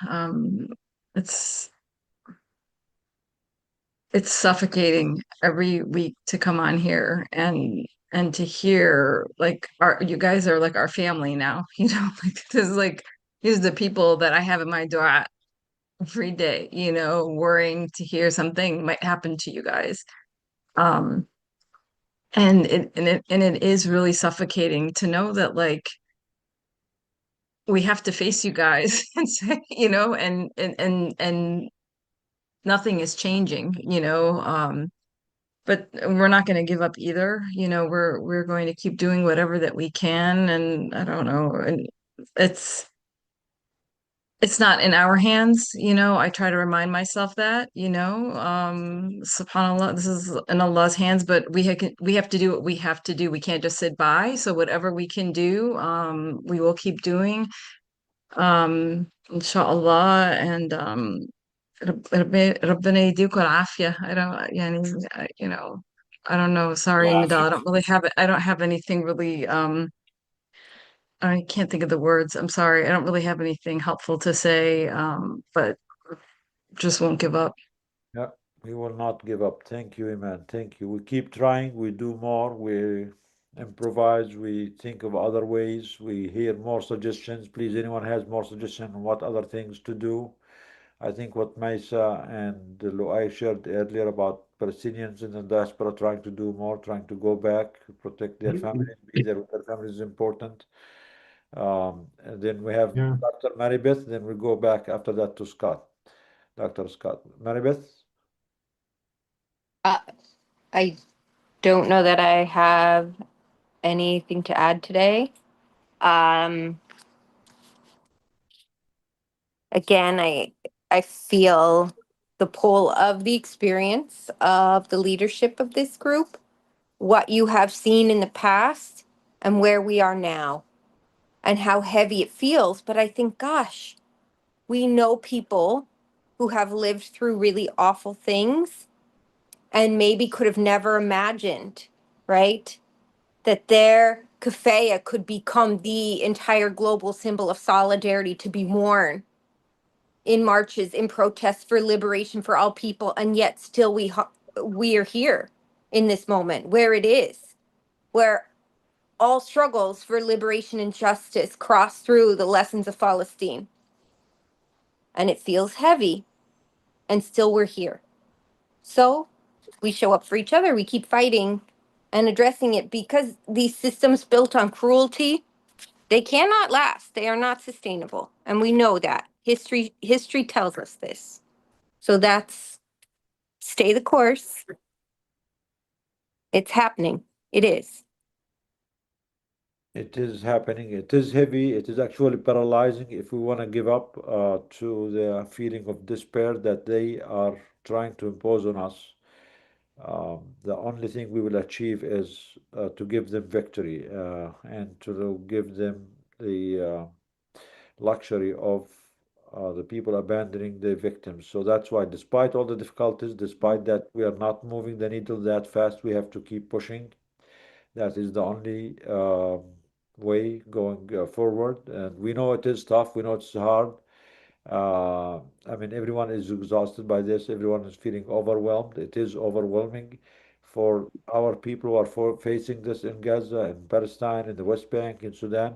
It's suffocating every week to come on here and to hear like you guys are like our family now, like this is like these are the people that I have in my dua every day, worrying to hear something might happen to you guys. And it is really suffocating to know that like we have to face you guys and say, and nothing is changing, but we're not going to give up either. We're going to keep doing whatever that we can, and I don't know, and it's not in our hands. I try to remind myself that, subhanallah, this is in Allah's hands, but we have to do what we have to do. We can't just sit by. So whatever we can do, we will keep doing, inshallah. And ربنا يديكم العافية. I don't, I don't know. Sorry, Nidal. I don't have anything really, I can't think of the words. I'm sorry. I don't really have anything helpful to say, but just won't give up. Yeah, we will not give up. Thank you, Iman. Thank you. We keep trying. We do more. We improvise. We think of other ways. We hear more suggestions. Please, anyone has more suggestions on what other things to do? I think what Maisa and Luay shared earlier about Palestinians in the diaspora trying to do more, trying to go back, protect their families, be there with their families is important. And then we have Dr. Maribeth, then we go back after that to Scott. Dr. Scott. Maribeth? I don't know that I have anything to add today. Again, I feel the pull of the experience of the leadership of this group, what you have seen in the past and where we are now, and how heavy it feels. But I think, gosh, we know people who have lived through really awful things and maybe could have never imagined, right, that their kafaya could become the entire global symbol of solidarity to be worn in marches, in protests for liberation for all people, and yet still we are here in this moment where it is, where all struggles for liberation and justice cross through the lessons of Palestine. And it feels heavy, and still we're here. So we show up for each other, we keep fighting and addressing it, because these systems built on cruelty, they cannot last. They are not sustainable. And we know that. History tells us this. So that's stay the course. It's happening. It is. It is happening. It is heavy. It is actually paralyzing if we want to give up to the feeling of despair that they are trying to impose on us. The only thing we will achieve is to give them victory and to give them the luxury of the people abandoning their victims. So that's why, despite all the difficulties, despite that we are not moving the needle that fast, we have to keep pushing. That is the only way going forward. And we know it is tough, we know it's hard. I mean, everyone is exhausted by this, everyone is feeling overwhelmed. It is overwhelming for our people who are facing this in Gaza, in Palestine, in the West Bank, in Sudan.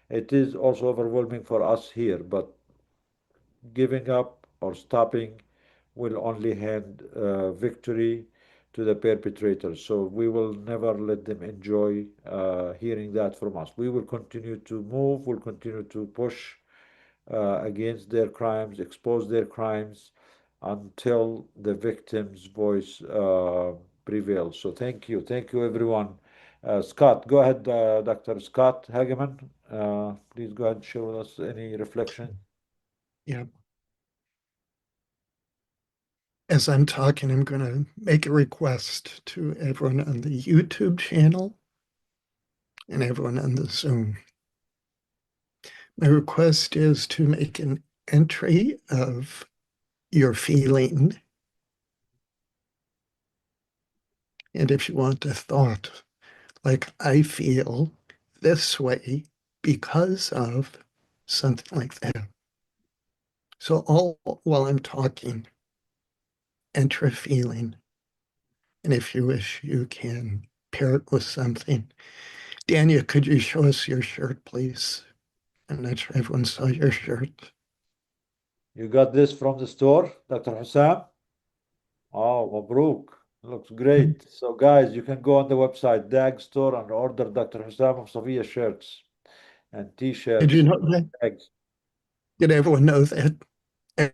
It is also overwhelming for us here, but giving up or stopping will only hand victory to the perpetrators. So we will never let them enjoy hearing that from us. We will continue to move, we'll continue to push against their crimes, expose their crimes until the victim's voice prevails. So thank you. Thank you, everyone. Scott, go ahead, Dr. Scott Hageman. Please go ahead and share with us any reflection. Yeah. As I'm talking, I'm going to make a request to everyone on the YouTube channel and everyone on the Zoom. My request is to make an entry of your feeling. And if you want a thought, like I feel this way because of something like that. So all while I'm talking, enter a feeling. And if you wish, you can pair it with something. Dania, could you show us your shirt, please? I'm not sure everyone saw your shirt. You got this from the store, Dr. Hussam? Oh, Mabruk. Looks great. So, guys, you can go on the website, DAG store, and order Dr. Hussam of Safia shirts and Did you t-shirts. know that? Tags. Did everyone know that?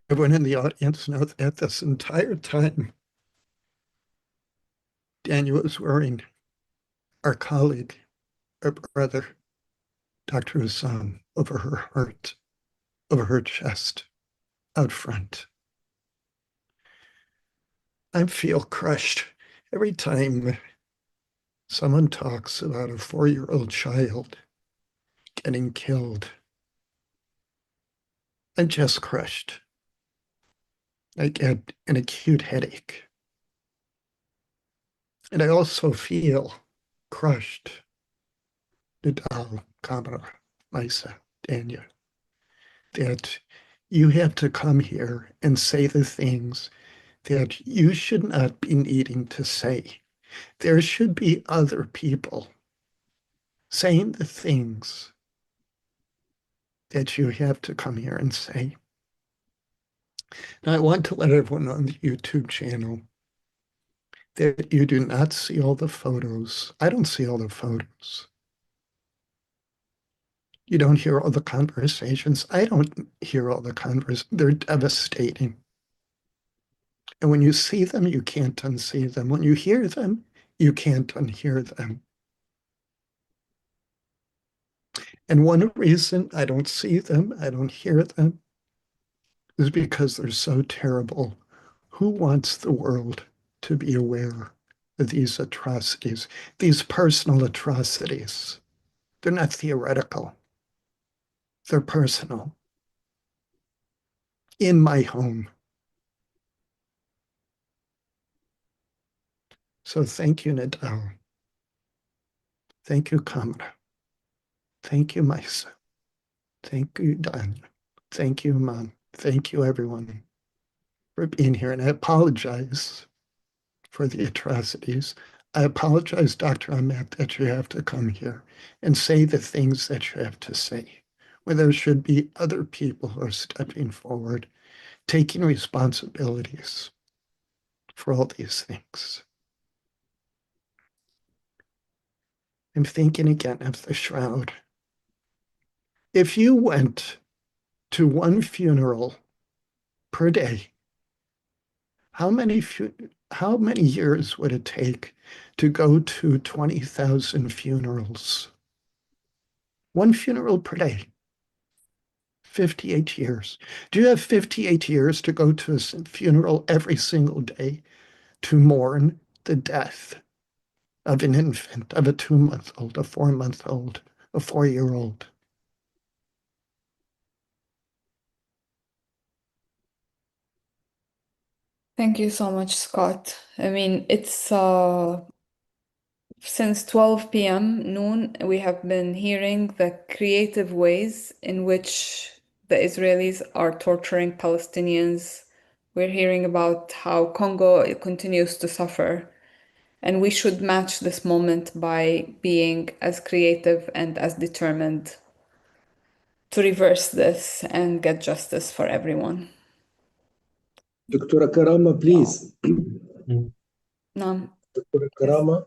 Everyone in the audience know that this entire time Daniel was wearing our colleague, our brother, Dr. Hussam, over her heart, over her chest, out front. I feel crushed every time someone talks about a 4-year-old child getting killed. I'm just crushed. I get an acute headache. And I also feel crushed. Nadal, Kamara, Maisa, Dania, that you have to come here and say the things that you should not be needing to say. There should be other people saying the things that you have to come here and say. Now, I want to let everyone on the YouTube channel that you do not see all the photos. I don't see all the photos. You don't hear all the conversations. I don't hear all the conversations. They're devastating. And when you see them, you can't unsee them. When you hear them, you can't unhear them. And one reason I don't see them, I don't hear them, is because they're so terrible. Who wants the world to be aware of these atrocities, these personal atrocities? They're not theoretical. They're personal. In my home. So thank you, Nadal. Thank you, Kamra. Thank you, Maisa. Thank you, Dan. Thank you, Mom. Thank you, everyone, for being here. And I apologize for the atrocities. I apologize, Dr. Ahmed, that you have to come here and say the things that you have to say, where there should be other people who are stepping forward, taking responsibilities for all these things. I'm thinking again of the shroud. If you went to one funeral per day, how many years would it take to go to 20,000 funerals? One funeral per day. 58 years. Do you have 58 years to go to a funeral every single day, to mourn, the death of an infant, of a 2-month-old, a 4-month-old, a 4-year-old. Thank you so much, Scott. I mean, it's since 12 p.m. noon, we have been hearing the creative ways in which the Israelis are torturing Palestinians. We're hearing about how Congo continues to suffer. And we should match this moment by being as creative and as determined to reverse this and get justice for everyone. Dr. Karama, please. No. Dr. Karama,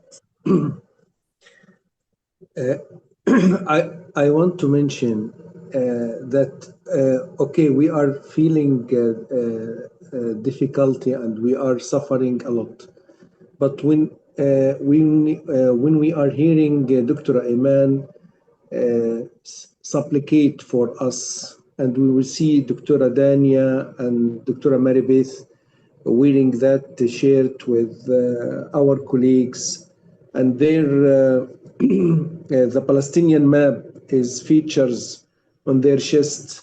I want to mention that, okay, we are feeling difficulty and we are suffering a lot. But when we are hearing Dr. Iman supplicate for us, and we will see Dr. Dania and Dr. Maribeth wearing that shirt with our colleagues, and their the Palestinian map is features on their chest.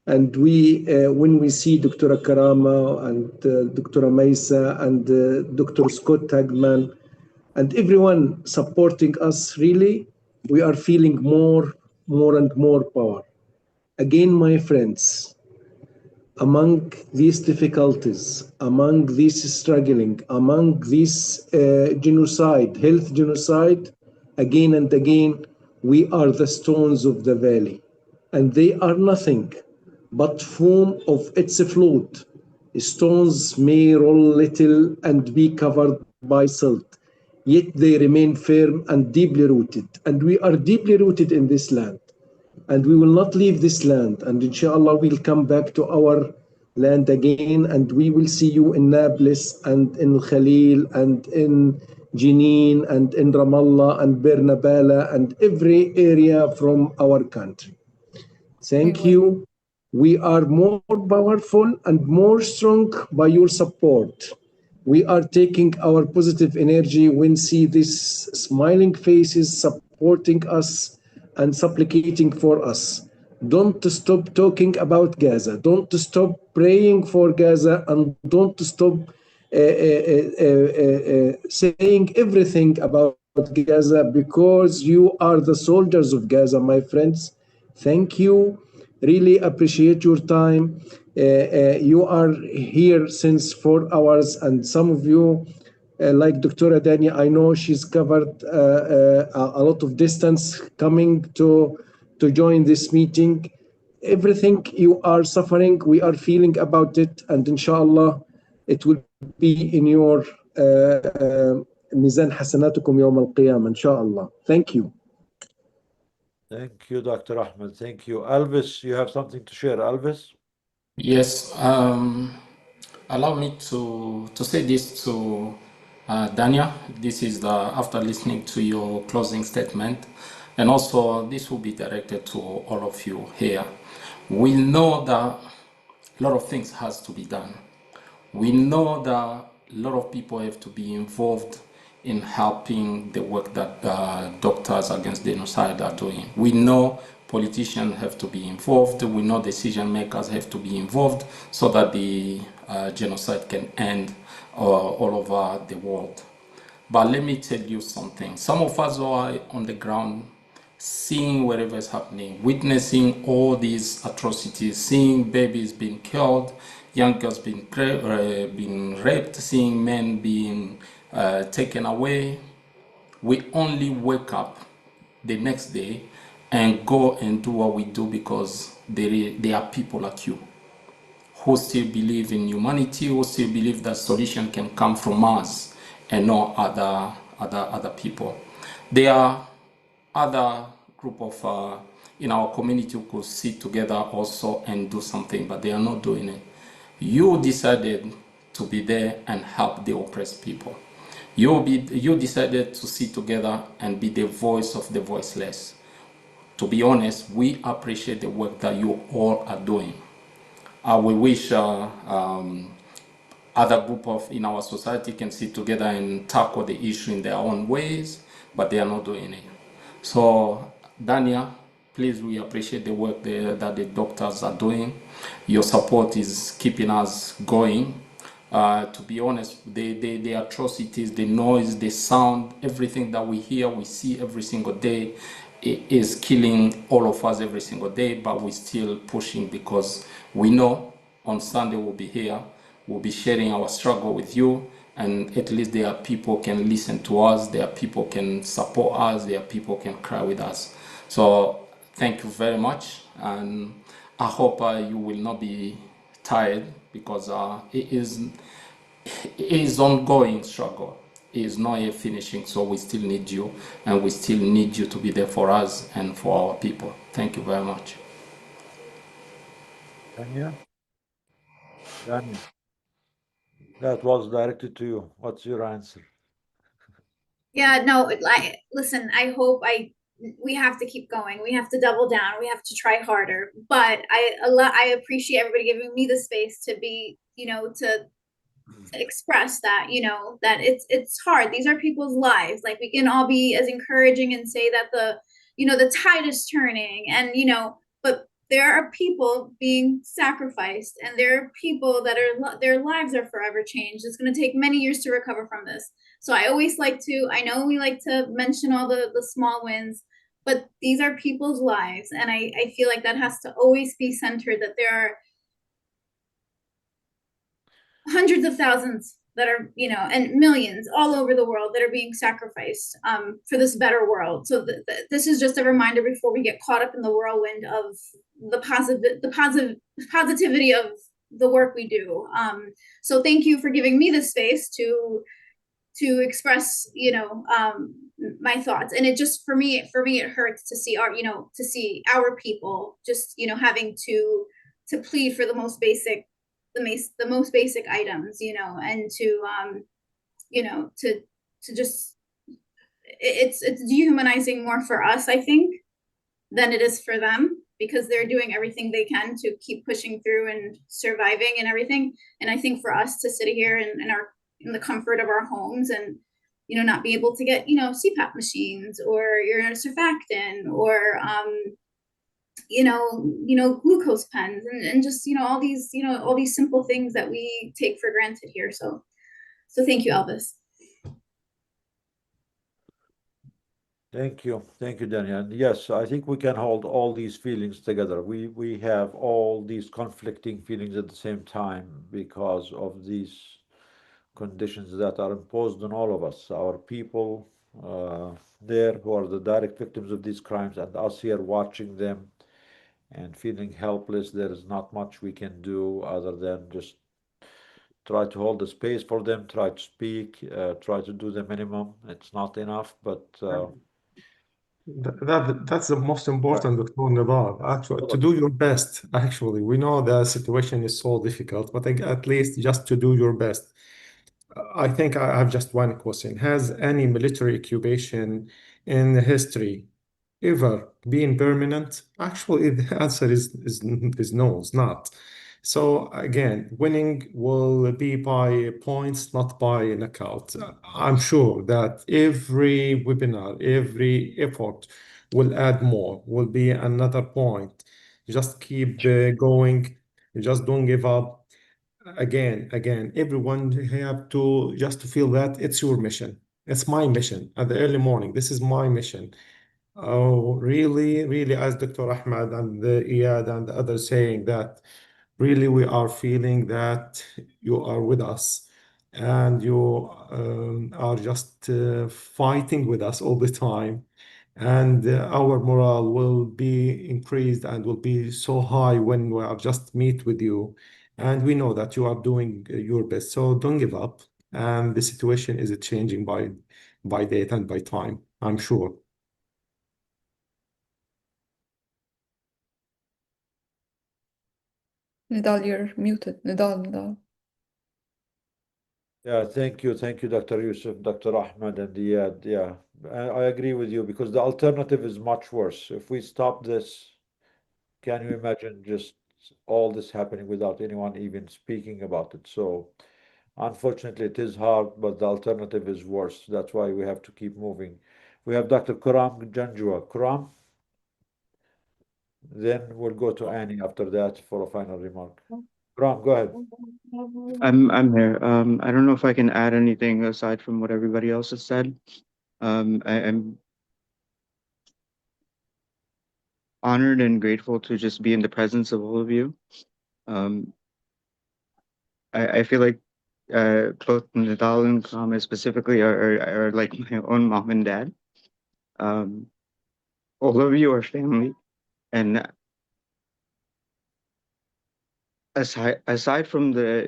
And we, when we see Dr. Karama and Dr. Maisa and Dr. Scott Hagman and everyone supporting us, really, we are feeling more and more power. Again, my friends, among these difficulties, among this struggling, among this genocide, health genocide, again and again, we are the stones of the valley. And they are nothing but foam of its float. Stones may roll little and be covered by silt, yet they remain firm and deeply rooted. And we are deeply rooted in this land. And we will not leave this land. And inshallah, we'll come back to our land again. And we will see you in Nablus and in Khalil and in Jenin and in Ramallah and Bernabala and every area from our country. Thank you. We are more powerful and more strong by your support. We are taking our positive energy when see these smiling faces supporting us and supplicating for us. Don't stop talking about Gaza. Don't stop praying for Gaza, and don't stop saying everything about Gaza, because you are the soldiers of Gaza, my friends. Thank you. Really appreciate your time. You are here since 4 hours, and some of you, like Dr. Dania, I know she's covered a lot of distance coming to join this meeting. Everything you are suffering, we are feeling about it, and inshallah, it will be in your mizan hasanatukum yawm al-qiyamah, inshallah. Thank you. Thank you, Dr. Ahmed. Thank you. Alvis, you have something to share, Alvis? Yes, allow me to say this to Dania. This is after listening to your closing statement, and also this will be directed to all of you here. We know that a lot of things has to be done. We know that a lot of people have to be involved in helping the work that Doctors Against Genocide are doing. We know politicians have to be involved. We know decision makers have to be involved so that the genocide can end all over the world. But let me tell you something. Some of us are on the ground, seeing whatever is happening, witnessing all these atrocities, seeing babies being killed, young girls being raped, seeing men being taken away. We only wake up the next day and go and do what we do because there are people like you who still believe in humanity, who still believe that solution can come from us and not other people. There are other group of in our community who could sit together also and do something, but they are not doing it. You decided to be there and help the oppressed people. You decided to sit together and be the voice of the voiceless. To be honest, we appreciate the work that you all are doing. We wish our other group of in our society can sit together and tackle the issue in their own ways, but they are not doing it. So, Dania, please, we appreciate the work that the doctors are doing. Your support is keeping us going. To be honest, the atrocities, the noise, the sound, everything that we hear, we see every single day, it is killing all of us every single day, but we're still pushing because we know on Sunday we'll be here, we'll be sharing our struggle with you, and at least there are people can listen to us, there are people can support us, there are people can cry with us. So thank you very much, and I hope you will not be tired because it is ongoing struggle. It is not yet finishing, so we still need you, and we still need you to be there for us and for our people. Thank you very much. Tanya? Tanya, that was directed to you. What's your answer? Yeah, no, listen, we have to keep going. We have to double down. We have to try harder. But I appreciate everybody giving me the space to be, to express that, that it's hard. These are people's lives. Like, we can all be as encouraging and say that the tide is turning, and but there are people being sacrificed, and there are people that their lives are forever changed. It's going to take many years to recover from this. So I always I know we like to mention all the small wins, but these are people's lives, and I feel like that has to always be centered, that there are hundreds of thousands that are, and millions all over the world that are being sacrificed for this better world. So this is just a reminder before we get caught up in the whirlwind of the positivity of the work we do. So thank you for giving me the space to express, my thoughts. And it just, for me, it hurts to see our people just, having to plead for the most basic items, and to just, it's dehumanizing more for us, I think, than it is for them, because they're doing everything they can to keep pushing through and surviving and everything. And I think for us to sit here in the comfort of our homes and, not be able to get, CPAP machines or your surfactant or, glucose pens and just, all these simple things that we take for granted here. So thank you, Elvis. Thank you, Daniel. Yes, I think we can hold all these feelings together. We have all these conflicting feelings at the same time because of these conditions that are imposed on all of us, our people there who are the direct victims of these crimes, and us here watching them and feeling helpless. There is not much we can do other than just try to hold the space for them, try to speak, try to do the minimum. It's not enough, but That's the most important, Dr. Nabar, actually, to do your best. Actually, we know the situation is so difficult, but at least just to do your best. I think I have just one question. Has any military occupation in history ever been permanent? Actually, the answer is no, it's not. So again, winning will be by points, not by knockout. I'm sure that every webinar, every effort will add more, will be another point. Just keep going. Just don't give up. Again, everyone have to just to feel that it's your mission. It's my mission at the early morning. This is my mission. Oh, really, really, as Dr. Ahmed and Iyad and the others saying that really we are feeling that you are with us and you are just fighting with us all the time. And our morale will be increased and will be so high when we are just meet with you. And we know that you are doing your best. So don't give up. And the situation is changing by date and by time, I'm sure. Nidal, you're muted. Nidal. yeah, thank you, Dr. Yusuf, Dr. Ahmed, and Iyad. Yeah, I agree with you because the alternative is much worse. If we stop this, can you imagine just all this happening without anyone even speaking about it? So Unfortunately, it is hard, but the alternative is worse. That's why we have to keep moving. We have Dr. Kuram Janjua. Kuram, then we'll go to Annie after that for a final remark. Kuram, go ahead. I'm here. I don't know if I can add anything aside from what everybody else has said. I'm honored and grateful to just be in the presence of all of you. Um, I feel like both Nadal and Kame specifically are like my own mom and dad. All of you are family, and aside from the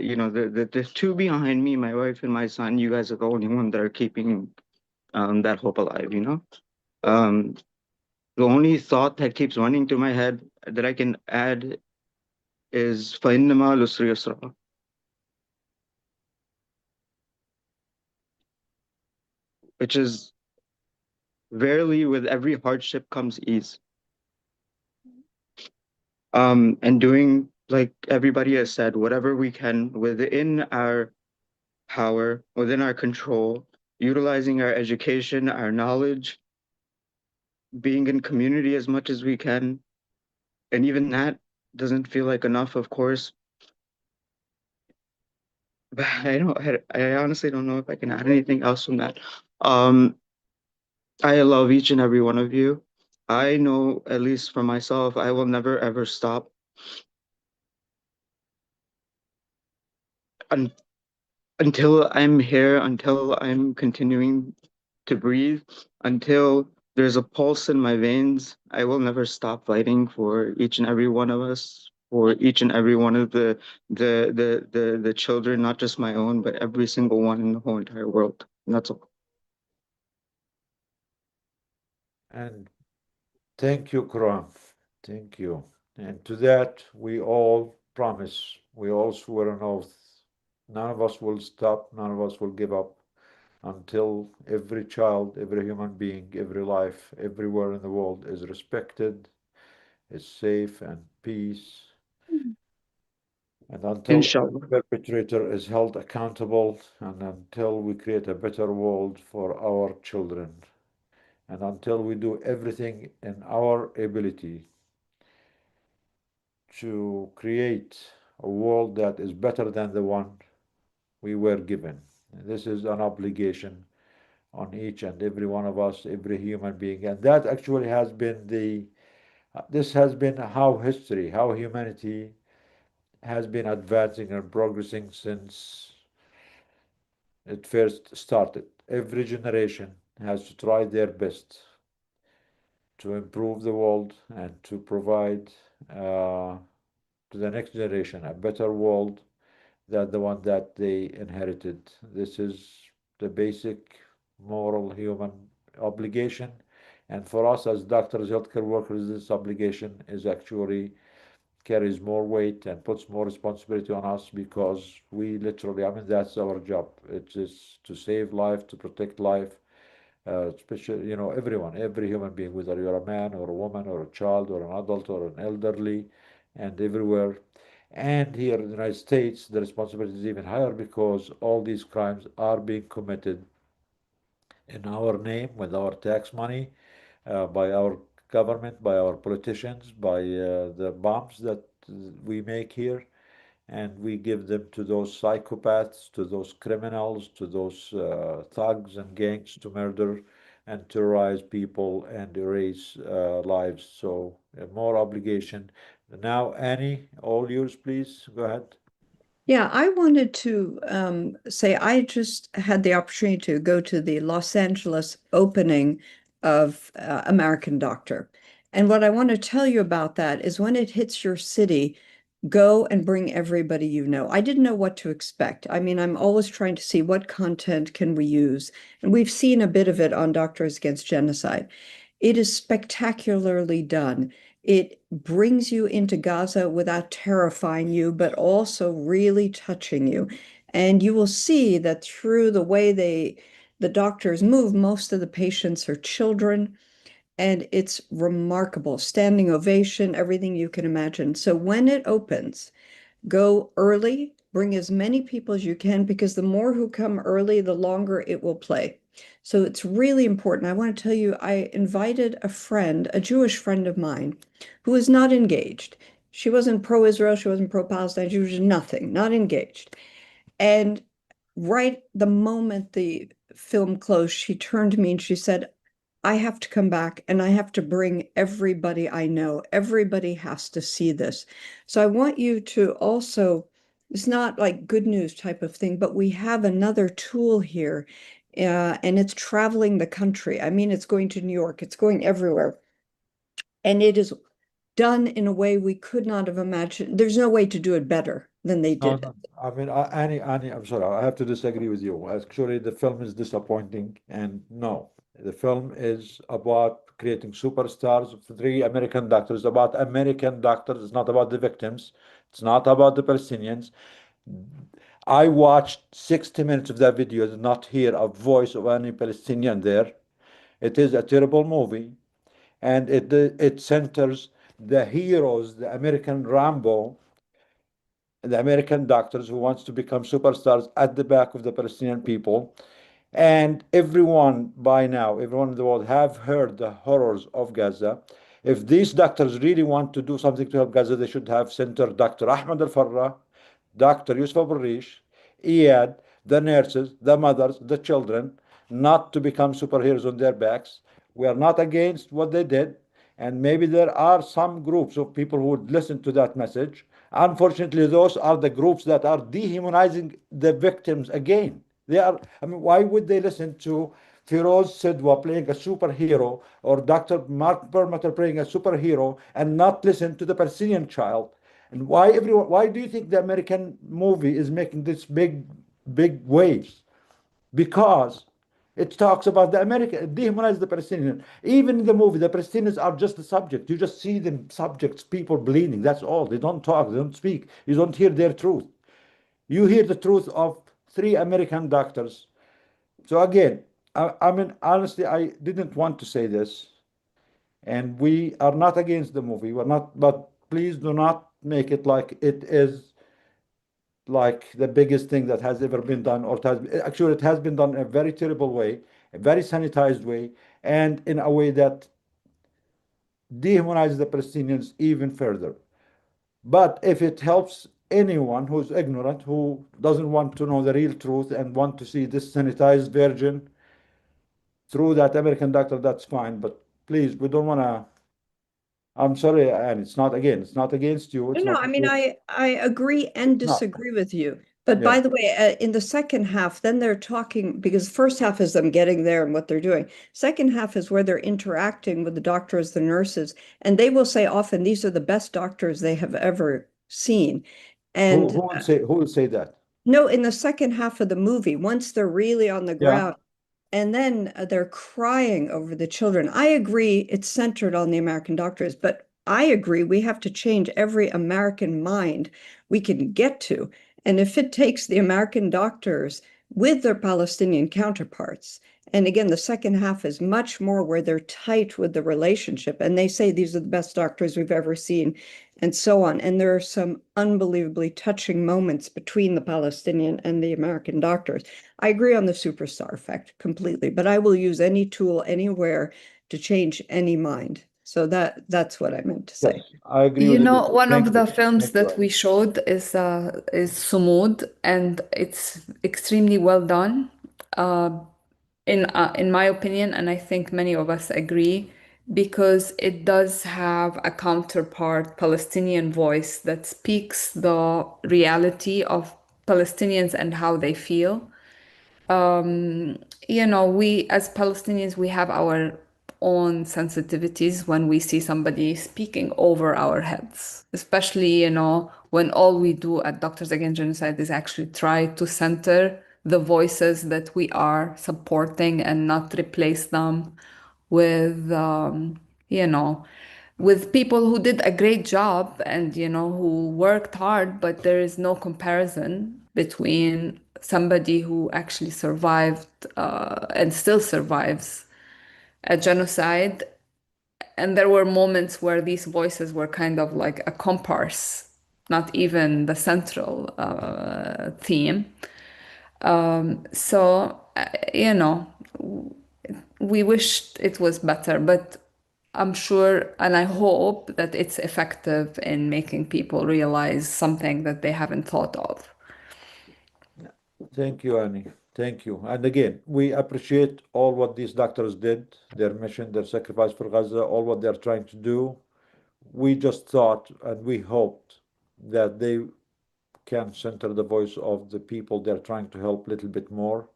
the two behind me, my wife and my son, you guys are the only one that are keeping that hope alive. The only thought that keeps running to my head that I can add is فَإِنَّمَا الْعُسْرِ يُسْرًا, which is verily with every hardship comes ease. And doing, like everybody has said, whatever we can within our power, within our control, utilizing our education, our knowledge, being in community as much as we can. And even that doesn't feel like enough, of course. But I honestly don't know if I can add anything else from that. I love each and every one of you. I know, at least for myself, I will never ever stop until I'm here, until I'm continuing to breathe, until there's a pulse in my veins. I will never stop fighting for each and every one of us, for each and every one of the children, not just my own, but every single one in the whole entire world. And that's all. And thank you, Quran. Thank you. And to that, we all promise, we all swear an oath. None of us will stop, none of us will give up until every child, every human being, every life, everywhere in the world is respected, is safe and peace. And until Inshallah. the perpetrator is held accountable, and until we create a better world for our children, and until we do everything in our ability to create a world that is better than the one we were given. This is an obligation on each and every one of us, every human being. And that actually has been this has been how history, how humanity has been advancing and progressing since it first started. Every generation has to try their best to improve the world and to provide to the next generation a better world than the one that they inherited. This is the basic moral human obligation. And for us as doctors, healthcare workers, this obligation is actually carries more weight and puts more responsibility on us because we literally, I mean, that's our job. It is to save life, to protect life, especially, everyone, every human being, whether you're a man or a woman or a child or an adult or an elderly, and everywhere. And here in the United States, the responsibility is even higher because all these crimes are being committed in our name with our tax money, by our government, by our politicians, by the bombs that we make here, and we give them to those psychopaths, to those criminals, to those thugs and gangs to murder and terrorize people and erase lives. So more obligation. Now, Annie, all yours, please. Go ahead. Yeah, I wanted to say I just had the opportunity to go to the Los Angeles opening of American Doctor. And what I want to tell you about that is when it hits your city, go and bring everybody you know. I didn't know what to expect. I mean, I'm always trying to see what content can we use. And we've seen a bit of it on Doctors Against Genocide. It is spectacularly done. It brings you into Gaza without terrifying you, but also really touching you. And you will see that through the way the doctors move, most of the patients are children. And it's remarkable. Standing ovation, everything you can imagine. So when it opens, Go early, bring as many people as you can, because the more who come early, the longer it will play. So it's really important. I want to tell you, I invited a friend, a Jewish friend of mine, who is not engaged. She wasn't pro-Israel, she wasn't pro-Palestine, she was nothing, not engaged. And right the moment the film closed, she turned to me and she said, I have to come back and I have to bring everybody I know. Everybody has to see this. So I want you to also, it's not like good news type of thing, but we have another tool here, and it's traveling the country. I mean, it's going to New York, it's going everywhere. And it is done in a way we could not have imagined. There's no way to do it better than they No, did. no. I mean, Annie, I'm sorry. I have to disagree with you. Actually, the film is disappointing, and no, the film is about creating superstars of three American doctors, about American doctors. It's not about the victims. It's not about the Palestinians. I watched 60 minutes of that video, did not hear a voice of any Palestinian there. It is a terrible movie, and it centers the heroes, the American Rambo, the American doctors who wants to become superstars at the back of the Palestinian people. And everyone by now, everyone in the world have heard the horrors of Gaza. If these doctors really want to do something to help Gaza, they should have centered Dr. Ahmed Al-Farra, Dr. Yusuf Al-Rish, Iyad, the nurses, the mothers, the children, not to become superheroes on their backs. We are not against what they did, and maybe there are some groups of people who would listen to that message. Unfortunately, those are the groups that are dehumanizing the victims again. They are, I mean, why would they listen to Firoz Sidwa playing a superhero or Dr. Mark Permater playing a superhero and not listen to the Palestinian child? And why do you think the American movie is making this big waves? Because it talks about the American, it dehumanizes the Palestinian. Even in the movie, the Palestinians are just the subject. You just see them subjects, people bleeding. That's all. They don't talk, they don't speak. You don't hear their truth. You hear the truth of three American doctors. So again, I mean, honestly, I didn't want to say this, and we are not against the movie. We're not, but please do not make it like it is like the biggest thing that has ever been done, or actually it has been done in a very terrible way, a very sanitized way, and in a way that dehumanizes the Palestinians even further. But if it helps anyone who's ignorant, who doesn't want to know the real truth and want to see this sanitized version through that American doctor, that's fine. But please, we don't want to. I'm sorry, and it's not it's not against you. It's No, not. I mean, I agree and It's not. disagree with you. But Yeah. by the way, in the second half, then they're talking, because first half is them getting there and what they're doing. Second half is where they're interacting with the doctors, the nurses, and they will say often these are the best doctors they have ever seen. And Who will say that? no, in the second half of the movie, once they're really on the Yeah. ground, and then they're crying over the children. I agree it's centered on the American doctors, but I agree we have to change every American mind we can get to. And if it takes the American doctors with their Palestinian counterparts, and again, the second half is much more where they're tight with the relationship, and they say these are the best doctors we've ever seen, and so on. And there are some unbelievably touching moments between the Palestinian and the American doctors. I agree on the superstar effect completely, but I will use any tool anywhere to change any mind. So that's what I meant to say. Yes, I agree You with know, you. one Thank of the you. films Thank you, that we showed is Sumud, and it's extremely well done, in my opinion, and I think many of us agree, because it does have a counterpart Palestinian voice that speaks the reality of Palestinians and how they feel. You know, we as Palestinians, we have our own sensitivities when we see somebody speaking over our heads, especially, you know, when all we do at Doctors Against Genocide is actually try to center the voices that we are supporting and not replace them with, you know, with people who did a great job and, you know, who worked hard, but there is no comparison between somebody who actually survived and still survives a genocide. And there were moments where these voices were kind of like a comparse not even the central theme. So, you know, we wished it was better, but I'm sure and I hope that it's effective in making people realize something that they haven't thought of. Thank you, Annie. Thank you. And again, we appreciate all what these doctors did, their mission, their sacrifice for Gaza, all what they're trying to do. We just thought and we hoped that they can center the voice of the people they're trying to help a little bit more.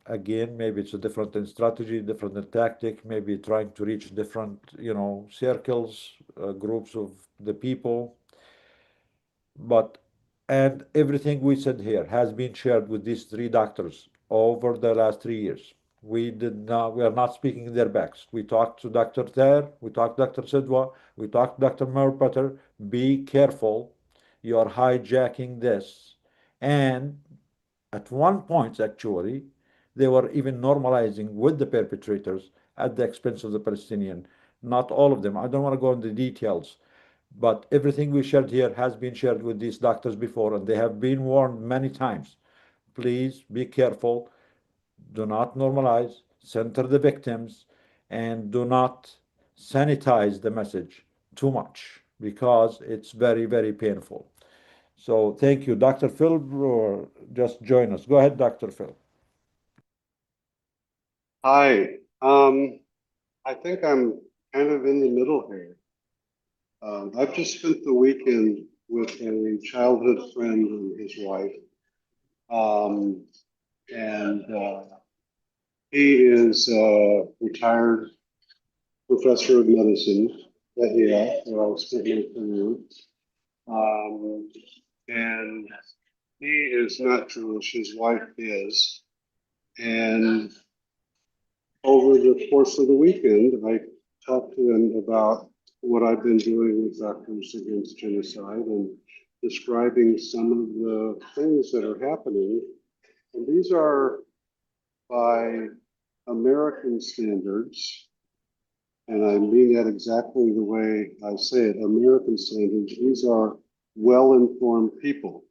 Again, maybe it's a different in strategy, different in tactic, maybe trying to reach different, circles, groups of the people. But, and everything we said here has been shared with these three doctors over the last 3 years. We are not speaking in their backs. We talked to Dr. Thayer, we talked to Dr. Sidwa, we talked to Dr. Murpater. Be careful, you are hijacking this. And at one point, actually, they were even normalizing with the perpetrators at the expense of the Palestinian. Not all of them. I don't want to go into the details, but everything we shared here has been shared with these doctors before, and they have been warned many times. Please be careful. Do not normalize, center the victims, and do not sanitize the message too much because it's very, very painful. So thank you. Dr. Phil, just join us. Go ahead, Dr. Phil. Hi. I think I'm kind of in the middle here. I've just spent the weekend with a childhood friend and his wife. And he is a retired professor of medicine at Yale, where I spent my career. And he is not Jewish, his wife is. And over the course of the weekend, I talked to him about what I've been doing with Doctors Against Genocide and describing some of the things that are happening. And these are by American standards, and I mean that exactly the way I say it, American standards. These are well-informed people.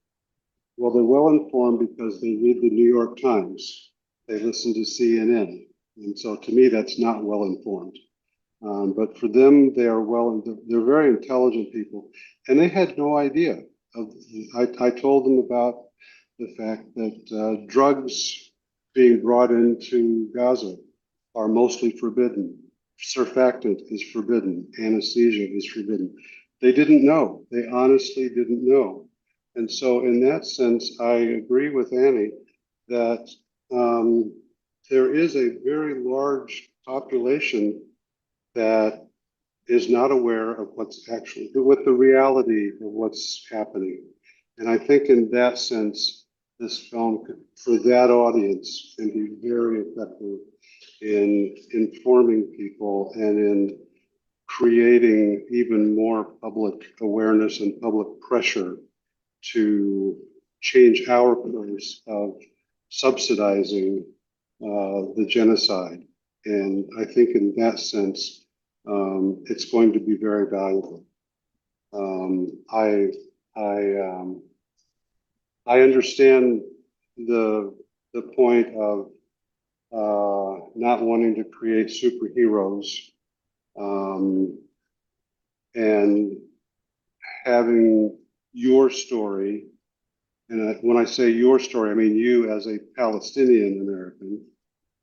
Well, they're well-informed because they read the New York Times. They listen to CNN. And so to me, that's not well-informed. But for them, they are they're very intelligent people. And they had no idea. I told them about the fact that drugs being brought into Gaza are mostly forbidden. Surfactant is forbidden. Anesthesia is forbidden. They didn't know. They honestly didn't know. And so in that sense, I agree with Annie that there is a very large population that is not aware of what's actually, with the reality of what's happening. And I think in that sense, this film, for that audience, can be very effective in informing people and in creating even more public awareness and public pressure to change our course of subsidizing the genocide. And I think in that sense, it's going to be very valuable. I understand the point of not wanting to create superheroes and having your story. And when I say your story, I mean you as a Palestinian American,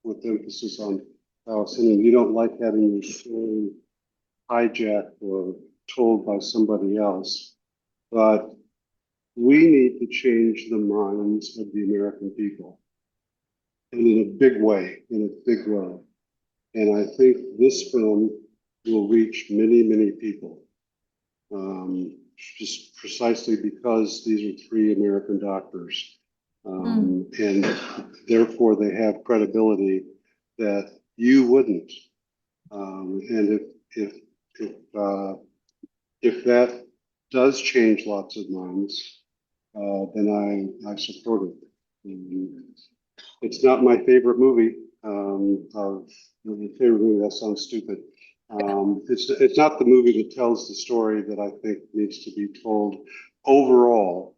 with emphasis on Palestinian. You don't like having your story hijacked or told by somebody else. But we need to change the minds of the American people. And in a big way, And I think this film will reach many, many people. Just precisely because these are three American doctors. And therefore they have credibility that you wouldn't. And if that does change lots of minds, then I support it. It's not my favorite movie. That sounds stupid. It's not the movie that tells the story that I think needs to be told overall,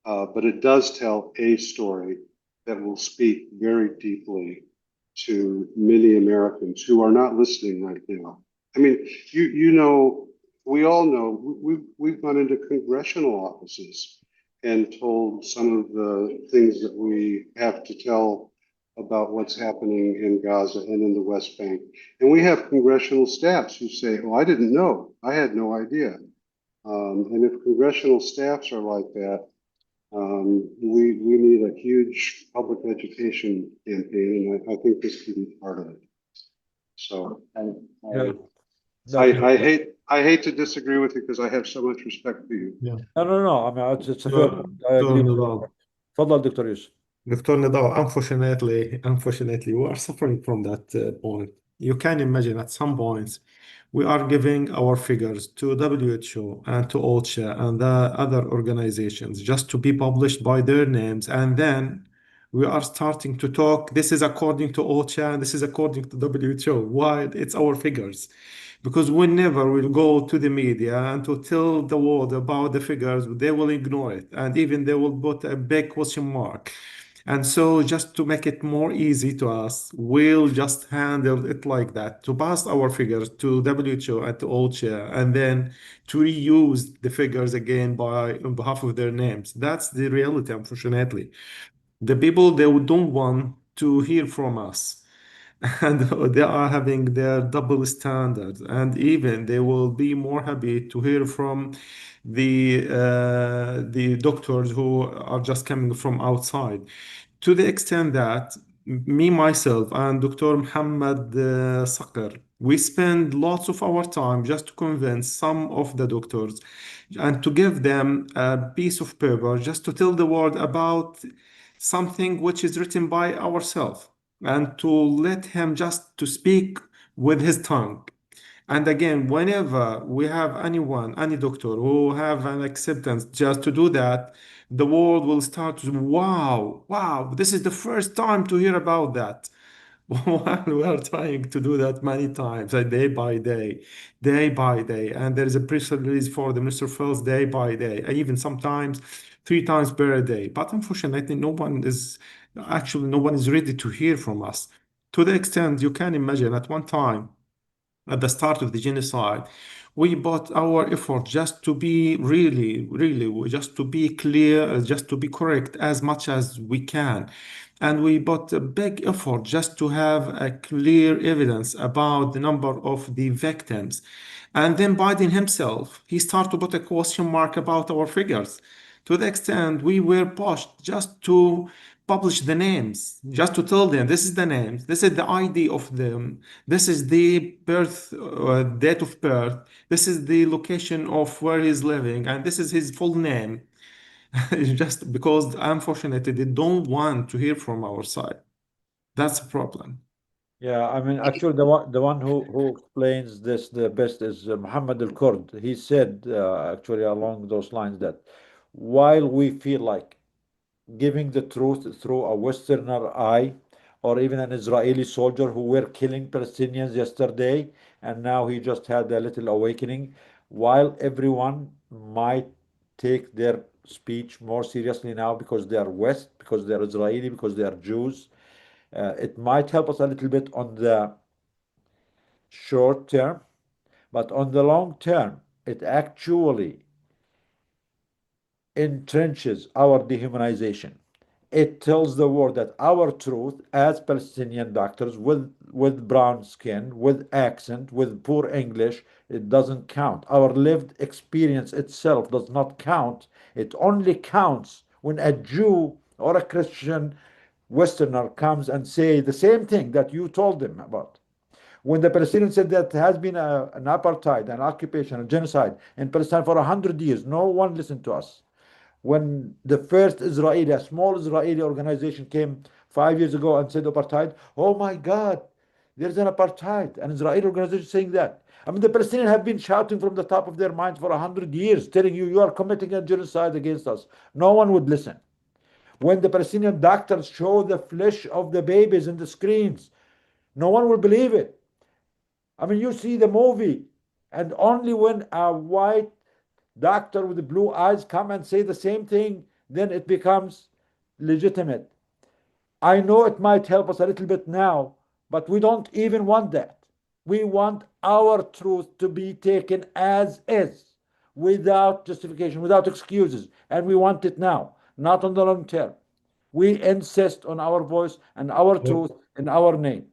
but it does tell a story that will speak very deeply to many Americans who are not listening right now. I mean, you know, we all know we've gone into congressional offices and told some of the things that we have to tell about what's happening in Gaza and in the West Bank. And we have congressional staffs who say, oh, I didn't know. I had no idea. And if congressional staffs are like that, we need a huge public education campaign, and I think this could be part of it. So Yeah. I hate to disagree with you because I have so much respect for you. Yeah. No. I mean, it's a fair point. I agree with you. تفضل دكتور يوسف. Dr. Nidal, unfortunately, we are suffering from that point. You can imagine at some points we are giving our figures to WHO and to OCHA and the other organizations just to be published by their names, and then we are starting to talk. This is according to OCHA and this is according to WHO. Why? It's our figures. Because whenever we'll go to the media and to tell the world about the figures, they will ignore it, and even they will put a big question mark. And so just to make it more easy to us, we'll just handle it like that, to pass our figures to WHO and to OCHA, and then to reuse the figures again on behalf of their names. That's the reality, unfortunately. The people, they don't want to hear from us. And they are having their double standards, and even they will be more happy to hear from the doctors who are just coming from outside, to the extent that me myself and Dr. Muhammad Sakr, we spend lots of our time just to convince some of the doctors and to give them a piece of paper just to tell the world about something which is written by ourselves, and to let him just to speak with his tongue. And again, whenever we have anyone, any doctor who have an acceptance just to do that, the world will start to, wow, this is the first time to hear about that. While we are trying to do that many times, day by day, and there is a press release for the Mr. Fields day by day, even sometimes 3 times per day. But unfortunately, no one is ready to hear from us. To the extent you can imagine, at one time, at the start of the genocide, we put our effort just to be really, just to be clear, just to be correct as much as we can. And we put a big effort just to have a clear evidence about the number of the victims. And then Biden himself, he started to put a question mark about our figures, to the extent we were pushed just to publish the names, just to tell them this is the names, this is the ID of them, this is the birth, date of birth, this is the location of where he's living, and this is his full name. Just because, unfortunately, they don't want to hear from our side. That's a problem. Yeah, I mean, actually, the one who explains this the best is Muhammad al-Kurd. He said, actually, along those lines, that while we feel like giving the truth through a Westerner eye, or even an Israeli soldier who were killing Palestinians yesterday, and now he just had a little awakening, while everyone might take their speech more seriously now because they are West, because they are Israeli, because they are Jews. It might help us a little bit on the short term, but on the long term, it actually entrenches our dehumanization. It tells the world that our truth as Palestinian doctors with brown skin, with accent, with poor English, it doesn't count. Our lived experience itself does not count. It only counts when a Jew or a Christian Westerner comes and say the same thing that you told them about. When the Palestinians said that has been an apartheid, an occupation, a genocide in Palestine for 100 years, no one listened to us. When the first Israeli, a small Israeli organization came 5 years ago and said apartheid, oh my God, there's an apartheid, an Israeli organization saying that. I mean, the Palestinians have been shouting from the top of their minds for 100 years, telling you are committing a genocide against us. No one would listen. When the Palestinian doctors show the flesh of the babies in the screens, no one will believe it. I mean, you see the movie, and only when a white doctor with the blue eyes come and say the same thing, then it becomes legitimate. I know it might help us a little bit now, but we don't even want that. We want our truth to be taken as is, without justification, without excuses, and we want it now, not on the long term. We insist on our voice and our truth in our name.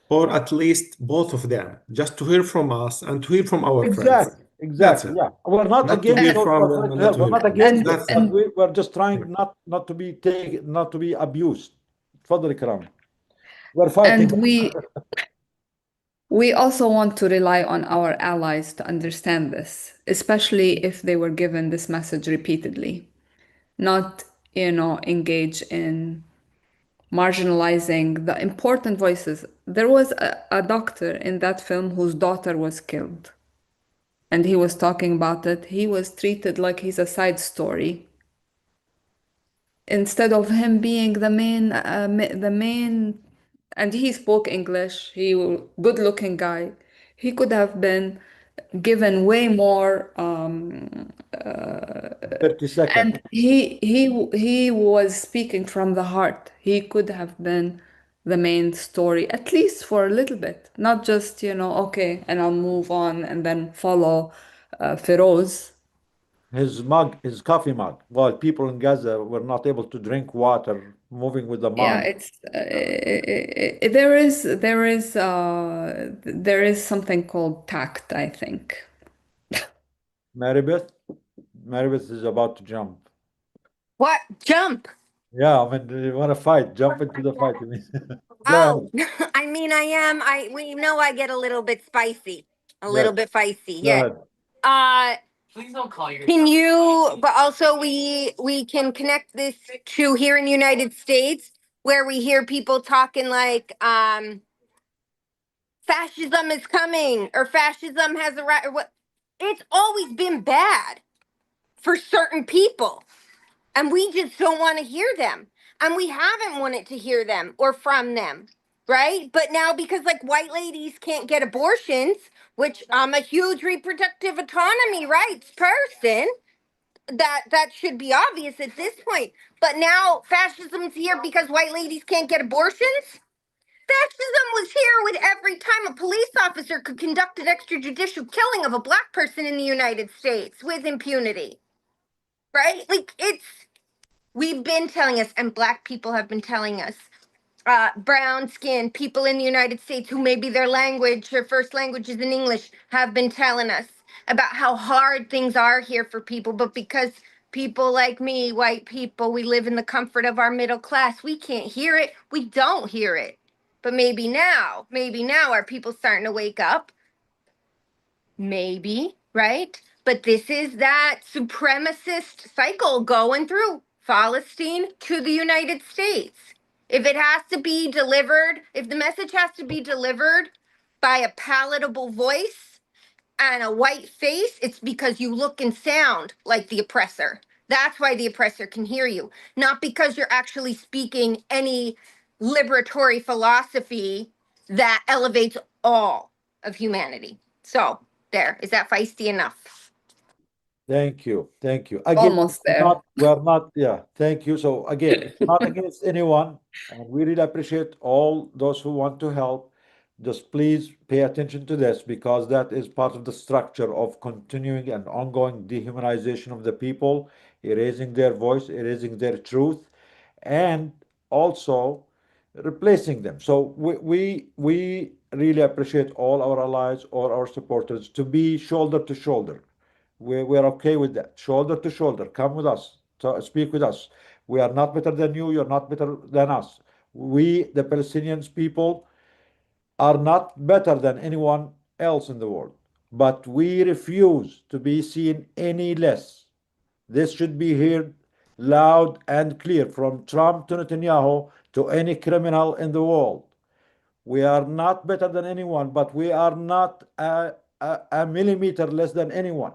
Or at least both of them, just to hear from us and to hear from our friends. Exactly, exactly. Yeah, we're not Not to against hear those who from are them trying to and not help. to We're hear not from us. against it, That's but it. we're just trying not to be taken, not to be abused. تفضل كرام. We're fighting. And we also want to rely on our allies to understand this, especially if they were given this message repeatedly. Not, engage in marginalizing the important voices. There was a doctor in that film whose daughter was killed, and he was talking about it. He was treated like he's a side story instead of him being the main. And he spoke English. Good-looking guy. He could have been given way more 30 seconds. and he was speaking from the heart. He could have been the main story, at least for a little bit, not just, okay, and I'll move on and then follow Feroz. His coffee mug. While people in Gaza were not able to drink water, moving with the Yeah, mug. it's there is something called tact, I think. Maribeth, Maribeth is about to jump. What? Jump. Yeah, I mean, you want to fight? Jump into the fight. I mean, go Oh, ahead. I mean, we know I get a little bit spicy, a Yes, little bit feisty. go Yeah. ahead. Can you, but also we can connect this to here in the United States where we hear people talking like, fascism is coming or fascism has arrived or what. It's always been bad for certain people. And we just don't want to hear them. And we haven't wanted to hear them or from them. Right? But now because like white ladies can't get abortions, which I'm a huge reproductive autonomy rights person, that should be obvious at this point. But now fascism's here because white ladies can't get abortions? Fascism was here with every time a police officer could conduct an extrajudicial killing of a black person in the United States with impunity. Right? Like we've been telling us, and black people have been telling us, brown skinned people in the United States who maybe their first language is in English, have been telling us about how hard things are here for people. But because people like me, white people, we live in the comfort of our middle class, we can't hear it. We don't hear it. But maybe now are people starting to wake up? Maybe, right? But this is that supremacist cycle going through Palestine to the United States. If it has to be delivered, if the message has to be delivered by a palatable voice and a white face, it's because you look and sound like the oppressor. That's why the oppressor can hear you, not because you're actually speaking any liberatory philosophy that elevates all of humanity. So, there, is that feisty enough? Thank you. Thank you. Again, Almost there. we're not, yeah, thank you. So again, it's not against anyone, and we really appreciate all those who want to help. Just please pay attention to this because that is part of the structure of continuing and ongoing dehumanization of the people, erasing their voice, erasing their truth, and also replacing them. So we really appreciate all our allies, all our supporters to be shoulder to shoulder. We're okay with that. Shoulder to shoulder. Come with us. Speak with us. We are not better than you. You're not better than us. We, the Palestinians people, are not better than anyone else in the world. But we refuse to be seen any less. This should be heard loud and clear from Trump to Netanyahu to any criminal in the world. We are not better than anyone, but we are not a millimeter less than anyone.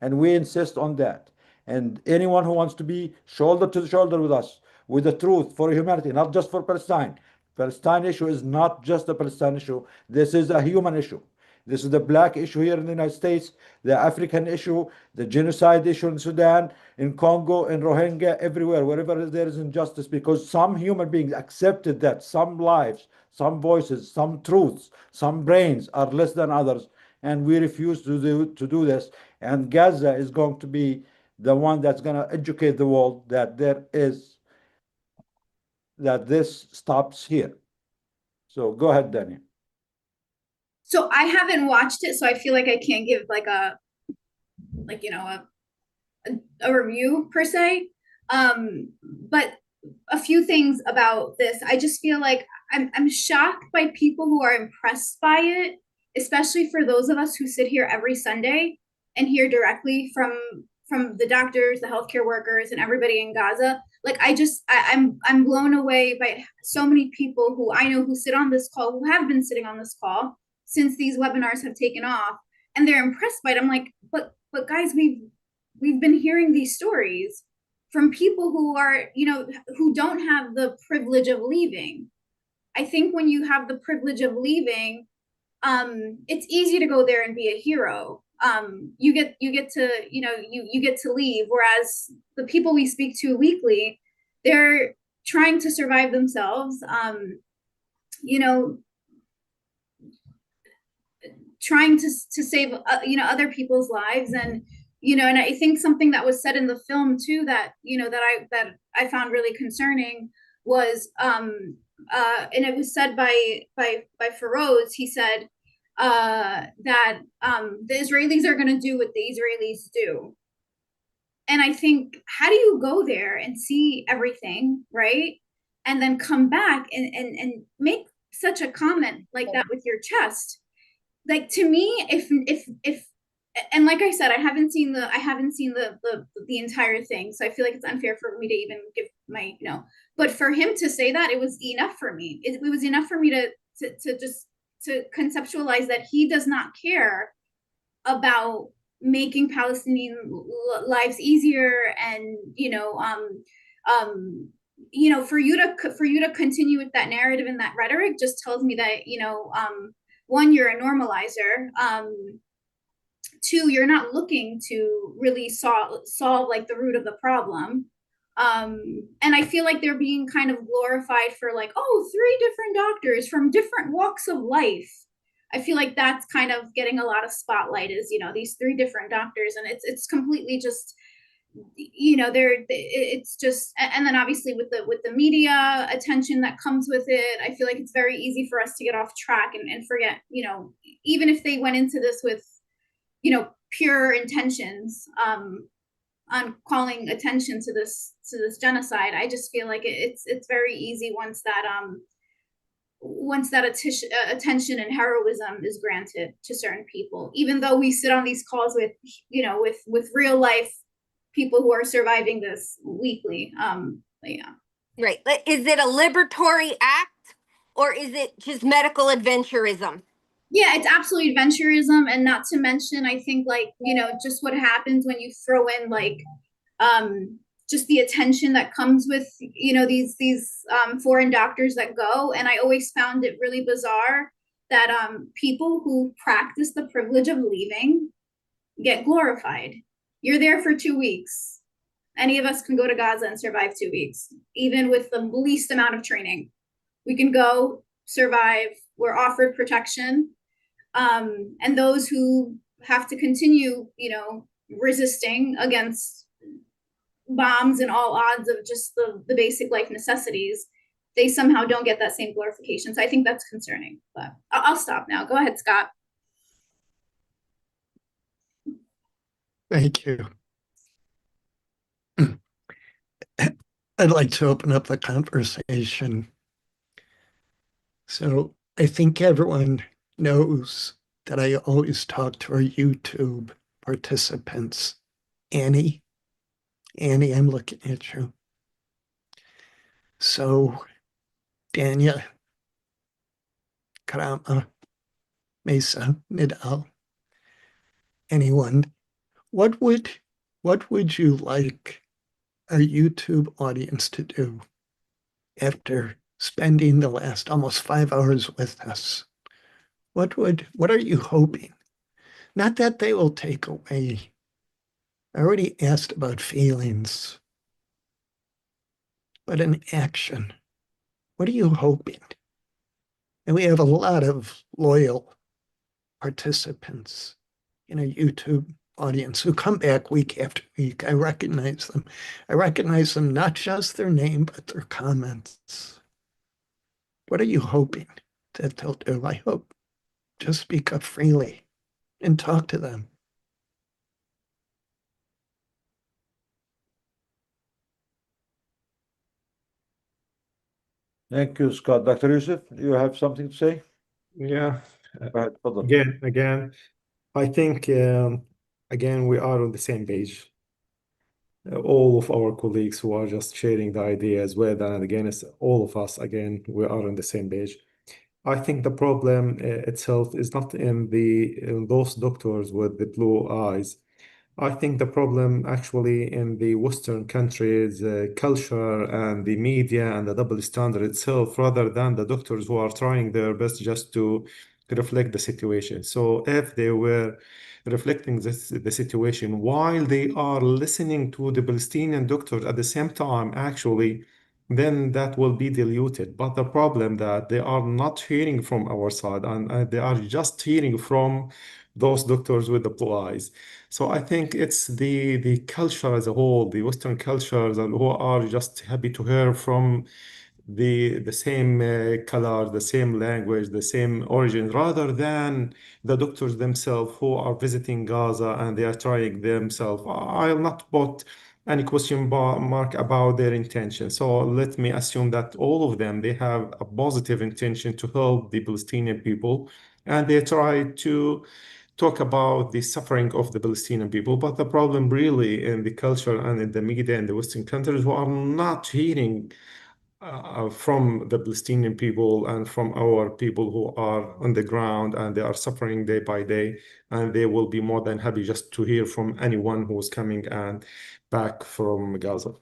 And we insist on that. And anyone who wants to be shoulder to shoulder with us, with the truth for humanity, not just for Palestine. Palestine issue is not just a Palestine issue. This is a human issue. This is the black issue here in the United States, the African issue, the genocide issue in Sudan, in Congo, in Rohingya, everywhere, wherever there is injustice, because some human beings accepted that some lives, some voices, some truths, some brains are less than others, and we refuse to do this. And Gaza is going to be the one that's going to educate the world that this stops here. So go ahead, Danny. So I haven't watched it, so I feel like I can't give like a review per se. But a few things about this. I just feel like I'm shocked by people who are impressed by it, especially for those of us who sit here every Sunday and hear directly from the doctors, the healthcare workers, and everybody in Gaza. Like I'm blown away by so many people who I know who sit on this call, who have been sitting on this call since these webinars have taken off, and they're impressed by it. I'm like, but guys, we've been hearing these stories from people who are, who don't have the privilege of leaving. I think when you have the privilege of leaving, it's easy to go there and be a hero. You get to, you get to leave. Whereas the people we speak to weekly, they're trying to survive themselves, trying to save, other people's lives. And, and I think something that was said in the film too, that, that I found really concerning was, and it was said by Feroz. He said, that the Israelis are going to do what the Israelis do. And I think, how do you go there and see everything, right? And then come back and make such a comment like that with your chest? Like, to me, if and like I said, I haven't seen the entire thing, so I feel like it's unfair for me to even give my, but for him to say that, it was enough for me. It was enough for me to conceptualize that he does not care about making Palestinian lives easier. And for you to continue with that narrative and that rhetoric just tells me that, one, you're a normalizer. Two, you're not looking to really solve like the root of the problem. And I feel like they're being kind of glorified for like, oh, 3 different doctors from different walks of life. I feel like that's kind of getting a lot of spotlight, is, these 3 different doctors, and it's completely just, it's just, and then obviously with the media attention that comes with it, I feel like it's very easy for us to get off track and forget, even if they went into this with, pure intentions, on calling attention to this genocide. I just feel like it's very easy once that attention and heroism is granted to certain people, even though we sit on these calls with real life people who are surviving this weekly. Yeah. Right. Is it a liberatory act, or is it just medical adventurism? Yeah, it's absolutely adventurism. And not to mention, I think, like, just what happens when you throw in like just the attention that comes with, these foreign doctors that go. And I always found it really bizarre that people who practice the privilege of leaving get glorified. You're there for 2 weeks. Any of us can go to Gaza and survive 2 weeks, even with the least amount of training. We can go survive. We're offered protection. And those who have to continue, resisting against bombs and all odds of just the basic life necessities, they somehow don't get that same glorification. So I think that's concerning, but I'll stop now. Go ahead, Scott. Thank you. I'd like to open up the conversation. So I think everyone knows that I always talk to our YouTube participants. Annie, I'm looking at you. So, Dania, Karama, Mesa, Nidal, anyone, what would you like our YouTube audience to do after spending the last almost 5 hours with us? What are you hoping? Not that they will take away. I already asked about feelings, but an action. What are you hoping? And we have a lot of loyal participants in a YouTube audience who come back week after week. I recognize them. I recognize them, not just their name, but their comments. What are you hoping that they'll do? I hope just speak up freely and talk to them. Thank you, Scott. Dr. Yusuf, you have something to say? Yeah. Go ahead, تفضل. Again, I think again we are on the same page. All of our colleagues who are just sharing the ideas with and against all of us, again, we are on the same page. I think the problem itself is not in those doctors with the blue eyes. I think the problem actually in the Western countries, culture and the media and the double standard itself, rather than the doctors who are trying their best just to reflect the situation. So if they were reflecting the situation while they are listening to the Palestinian doctors at the same time, actually, then that will be diluted. But the problem that they are not hearing from our side and they are just hearing from those doctors with the blue eyes. So I think it's the culture as a whole, the Western cultures, and who are just happy to hear from the same color, the same language, the same origin, rather than the doctors themselves who are visiting Gaza and they are trying themselves. I'll not put any question mark about their intention. So let me assume that all of them, they have a positive intention to help the Palestinian people, and they try to talk about the suffering of the Palestinian people. But the problem really in the culture and in the media in the Western countries who are not hearing from the Palestinian people and from our people who are on the ground and they are suffering day by day, and they will be more than happy just to hear from anyone who is coming and back from Gaza.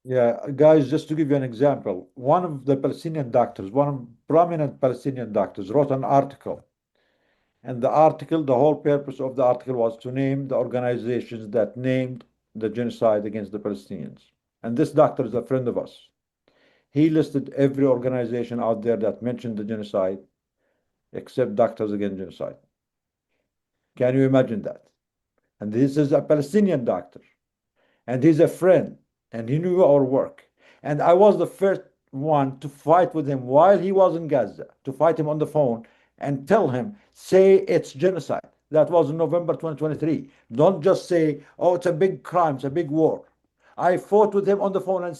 Yeah, guys, just to give you an example, one of the Palestinian doctors, one of prominent Palestinian doctors, wrote an article. And the article, the whole purpose of the article was to name the organizations that named the genocide against the Palestinians. And this doctor is a friend of us. He listed every organization out there that mentioned the genocide, except Doctors Against Genocide. Can you imagine that? And this is a Palestinian doctor. And he's a friend. And he knew our work. And I was the first one to fight with him while he was in Gaza, to fight him on the phone and tell him, say it's genocide. That was in November 2023. Don't just say, oh, it's a big crime, it's a big war. I fought with him on the phone and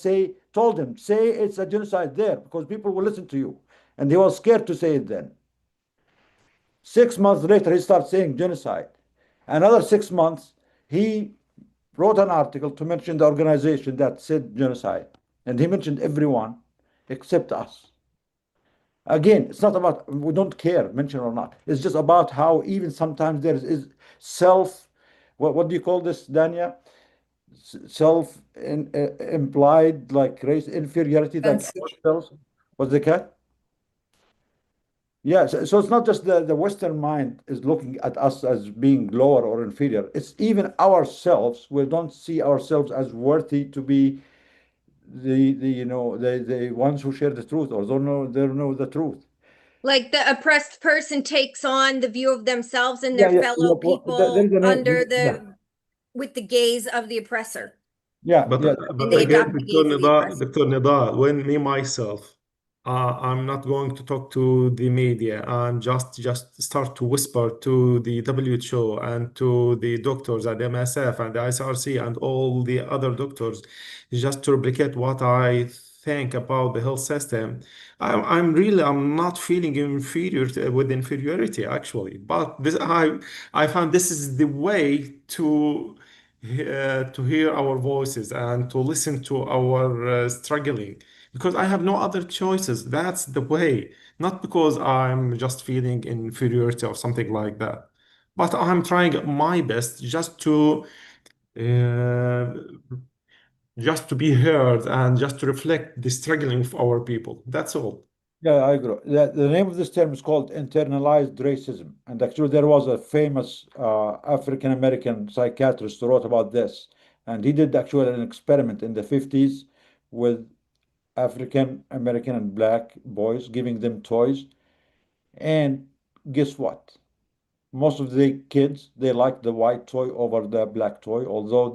told him, say it's a genocide there because people will listen to you. And he was scared to say it then. 6 months later, he starts saying genocide. Another 6 months, he wrote an article to mention the organization that said genocide. And he mentioned everyone except us. Again, it's not about, we don't care, mention or not. It's just about how even sometimes there is what do you call this, Dania? Self implied, like race inferiority, that ourselves. What's the cat? Yeah, so it's not just the Western mind is looking at us as being lower or inferior. It's even ourselves. We don't see ourselves as worthy to be the ones who share the truth or don't know the truth. Like the oppressed person takes on the view of themselves and Yeah, their yeah, fellow people there is a name. under Yeah, with the gaze of the oppressor. yeah, But yeah. And they again, adopt the gaze of the oppressor. Dr. Nida, when me myself, I'm not going to talk to the media. I'm just start to whisper to the WHO and to the doctors at MSF and the ICRC and all the other doctors, just to replicate what I think about the health system. I'm not feeling inferior with inferiority actually, but I found this is the way to hear our voices and to listen to our struggling because I have no other choices. That's the way, not because I'm just feeling inferiority or something like that, but I'm trying my best uh, just to be heard and just to reflect the struggling of our people. That's all. Yeah, I agree. The name of this term is called internalized racism. And actually, there was a famous African American psychiatrist who wrote about this. And he did actually an experiment in the 50s with African American and black boys, giving them toys. And guess what? Most of the kids, they like the white toy over the black toy, although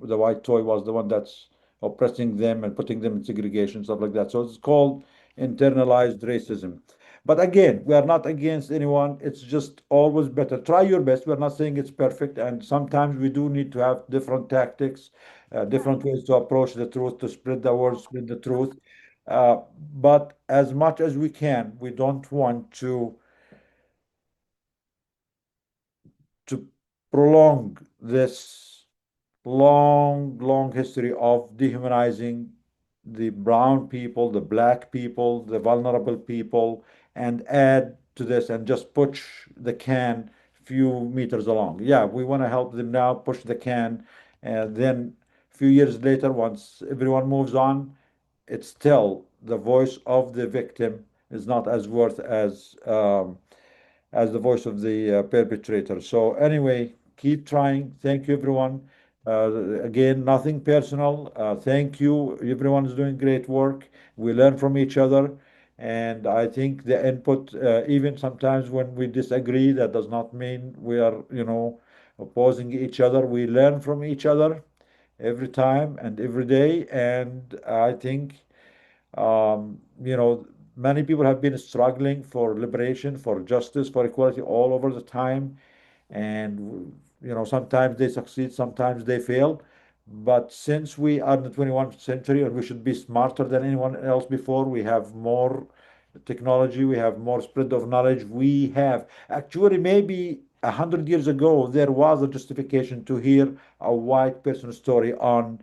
the white toy was the one that's oppressing them and putting them in segregation, stuff like that. So it's called internalized racism. But again, we are not against anyone. It's just always better. Try your best. We're not saying it's perfect, and sometimes we do need to have different tactics, different ways to approach the truth, to spread the word, spread the truth. But as much as we can, we don't want to prolong this long history of dehumanizing the brown people, the black people, the vulnerable people, and add to this and just push the can few meters along. Yeah, we want to help them now, push the can, and then a few years later, once everyone moves on, it's still the voice of the victim is not as worth as the voice of the perpetrator. So anyway, keep trying. Thank you, everyone. Again, nothing personal. Thank you. Everyone is doing great work. We learn from each other. And I think the input, even sometimes when we disagree, that does not mean we are, opposing each other. We learn from each other every time and every day. And I think many people have been struggling for liberation, for justice, for equality all over the time. And, sometimes they succeed, sometimes they fail. But since we are in the 21st century and we should be smarter than anyone else before, we have more technology, we have more spread of knowledge. We have actually maybe 100 years ago, there was a justification to hear a white person's story on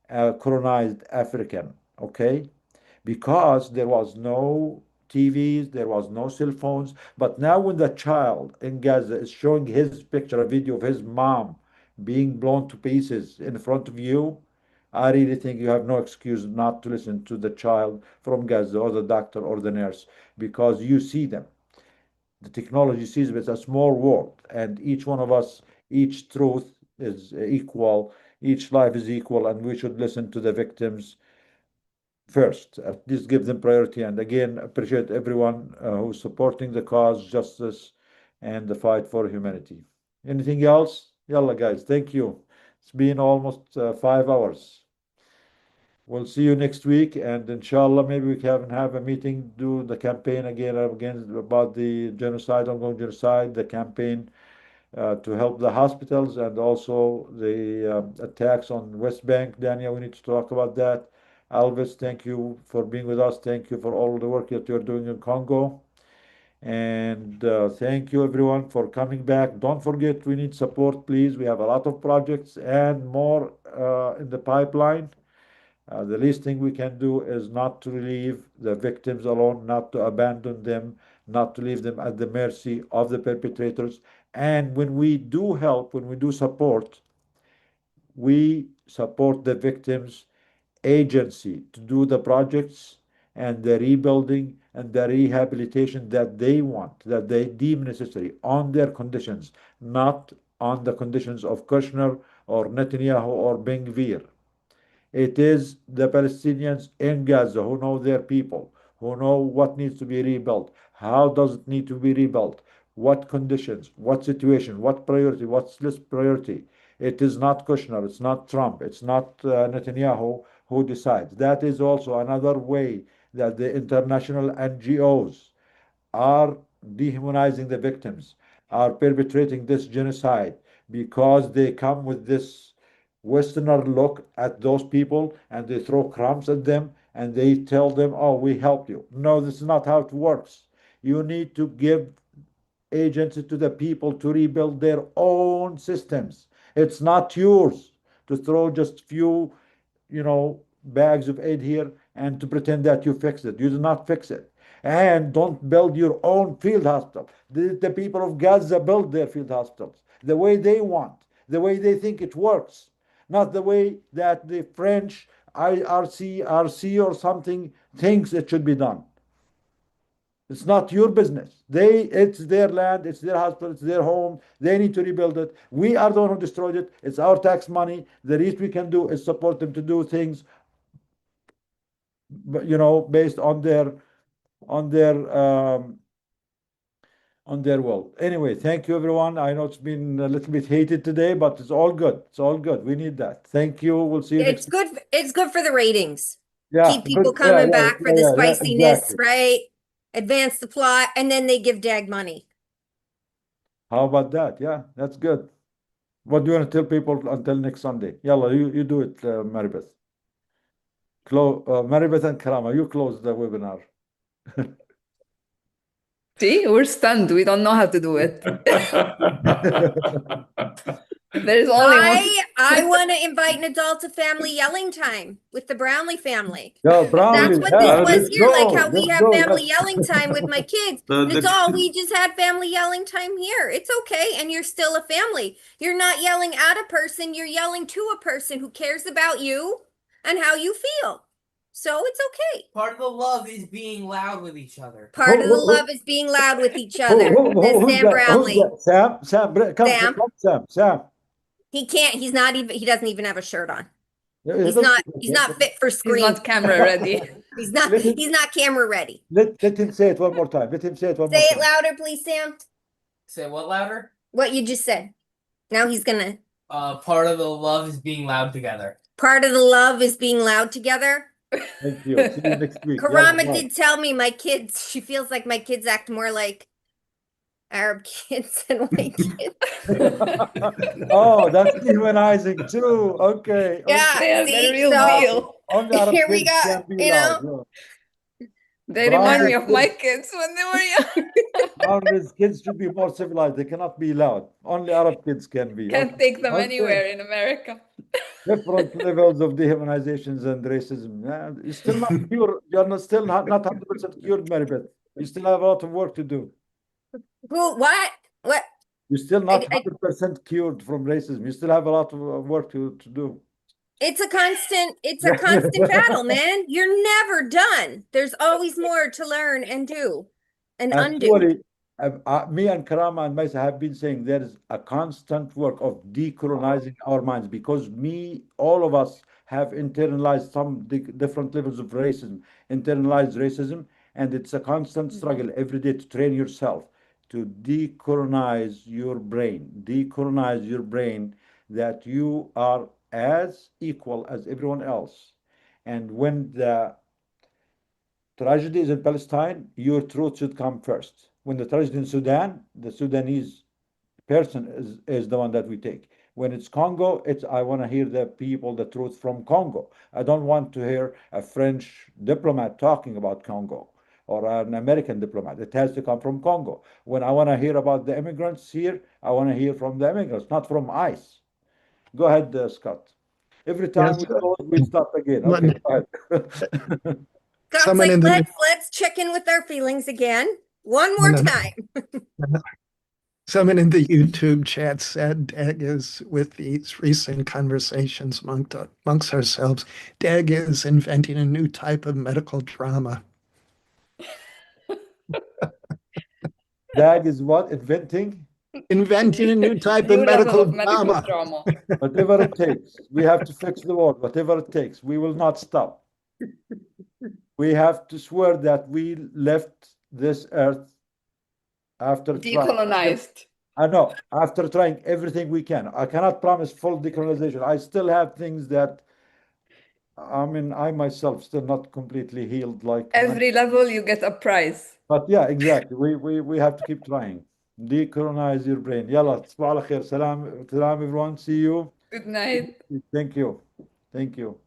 a colonized African. Okay, because there was no TVs, there was no cell phones. But now, when the child in Gaza is showing his picture, a video of his mom being blown to pieces in front of you, I really think you have no excuse not to listen to the child from Gaza or the doctor or the nurse because you see them. The technology sees them. It's a small world, and each one of us, each truth is equal, each life is equal, and we should listen to the victims first. At least give them priority. And again, appreciate everyone who's supporting the cause, justice, and the fight for humanity. Anything else? Yalla, guys. Thank you. It's been almost 5 hours. We'll see you next week, and inshallah, maybe we can have a meeting, do the campaign again about the genocide, ongoing genocide, the campaign to help the hospitals and also the attacks on West Bank. Dania, we need to talk about that. Alvis, thank you for being with us. Thank you for all the work that you're doing in Congo. And thank you, everyone, for coming back. Don't forget, we need support, please. We have a lot of projects and more in the pipeline. The least thing we can do is not to leave the victims alone, not to abandon them, not to leave them at the mercy of the perpetrators. And when we do help, when we do support, we support the victims' agency to do the projects and the rebuilding and the rehabilitation that they want, that they deem necessary on their conditions, not on the conditions of Kushner or Netanyahu or Ben Gvir. It is the Palestinians in Gaza who know their people, who know what needs to be rebuilt, how does it need to be rebuilt, what conditions, what situation, what priority, what's less priority. It is not Kushner, it's not Trump, it's not Netanyahu who decides. That is also another way that the international NGOs are dehumanizing the victims, are perpetrating this genocide because they come with this Westerner look at those people and they throw crumbs at them and they tell them, oh, we help you. No, this is not how it works. You need to give agency to the people to rebuild their own systems. It's not yours to throw just few, bags of aid here and to pretend that you fix it. You do not fix it. And don't build your own field hospital. The people of Gaza build their field hospitals the way they want, the way they think it works, not the way that the French IRC, RC or something thinks it should be done. It's not your business. It's their land, it's their hospital, it's their home. They need to rebuild it. We are the one who destroyed it. It's our tax money. The least we can do is support them to do things, based on their will. Anyway, thank you, everyone. I know it's been a little bit heated today, but it's all good. It's all good. We need that. Thank you. We'll see you next It's good. It's good for the ratings. Yeah, Keep people good. coming back for the spiciness, exactly. right? Advance the plot, and then they give Dag money. How about that? Yeah, that's good. What do you want to tell people until next Sunday? Yalla, you do it, Maribeth. Maribeth and Karama, you close the webinar. See, we're stunned. We don't know how to do it. There's only one. I want to invite Nadal to family yelling time with the Brownlee family. Yeah, Brownlee. That's what this was let's here, like go, how we let's have go, family yeah. yelling time with my kids. Nadal, we just had family yelling time here. It's okay, and you're still a family. You're not yelling at a person, you're yelling to a person who cares about you and how you feel. So it's okay. Part of the love is being loud with each other. Part of the love is being loud with each other. Says Who's Sam that? Brownlee. Who's that? Sam, Sam. come, Sam. He can't, he doesn't even have a shirt on. Yeah, He's not fit for screen. He's not camera ready. He's not camera ready. Let him say it one more time. Let him say it one more Say time. it louder, please, Sam. Say what louder? What you just said. Now he's gonna. Part of the love is being loud together. Part of the love is being loud together. Thank you. See you next week. Karama did tell me my kids, she feels like my kids act more like Arab kids than white kids. Oh, that's dehumanizing too. Okay. Yeah, They're see, real so deal. Only Arab here we kids go, can be you loud. know. They remind me of my kids when they were young. Nowadays, kids should be more civilized. They cannot be loud. Only Arab kids can be. Can't Okay. take them Okay. anywhere in America. Different levels of dehumanizations and racism. You're still not cured. You're still not 100% cured, Maribeth. You still have a lot of work to do. Who? What? You're still not 100% cured from racism. You still have a lot of work to do. It's a constant battle, man. You're never done. There's always more to learn and do and undo. Actually, me and Karama and Maisa have been saying there is a constant work of decolonizing our minds because all of us have internalized some different levels of racism, internalized racism, and it's a constant struggle every day to train yourself to decolonize your brain that you are as equal as everyone else. And when the tragedy is in Palestine, your truth should come first. When the tragedy in Sudan, the Sudanese person is the one that we take. When it's Congo, I want to hear the truth from Congo. I don't want to hear a French diplomat talking about Congo or an American diplomat. It has to come from Congo. When I want to hear about the immigrants here, I want to hear from the immigrants, not from ICE. Go ahead, Scott. Every time we close, we start again. Okay, go ahead. Scott's like, let's check in with our feelings again. One more time. Someone in the YouTube chat said, Dag is, with these recent conversations amongst ourselves, Dag is inventing a new type of medical drama. Dag is what? Inventing a new type of medical drama. Whatever it takes. We have to fix the world. Whatever it takes. We will not stop. We have to swear that we left this earth after decolonized. I know, after trying everything we can. I cannot promise full decolonization. I still have things that, I myself still not completely healed. Like every level you get a prize. But yeah, exactly. We have to keep trying. Decolonize your brain. Yalla, تصبحوا على خير. Salam, everyone. See you. Good night. Thank you. Thank you.